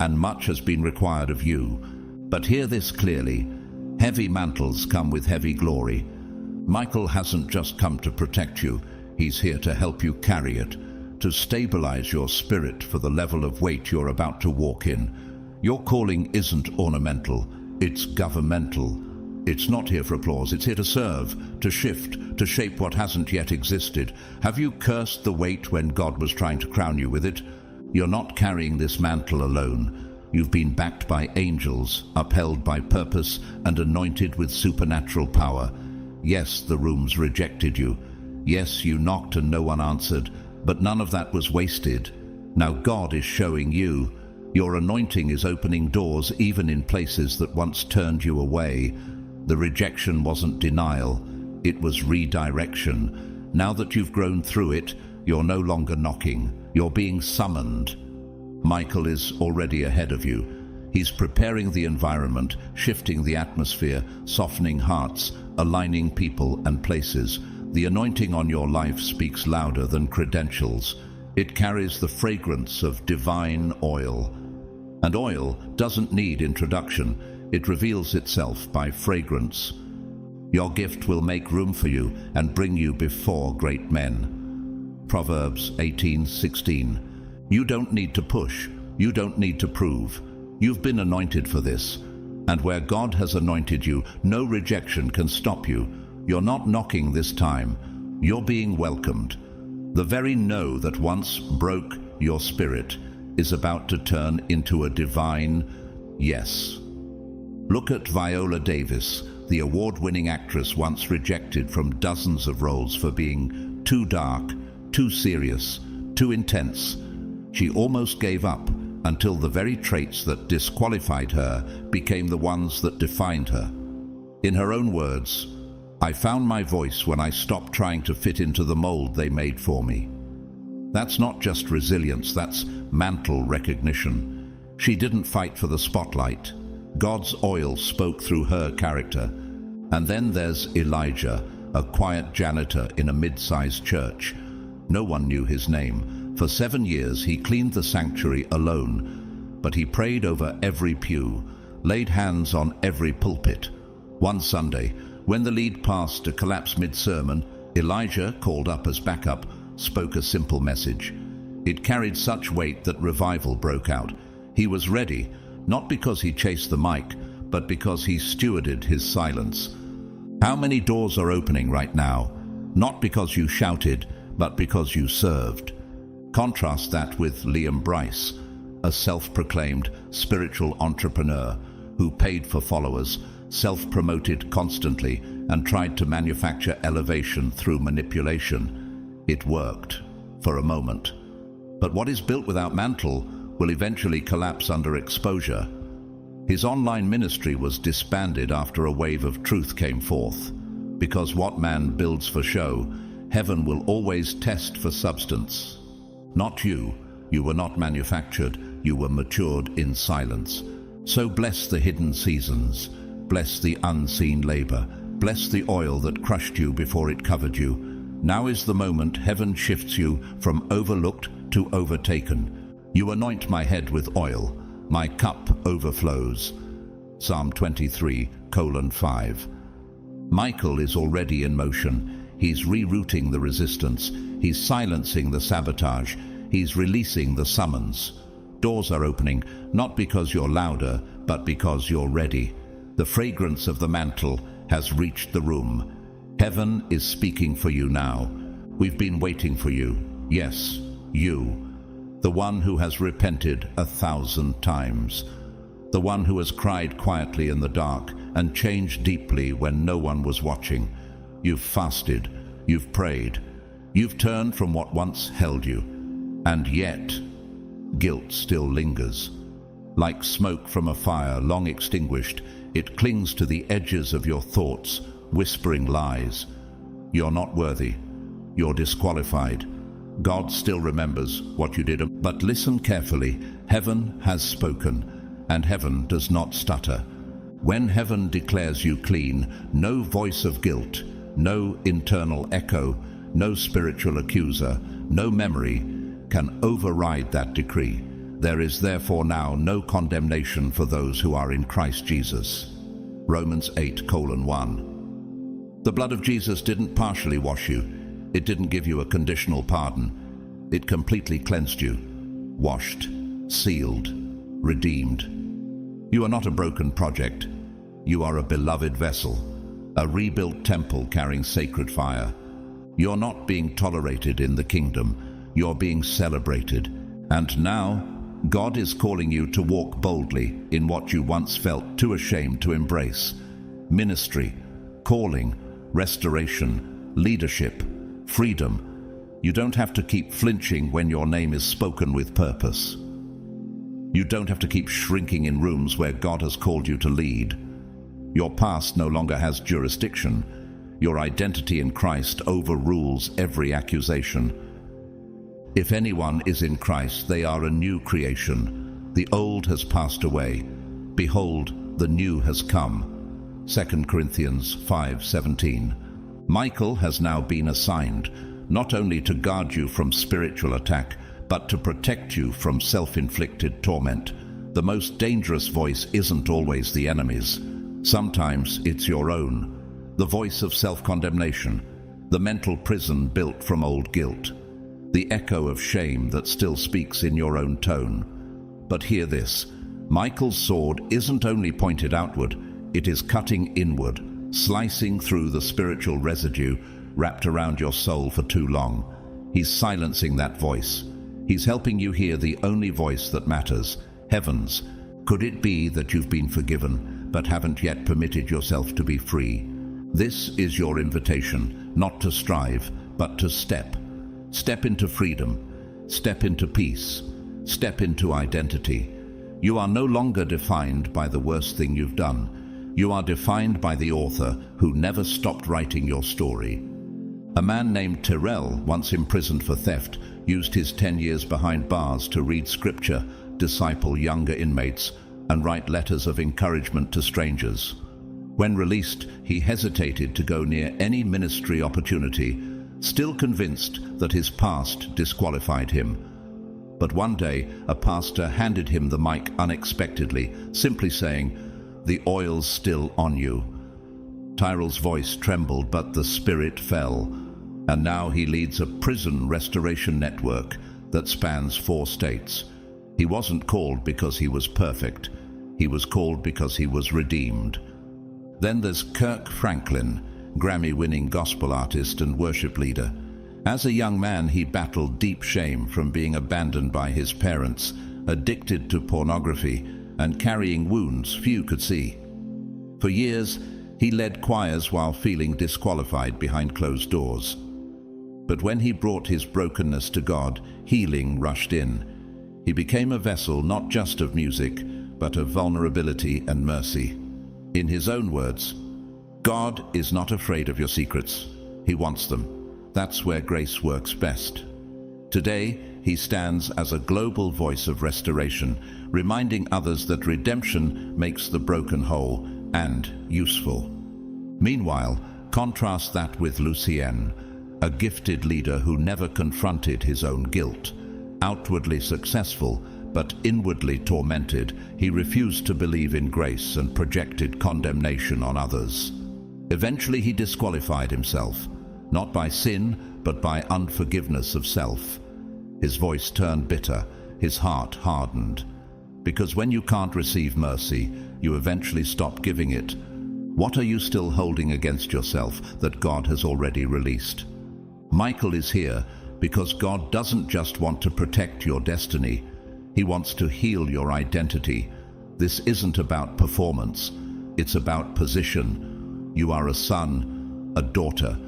And much has been required of you. But hear this clearly. Heavy mantles come with heavy glory. Michael hasn't just come to protect you. He's here to help you carry it, to stabilize your spirit for the level of weight you're about to walk in. Your calling isn't ornamental, it's governmental. It's not here for applause, it's here to serve, to shift, to shape what hasn't yet existed. Have you cursed the weight when God was trying to crown you with it? You're not carrying this mantle alone. You've been backed by angels, upheld by purpose, and anointed with supernatural power. Yes, the rooms rejected you. Yes, you knocked and no one answered, but none of that was wasted. Now God is showing you. Your anointing is opening doors even in places that once turned you away. The rejection wasn't denial, it was redirection. Now that you've grown through it, you're no longer knocking, you're being summoned. Michael is already ahead of you. He's preparing the environment, shifting the atmosphere, softening hearts, aligning people and places. The anointing on your life speaks louder than credentials. It carries the fragrance of divine oil. And oil doesn't need introduction. It reveals itself by fragrance. Your gift will make room for you and bring you before great men. Proverbs 18:16. You don't need to push. You don't need to prove. You've been anointed for this. And where God has anointed you, no rejection can stop you. You're not knocking this time. You're being welcomed. The very no that once broke your spirit is about to turn into a divine yes. Look at Viola Davis, the award-winning actress once rejected from dozens of roles for being too dark, too serious, too intense. She almost gave up until the very traits that disqualified her became the ones that defined her. In her own words, "I found my voice when I stopped trying to fit into the mold they made for me." That's not just resilience, that's mantle recognition. She didn't fight for the spotlight. God's oil spoke through her character. And then there's Elijah, a quiet janitor in a mid-sized church. No one knew his name. For 7 years he cleaned the sanctuary alone, but he prayed over every pew, laid hands on every pulpit. One Sunday, when the lead pastor collapsed mid-sermon, Elijah, called up as backup, spoke a simple message. It carried such weight that revival broke out. He was ready, not because he chased the mic, but because he stewarded his silence. How many doors are opening right now? Not because you shouted, but because you served. Contrast that with Liam Bryce, a self-proclaimed spiritual entrepreneur who paid for followers, self-promoted constantly, and tried to manufacture elevation through manipulation. It worked, for a moment. But what is built without mantle will eventually collapse under exposure. His online ministry was disbanded after a wave of truth came forth. Because what man builds for show, heaven will always test for substance. Not you. You were not manufactured. You were matured in silence. So bless the hidden seasons. Bless the unseen labor. Bless the oil that crushed you before it covered you. Now is the moment heaven shifts you from overlooked to overtaken. You anoint my head with oil. My cup overflows. Psalm 23:5. Michael is already in motion. He's rerouting the resistance. He's silencing the sabotage. He's releasing the summons. Doors are opening, not because you're louder, but because you're ready. The fragrance of the mantle has reached the room. Heaven is speaking for you now. We've been waiting for you. Yes, you. The one who has repented 1,000 times. The one who has cried quietly in the dark and changed deeply when no one was watching. You've fasted. You've prayed. You've turned from what once held you. And yet, guilt still lingers. Like smoke from a fire long extinguished, it clings to the edges of your thoughts, whispering lies. You're not worthy. You're disqualified. God still remembers what you did. But listen carefully. Heaven has spoken, and heaven does not stutter. When heaven declares you clean, no voice of guilt, no internal echo, no spiritual accuser, no memory can override that decree. There is therefore now no condemnation for those who are in Christ Jesus. Romans 8:1. The blood of Jesus didn't partially wash you. It didn't give you a conditional pardon. It completely cleansed you, washed, sealed, redeemed. You are not a broken project. You are a beloved vessel, a rebuilt temple carrying sacred fire. You're not being tolerated in the kingdom. You're being celebrated. And now, God is calling you to walk boldly in what you once felt too ashamed to embrace. Ministry, calling, restoration, leadership, freedom. You don't have to keep flinching when your name is spoken with purpose. You don't have to keep shrinking in rooms where God has called you to lead. Your past no longer has jurisdiction. Your identity in Christ overrules every accusation. If anyone is in Christ, they are a new creation. The old has passed away. Behold, the new has come. 2 Corinthians 5:17. Michael has now been assigned, not only to guard you from spiritual attack, but to protect you from self-inflicted torment. The most dangerous voice isn't always the enemy's. Sometimes it's your own. The voice of self-condemnation, the mental prison built from old guilt. The echo of shame that still speaks in your own tone. But hear this, Michael's sword isn't only pointed outward, it is cutting inward, slicing through the spiritual residue wrapped around your soul for too long. He's silencing that voice. He's helping you hear the only voice that matters, heaven's. Could it be that you've been forgiven, but haven't yet permitted yourself to be free? This is your invitation, not to strive, but to step. Step into freedom, step into peace, step into identity. You are no longer defined by the worst thing you've done. You are defined by the author who never stopped writing your story. A man named Tyrrell, once imprisoned for theft, used his 10 years behind bars to read scripture, disciple younger inmates, and write letters of encouragement to strangers. When released, he hesitated to go near any ministry opportunity, still convinced that his past disqualified him. But one day, a pastor handed him the mic unexpectedly, simply saying, "The oil's still on you." Tyrrell's voice trembled, but the spirit fell, and now he leads a prison restoration network that spans 4 states. He wasn't called because he was perfect. He was called because he was redeemed. Then there's Kirk Franklin, Grammy-winning gospel artist and worship leader. As a young man, he battled deep shame from being abandoned by his parents, addicted to pornography, and carrying wounds few could see. For years, he led choirs while feeling disqualified behind closed doors. But when he brought his brokenness to God, healing rushed in. He became a vessel not just of music, but of vulnerability and mercy. In his own words, God is not afraid of your secrets. He wants them. That's where grace works best. Today, he stands as a global voice of restoration, reminding others that redemption makes the broken whole and useful. Meanwhile, contrast that with Lucien, a gifted leader who never confronted his own guilt. Outwardly successful, but inwardly tormented, he refused to believe in grace and projected condemnation on others. Eventually he disqualified himself, not by sin, but by unforgiveness of self. His voice turned bitter, his heart hardened. Because when you can't receive mercy, you eventually stop giving it. What are you still holding against yourself that God has already released? Michael is here because God doesn't just want to protect your destiny. He wants to heal your identity. This isn't about performance. It's about position. You are a son, a daughter,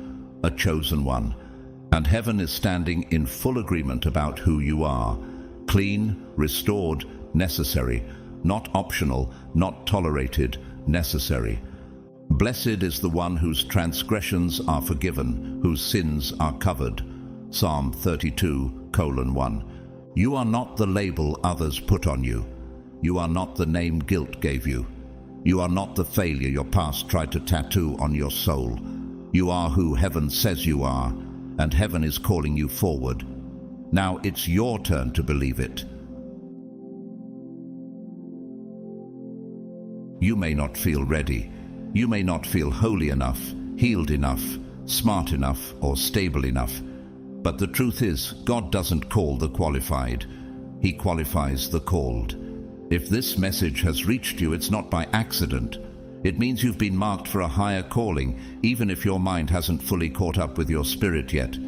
a chosen one. And heaven is standing in full agreement about who you are. Clean, restored, necessary. Not optional, not tolerated, necessary. Blessed is the one whose transgressions are forgiven, whose sins are covered. Psalm 32:1. You are not the label others put on you. You are not the name guilt gave you. You are not the failure your past tried to tattoo on your soul. You are who heaven says you are, and heaven is calling you forward. Now it's your turn to believe it. You may not feel ready. You may not feel holy enough, healed enough, smart enough, or stable enough. But the truth is, God doesn't call the qualified. He qualifies the called. If this message has reached you, it's not by accident. It means you've been marked for a higher calling, even if your mind hasn't fully caught up with your spirit yet.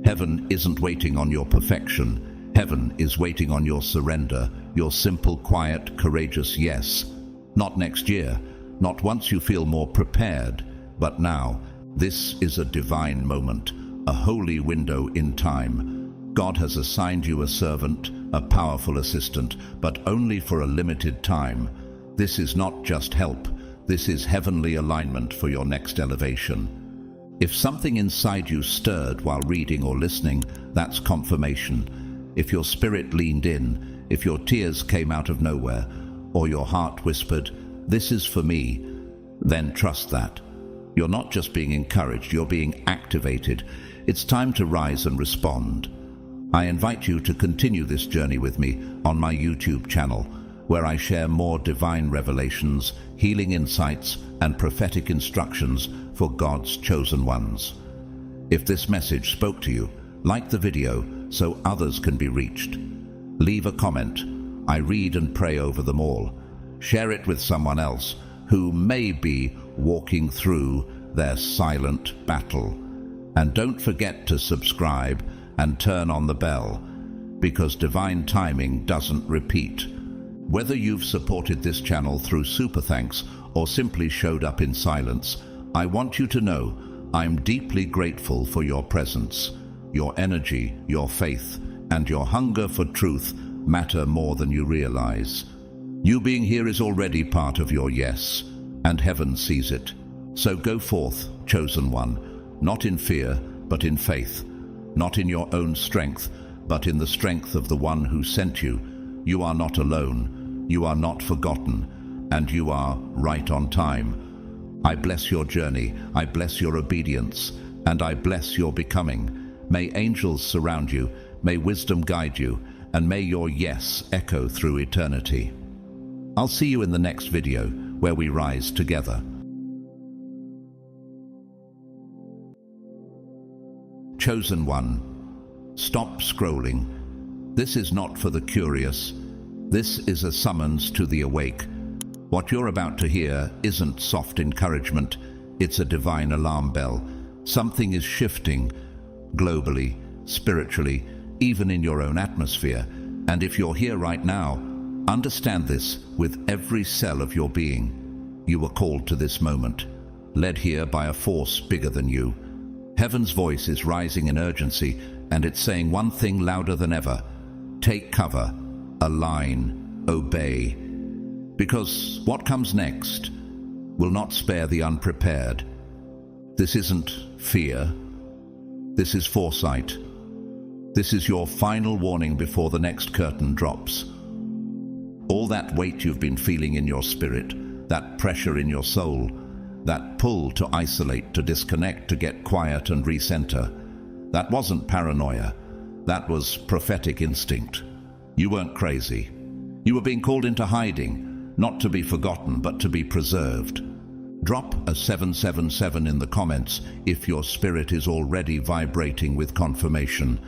Heaven isn't waiting on your perfection. Heaven is waiting on your surrender, your simple, quiet, courageous yes. Not next year, not once you feel more prepared, but now. This is a divine moment, a holy window in time. God has assigned you a servant, a powerful assistant, but only for a limited time. This is not just help, this is heavenly alignment for your next elevation. If something inside you stirred while reading or listening, that's confirmation. If your spirit leaned in, if your tears came out of nowhere, or your heart whispered, "This is for me," then trust that. You're not just being encouraged, you're being activated. It's time to rise and respond. I invite you to continue this journey with me on my YouTube channel, where I share more divine revelations, healing insights, and prophetic instructions for God's chosen ones. If this message spoke to you, like the video so others can be reached. Leave a comment. I read and pray over them all. Share it with someone else who may be walking through their silent battle. And don't forget to subscribe and turn on the bell, because divine timing doesn't repeat. Whether you've supported this channel through super thanks or simply showed up in silence, I want you to know I'm deeply grateful for your presence. Your energy, your faith, and your hunger for truth matter more than you realize. You being here is already part of your yes, and heaven sees it. So go forth, chosen one, not in fear, but in faith, not in your own strength, but in the strength of the one who sent you. You are not alone, you are not forgotten, and you are right on time. I bless your journey, I bless your obedience, and I bless your becoming. May angels surround you, may wisdom guide you, and may your yes echo through eternity. I'll see you in the next video, where we rise together. Chosen one, stop scrolling. This is not for the curious. This is a summons to the awake. What you're about to hear isn't soft encouragement. It's a divine alarm bell. Something is shifting, globally, spiritually, even in your own atmosphere. And if you're here right now, understand this with every cell of your being. You were called to this moment, led here by a force bigger than you. Heaven's voice is rising in urgency, and it's saying one thing louder than ever: take cover, align, obey. Because what comes next will not spare the unprepared. This isn't fear. This is foresight. This is your final warning before the next curtain drops. All that weight you've been feeling in your spirit, that pressure in your soul, that pull to isolate, to disconnect, to get quiet and recenter, that wasn't paranoia. That was prophetic instinct. You weren't crazy. You were being called into hiding, not to be forgotten, but to be preserved. Drop a 777 in the comments if your spirit is already vibrating with confirmation.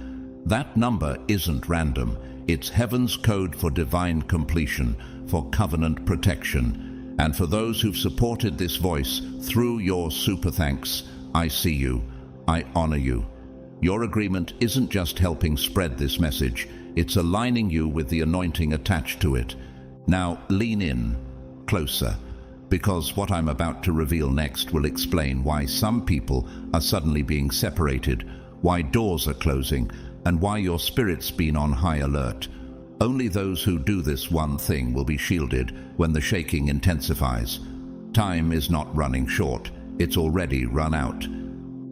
That number isn't random. It's heaven's code for divine completion, for covenant protection. And for those who've supported this voice through your super thanks, I see you. I honor you. Your agreement isn't just helping spread this message, it's aligning you with the anointing attached to it. Now lean in, closer, because what I'm about to reveal next will explain why some people are suddenly being separated, why doors are closing, and why your spirit's been on high alert. Only those who do this one thing will be shielded when the shaking intensifies. Time is not running short, it's already run out.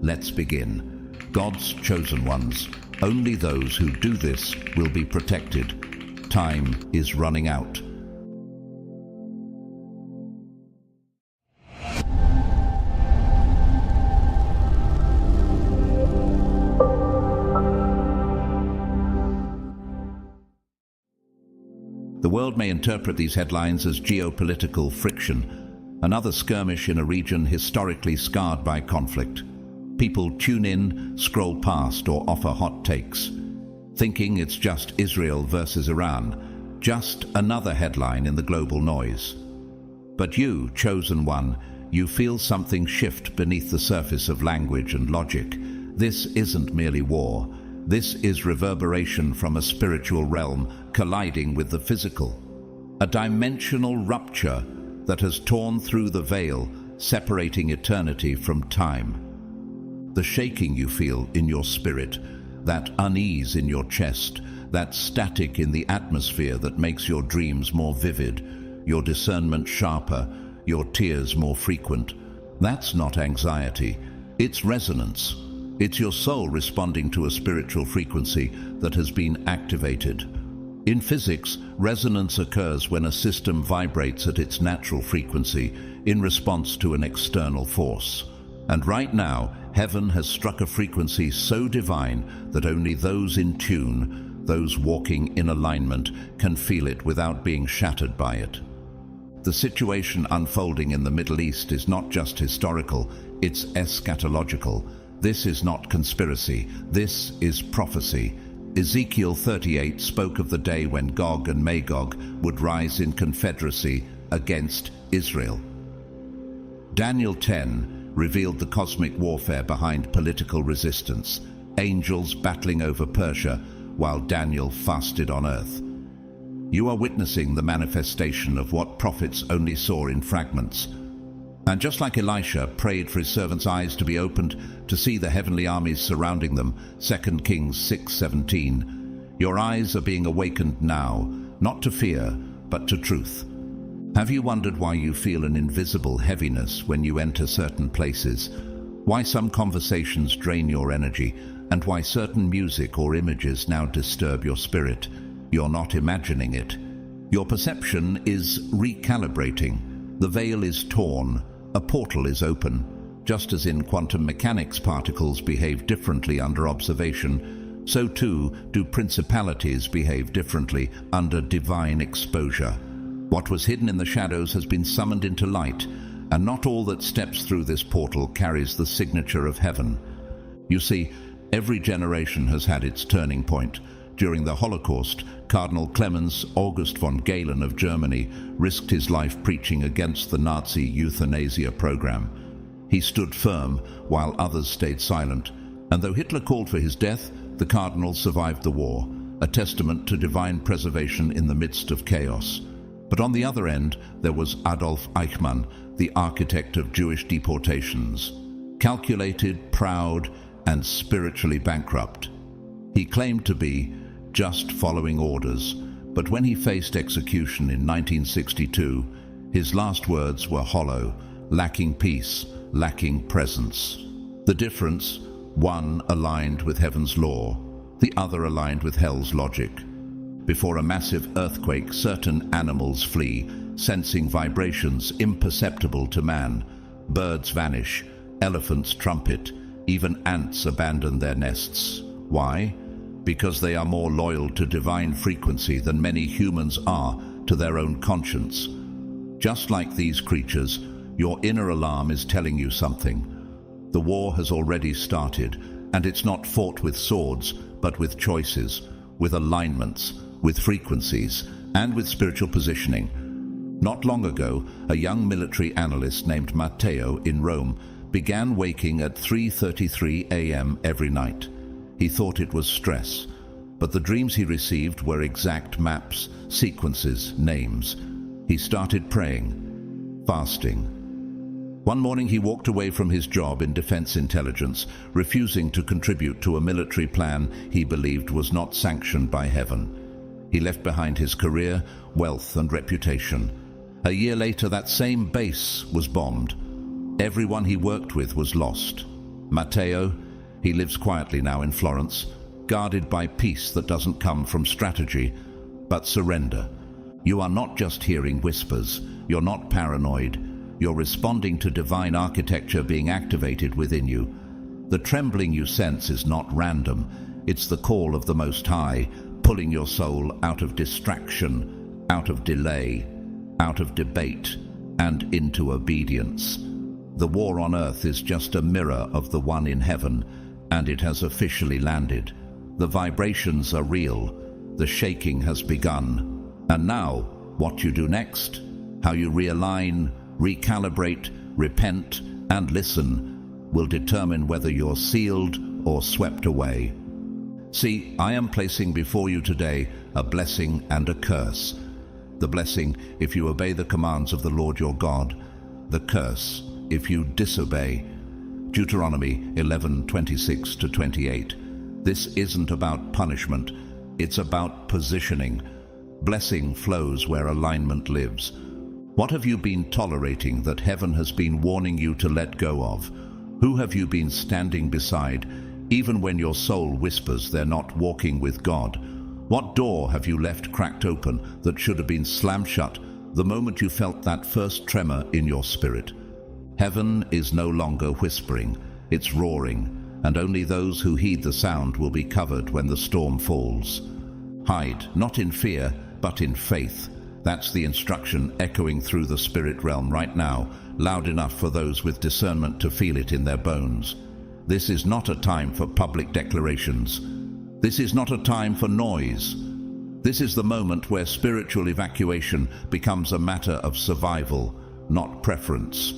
Let's begin. God's chosen ones, only those who do this will be protected. Time is running out. The world may interpret these headlines as geopolitical friction, another skirmish in a region historically scarred by conflict. People tune in, scroll past, or offer hot takes, thinking it's just Israel versus Iran, just another headline in the global noise. But you, chosen one, you feel something shift beneath the surface of language and logic. This isn't merely war. This is reverberation from a spiritual realm colliding with the physical. A dimensional rupture that has torn through the veil, separating eternity from time. The shaking you feel in your spirit, that unease in your chest, that static in the atmosphere that makes your dreams more vivid, your discernment sharper, your tears more frequent. That's not anxiety, it's resonance. It's your soul responding to a spiritual frequency that has been activated. In physics, resonance occurs when a system vibrates at its natural frequency in response to an external force. And right now, heaven has struck a frequency so divine that only those in tune, those walking in alignment, can feel it without being shattered by it. The situation unfolding in the Middle East is not just historical, it's eschatological. This is not conspiracy, this is prophecy. Ezekiel 38 spoke of the day when Gog and Magog would rise in confederacy against Israel. Daniel 10 revealed the cosmic warfare behind political resistance, angels battling over Persia while Daniel fasted on earth. You are witnessing the manifestation of what prophets only saw in fragments. And just like Elisha prayed for his servant's eyes to be opened to see the heavenly armies surrounding them, 2 Kings 6:17, your eyes are being awakened now, not to fear, but to truth. Have you wondered why you feel an invisible heaviness when you enter certain places? Why some conversations drain your energy, and why certain music or images now disturb your spirit? You're not imagining it. Your perception is recalibrating. The veil is torn. A portal is open. Just as in quantum mechanics particles behave differently under observation, so too do principalities behave differently under divine exposure. What was hidden in the shadows has been summoned into light, and not all that steps through this portal carries the signature of heaven. You see, every generation has had its turning point. During the Holocaust, Cardinal Clemens August von Galen of Germany risked his life preaching against the Nazi euthanasia program. He stood firm while others stayed silent, and though Hitler called for his death, the Cardinal survived the war, a testament to divine preservation in the midst of chaos. But on the other end, there was Adolf Eichmann, the architect of Jewish deportations. Calculated, proud, and spiritually bankrupt. He claimed to be just following orders, but when he faced execution in 1962, his last words were hollow, lacking peace, lacking presence. The difference, one aligned with heaven's law, the other aligned with hell's logic. Before a massive earthquake, certain animals flee, sensing vibrations imperceptible to man. Birds vanish, elephants trumpet, even ants abandon their nests. Why? Because they are more loyal to divine frequency than many humans are to their own conscience. Just like these creatures, your inner alarm is telling you something. The war has already started, and it's not fought with swords, but with choices, with alignments, with frequencies, and with spiritual positioning. Not long ago, a young military analyst named Matteo in Rome began waking at 3:33 a.m. every night. He thought it was stress, but the dreams he received were exact maps, sequences, names. He started praying, fasting. One morning he walked away from his job in defense intelligence, refusing to contribute to a military plan he believed was not sanctioned by heaven. He left behind his career, wealth, and reputation. A year later, that same base was bombed. Everyone he worked with was lost. Matteo, he lives quietly now in Florence, guarded by peace that doesn't come from strategy, but surrender. You are not just hearing whispers. You're not paranoid. You're responding to divine architecture being activated within you. The trembling you sense is not random. It's the call of the Most High, pulling your soul out of distraction, out of delay, out of debate, and into obedience. The war on earth is just a mirror of the one in heaven, and it has officially landed. The vibrations are real. The shaking has begun. And now, what you do next, how you realign, recalibrate, repent, and listen, will determine whether you're sealed or swept away. See, I am placing before you today a blessing and a curse. The blessing, if you obey the commands of the Lord your God. The curse, if you disobey. Deuteronomy 11:26-28. This isn't about punishment, it's about positioning. Blessing flows where alignment lives. What have you been tolerating that heaven has been warning you to let go of? Who have you been standing beside, even when your soul whispers they're not walking with God? What door have you left cracked open that should have been slammed shut the moment you felt that first tremor in your spirit? Heaven is no longer whispering, it's roaring, and only those who heed the sound will be covered when the storm falls. Hide, not in fear, but in faith. That's the instruction echoing through the spirit realm right now, loud enough for those with discernment to feel it in their bones. This is not a time for public declarations. This is not a time for noise. This is the moment where spiritual evacuation becomes a matter of survival, not preference.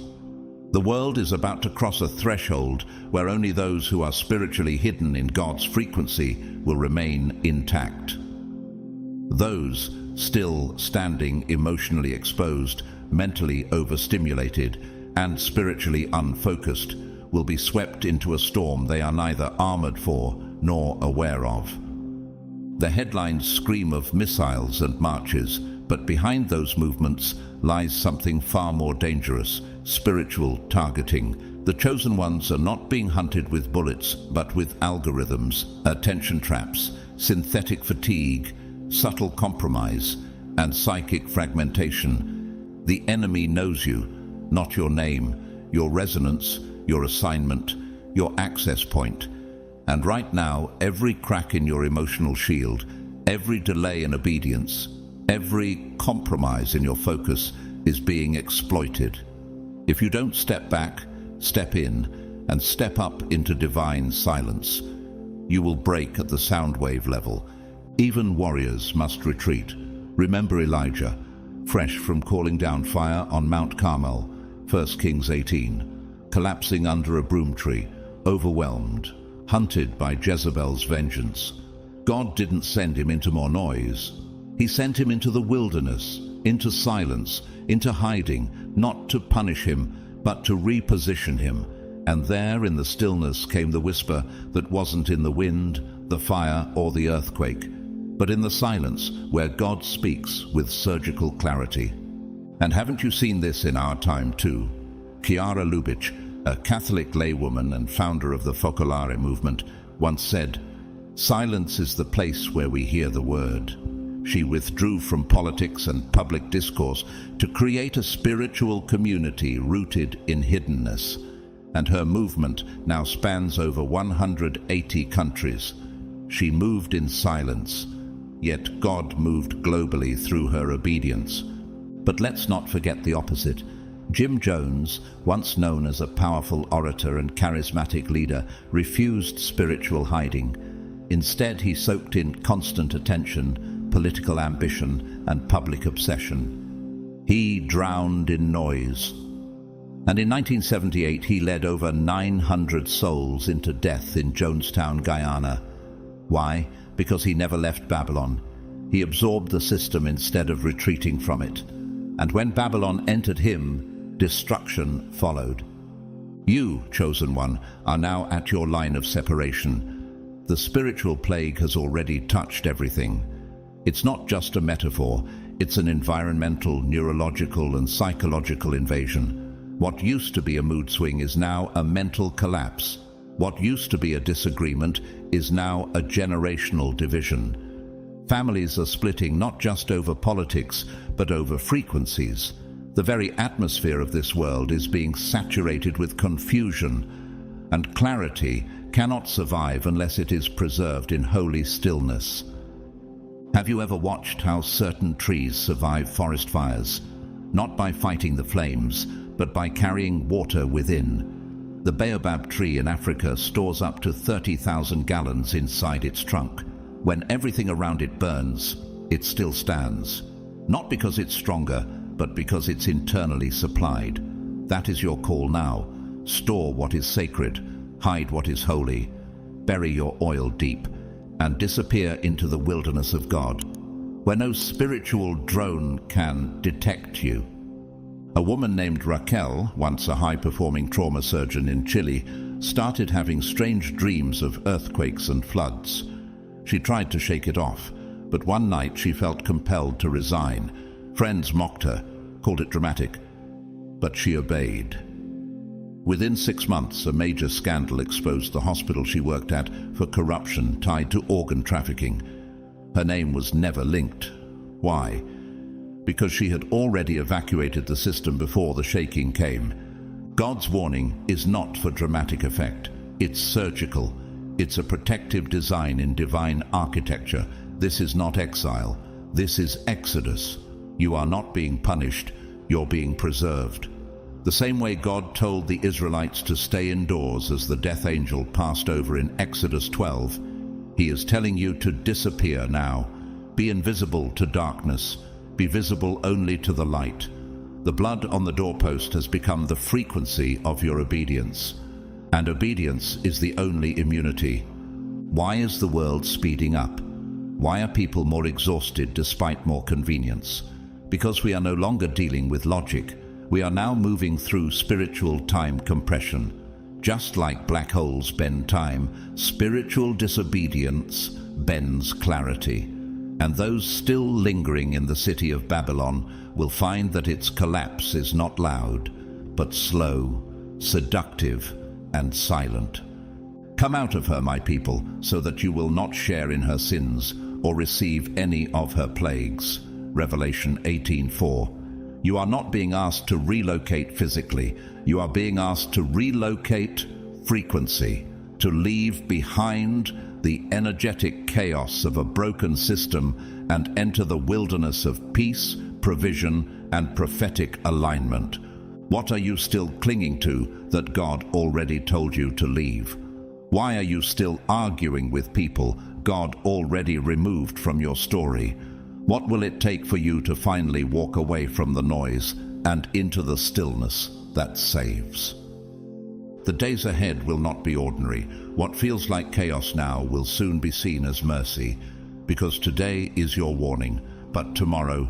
The world is about to cross a threshold where only those who are spiritually hidden in God's frequency will remain intact. Those still standing emotionally exposed, mentally overstimulated, and spiritually unfocused will be swept into a storm they are neither armored for nor aware of. The headlines scream of missiles and marches, but behind those movements lies something far more dangerous: spiritual targeting. The chosen ones are not being hunted with bullets, but with algorithms, attention traps, synthetic fatigue, subtle compromise, and psychic fragmentation. The enemy knows you, not your name, your resonance, your assignment, your access point. And right now, every crack in your emotional shield, every delay in obedience, every compromise in your focus is being exploited. If you don't step back, step in, and step up into divine silence, you will break at the sound wave level. Even warriors must retreat. Remember Elijah, fresh from calling down fire on Mount Carmel, 1 Kings 18, collapsing under a broom tree, overwhelmed, hunted by Jezebel's vengeance. God didn't send him into more noise. He sent him into the wilderness, into silence, into hiding, not to punish him, but to reposition him. And there in the stillness came the whisper that wasn't in the wind, the fire, or the earthquake, but in the silence where God speaks with surgical clarity. And haven't you seen this in our time too? Chiara Lubitsch, a Catholic laywoman and founder of the Focolare movement, once said, "Silence is the place where we hear the word." She withdrew from politics and public discourse to create a spiritual community rooted in hiddenness. And her movement now spans over 180 countries. She moved in silence, yet God moved globally through her obedience. But let's not forget the opposite. Jim Jones, once known as a powerful orator and charismatic leader, refused spiritual hiding. Instead, he soaked in constant attention, political ambition, and public obsession. He drowned in noise. And in 1978, he led over 900 souls into death in Jonestown, Guyana. Why? Because he never left Babylon. He absorbed the system instead of retreating from it. And when Babylon entered him, destruction followed. You, chosen one, are now at your line of separation. The spiritual plague has already touched everything. It's not just a metaphor, it's an environmental, neurological, and psychological invasion. What used to be a mood swing is now a mental collapse. What used to be a disagreement is now a generational division. Families are splitting not just over politics, but over frequencies. The very atmosphere of this world is being saturated with confusion, and clarity cannot survive unless it is preserved in holy stillness. Have you ever watched how certain trees survive forest fires? Not by fighting the flames, but by carrying water within. The baobab tree in Africa stores up to 30,000 gallons inside its trunk. When everything around it burns, it still stands. Not because it's stronger, but because it's internally supplied. That is your call now. Store what is sacred, hide what is holy, bury your oil deep, and disappear into the wilderness of God, where no spiritual drone can detect you. A woman named Raquel, once a high-performing trauma surgeon in Chile, started having strange dreams of earthquakes and floods. She tried to shake it off, but one night she felt compelled to resign. Friends mocked her, called it dramatic, but she obeyed. Within 6 months, a major scandal exposed the hospital she worked at for corruption tied to organ trafficking. Her name was never linked. Why? Because she had already evacuated the system before the shaking came. God's warning is not for dramatic effect. It's surgical. It's a protective design in divine architecture. This is not exile. This is exodus. You are not being punished. You're being preserved. The same way God told the Israelites to stay indoors as the death angel passed over in Exodus 12, He is telling you to disappear now. Be invisible to darkness. Be visible only to the light. The blood on the doorpost has become the frequency of your obedience, and obedience is the only immunity. Why is the world speeding up? Why are people more exhausted despite more convenience? Because we are no longer dealing with logic. We are now moving through spiritual time compression. Just like black holes bend time, spiritual disobedience bends clarity. And those still lingering in the city of Babylon will find that its collapse is not loud, but slow, seductive, and silent. Come out of her, my people, so that you will not share in her sins or receive any of her plagues. Revelation 18:4. You are not being asked to relocate physically. You are being asked to relocate frequency, to leave behind the energetic chaos of a broken system and enter the wilderness of peace, provision, and prophetic alignment. What are you still clinging to that God already told you to leave? Why are you still arguing with people God already removed from your story? What will it take for you to finally walk away from the noise and into the stillness that saves? The days ahead will not be ordinary. What feels like chaos now will soon be seen as mercy, because today is your warning, but tomorrow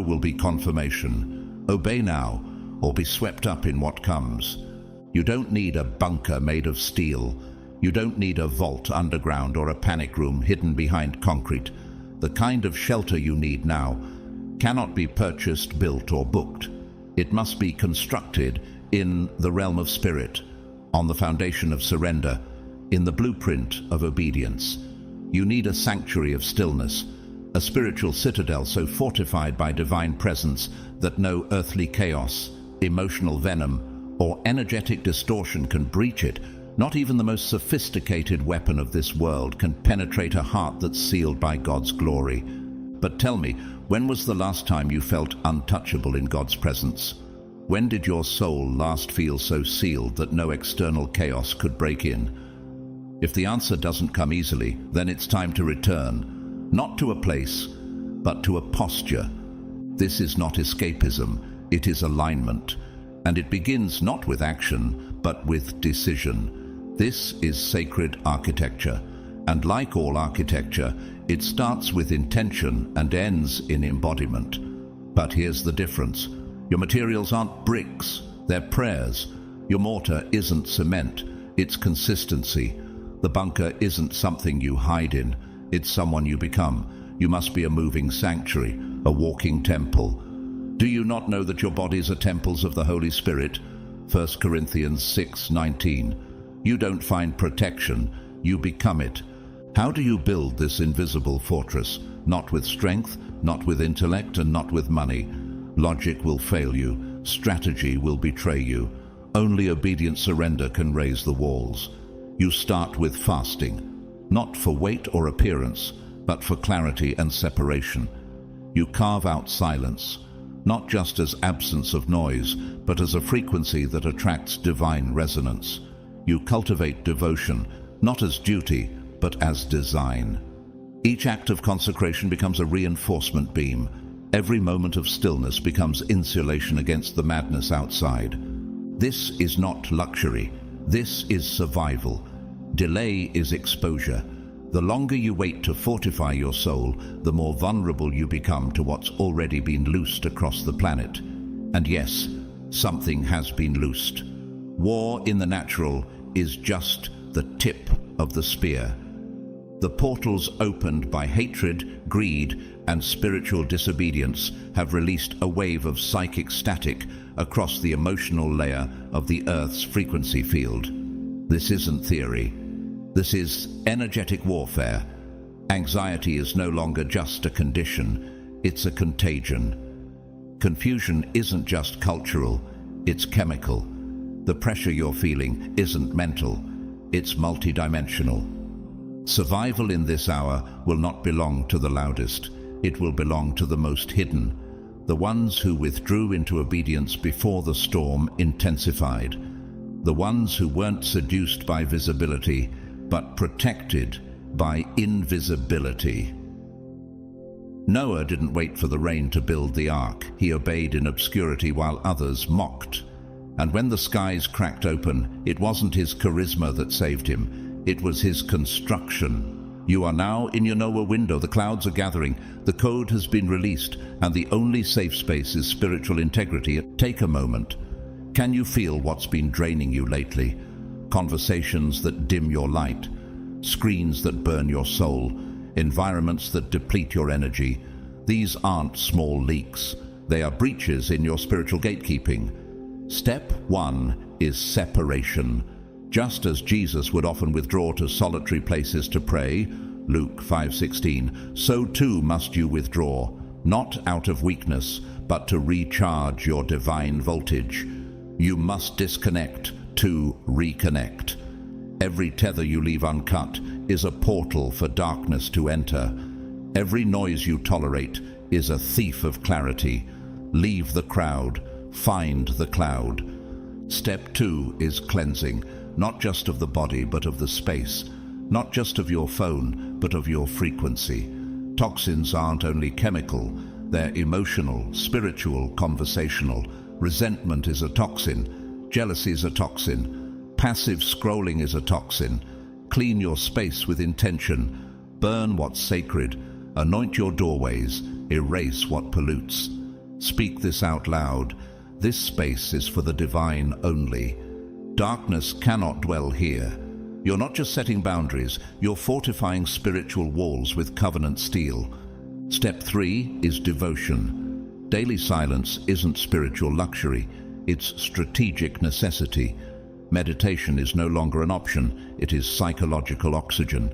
will be confirmation. Obey now, or be swept up in what comes. You don't need a bunker made of steel. You don't need a vault underground or a panic room hidden behind concrete. The kind of shelter you need now cannot be purchased, built, or booked. It must be constructed in the realm of spirit, on the foundation of surrender, in the blueprint of obedience. You need a sanctuary of stillness, a spiritual citadel so fortified by divine presence that no earthly chaos, emotional venom, or energetic distortion can breach it. Not even the most sophisticated weapon of this world can penetrate a heart that's sealed by God's glory. But tell me, when was the last time you felt untouchable in God's presence? When did your soul last feel so sealed that no external chaos could break in? If the answer doesn't come easily, then it's time to return, not to a place, but to a posture. This is not escapism, it is alignment. And it begins not with action, but with decision. This is sacred architecture, and like all architecture, it starts with intention and ends in embodiment. But here's the difference. Your materials aren't bricks, they're prayers. Your mortar isn't cement, it's consistency. The bunker isn't something you hide in, it's someone you become. You must be a moving sanctuary, a walking temple. Do you not know that your bodies are temples of the Holy Spirit? 1 Corinthians 6:19. You don't find protection, you become it. How do you build this invisible fortress? Not with strength, not with intellect, and not with money. Logic will fail you, strategy will betray you. Only obedient surrender can raise the walls. You start with fasting, not for weight or appearance, but for clarity and separation. You carve out silence, not just as absence of noise, but as a frequency that attracts divine resonance. You cultivate devotion, not as duty, but as design. Each act of consecration becomes a reinforcement beam. Every moment of stillness becomes insulation against the madness outside. This is not luxury. This is survival. Delay is exposure. The longer you wait to fortify your soul, the more vulnerable you become to what's already been loosed across the planet. And yes, something has been loosed. War in the natural is just the tip of the spear. The portals opened by hatred, greed, and spiritual disobedience have released a wave of psychic static across the emotional layer of the Earth's frequency field. This isn't theory. This is energetic warfare. Anxiety is no longer just a condition, it's a contagion. Confusion isn't just cultural, it's chemical. The pressure you're feeling isn't mental, it's multidimensional. Survival in this hour will not belong to the loudest. It will belong to the most hidden, the ones who withdrew into obedience before the storm intensified, the ones who weren't seduced by visibility, but protected by invisibility. Noah didn't wait for the rain to build the ark. He obeyed in obscurity while others mocked. And when the skies cracked open, it wasn't his charisma that saved him. It was his construction. You are now in your Noah window. The clouds are gathering. The code has been released, and the only safe space is spiritual integrity. Take a moment. Can you feel what's been draining you lately? Conversations that dim your light, screens that burn your soul, environments that deplete your energy. These aren't small leaks. They are breaches in your spiritual gatekeeping. Step 1 is separation. Just as Jesus would often withdraw to solitary places to pray, Luke 5:16, so too must you withdraw, not out of weakness, but to recharge your divine voltage. You must disconnect to reconnect. Every tether you leave uncut is a portal for darkness to enter. Every noise you tolerate is a thief of clarity. Leave the crowd, find the cloud. Step 2 is cleansing, not just of the body but of the space, not just of your phone but of your frequency. Toxins aren't only chemical, they're emotional, spiritual, conversational. Resentment is a toxin, jealousy is a toxin, passive scrolling is a toxin. Clean your space with intention, burn what's sacred, anoint your doorways, erase what pollutes. Speak this out loud. This space is for the divine only. Darkness cannot dwell here. You're not just setting boundaries, you're fortifying spiritual walls with covenant steel. Step 3 is devotion. Daily silence isn't spiritual luxury, it's strategic necessity. Meditation is no longer an option, it is psychological oxygen.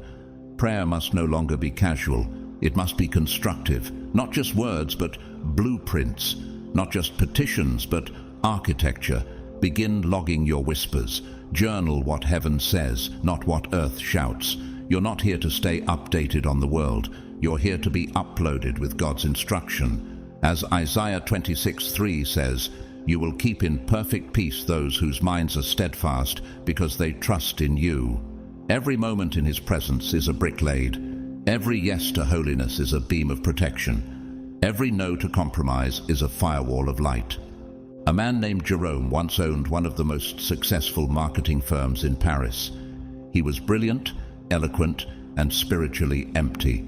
Prayer must no longer be casual, it must be constructive. Not just words, but blueprints. Not just petitions, but architecture. Begin logging your whispers. Journal what heaven says, not what earth shouts. You're not here to stay updated on the world. You're here to be uploaded with God's instruction. As Isaiah 26:3 says, you will keep in perfect peace those whose minds are steadfast because they trust in you. Every moment in his presence is a brick laid. Every yes to holiness is a beam of protection. Every no to compromise is a firewall of light. A man named Jerome once owned one of the most successful marketing firms in Paris. He was brilliant, eloquent, and spiritually empty.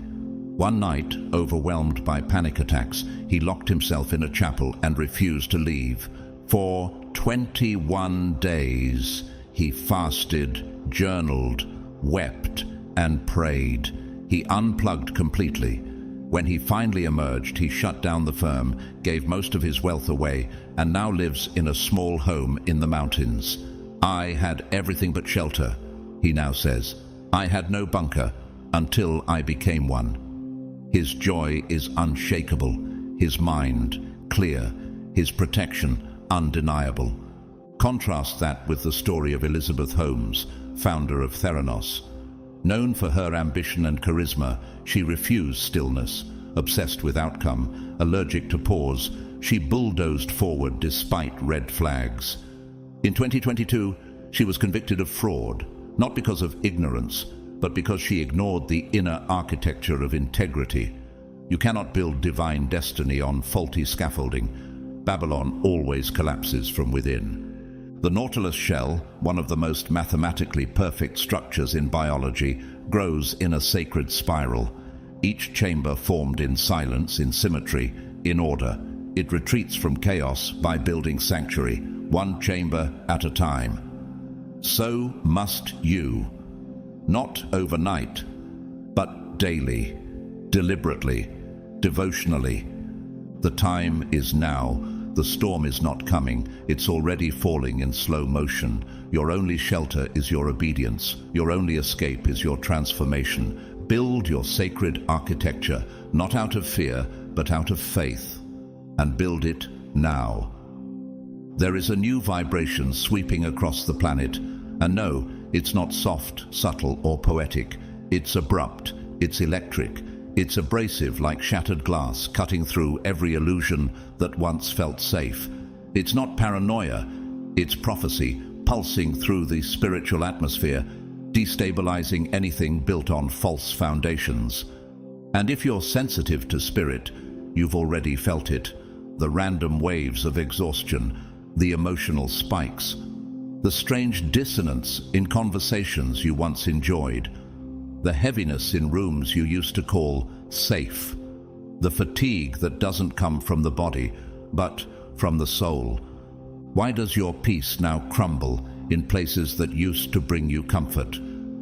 One night, overwhelmed by panic attacks, he locked himself in a chapel and refused to leave. For 21 days, he fasted, journaled, wept, and prayed. He unplugged completely. When he finally emerged, he shut down the firm, gave most of his wealth away, and now lives in a small home in the mountains. I had everything but shelter, he now says. I had no bunker until I became one. His joy is unshakable, his mind clear, his protection undeniable. Contrast that with the story of Elizabeth Holmes, founder of Theranos. Known for her ambition and charisma, she refused stillness. Obsessed with outcome, allergic to pause, she bulldozed forward despite red flags. In 2022, she was convicted of fraud, not because of ignorance, but because she ignored the inner architecture of integrity. You cannot build divine destiny on faulty scaffolding. Babylon always collapses from within. The Nautilus shell, one of the most mathematically perfect structures in biology, grows in a sacred spiral. Each chamber formed in silence, in symmetry, in order. It retreats from chaos by building sanctuary, one chamber at a time. So must you, not overnight, but daily, deliberately, devotionally. The time is now. The storm is not coming. It's already falling in slow motion. Your only shelter is your obedience. Your only escape is your transformation. Build your sacred architecture, not out of fear, but out of faith. And build it now. There is a new vibration sweeping across the planet. And no, it's not soft, subtle, or poetic. It's abrupt. It's electric. It's abrasive like shattered glass, cutting through every illusion that once felt safe. It's not paranoia. It's prophecy, pulsing through the spiritual atmosphere, destabilizing anything built on false foundations. And if you're sensitive to spirit, you've already felt it. The random waves of exhaustion, the emotional spikes, the strange dissonance in conversations you once enjoyed, the heaviness in rooms you used to call safe, the fatigue that doesn't come from the body, but from the soul. Why does your peace now crumble in places that used to bring you comfort?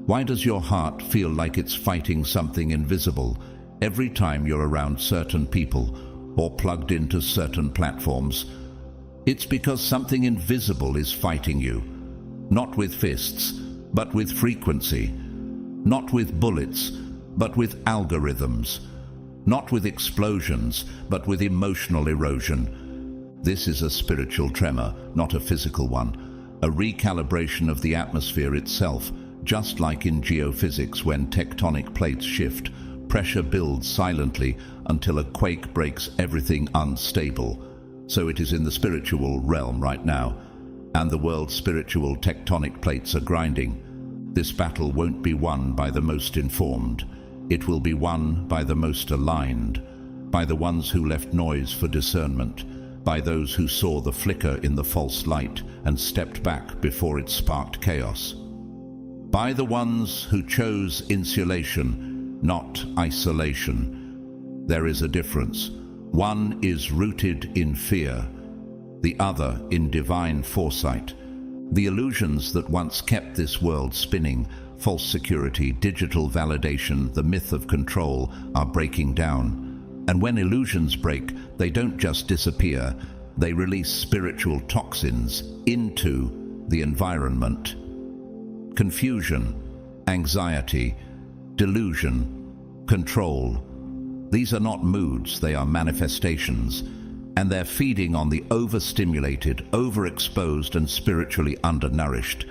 Why does your heart feel like it's fighting something invisible every time you're around certain people or plugged into certain platforms? It's because something invisible is fighting you, not with fists, but with frequency. Not with bullets, but with algorithms. Not with explosions, but with emotional erosion. This is a spiritual tremor, not a physical one. A recalibration of the atmosphere itself, just like in geophysics when tectonic plates shift. Pressure builds silently until a quake breaks everything unstable. So it is in the spiritual realm right now, and the world's spiritual tectonic plates are grinding. This battle won't be won by the most informed. It will be won by the most aligned, by the ones who left noise for discernment, by those who saw the flicker in the false light and stepped back before it sparked chaos, by the ones who chose insulation, not isolation. There is a difference. One is rooted in fear, the other in divine foresight. The illusions that once kept this world spinning, false security, digital validation, the myth of control, are breaking down. And when illusions break, they don't just disappear, they release spiritual toxins into the environment. Confusion, anxiety, delusion, control. These are not moods, they are manifestations. And they're feeding on the overstimulated, overexposed, and spiritually undernourished.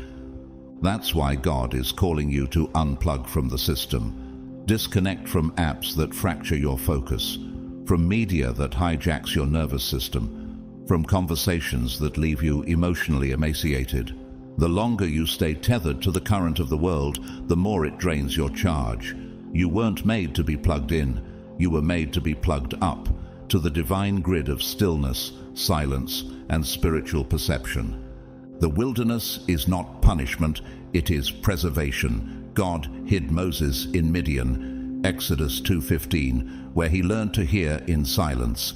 That's why God is calling you to unplug from the system. Disconnect from apps that fracture your focus, from media that hijacks your nervous system, from conversations that leave you emotionally emaciated. The longer you stay tethered to the current of the world, the more it drains your charge. You weren't made to be plugged in. You were made to be plugged up, to the divine grid of stillness, silence, and spiritual perception. The wilderness is not punishment, it is preservation. God hid Moses in Midian, Exodus 2:15, where he learned to hear in silence.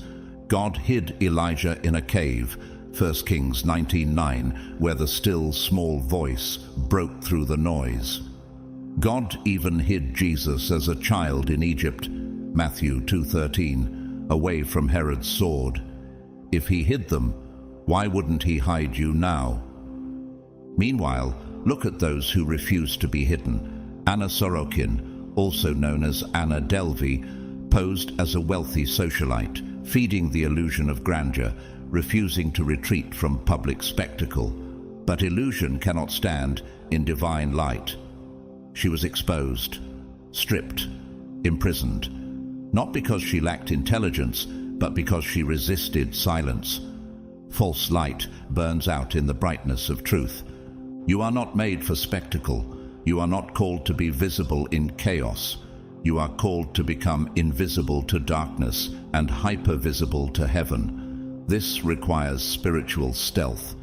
God hid Elijah in a cave, 1 Kings 19:9, where the still small voice broke through the noise. God even hid Jesus as a child in Egypt, Matthew 2:13, away from Herod's sword. If he hid them, why wouldn't he hide you now? Meanwhile, look at those who refuse to be hidden. Anna Sorokin, also known as Anna Delvey, posed as a wealthy socialite, feeding the illusion of grandeur, refusing to retreat from public spectacle. But illusion cannot stand in divine light. She was exposed, stripped, imprisoned. Not because she lacked intelligence, but because she resisted silence. False light burns out in the brightness of truth. You are not made for spectacle. You are not called to be visible in chaos. You are called to become invisible to darkness and hyper-visible to heaven. This requires spiritual stealth.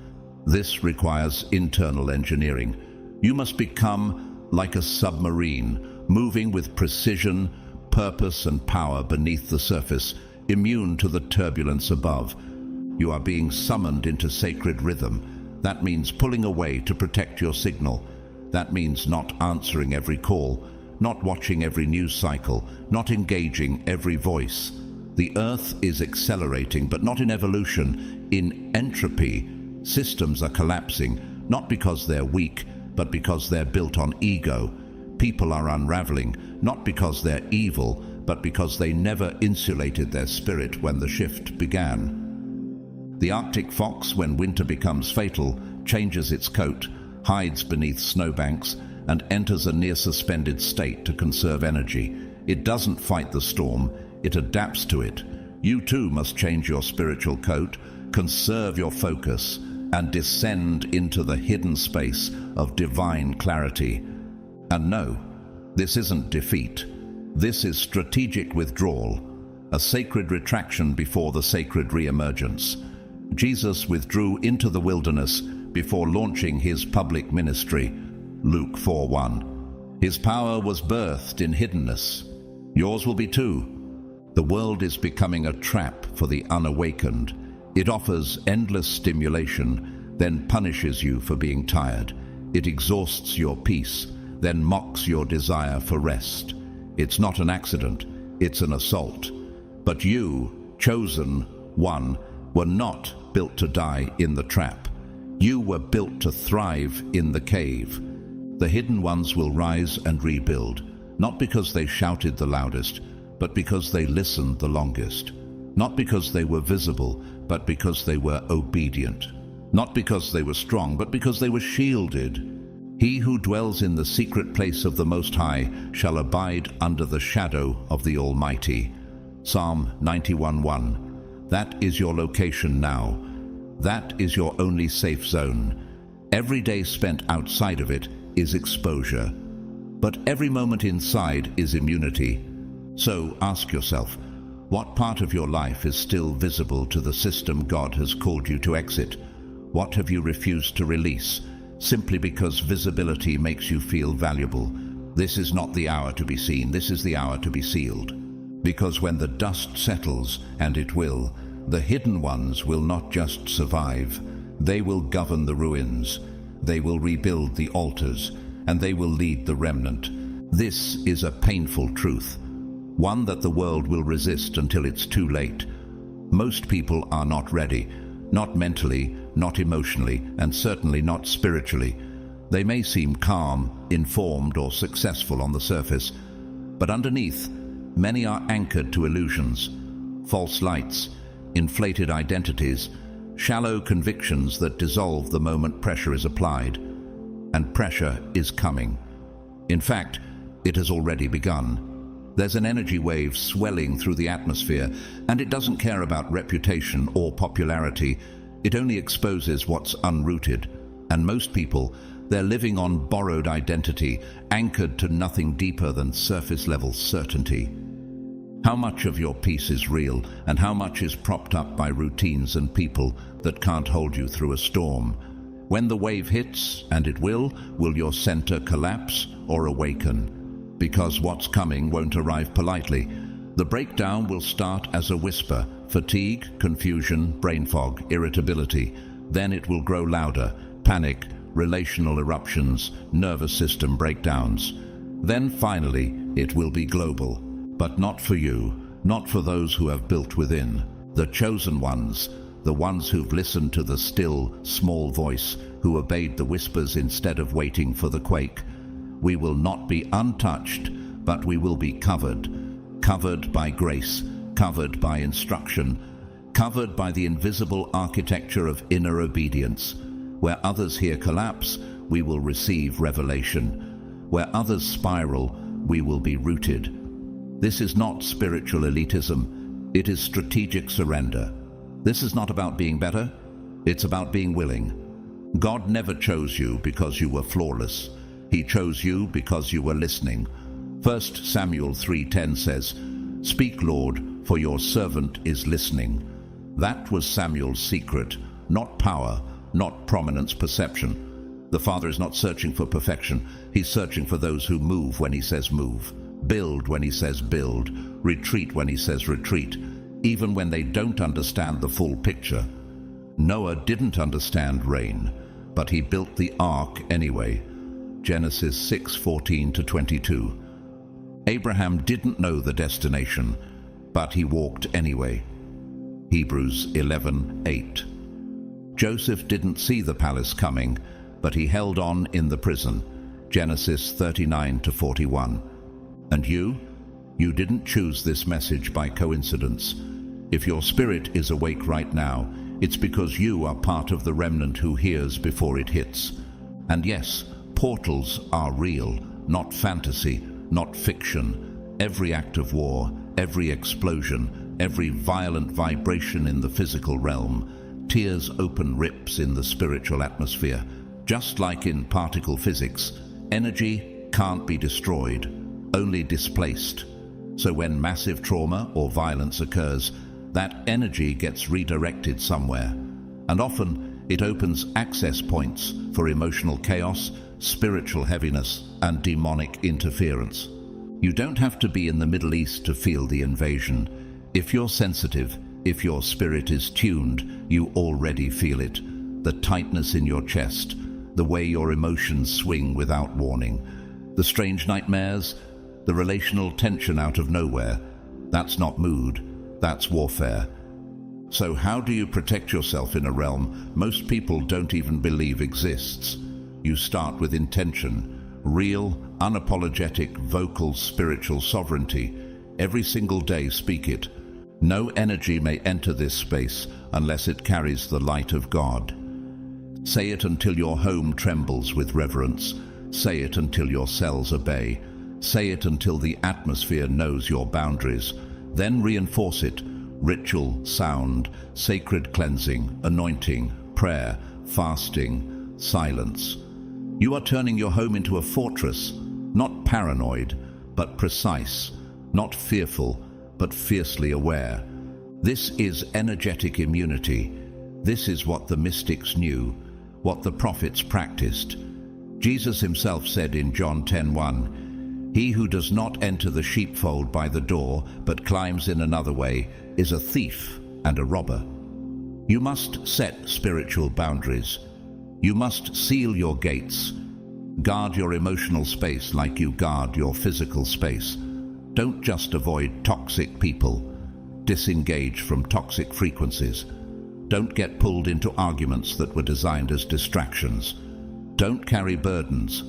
This requires internal engineering. You must become like a submarine, moving with precision, purpose and power beneath the surface, immune to the turbulence above. You are being summoned into sacred rhythm. That means pulling away to protect your signal. That means not answering every call, not watching every news cycle, not engaging every voice. The earth is accelerating, but not in evolution, in entropy. Systems are collapsing, not because they're weak, but because they're built on ego. People are unraveling, not because they're evil, but because they never insulated their spirit when the shift began. The Arctic fox, when winter becomes fatal, changes its coat, hides beneath snowbanks, and enters a near-suspended state to conserve energy. It doesn't fight the storm, it adapts to it. You too must change your spiritual coat, conserve your focus, and descend into the hidden space of divine clarity. And no, this isn't defeat. This is strategic withdrawal, a sacred retraction before the sacred re-emergence. Jesus withdrew into the wilderness before launching his public ministry, Luke 4:1. His power was birthed in hiddenness. Yours will be too. The world is becoming a trap for the unawakened. It offers endless stimulation, then punishes you for being tired. It exhausts your peace, then mocks your desire for rest. It's not an accident, it's an assault. But you, chosen one, were not built to die in the trap. You were built to thrive in the cave. The hidden ones will rise and rebuild, not because they shouted the loudest, but because they listened the longest. Not because they were visible, but because they were obedient. Not because they were strong, but because they were shielded. He who dwells in the secret place of the Most High shall abide under the shadow of the Almighty. Psalm 91:1. That is your location now. That is your only safe zone. Every day spent outside of it is exposure. But every moment inside is immunity. So ask yourself, what part of your life is still visible to the system God has called you to exit? What have you refused to release, simply because visibility makes you feel valuable? This is not the hour to be seen, this is the hour to be sealed. Because when the dust settles, and it will, the hidden ones will not just survive, they will govern the ruins, they will rebuild the altars, and they will lead the remnant. This is a painful truth, one that the world will resist until it's too late. Most people are not ready, not mentally, not emotionally, and certainly not spiritually. They may seem calm, informed, or successful on the surface, but underneath, many are anchored to illusions, false lights, inflated identities, shallow convictions that dissolve the moment pressure is applied. And pressure is coming. In fact, it has already begun. There's an energy wave swelling through the atmosphere, and it doesn't care about reputation or popularity. It only exposes what's unrooted. And most people, they're living on borrowed identity, anchored to nothing deeper than surface-level certainty. How much of your peace is real, and how much is propped up by routines and people that can't hold you through a storm? When the wave hits, and it will your center collapse or awaken? Because what's coming won't arrive politely. The breakdown will start as a whisper: fatigue, confusion, brain fog, irritability. Then it will grow louder: panic, relational eruptions, nervous system breakdowns. Then finally, it will be global. But not for you, not for those who have built within. The chosen ones, the ones who've listened to the still, small voice, who obeyed the whispers instead of waiting for the quake. We will not be untouched, but we will be covered. Covered by grace, covered by instruction, covered by the invisible architecture of inner obedience. Where others here collapse, we will receive revelation. Where others spiral, we will be rooted. This is not spiritual elitism. It is strategic surrender. This is not about being better. It's about being willing. God never chose you because you were flawless. He chose you because you were listening. 1 Samuel 3:10 says, "Speak, Lord, for your servant is listening." That was Samuel's secret, not power, not prominence perception. The Father is not searching for perfection. He's searching for those who move when he says move, build when he says build, retreat when he says retreat, even when they don't understand the full picture. Noah didn't understand rain, but he built the ark anyway. Genesis 6:14-22. Abraham didn't know the destination, but he walked anyway. Hebrews 11:8. Joseph didn't see the palace coming, but he held on in the prison. Genesis 39-41. And you didn't choose this message by coincidence. If your spirit is awake right now, it's because you are part of the remnant who hears before it hits. And yes, portals are real, not fantasy, not fiction. Every act of war, every explosion, every violent vibration in the physical realm tears open rips in the spiritual atmosphere. Just like in particle physics, energy can't be destroyed, only displaced. So when massive trauma or violence occurs, that energy gets redirected somewhere. And often it opens access points for emotional chaos, spiritual heaviness, and demonic interference. You don't have to be in the Middle East to feel the invasion. If you're sensitive, if your spirit is tuned, you already feel it. The tightness in your chest, the way your emotions swing without warning, the strange nightmares, the relational tension out of nowhere. That's not mood, that's warfare. So how do you protect yourself in a realm most people don't even believe exists? You start with intention, real, unapologetic, vocal, spiritual sovereignty. Every single day speak it. No energy may enter this space unless it carries the light of God. Say it until your home trembles with reverence. Say it until your cells obey. Say it until the atmosphere knows your boundaries. Then reinforce it. Ritual, sound, sacred cleansing, anointing, prayer, fasting, silence. You are turning your home into a fortress, not paranoid, but precise, not fearful, but fiercely aware. This is energetic immunity. This is what the mystics knew, what the prophets practiced. Jesus himself said in John 10:1, "He who does not enter the sheepfold by the door, but climbs in another way, is a thief and a robber." You must set spiritual boundaries. You must seal your gates. Guard your emotional space like you guard your physical space. Don't just avoid toxic people. Disengage from toxic frequencies. Don't get pulled into arguments that were designed as distractions. Don't carry burdens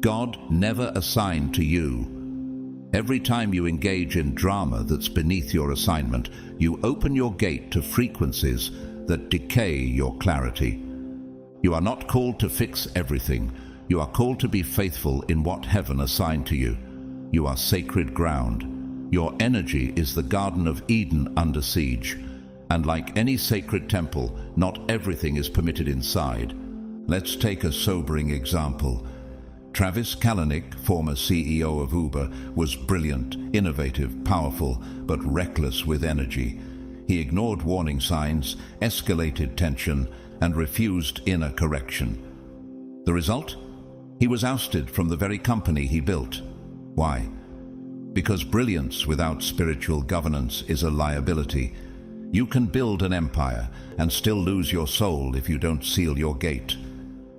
God never assigned to you. Every time you engage in drama that's beneath your assignment, you open your gate to frequencies that decay your clarity. You are not called to fix everything. You are called to be faithful in what heaven assigned to you. You are sacred ground. Your energy is the Garden of Eden under siege. And like any sacred temple, not everything is permitted inside. Let's take a sobering example. Travis Kalanick, former CEO of Uber, was brilliant, innovative, powerful, but reckless with energy. He ignored warning signs, escalated tension, and refused inner correction. The result? He was ousted from the very company he built. Why? Because brilliance without spiritual governance is a liability. You can build an empire and still lose your soul if you don't seal your gate.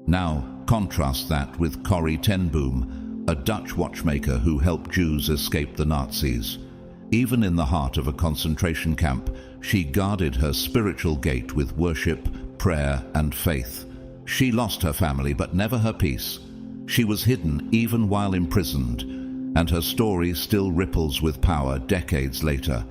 Now, contrast that with Corrie ten Boom, a Dutch watchmaker who helped Jews escape the Nazis. Even in the heart of a concentration camp, she guarded her spiritual gate with worship, prayer, and faith. She lost her family, but never her peace. She was hidden even while imprisoned, and her story still ripples with power decades later.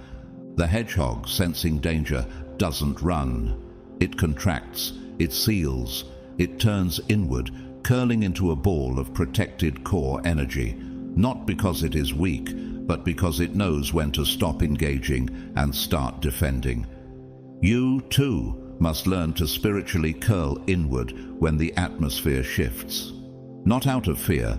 The hedgehog, sensing danger, doesn't run. It contracts, it seals, it turns inward, curling into a ball of protected core energy, not because it is weak, but because it knows when to stop engaging and start defending. You, too, must learn to spiritually curl inward when the atmosphere shifts. Not out of fear,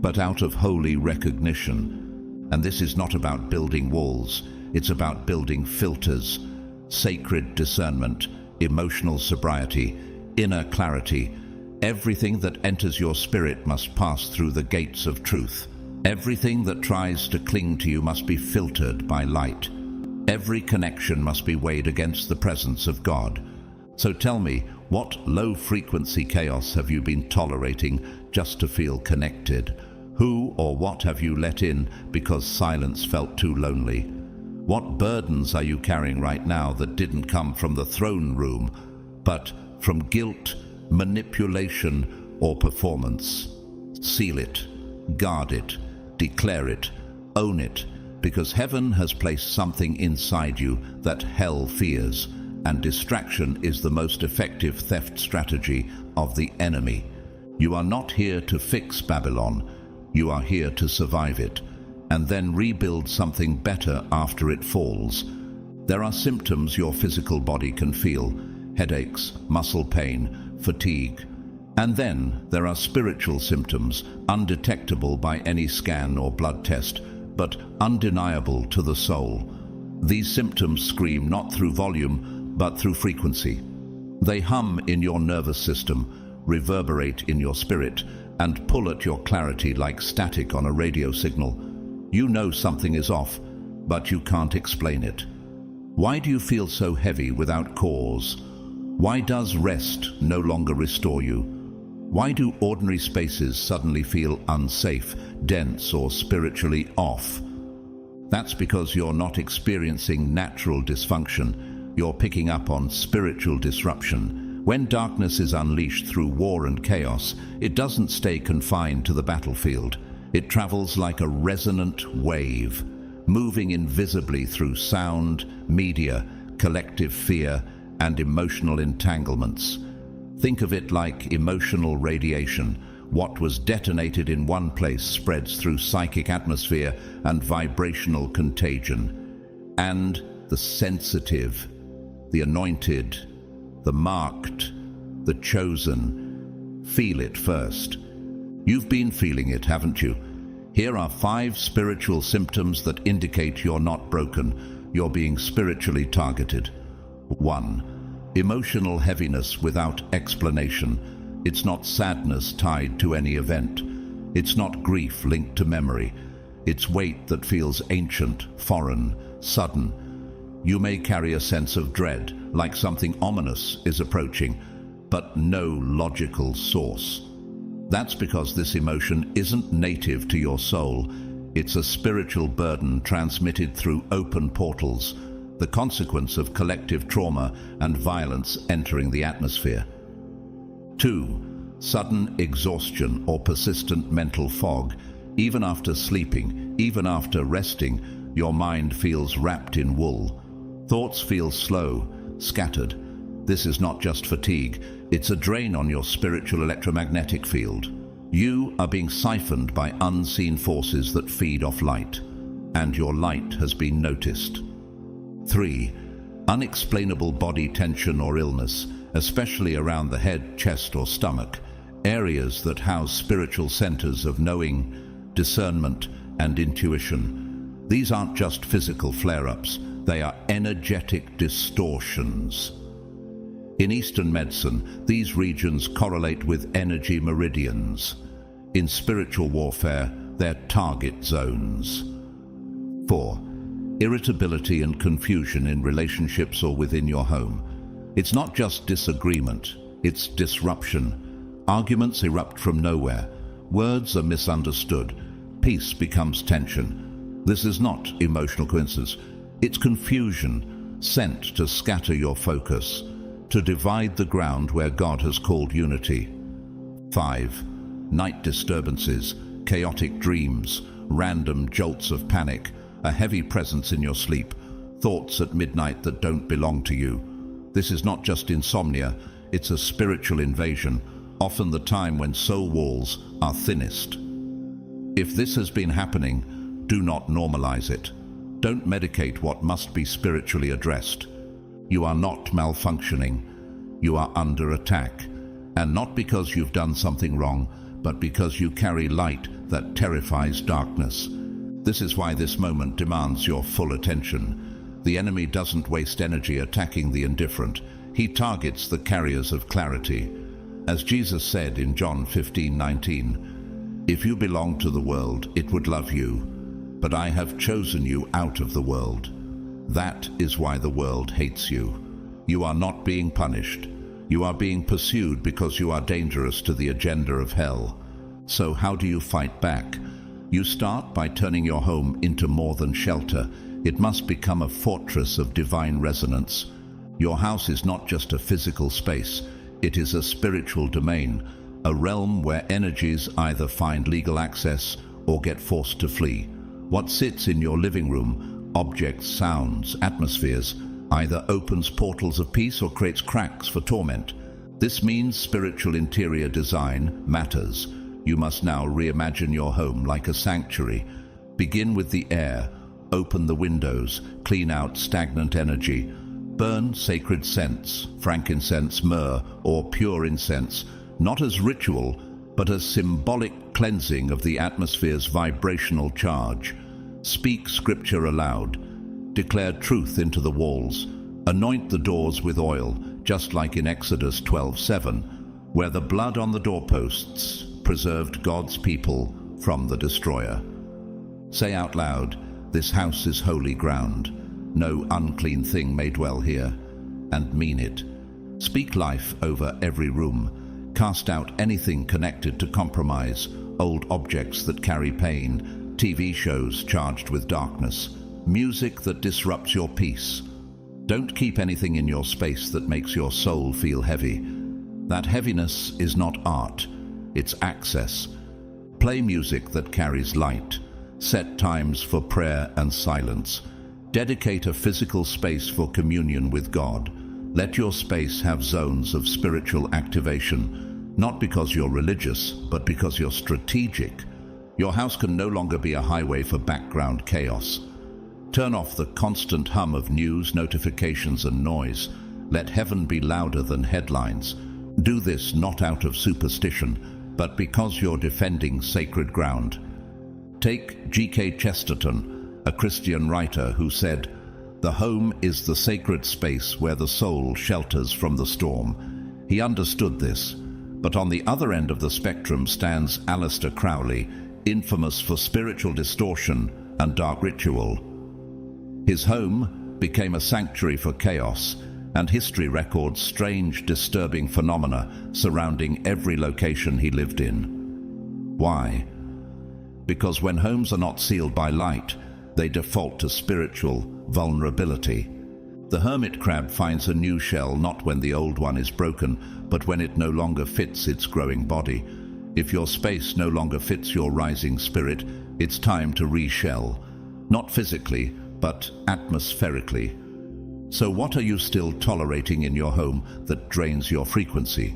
but out of holy recognition. And this is not about building walls. It's about building filters, sacred discernment, emotional sobriety, inner clarity, Everything that enters your spirit must pass through the gates of truth. Everything that tries to cling to you must be filtered by light. Every connection must be weighed against the presence of God. So tell me, what low-frequency chaos have you been tolerating just to feel connected? Who or what have you let in because silence felt too lonely? What burdens are you carrying right now that didn't come from the throne room, but from guilt, manipulation, or performance? Seal it, guard it, declare it, own it, because heaven has placed something inside you that hell fears, and distraction is the most effective theft strategy of the enemy. You are not here to fix Babylon. You are here to survive it, and then rebuild something better after it falls. There are symptoms your physical body can feel: headaches, muscle pain, fatigue. And then there are spiritual symptoms, undetectable by any scan or blood test, but undeniable to the soul. These symptoms scream not through volume, but through frequency. They hum in your nervous system, reverberate in your spirit, and pull at your clarity like static on a radio signal. You know something is off, but you can't explain it. Why do you feel so heavy without cause? Why does rest no longer restore you? Why do ordinary spaces suddenly feel unsafe, dense, or spiritually off? That's because you're not experiencing natural dysfunction. You're picking up on spiritual disruption. When darkness is unleashed through war and chaos, it doesn't stay confined to the battlefield. It travels like a resonant wave, moving invisibly through sound, media, collective fear, and emotional entanglements. Think of it like emotional radiation. What was detonated in one place spreads through psychic atmosphere and vibrational contagion. And the sensitive, the anointed, the marked, the chosen, feel it first. You've been feeling it, haven't you? Here are 5 spiritual symptoms that indicate you're not broken. You're being spiritually targeted. 1. Emotional heaviness without explanation. It's not sadness tied to any event. It's not grief linked to memory. It's weight that feels ancient, foreign, sudden. You may carry a sense of dread, like something ominous is approaching, but no logical source. That's because this emotion isn't native to your soul. It's a spiritual burden transmitted through open portals, the consequence of collective trauma and violence entering the atmosphere. 2. Sudden exhaustion or persistent mental fog. Even after sleeping, even after resting, your mind feels wrapped in wool. Thoughts feel slow, scattered. This is not just fatigue, it's a drain on your spiritual electromagnetic field. You are being siphoned by unseen forces that feed off light, and your light has been noticed. 3. Unexplainable body tension or illness, especially around the head, chest, or stomach, areas that house spiritual centers of knowing, discernment, and intuition. These aren't just physical flare-ups, they are energetic distortions. In Eastern medicine, these regions correlate with energy meridians. In spiritual warfare, they're target zones. 4. Irritability and confusion in relationships or within your home. It's not just disagreement, it's disruption. Arguments erupt from nowhere. Words are misunderstood. Peace becomes tension. This is not emotional coincidence. It's confusion sent to scatter your focus, to divide the ground where God has called unity. 5. Night disturbances, chaotic dreams, random jolts of panic, a heavy presence in your sleep, thoughts at midnight that don't belong to you. This is not just insomnia, it's a spiritual invasion, often the time when soul walls are thinnest. If this has been happening, do not normalize it. Don't medicate what must be spiritually addressed. You are not malfunctioning. You are under attack. And not because you've done something wrong, but because you carry light that terrifies darkness. This is why this moment demands your full attention. The enemy doesn't waste energy attacking the indifferent. He targets the carriers of clarity. As Jesus said in John 15:19, "If you belong to the world, it would love you, but I have chosen you out of the world. That is why the world hates you. You are not being punished. You are being pursued because you are dangerous to the agenda of hell. So how do you fight back? You start by turning your home into more than shelter. It must become a fortress of divine resonance. Your house is not just a physical space. It is a spiritual domain, a realm where energies either find legal access or get forced to flee. What sits in your living room, objects, sounds, atmospheres, either opens portals of peace or creates cracks for torment. This means spiritual interior design matters. You must now reimagine your home like a sanctuary. Begin with the air. Open the windows. Clean out stagnant energy. Burn sacred scents, frankincense, myrrh, or pure incense, not as ritual, but as symbolic cleansing of the atmosphere's vibrational charge. Speak scripture aloud. Declare truth into the walls. Anoint the doors with oil, just like in Exodus 12:7, where the blood on the doorposts preserved God's people from the destroyer. Say out loud, "This house is holy ground. No unclean thing may dwell here," and mean it. Speak life over every room. Cast out anything connected to compromise, old objects that carry pain, TV shows charged with darkness, music that disrupts your peace. Don't keep anything in your space that makes your soul feel heavy. That heaviness is not art, it's access. Play music that carries light. Set times for prayer and silence. Dedicate a physical space for communion with God. Let your space have zones of spiritual activation, not because you're religious, but because you're strategic. Your house can no longer be a highway for background chaos. Turn off the constant hum of news, notifications, and noise. Let heaven be louder than headlines. Do this not out of superstition, but because you're defending sacred ground. Take G.K. Chesterton, a Christian writer, who said, "The home is the sacred space where the soul shelters from the storm." He understood this, but on the other end of the spectrum stands Aleister Crowley, infamous for spiritual distortion and dark ritual. His home became a sanctuary for chaos, and history records strange, disturbing phenomena surrounding every location he lived in. Why? Because when homes are not sealed by light, they default to spiritual vulnerability. The hermit crab finds a new shell not when the old one is broken, but when it no longer fits its growing body. If your space no longer fits your rising spirit, it's time to reshell. Not physically, but atmospherically. So what are you still tolerating in your home that drains your frequency?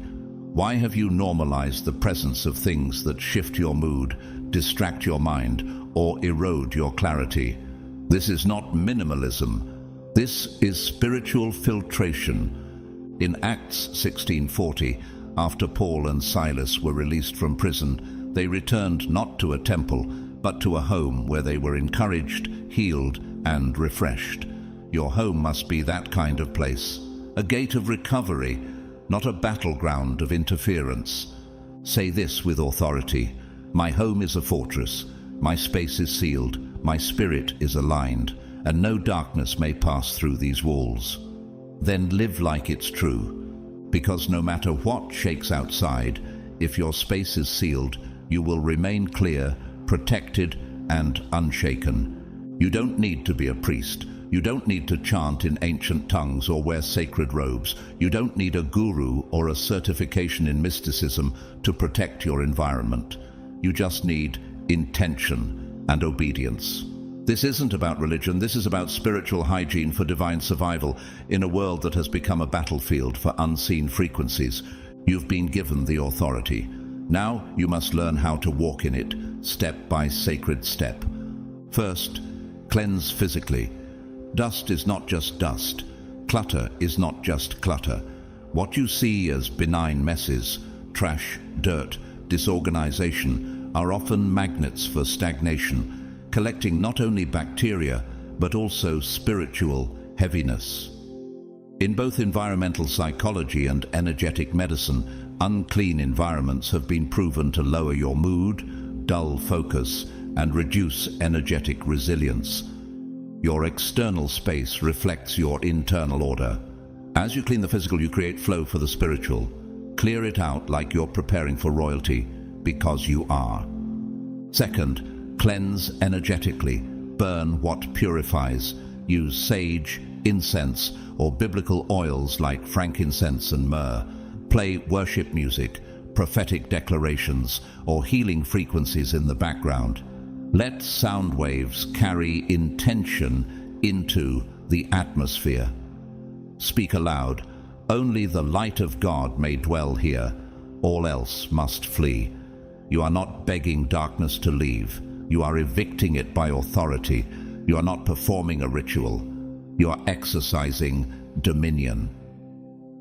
Why have you normalized the presence of things that shift your mood, distract your mind, or erode your clarity? This is not minimalism. This is spiritual filtration. In Acts 16:40, after Paul and Silas were released from prison, they returned not to a temple, but to a home where they were encouraged, healed, and refreshed. Your home must be that kind of place, a gate of recovery, not a battleground of interference. Say this with authority: my home is a fortress, my space is sealed, my spirit is aligned, and no darkness may pass through these walls. Then live like it's true, because no matter what shakes outside, if your space is sealed, you will remain clear, protected, and unshaken. You don't need to be a priest. You don't need to chant in ancient tongues or wear sacred robes. You don't need a guru or a certification in mysticism to protect your environment. You just need intention and obedience. This isn't about religion. This is about spiritual hygiene for divine survival in a world that has become a battlefield for unseen frequencies. You've been given the authority. Now you must learn how to walk in it, step by sacred step. First, cleanse physically. Dust is not just dust. Clutter is not just clutter. What you see as benign messes, trash, dirt, disorganization, are often magnets for stagnation, collecting not only bacteria, but also spiritual heaviness. In both environmental psychology and energetic medicine, unclean environments have been proven to lower your mood, dull focus, and reduce energetic resilience. Your external space reflects your internal order. As you clean the physical, you create flow for the spiritual. Clear it out like you're preparing for royalty, because you are. Second, cleanse energetically. Burn what purifies. Use sage, incense, or biblical oils like frankincense and myrrh. Play worship music, prophetic declarations, or healing frequencies in the background. Let sound waves carry intention into the atmosphere. Speak aloud. Only the light of God may dwell here. All else must flee. You are not begging darkness to leave. You are evicting it by authority. You are not performing a ritual. You are exercising dominion.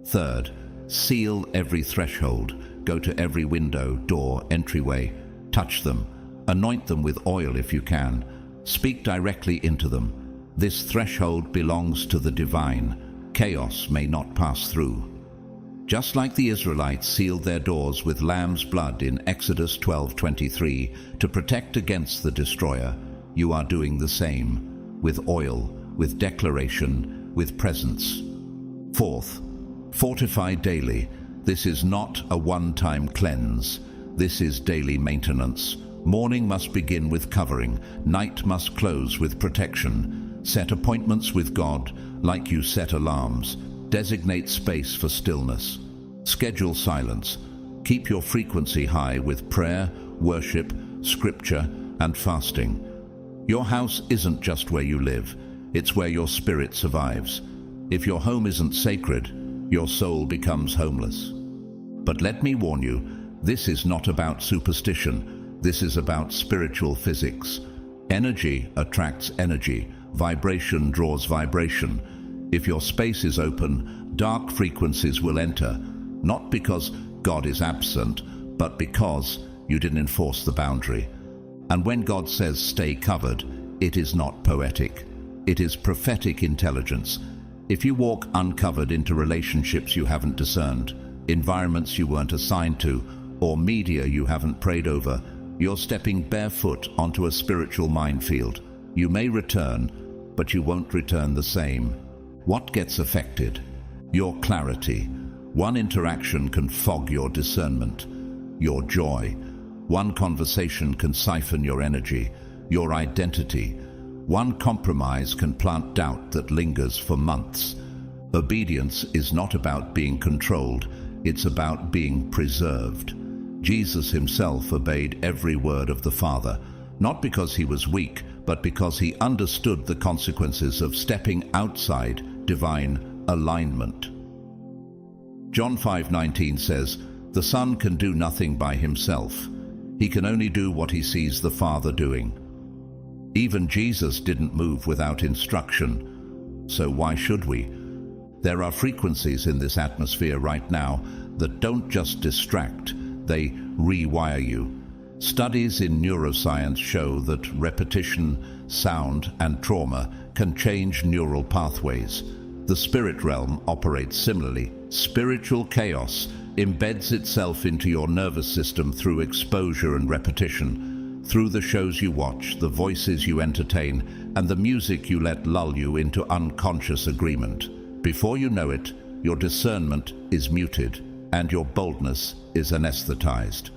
Third, seal every threshold. Go to every window, door, entryway. Touch them. Anoint them with oil if you can. Speak directly into them. This threshold belongs to the divine. Chaos may not pass through. Just like the Israelites sealed their doors with lamb's blood in Exodus 12:23 to protect against the destroyer, you are doing the same, with oil, with declaration, with presence. Fourth, fortify daily. This is not a one-time cleanse. This is daily maintenance. Morning must begin with covering. Night must close with protection. Set appointments with God like you set alarms. Designate space for stillness. Schedule silence. Keep your frequency high with prayer, worship, scripture, and fasting. Your house isn't just where you live. It's where your spirit survives. If your home isn't sacred, your soul becomes homeless. But let me warn you, this is not about superstition. This is about spiritual physics. Energy attracts energy. Vibration draws vibration. If your space is open, dark frequencies will enter, not because God is absent, but because you didn't enforce the boundary. And when God says stay covered, it is not poetic. It is prophetic intelligence. If you walk uncovered into relationships you haven't discerned, environments you weren't assigned to, or media you haven't prayed over, you're stepping barefoot onto a spiritual minefield. You may return, but you won't return the same. What gets affected? Your clarity. One interaction can fog your discernment. Your joy. One conversation can siphon your energy, your identity. One compromise can plant doubt that lingers for months. Obedience is not about being controlled, it's about being preserved. Jesus himself obeyed every word of the Father, not because he was weak, but because he understood the consequences of stepping outside divine alignment. John 5:19 says, "The Son can do nothing by himself. He can only do what he sees the Father doing." Even Jesus didn't move without instruction, so why should we? There are frequencies in this atmosphere right now that don't just distract, they rewire you. Studies in neuroscience show that repetition, sound, and trauma can change neural pathways. The spirit realm operates similarly. Spiritual chaos embeds itself into your nervous system through exposure and repetition, through the shows you watch, the voices you entertain, and the music you let lull you into unconscious agreement. Before you know it, your discernment is muted, and your boldness is anesthetized.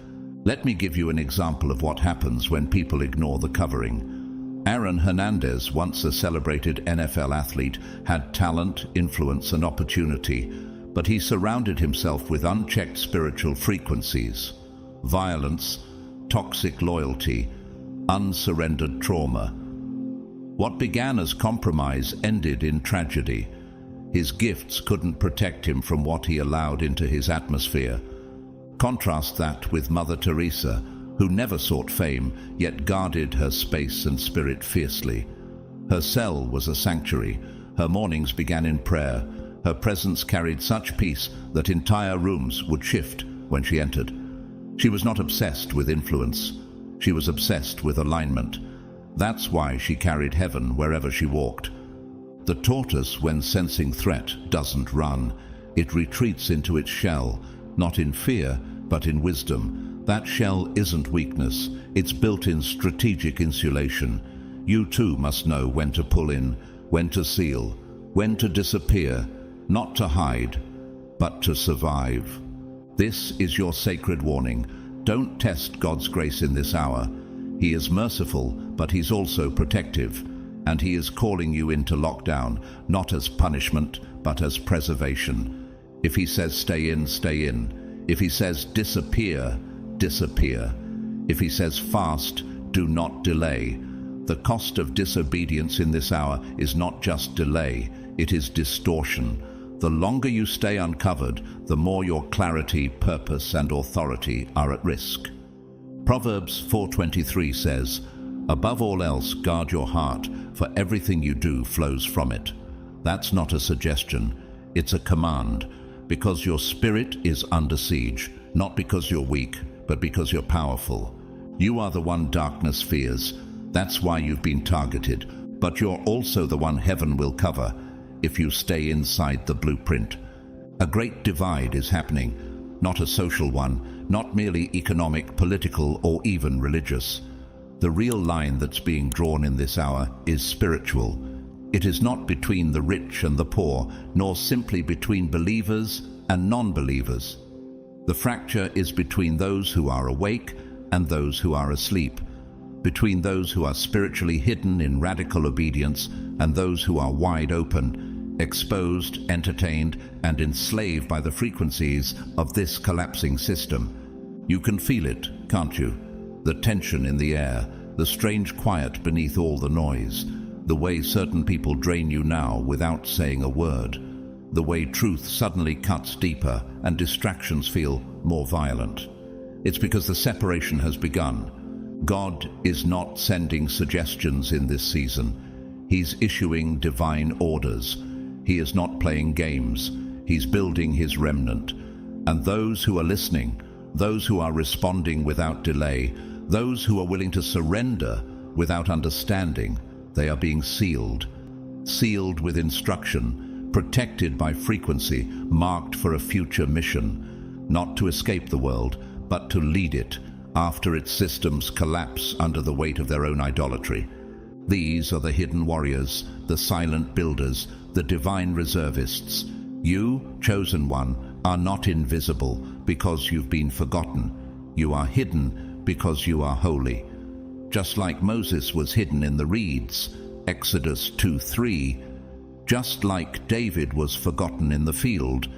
Let me give you an example of what happens when people ignore the covering. Aaron Hernandez, once a celebrated NFL athlete, had talent, influence, and opportunity, but he surrounded himself with unchecked spiritual frequencies, violence, toxic loyalty, unsurrendered trauma. What began as compromise ended in tragedy. His gifts couldn't protect him from what he allowed into his atmosphere. Contrast that with Mother Teresa, who never sought fame, yet guarded her space and spirit fiercely. Her cell was a sanctuary. Her mornings began in prayer. Her presence carried such peace that entire rooms would shift when she entered. She was not obsessed with influence. She was obsessed with alignment. That's why she carried heaven wherever she walked. The tortoise, when sensing threat, doesn't run. It retreats into its shell, not in fear, but in wisdom. That shell isn't weakness, it's built-in strategic insulation. You too must know when to pull in, when to seal, when to disappear, not to hide, but to survive. This is your sacred warning. Don't test God's grace in this hour. He is merciful, but He's also protective, and He is calling you into lockdown, not as punishment, but as preservation. If He says stay in, stay in. If He says disappear, disappear. If He says fast, do not delay. The cost of disobedience in this hour is not just delay, it is distortion. The longer you stay uncovered, the more your clarity, purpose, and authority are at risk. Proverbs 4:23 says, "Above all else, guard your heart, for everything you do flows from it." That's not a suggestion, it's a command, because your spirit is under siege, not because you're weak, but because you're powerful. You are the one darkness fears. That's why you've been targeted, but you're also the one heaven will cover if you stay inside the blueprint. A great divide is happening, not a social one, not merely economic, political, or even religious. The real line that's being drawn in this hour is spiritual. It is not between the rich and the poor, nor simply between believers and non-believers. The fracture is between those who are awake and those who are asleep, between those who are spiritually hidden in radical obedience and those who are wide open, exposed, entertained, and enslaved by the frequencies of this collapsing system. You can feel it, can't you? The tension in the air, the strange quiet beneath all the noise, the way certain people drain you now without saying a word, the way truth suddenly cuts deeper and distractions feel more violent. It's because the separation has begun. God is not sending suggestions in this season. He's issuing divine orders. He is not playing games. He's building His remnant. And those who are listening, those who are responding without delay, those who are willing to surrender without understanding, they are being sealed. Sealed with instruction, protected by frequency, marked for a future mission, not to escape the world, but to lead it after its systems collapse under the weight of their own idolatry. These are the hidden warriors, the silent builders, the divine reservists. You, chosen one, are not invisible because you've been forgotten. You are hidden because you are holy. Just like Moses was hidden in the reeds, Exodus 2:3, just like David was forgotten in the field,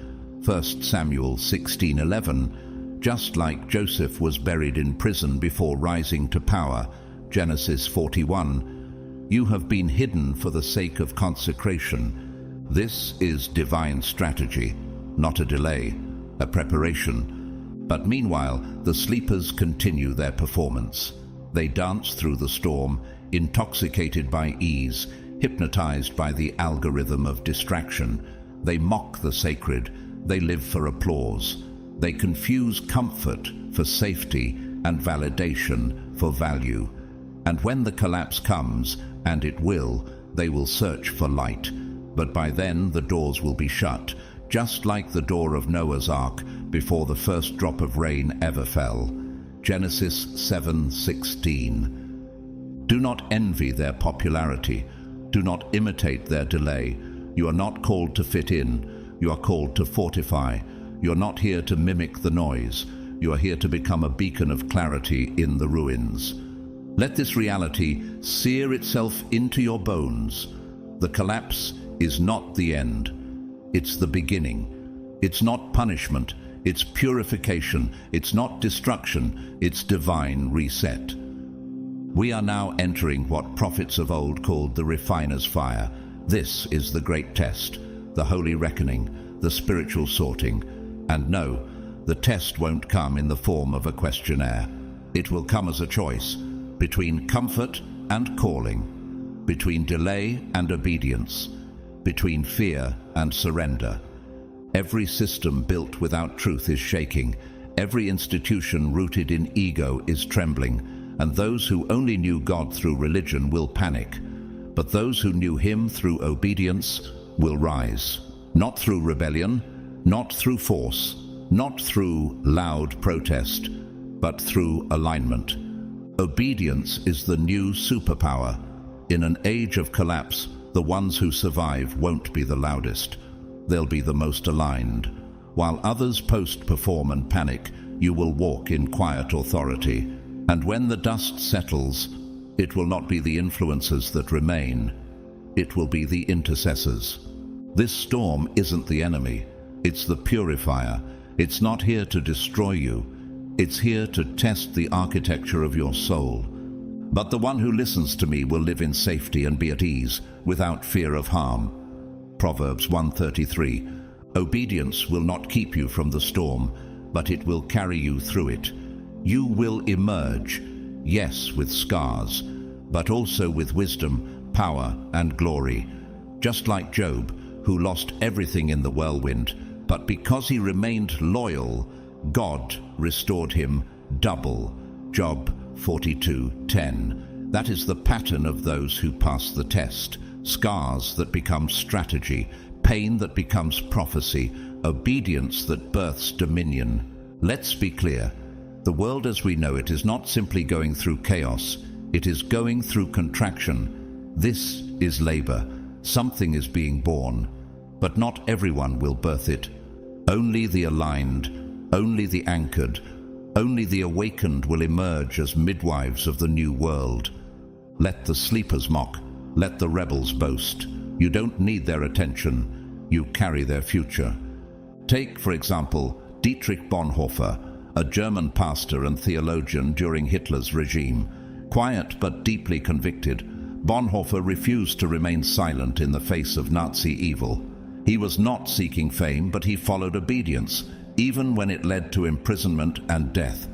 1 Samuel 16:11, just like Joseph was buried in prison before rising to power, Genesis 41. You have been hidden for the sake of consecration. This is divine strategy, not a delay, a preparation. But meanwhile, the sleepers continue their performance. They dance through the storm, intoxicated by ease, hypnotized by the algorithm of distraction. They mock the sacred. They live for applause. They confuse comfort for safety and validation for value. And when the collapse comes, and it will, they will search for light. But by then the doors will be shut, just like the door of Noah's Ark before the first drop of rain ever fell. Genesis 7:16. Do not envy their popularity. Do not imitate their delay. You are not called to fit in. You are called to fortify. You are not here to mimic the noise. You are here to become a beacon of clarity in the ruins. Let this reality sear itself into your bones. The collapse is not the end. It's the beginning. It's not punishment. It's purification. It's not destruction. It's divine reset. We are now entering what prophets of old called the refiner's fire. This is the great test, the holy reckoning, the spiritual sorting. And no, the test won't come in the form of a questionnaire. It will come as a choice between comfort and calling, between delay and obedience, between fear and surrender. Every system built without truth is shaking. Every institution rooted in ego is trembling. And those who only knew God through religion will panic. but those who knew him through obedience will rise. Not through rebellion, not through force, not through loud protest, but through alignment. Obedience is the new superpower. In an age of collapse, the ones who survive won't be the loudest. They'll be the most aligned. While others post-perform and panic, you will walk in quiet authority. And when the dust settles, it will not be the influencers that remain. It will be the intercessors. This storm isn't the enemy. It's the purifier. It's not here to destroy you. It's here to test the architecture of your soul. But the one who listens to me will live in safety and be at ease, without fear of harm. Proverbs 1:33. Obedience will not keep you from the storm, but it will carry you through it. You will emerge, yes, with scars, but also with wisdom, power, and glory. Just like Job, who lost everything in the whirlwind, but because he remained loyal, God restored him double. Job 42:10. That is the pattern of those who pass the test. Scars that become strategy, pain that becomes prophecy, obedience that births dominion. Let's be clear. The world as we know it is not simply going through chaos. It is going through contraction. This is labor. Something is being born. But not everyone will birth it. Only the aligned, only the anchored, only the awakened will emerge as midwives of the new world. Let the sleepers mock. Let the rebels boast. You don't need their attention. You carry their future. Take, for example, Dietrich Bonhoeffer, a German pastor and theologian during Hitler's regime. Quiet but deeply convicted, Bonhoeffer refused to remain silent in the face of Nazi evil. He was not seeking fame, but he followed obedience, even when it led to imprisonment and death.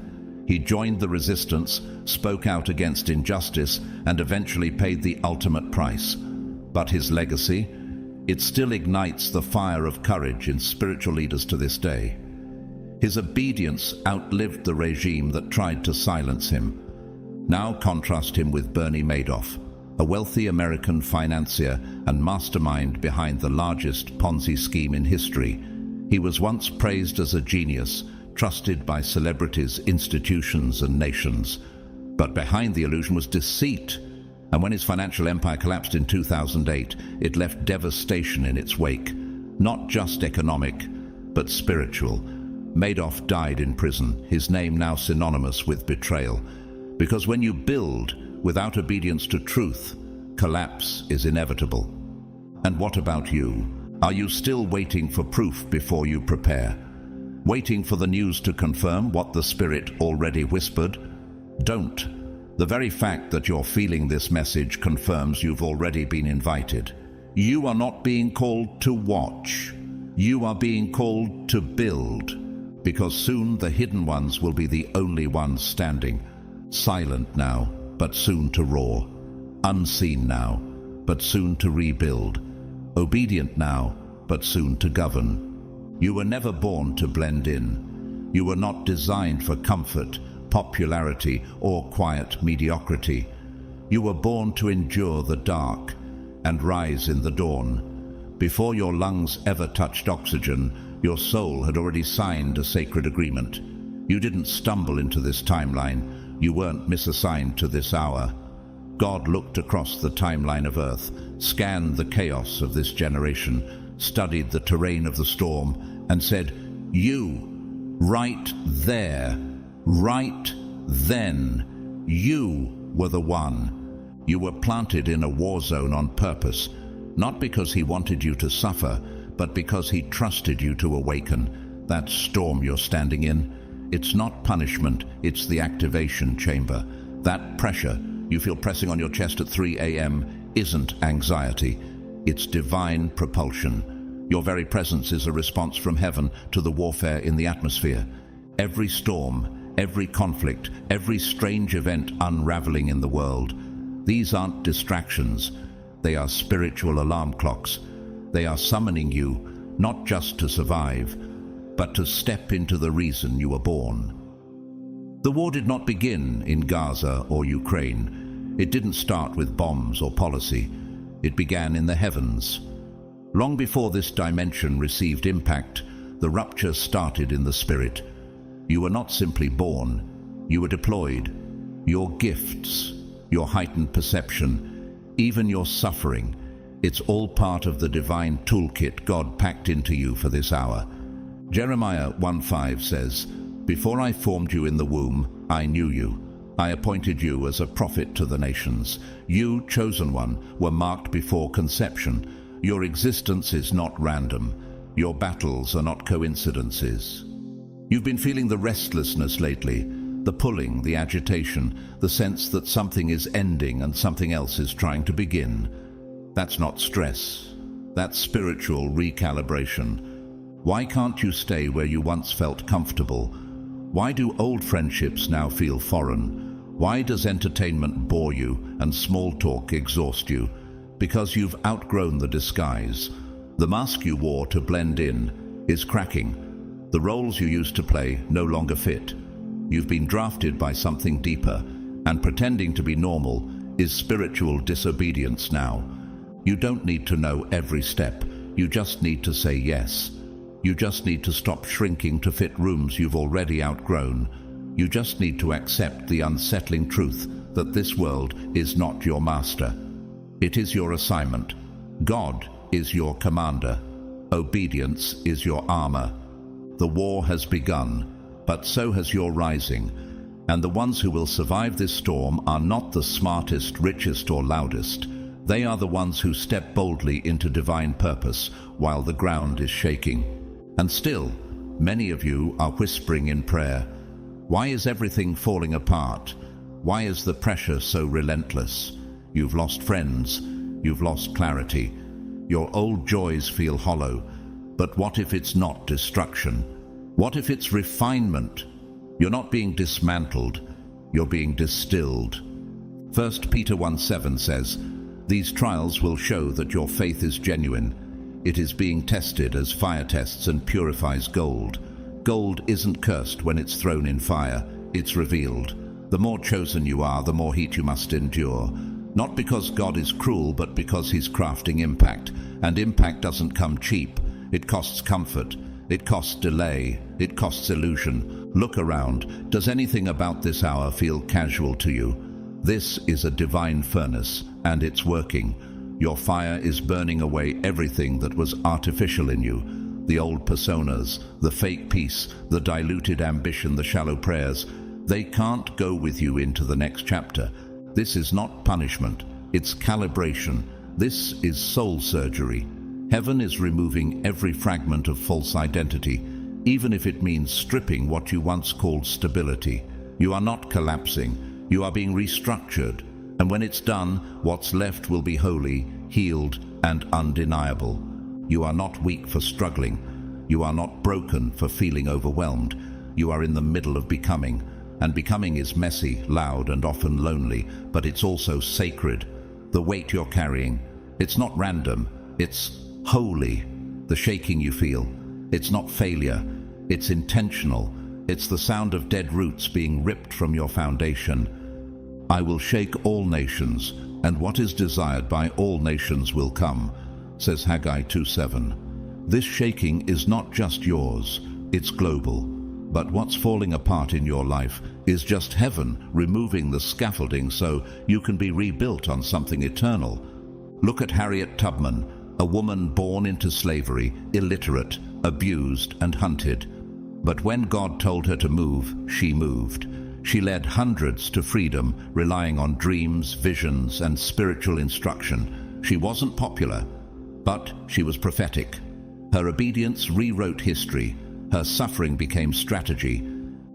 He joined the resistance, spoke out against injustice, and eventually paid the ultimate price. But his legacy? It still ignites the fire of courage in spiritual leaders to this day. His obedience outlived the regime that tried to silence him. Now contrast him with Bernie Madoff, a wealthy American financier and mastermind behind the largest Ponzi scheme in history. He was once praised as a genius, trusted by celebrities, institutions, and nations. But behind the illusion was deceit. And when his financial empire collapsed in 2008, it left devastation in its wake. Not just economic, but spiritual. Madoff died in prison, his name now synonymous with betrayal. Because when you build without obedience to truth, collapse is inevitable. And what about you? Are you still waiting for proof before you prepare? Waiting for the news to confirm what the Spirit already whispered? Don't. The very fact that you're feeling this message confirms you've already been invited. You are not being called to watch. You are being called to build. Because soon the hidden ones will be the only ones standing. Silent now, but soon to roar. Unseen now, but soon to rebuild. Obedient now, but soon to govern. You were never born to blend in. You were not designed for comfort, popularity, or quiet mediocrity. You were born to endure the dark and rise in the dawn. Before your lungs ever touched oxygen, your soul had already signed a sacred agreement. You didn't stumble into this timeline. You weren't misassigned to this hour. God looked across the timeline of Earth, scanned the chaos of this generation, studied the terrain of the storm, and said, "You, right there, right then, you were the one." You were planted in a war zone on purpose, not because he wanted you to suffer, but because he trusted you to awaken. That storm you're standing in, it's not punishment, it's the activation chamber. That pressure you feel pressing on your chest at 3 a.m. isn't anxiety, it's divine propulsion. Your very presence is a response from heaven to the warfare in the atmosphere. Every storm, every conflict, every strange event unraveling in the world, these aren't distractions. They are spiritual alarm clocks. They are summoning you, not just to survive, but to step into the reason you were born. The war did not begin in Gaza or Ukraine. It didn't start with bombs or policy. It began in the heavens. Long before this dimension received impact, the rupture started in the spirit. You were not simply born, you were deployed. Your gifts, your heightened perception, even your suffering, it's all part of the divine toolkit God packed into you for this hour. Jeremiah 1:5 says, "Before I formed you in the womb, I knew you. I appointed you as a prophet to the nations. You, chosen one, were marked before conception. Your existence is not random. Your battles are not coincidences." You've been feeling the restlessness lately, the pulling, the agitation, the sense that something is ending and something else is trying to begin. That's not stress. That's spiritual recalibration. Why can't you stay where you once felt comfortable? Why do old friendships now feel foreign? Why does entertainment bore you and small talk exhaust you? Because you've outgrown the disguise. The mask you wore to blend in is cracking. The roles you used to play no longer fit. You've been drafted by something deeper, and pretending to be normal is spiritual disobedience now. You don't need to know every step. You just need to say yes. You just need to stop shrinking to fit rooms you've already outgrown. You just need to accept the unsettling truth that this world is not your master. It is your assignment. God is your commander. Obedience is your armor. The war has begun, but so has your rising. And the ones who will survive this storm are not the smartest, richest, or loudest. They are the ones who step boldly into divine purpose while the ground is shaking. And still, many of you are whispering in prayer, "Why is everything falling apart? Why is the pressure so relentless?" You've lost friends. You've lost clarity. Your old joys feel hollow. But what if it's not destruction? What if it's refinement? You're not being dismantled. You're being distilled. 1 Peter 1:7 says, "These trials will show that your faith is genuine. It is being tested as fire tests and purifies gold. Gold isn't cursed when it's thrown in fire. It's revealed. The more chosen you are, the more heat you must endure. Not because God is cruel, but because he's crafting impact. And impact doesn't come cheap. It costs comfort. It costs delay. It costs illusion. Look around. Does anything about this hour feel casual to you? This is a divine furnace, and it's working. Your fire is burning away everything that was artificial in you. The old personas, the fake peace, the diluted ambition, the shallow prayers. They can't go with you into the next chapter. This is not punishment. It's calibration. This is soul surgery. Heaven is removing every fragment of false identity, even if it means stripping what you once called stability. You are not collapsing. You are being restructured. And when it's done, what's left will be holy, healed, and undeniable. You are not weak for struggling. You are not broken for feeling overwhelmed. You are in the middle of becoming. And becoming is messy, loud, and often lonely, but it's also sacred. The weight you're carrying, it's not random, it's holy. The shaking you feel, it's not failure, it's intentional. It's the sound of dead roots being ripped from your foundation. "I will shake all nations, and what is desired by all nations will come," says Haggai 2:7. This shaking is not just yours, it's global. But what's falling apart in your life is just heaven removing the scaffolding so you can be rebuilt on something eternal. Look at Harriet Tubman, a woman born into slavery, illiterate, abused, and hunted. But when God told her to move, she moved. She led hundreds to freedom, relying on dreams, visions, and spiritual instruction. She wasn't popular, but she was prophetic. Her obedience rewrote history. Her suffering became strategy.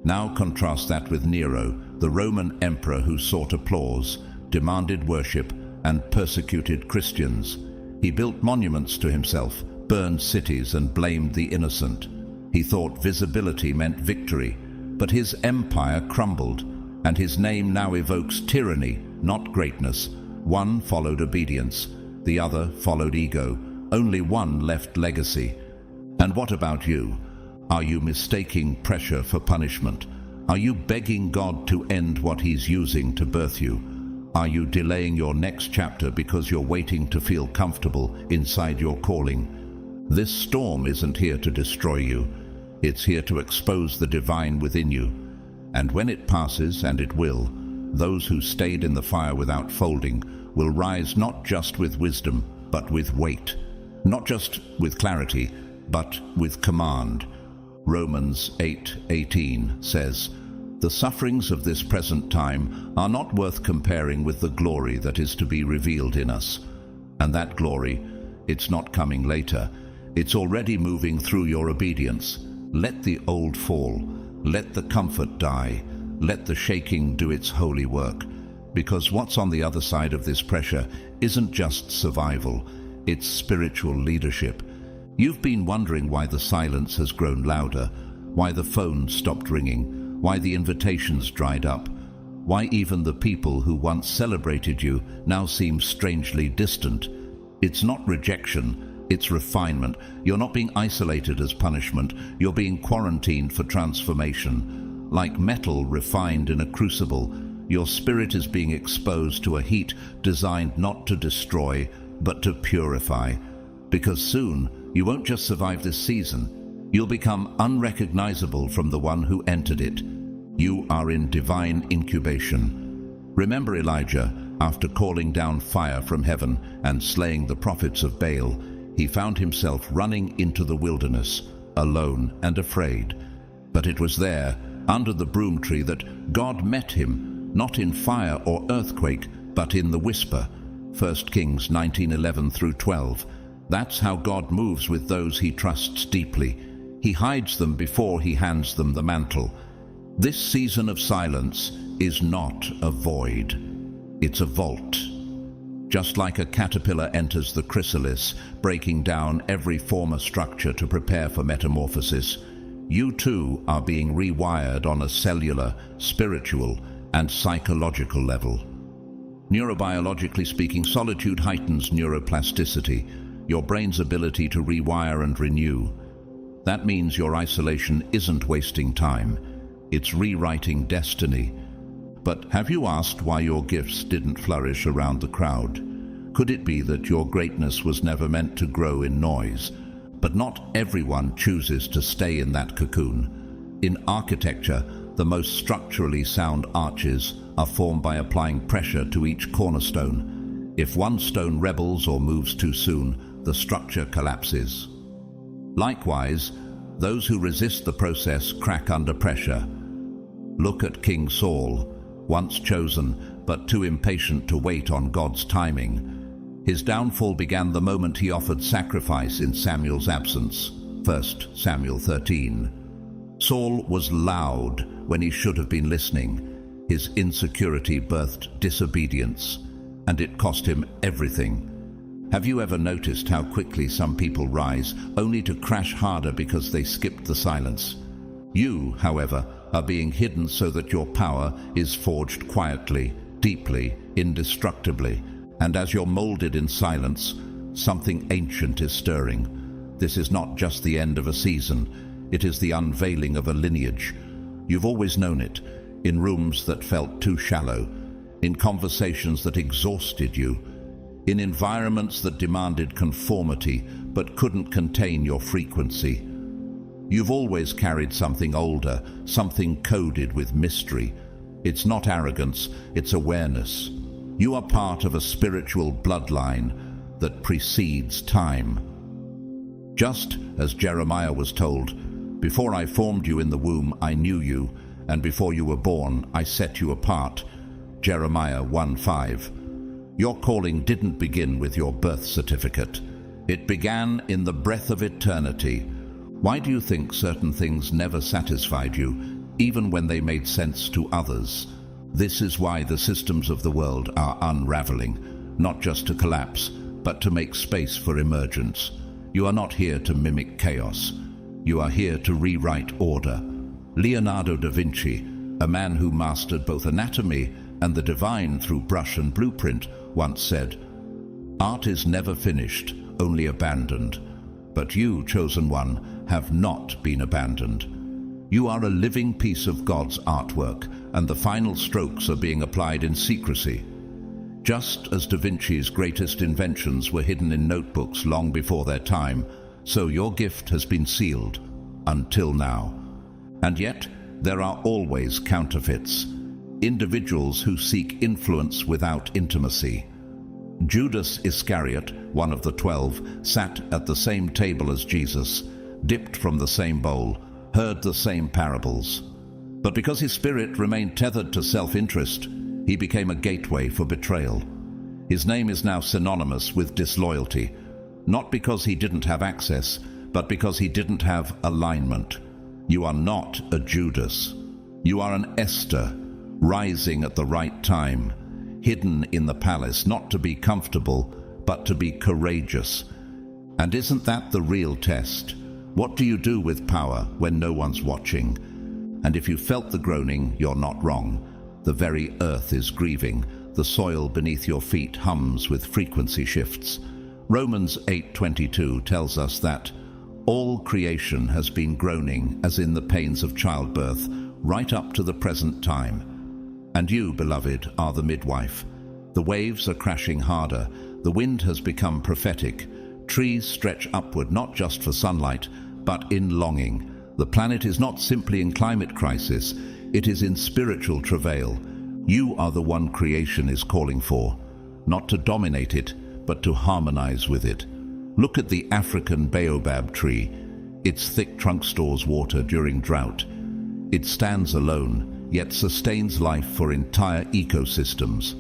Now contrast that with Nero, the Roman emperor who sought applause, demanded worship, and persecuted Christians. He built monuments to himself, burned cities, and blamed the innocent. He thought visibility meant victory, but his empire crumbled, and his name now evokes tyranny, not greatness. One followed obedience, the other followed ego. Only one left legacy. And what about you? Are you mistaking pressure for punishment? Are you begging God to end what he's using to birth you? Are you delaying your next chapter because you're waiting to feel comfortable inside your calling? This storm isn't here to destroy you. It's here to expose the divine within you. And when it passes, and it will, those who stayed in the fire without folding will rise not just with wisdom, but with weight. Not just with clarity, but with command. Romans 8:18 says, "The sufferings of this present time are not worth comparing with the glory that is to be revealed in us." And that glory, it's not coming later. It's already moving through your obedience. Let the old fall. Let the comfort die. Let the shaking do its holy work. Because what's on the other side of this pressure isn't just survival, it's spiritual leadership. You've been wondering why the silence has grown louder, why the phone stopped ringing, why the invitations dried up, why even the people who once celebrated you now seem strangely distant. It's not rejection, it's refinement. You're not being isolated as punishment, you're being quarantined for transformation. Like metal refined in a crucible, your spirit is being exposed to a heat designed not to destroy, but to purify. Because soon, you won't just survive this season, you'll become unrecognizable from the one who entered it. You are in divine incubation. Remember Elijah, after calling down fire from heaven and slaying the prophets of Baal, he found himself running into the wilderness, alone and afraid. But it was there, under the broom tree, that God met him, not in fire or earthquake, but in the whisper. 1 Kings 19:11 through 12. That's how God moves with those he trusts deeply. He hides them before he hands them the mantle. This season of silence is not a void. It's a vault. Just like a caterpillar enters the chrysalis, breaking down every former structure to prepare for metamorphosis, you too are being rewired on a cellular, spiritual, and psychological level. Neurobiologically speaking, solitude heightens neuroplasticity, your brain's ability to rewire and renew. That means your isolation isn't wasting time. It's rewriting destiny. But have you asked why your gifts didn't flourish around the crowd? Could it be that your greatness was never meant to grow in noise? But not everyone chooses to stay in that cocoon. In architecture, the most structurally sound arches are formed by applying pressure to each cornerstone. If one stone rebels or moves too soon, the structure collapses. Likewise, those who resist the process crack under pressure. Look at King Saul, once chosen, but too impatient to wait on God's timing. His downfall began the moment he offered sacrifice in Samuel's absence, 1 Samuel 13. Saul was loud when he should have been listening. His insecurity birthed disobedience, and it cost him everything. Have you ever noticed how quickly some people rise, only to crash harder because they skipped the silence? You, however, are being hidden so that your power is forged quietly, deeply, indestructibly. And as you're molded in silence, something ancient is stirring. This is not just the end of a season, it is the unveiling of a lineage. You've always known it, in rooms that felt too shallow, in conversations that exhausted you, in environments that demanded conformity but couldn't contain your frequency. You've always carried something older, something coded with mystery. It's not arrogance, it's awareness. You are part of a spiritual bloodline that precedes time. Just as Jeremiah was told, "Before I formed you in the womb, I knew you, and before you were born, I set you apart." Jeremiah 1:5. Your calling didn't begin with your birth certificate. It began in the breath of eternity. Why do you think certain things never satisfied you, even when they made sense to others? This is why the systems of the world are unraveling, not just to collapse, but to make space for emergence. You are not here to mimic chaos. You are here to rewrite order. Leonardo da Vinci, a man who mastered both anatomy and the divine through brush and blueprint, once said, "Art is never finished, only abandoned. But you, chosen one, have not been abandoned. You are a living piece of God's artwork, and the final strokes are being applied in secrecy. Just as Da Vinci's greatest inventions were hidden in notebooks long before their time, so your gift has been sealed until now. And yet, there are always counterfeits, individuals who seek influence without intimacy. Judas Iscariot, one of the 12, sat at the same table as Jesus, dipped from the same bowl, heard the same parables. But because his spirit remained tethered to self-interest, he became a gateway for betrayal. His name is now synonymous with disloyalty, not because he didn't have access, but because he didn't have alignment. You are not a Judas. You are an Esther, rising at the right time, hidden in the palace, not to be comfortable, but to be courageous. And isn't that the real test? What do you do with power when no one's watching? And if you felt the groaning, you're not wrong. The very earth is grieving. The soil beneath your feet hums with frequency shifts. Romans 8:22 tells us that all creation has been groaning as in the pains of childbirth, right up to the present time. And you, beloved, are the midwife. The waves are crashing harder. The wind has become prophetic. Trees stretch upward not just for sunlight, but in longing. The planet is not simply in climate crisis. It is in spiritual travail. You are the one creation is calling for, not to dominate it, but to harmonize with it. Look at the African baobab tree. Its thick trunk stores water during drought. It stands alone, yet sustains life for entire ecosystems.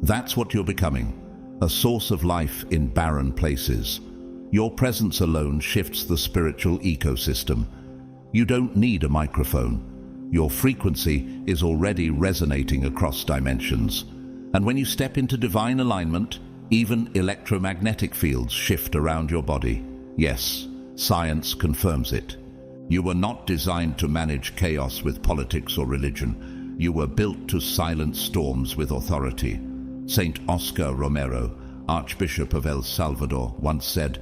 That's what you're becoming, a source of life in barren places. Your presence alone shifts the spiritual ecosystem. You don't need a microphone. Your frequency is already resonating across dimensions. And when you step into divine alignment, even electromagnetic fields shift around your body. Yes, science confirms it. You were not designed to manage chaos with politics or religion. You were built to silence storms with authority. Saint Oscar Romero, Archbishop of El Salvador, once said,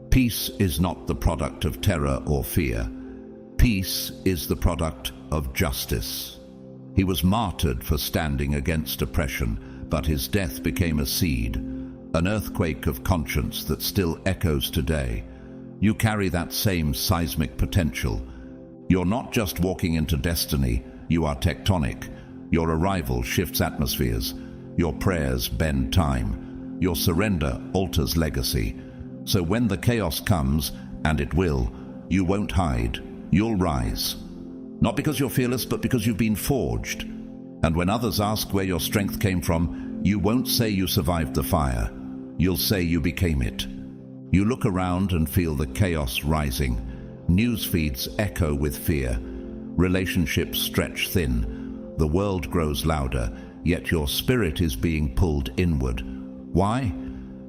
"Peace is not the product of terror or fear. Peace is the product of justice." He was martyred for standing against oppression, but his death became a seed, an earthquake of conscience that still echoes today. You carry that same seismic potential. You're not just walking into destiny, you are tectonic. Your arrival shifts atmospheres. Your prayers bend time. Your surrender alters legacy. So when the chaos comes, and it will, you won't hide. You'll rise. Not because you're fearless, but because you've been forged. And when others ask where your strength came from, you won't say you survived the fire. You'll say you became it. You look around and feel the chaos rising. News feeds echo with fear. Relationships stretch thin. The world grows louder, yet your spirit is being pulled inward. Why?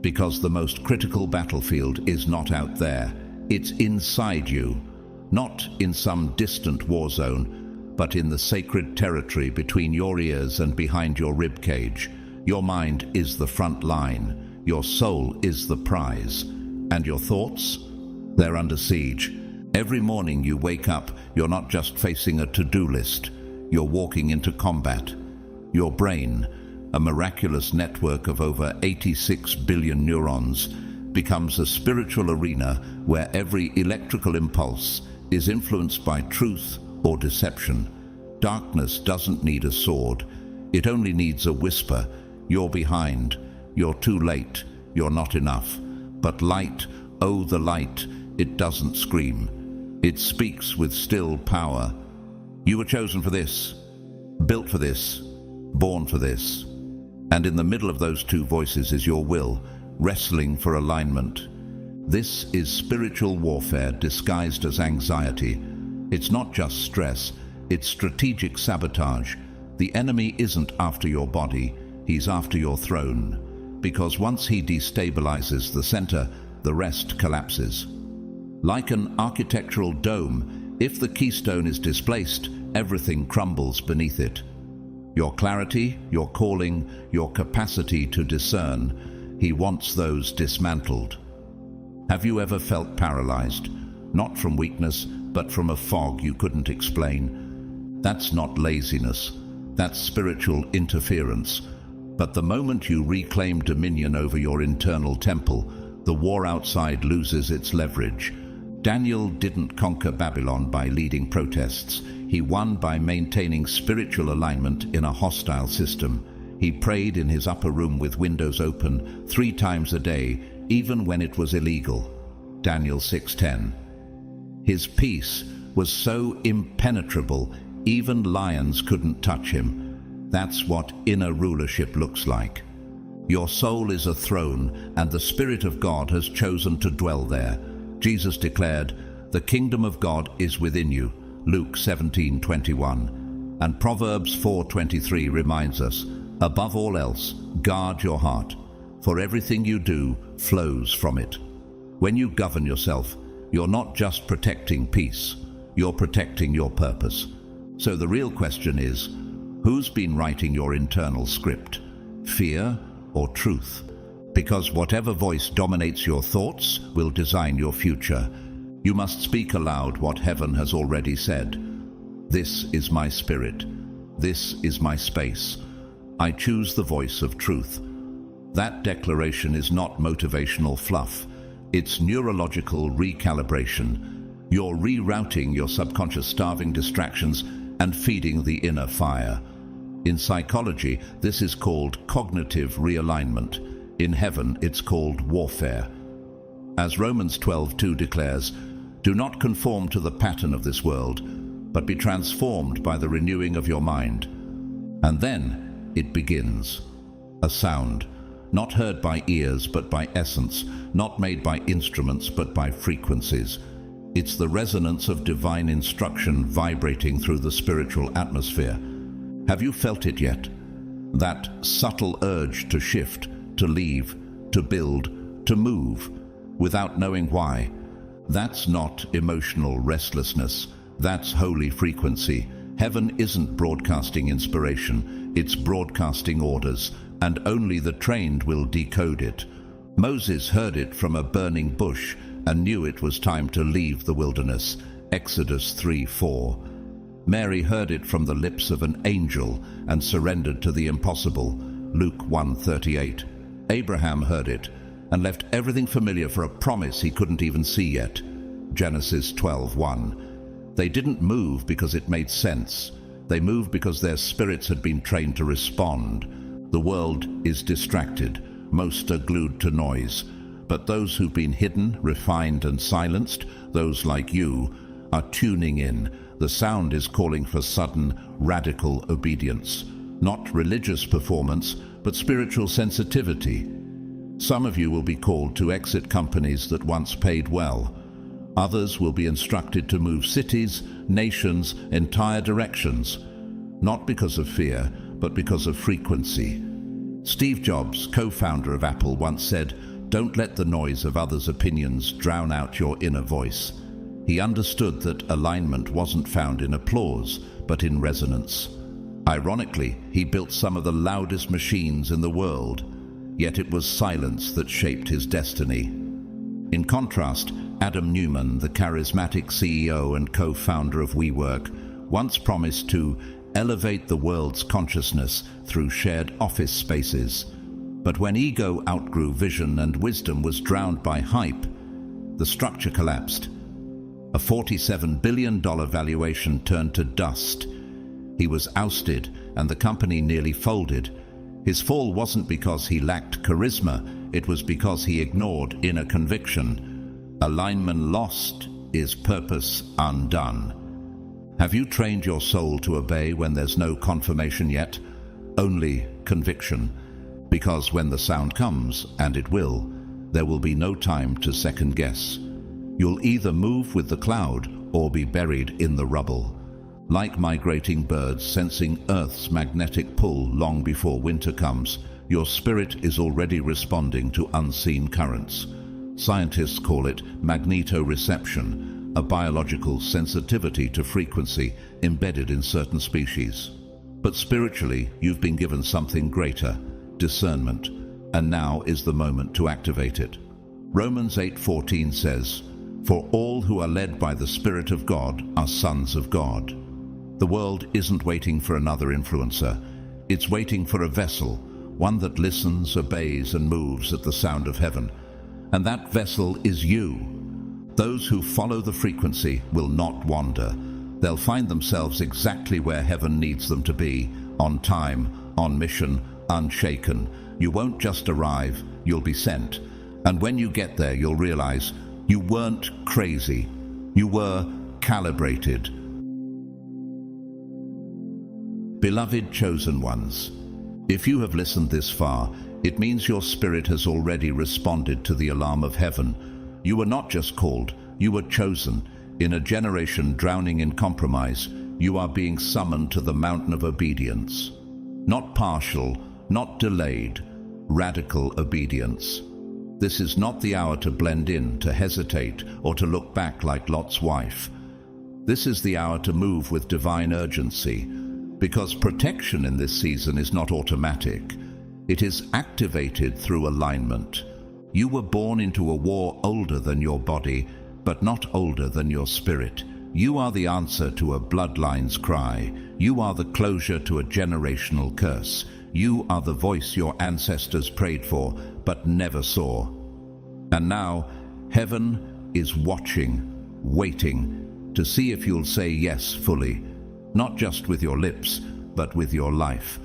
Because the most critical battlefield is not out there. It's inside you. Not in some distant war zone, but in the sacred territory between your ears and behind your rib cage. Your mind is the front line. Your soul is the prize. And your thoughts? They're under siege. Every morning you wake up, you're not just facing a to-do list. You're walking into combat. Your brain, a miraculous network of over 86 billion neurons, becomes a spiritual arena where every electrical impulse is influenced by truth or deception. Darkness doesn't need a sword. It only needs a whisper. You're behind. You're too late. You're not enough. But light, oh the light, it doesn't scream. It speaks with still power. You were chosen for this, built for this, born for this. And in the middle of those two voices is your will, wrestling for alignment. This is spiritual warfare disguised as anxiety. It's not just stress, it's strategic sabotage. The enemy isn't after your body, he's after your throne. Because once he destabilizes the center, the rest collapses. Like an architectural dome, if the keystone is displaced, everything crumbles beneath it. Your clarity, your calling, your capacity to discern, he wants those dismantled. Have you ever felt paralyzed? Not from weakness, but from a fog you couldn't explain. That's not laziness. That's spiritual interference. But the moment you reclaim dominion over your internal temple, the war outside loses its leverage. Daniel didn't conquer Babylon by leading protests. He won by maintaining spiritual alignment in a hostile system. He prayed in his upper room with windows open 3 times a day, even when it was illegal. Daniel 6:10. His peace was so impenetrable, even lions couldn't touch him. That's what inner rulership looks like. Your soul is a throne, and the Spirit of God has chosen to dwell there. Jesus declared, "The kingdom of God is within you," Luke 17:21. And Proverbs 4:23 reminds us, "Above all else, guard your heart, for everything you do flows from it." When you govern yourself, you're not just protecting peace, you're protecting your purpose. So the real question is, who's been writing your internal script? Fear or truth? Because whatever voice dominates your thoughts will design your future. You must speak aloud what heaven has already said. This is my spirit. This is my space. I choose the voice of truth. That declaration is not motivational fluff. It's neurological recalibration. You're rerouting your subconscious, starving distractions and feeding the inner fire. In psychology, this is called cognitive realignment. In heaven, it's called warfare. As Romans 12:2 declares, "Do not conform to the pattern of this world, but be transformed by the renewing of your mind." And then it begins. A sound, not heard by ears but by essence, not made by instruments but by frequencies. It's the resonance of divine instruction vibrating through the spiritual atmosphere. Have you felt it yet? That subtle urge to shift, to leave, to build, to move, without knowing why. That's not emotional restlessness. That's holy frequency. Heaven isn't broadcasting inspiration, it's broadcasting orders, and only the trained will decode it. Moses heard it from a burning bush and knew it was time to leave the wilderness. Exodus 3:4. Mary heard it from the lips of an angel and surrendered to the impossible. Luke 1:38. Abraham heard it and left everything familiar for a promise he couldn't even see yet. Genesis 12:1. They didn't move because it made sense. They moved because their spirits had been trained to respond. The world is distracted. Most are glued to noise. But those who've been hidden, refined and silenced, those like you, are tuning in. The sound is calling for sudden, radical obedience. Not religious performance, but spiritual sensitivity. Some of you will be called to exit companies that once paid well. Others will be instructed to move cities, nations, entire directions, not because of fear, but because of frequency. Steve Jobs, co-founder of Apple, once said, "Don't let the noise of others' opinions drown out your inner voice." He understood that alignment wasn't found in applause, but in resonance. Ironically, he built some of the loudest machines in the world, yet it was silence that shaped his destiny. In contrast, Adam Newman, the charismatic CEO and co-founder of WeWork, once promised to elevate the world's consciousness through shared office spaces. But when ego outgrew vision and wisdom was drowned by hype, the structure collapsed. A $47 billion valuation turned to dust. He was ousted and the company nearly folded. His fall wasn't because he lacked charisma, it was because he ignored inner conviction. Alignment lost is purpose undone. Have you trained your soul to obey when there's no confirmation yet? Only conviction. Because when the sound comes, and it will, there will be no time to second guess. You'll either move with the cloud or be buried in the rubble. Like migrating birds sensing Earth's magnetic pull long before winter comes, your spirit is already responding to unseen currents. Scientists call it magnetoreception, a biological sensitivity to frequency embedded in certain species. But spiritually, you've been given something greater, discernment, and now is the moment to activate it. Romans 8:14 says, "For all who are led by the Spirit of God are sons of God." The world isn't waiting for another influencer. It's waiting for a vessel, one that listens, obeys, and moves at the sound of heaven. And that vessel is you. Those who follow the frequency will not wander. They'll find themselves exactly where heaven needs them to be, on time, on mission, unshaken. You won't just arrive, you'll be sent. And when you get there, you'll realize you weren't crazy. You were calibrated. Beloved chosen ones, if you have listened this far, it means your spirit has already responded to the alarm of heaven. You were not just called, you were chosen. In a generation drowning in compromise, you are being summoned to the mountain of obedience. Not partial, not delayed, radical obedience. This is not the hour to blend in, to hesitate, or to look back like Lot's wife. This is the hour to move with divine urgency, because protection in this season is not automatic. It is activated through alignment. You were born into a war older than your body, but not older than your spirit. You are the answer to a bloodline's cry. You are the closure to a generational curse. You are the voice your ancestors prayed for, but never saw. And now, heaven is watching, waiting, to see if you'll say yes fully, not just with your lips, but with your life.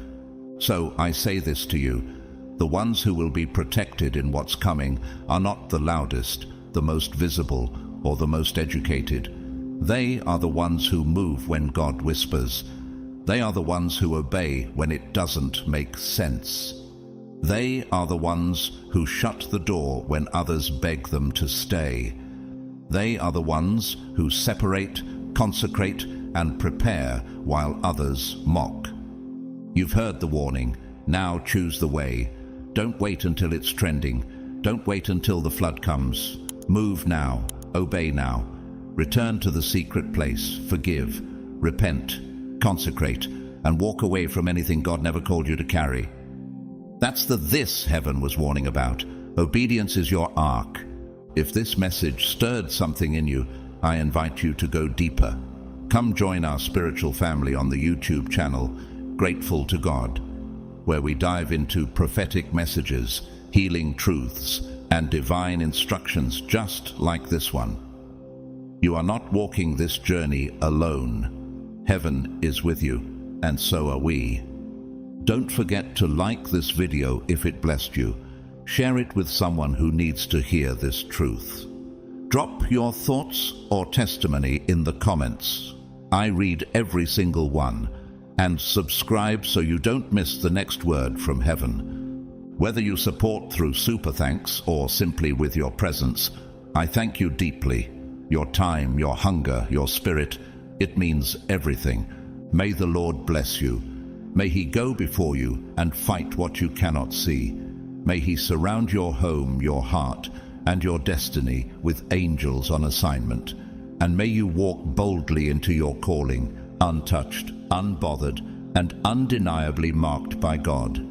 So I say this to you, the ones who will be protected in what's coming are not the loudest, the most visible, or the most educated. They are the ones who move when God whispers. They are the ones who obey when it doesn't make sense. They are the ones who shut the door when others beg them to stay. They are the ones who separate, consecrate, and prepare while others mock. You've heard the warning. Now choose the way. Don't wait until it's trending. Don't wait until the flood comes. Move now. Obey now. Return to the secret place. Forgive. Repent. Consecrate. And walk away from anything God never called you to carry. That's the this heaven was warning about. Obedience is your ark. If this message stirred something in you, I invite you to go deeper. Come join our spiritual family on the YouTube channel, Grateful to God, where we dive into prophetic messages, healing truths, and divine instructions just like this one. You are not walking this journey alone. Heaven is with you, and so are we. Don't forget to like this video if it blessed you. Share it with someone who needs to hear this truth. Drop your thoughts or testimony in the comments. I read every single one. And subscribe so you don't miss the next word from heaven. Whether you support through super thanks or simply with your presence, I thank you deeply. Your time, your hunger, your spirit, it means everything. May the Lord bless you. May He go before you and fight what you cannot see. May He surround your home, your heart, and your destiny with angels on assignment. And may you walk boldly into your calling, untouched, unbothered, and undeniably marked by God.